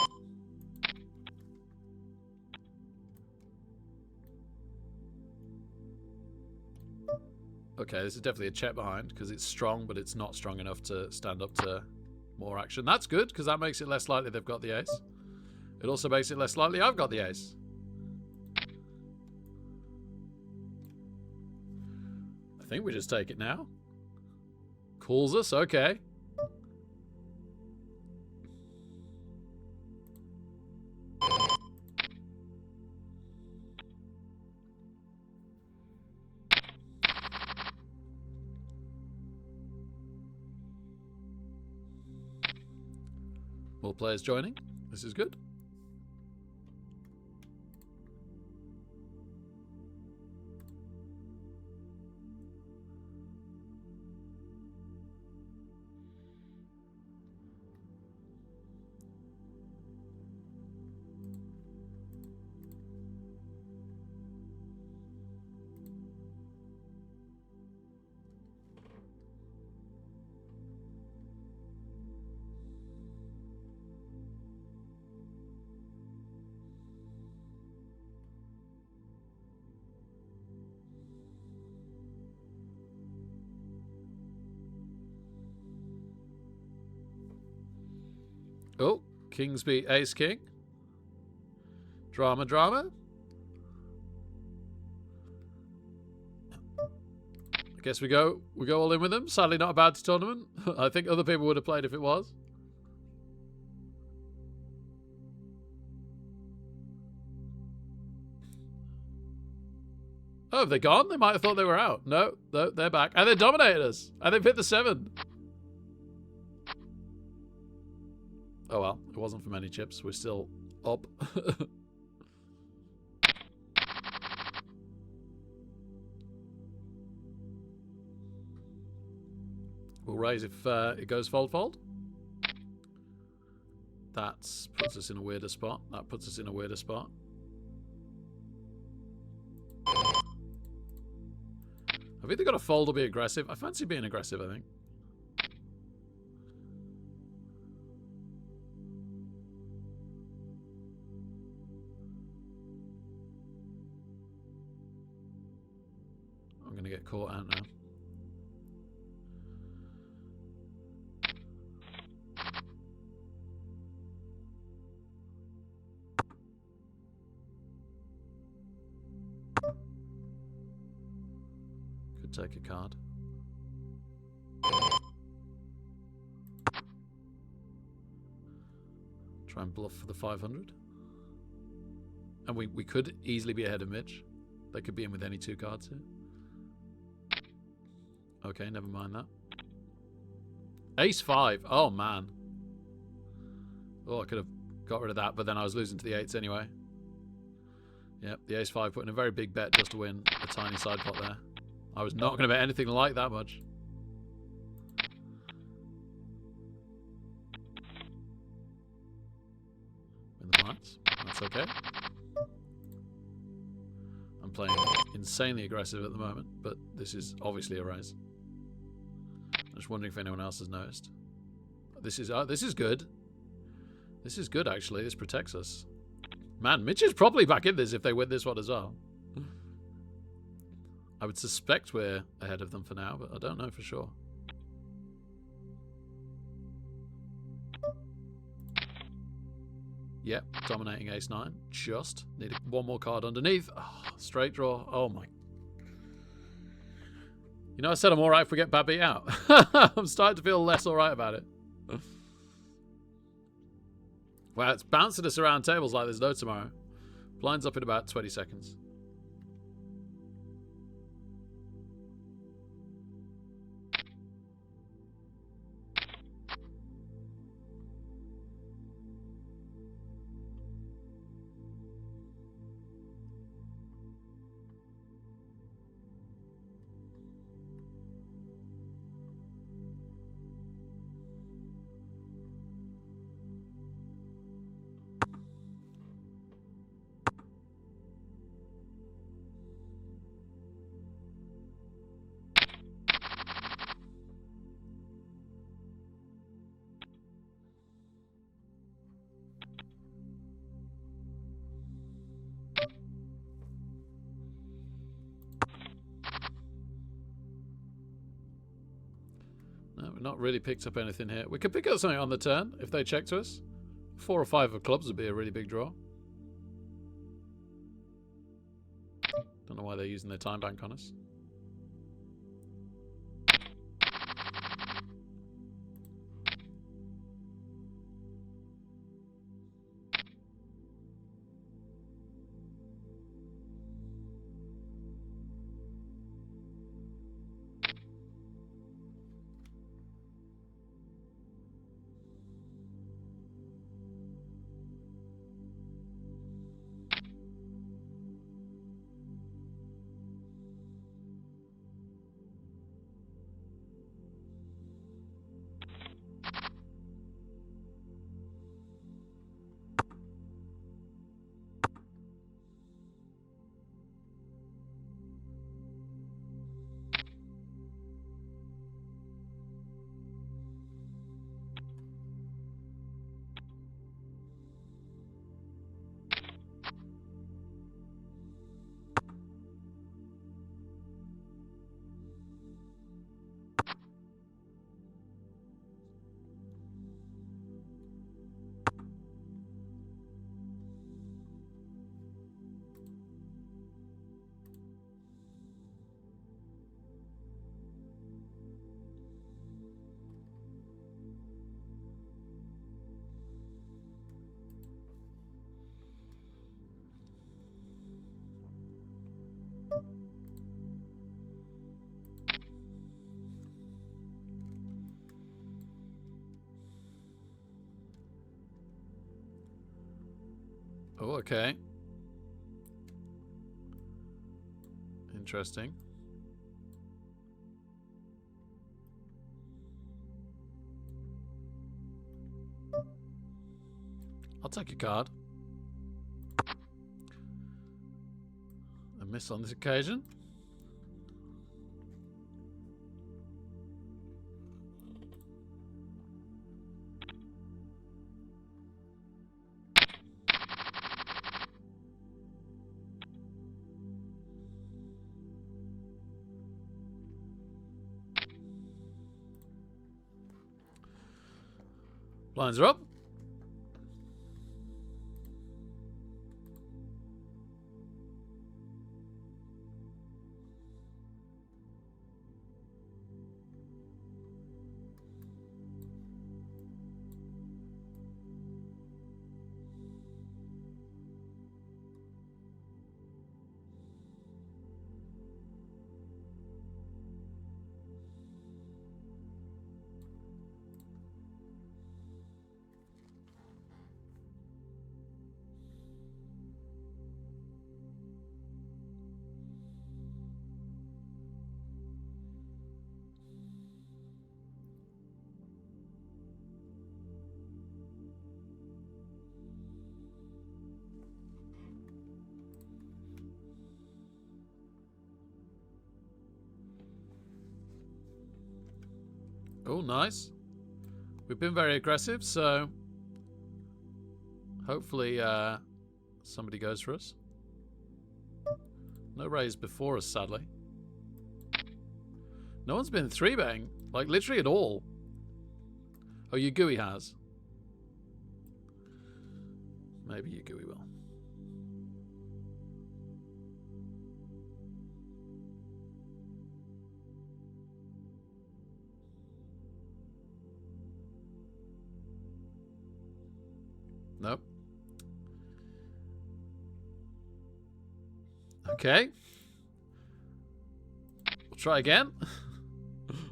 Okay, this is definitely a check behind, because it's strong, but it's not strong enough to stand up to more action. That's good, because that makes it less likely they've got the ace. It also makes it less likely I've got the ace. I think we just take it now. Calls us, okay. More players joining. This is good. Oh, Kings beat Ace King. Drama, drama. I guess we go all in with them. Sadly not a bad tournament. I think other people would have played if it was. Oh, have they gone? They might have thought they were out. No, they're back. And they dominated us. And they've hit the 7. Oh well, it wasn't for many chips. We're still up. We'll raise if it goes fold-fold. That puts us in a weirder spot. That puts us in a weirder spot. I've either got to fold or be aggressive. I fancy being aggressive, I think. I'm going to get caught out now. Could take a card. Try and bluff for the 500. And we could easily be ahead of Mitch. They could be in with any 2 cards here. Okay, never mind that. Ace 5. Oh, man. Oh, I could have got rid of that, but then I was losing to the 8s anyway. Yep, the Ace 5 putting a very big bet just to win a tiny side pot there. I was not going to bet anything like that much. Win the flats. That's okay. I'm playing insanely aggressive at the moment, but this is obviously a raise. I'm just wondering if anyone else has noticed. This is good. This is good, actually. This protects us. Man, Mitch is probably back in this if they win this one as well. I would suspect we're ahead of them for now, but I don't know for sure. Yep, dominating ace 9. Just need one more card underneath. Oh, straight draw. Oh my. You know, I said I'm alright if we get bad beat out. I'm starting to feel less alright about it. Wow, it's bouncing us around tables like there's no tomorrow. Blinds up in about 20 seconds. No, we've not really picked up anything here. We could pick up something on the turn if they check to us. 4 or 5 of clubs would be a really big draw. Don't know why they're using their time bank on us. Oh, okay. Interesting. I'll take a card. A miss on this occasion. Blinds are up. Oh, nice. We've been very aggressive, so hopefully somebody goes for us. No raise before us, sadly. No one's been 3-betting, like literally at all. Oh, Yugui has. Maybe Yugui will. Nope. Okay. We'll try again.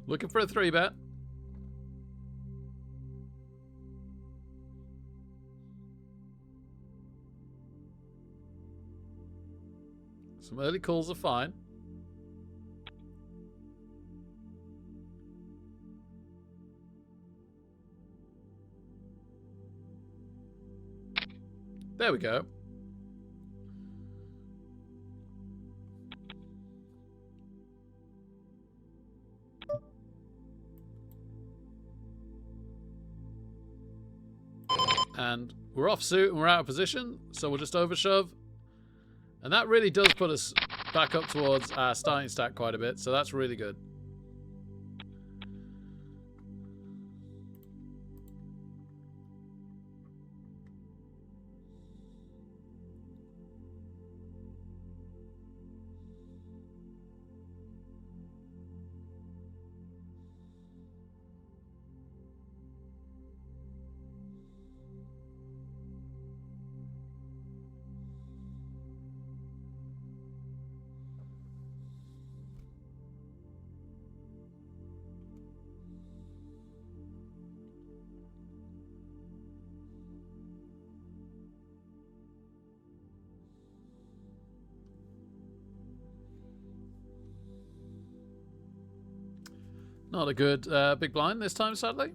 Looking for a 3-bet. Some early calls are fine. There we go. And we're off suit and we're out of position, so we'll just overshove. And that really does put us back up towards our starting stack quite a bit, so that's really good. Not a good big blind this time, sadly.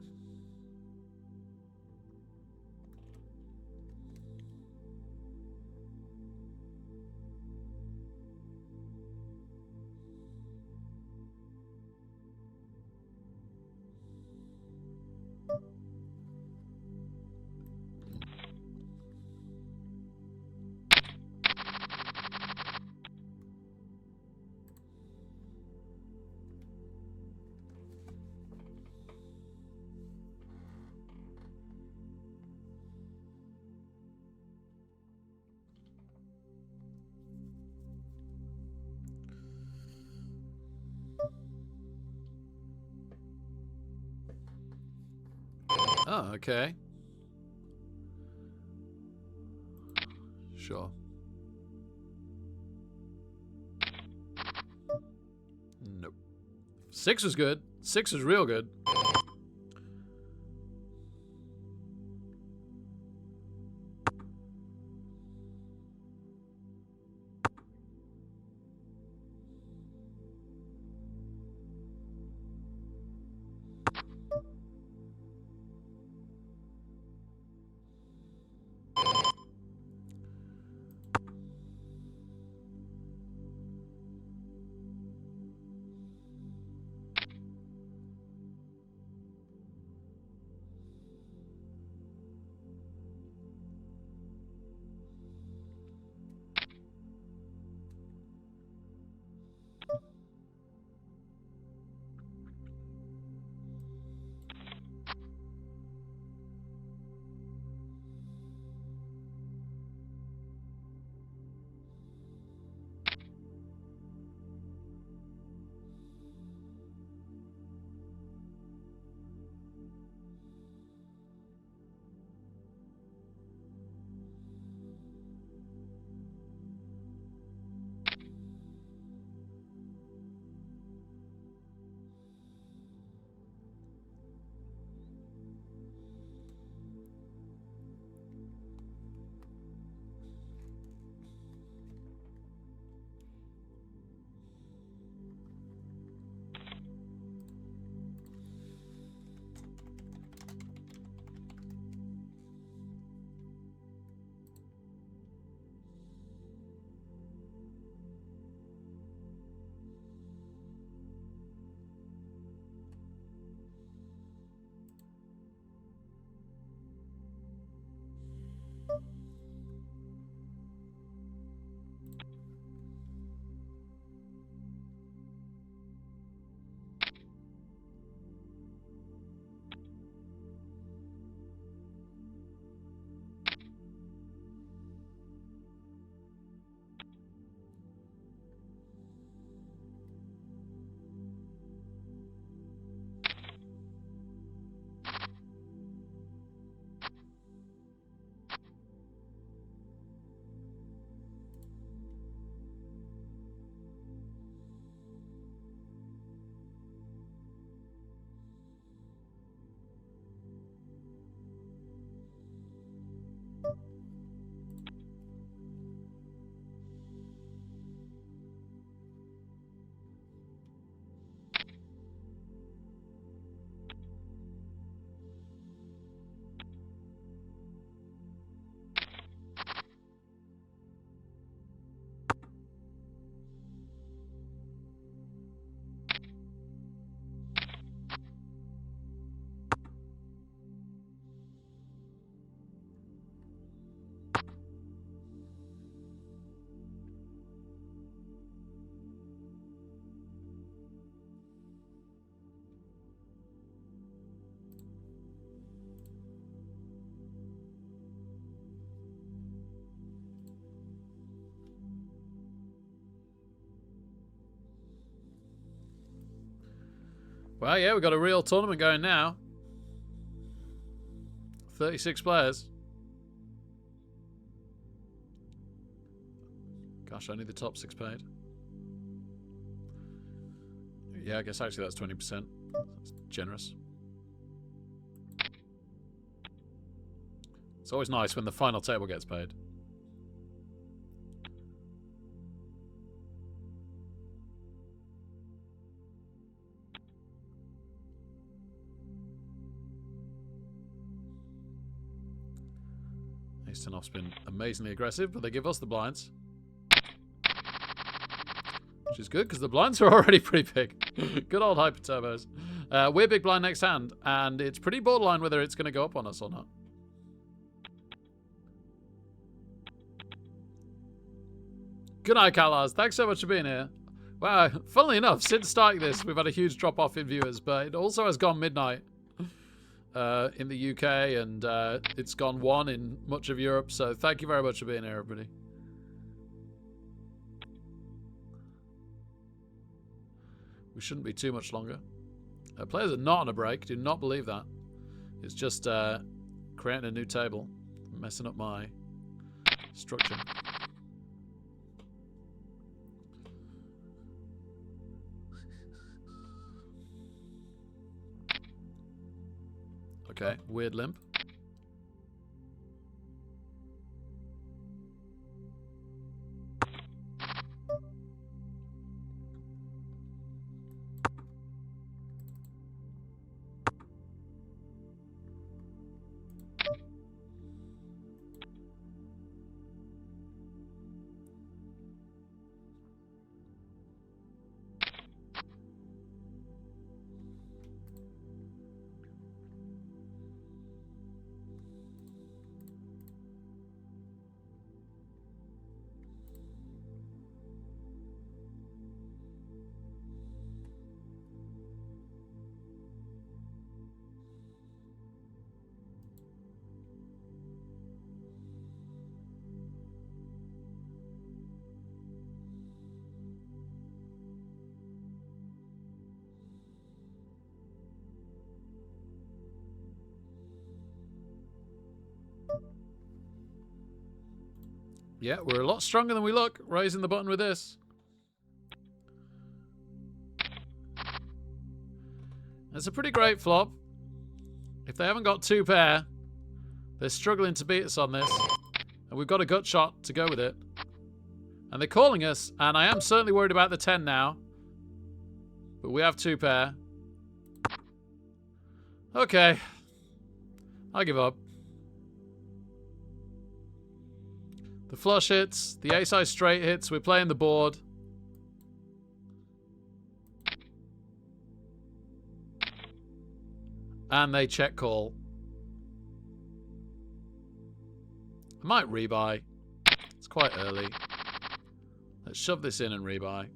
Oh, okay. Sure. Nope. 6 was good. 6 was real good. Well, yeah, we've got a real tournament going now. 36 players. Gosh, only the top 6 paid. Yeah, I guess actually that's 20%. That's generous. It's always nice when the final table gets paid. Ace-10-off's been amazingly aggressive, but they give us the blinds. Which is good, because the blinds are already pretty big. Good old hyper turbos. We're big blind next hand, and it's pretty borderline whether it's going to go up on us or not. Good night, Calars. Thanks so much for being here. Wow, funnily enough, since starting this, we've had a huge drop-off in viewers, but it also has gone midnight in the UK, and it's gone 1 in much of Europe, so thank you very much for being here, everybody. We shouldn't be too much longer. Players are not on a break. Do not believe that. It's just creating a new table. Messing up my structure. Okay, weird limp. Yeah, we're a lot stronger than we look, raising the button with this. It's a pretty great flop. If they haven't got 2 pair, they're struggling to beat us on this. And we've got a gut shot to go with it. And they're calling us, and I am certainly worried about the 10 now. But we have 2 pair. Okay. I give up. The flush hits, the ace-high straight hits, we're playing the board. And they check call. I might rebuy. It's quite early. Let's shove this in and rebuy.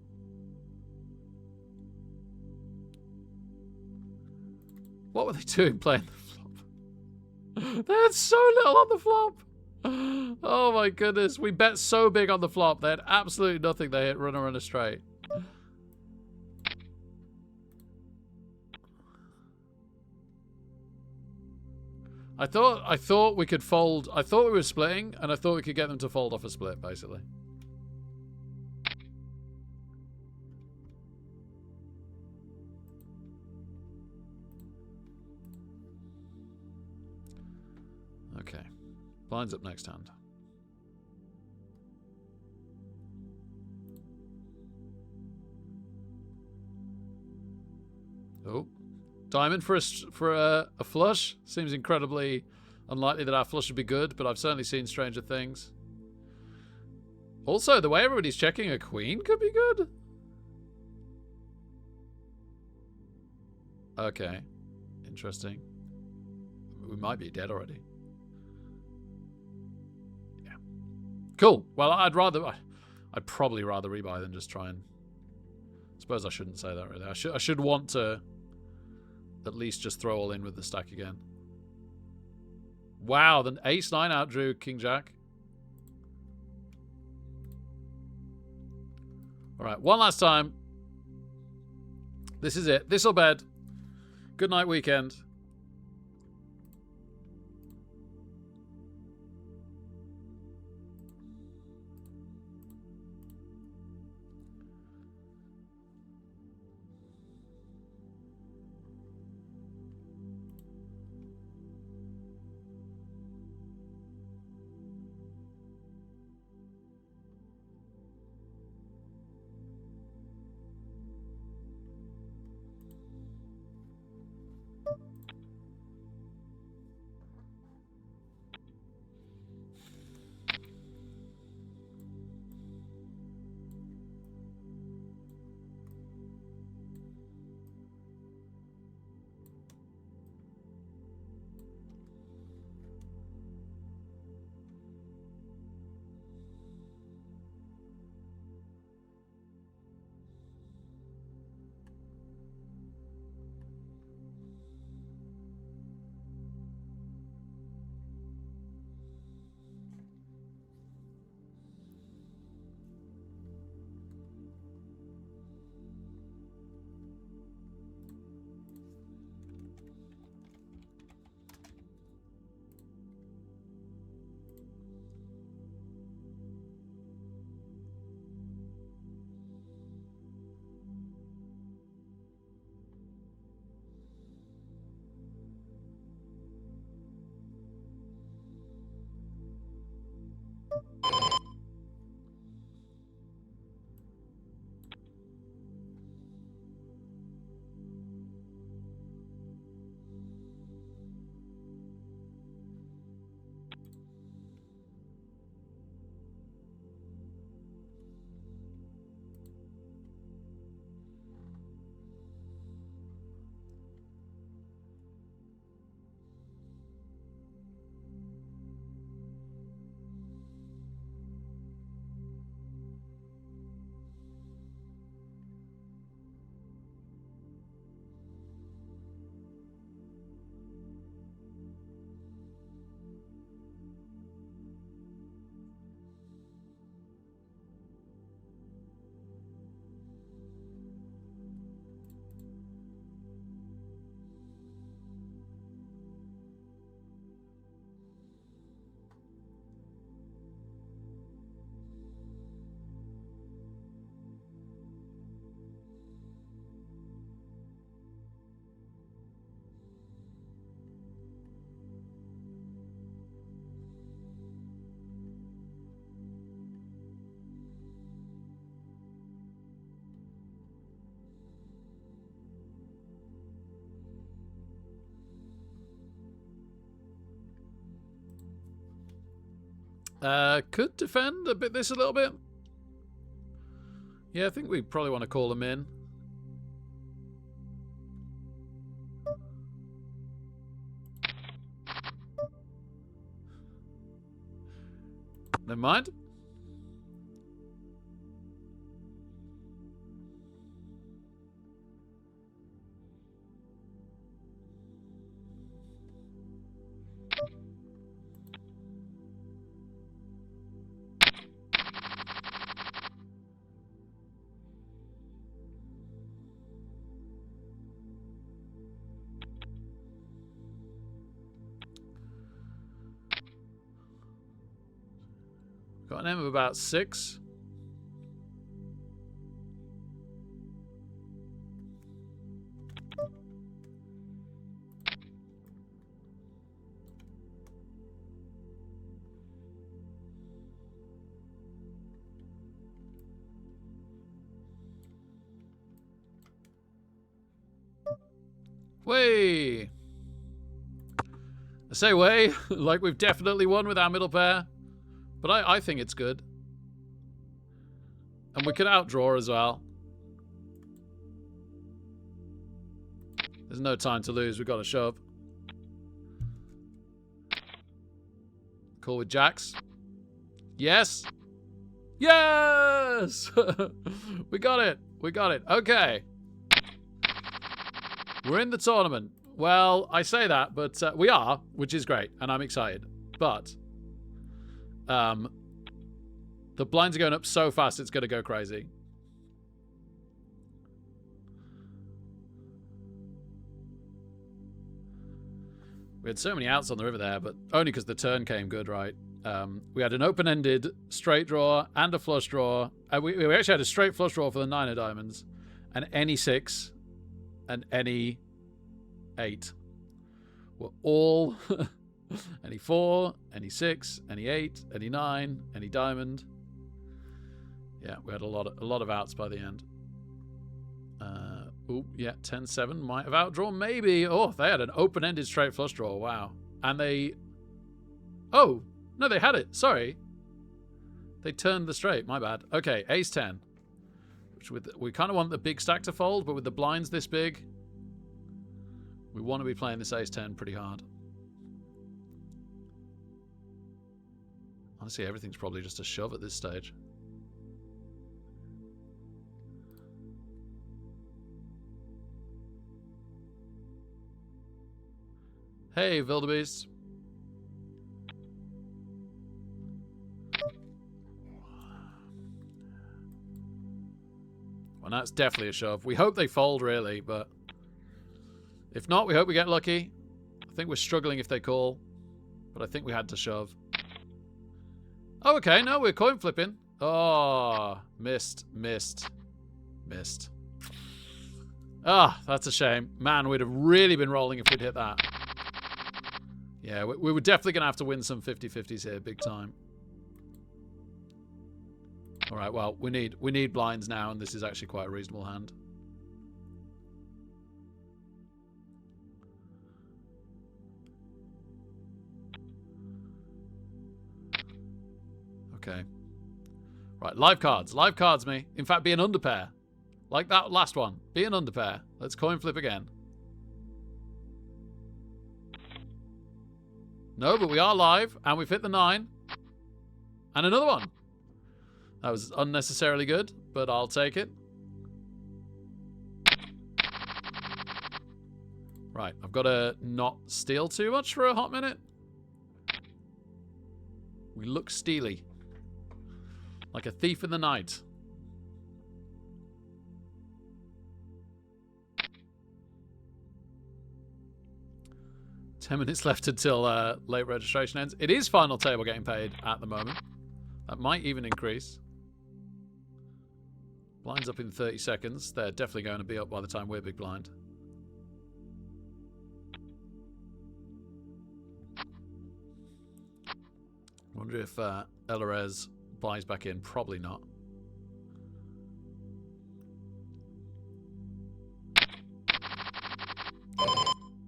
What were they doing playing the flop? They had so little on the flop. Oh my goodness, we bet so big on the flop. They had absolutely nothing. They hit runner straight. I thought we could fold. I thought we were splitting, and I thought we could get them to fold off a split, basically. Okay. Blinds up next hand. Oh. Diamond for a flush. Seems incredibly unlikely that our flush would be good, but I've certainly seen stranger things. Also, the way everybody's checking a queen could be good. Okay. Interesting. We might be dead already. Yeah. Cool. Well, I'd probably rather rebuy than just try and... I suppose I shouldn't say that really. I should want to at least just throw all in with the stack again. Wow, then ace-9 outdrew king-jack. Alright, one last time. This is it. This'll bed. Good night, weekend. Could defend a bit this a little bit. Yeah, I think we probably want to call them in. Never mind. Got an M of about 6. Way. I say way, like we've definitely won with our middle pair. But I think it's good. And we could outdraw as well. There's no time to lose. We've got to shove. Call with jacks. Yes. Yes! We got it. We got it. Okay. We're in the tournament. Well, I say that, but we are, which is great. And I'm excited. But the blinds are going up so fast it's going to go crazy. We had so many outs on the river there, but only because the turn came good, right? We had an open-ended straight draw and a flush draw. We actually had a straight flush draw for the 9 of diamonds. And any 6 and any 8 were all any 4, any 6, any 8, any 9, any diamond. Yeah, we had a lot of outs by the end. Oh, yeah, 10-7 might have outdrawn, maybe. Oh, they had an open-ended straight flush draw. Wow. And they... Oh, no, they had it. Sorry. They turned the straight. My bad. Okay, ace 10. Which we kind of want the big stack to fold, but with the blinds this big, we want to be playing this ace 10 pretty hard. Honestly, everything's probably just a shove at this stage. Hey, Wildebeest. Well, that's definitely a shove. We hope they fold, really, but if not, we hope we get lucky. I think we're struggling if they call, but I think we had to shove. Oh, okay. No, we're coin flipping. Oh, missed. Ah, that's a shame. Man, we'd have really been rolling if we'd hit that. Yeah, we were definitely going to have to win some 50-50s here, big time. All right, well, we need blinds now, and this is actually quite a reasonable hand. Okay. Right, live cards, me. In fact, be an underpair. Like that last one. Be an underpair. Let's coin flip again. No, but we are live, and we've hit the 9. And another one. That was unnecessarily good, but I'll take it. Right, I've got to not steal too much for a hot minute. We look steely. Like a thief in the night. $10 left until late registration ends. It is final table getting paid at the moment. That might even increase. Blinds up in 30 seconds. They're definitely going to be up by the time we're big blind. Wonder if Elarez buys back in. Probably not.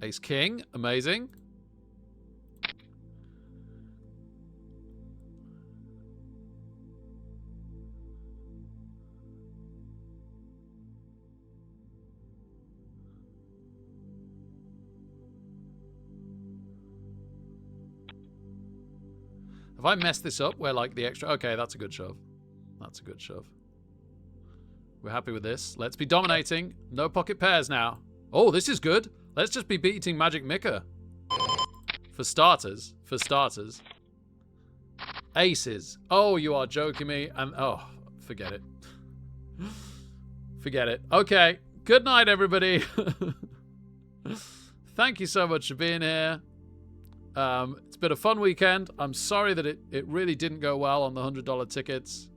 Ace King. Amazing. Have I messed this up where, like, the extra... Okay, that's a good shove. That's a good shove. We're happy with this. Let's be dominating. No pocket pairs now. Oh, this is good. Let's just be beating Magic Mika. For starters. For starters. Aces. Oh, you are joking me. And oh, forget it. Forget it. Okay. Good night, everybody. Thank you so much for being here. It's been a fun weekend. I'm sorry that it really didn't go well on the $100 tickets.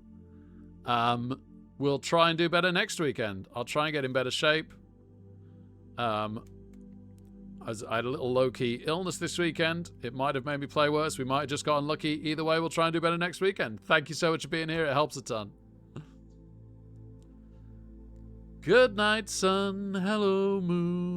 We'll try and do better next weekend. I'll try and get in better shape. I had a little low-key illness this weekend. It might have made me play worse. We might have just got unlucky. Either way, we'll try and do better next weekend. Thank you so much for being here. It helps a ton. Good night, sun. Hello, moon.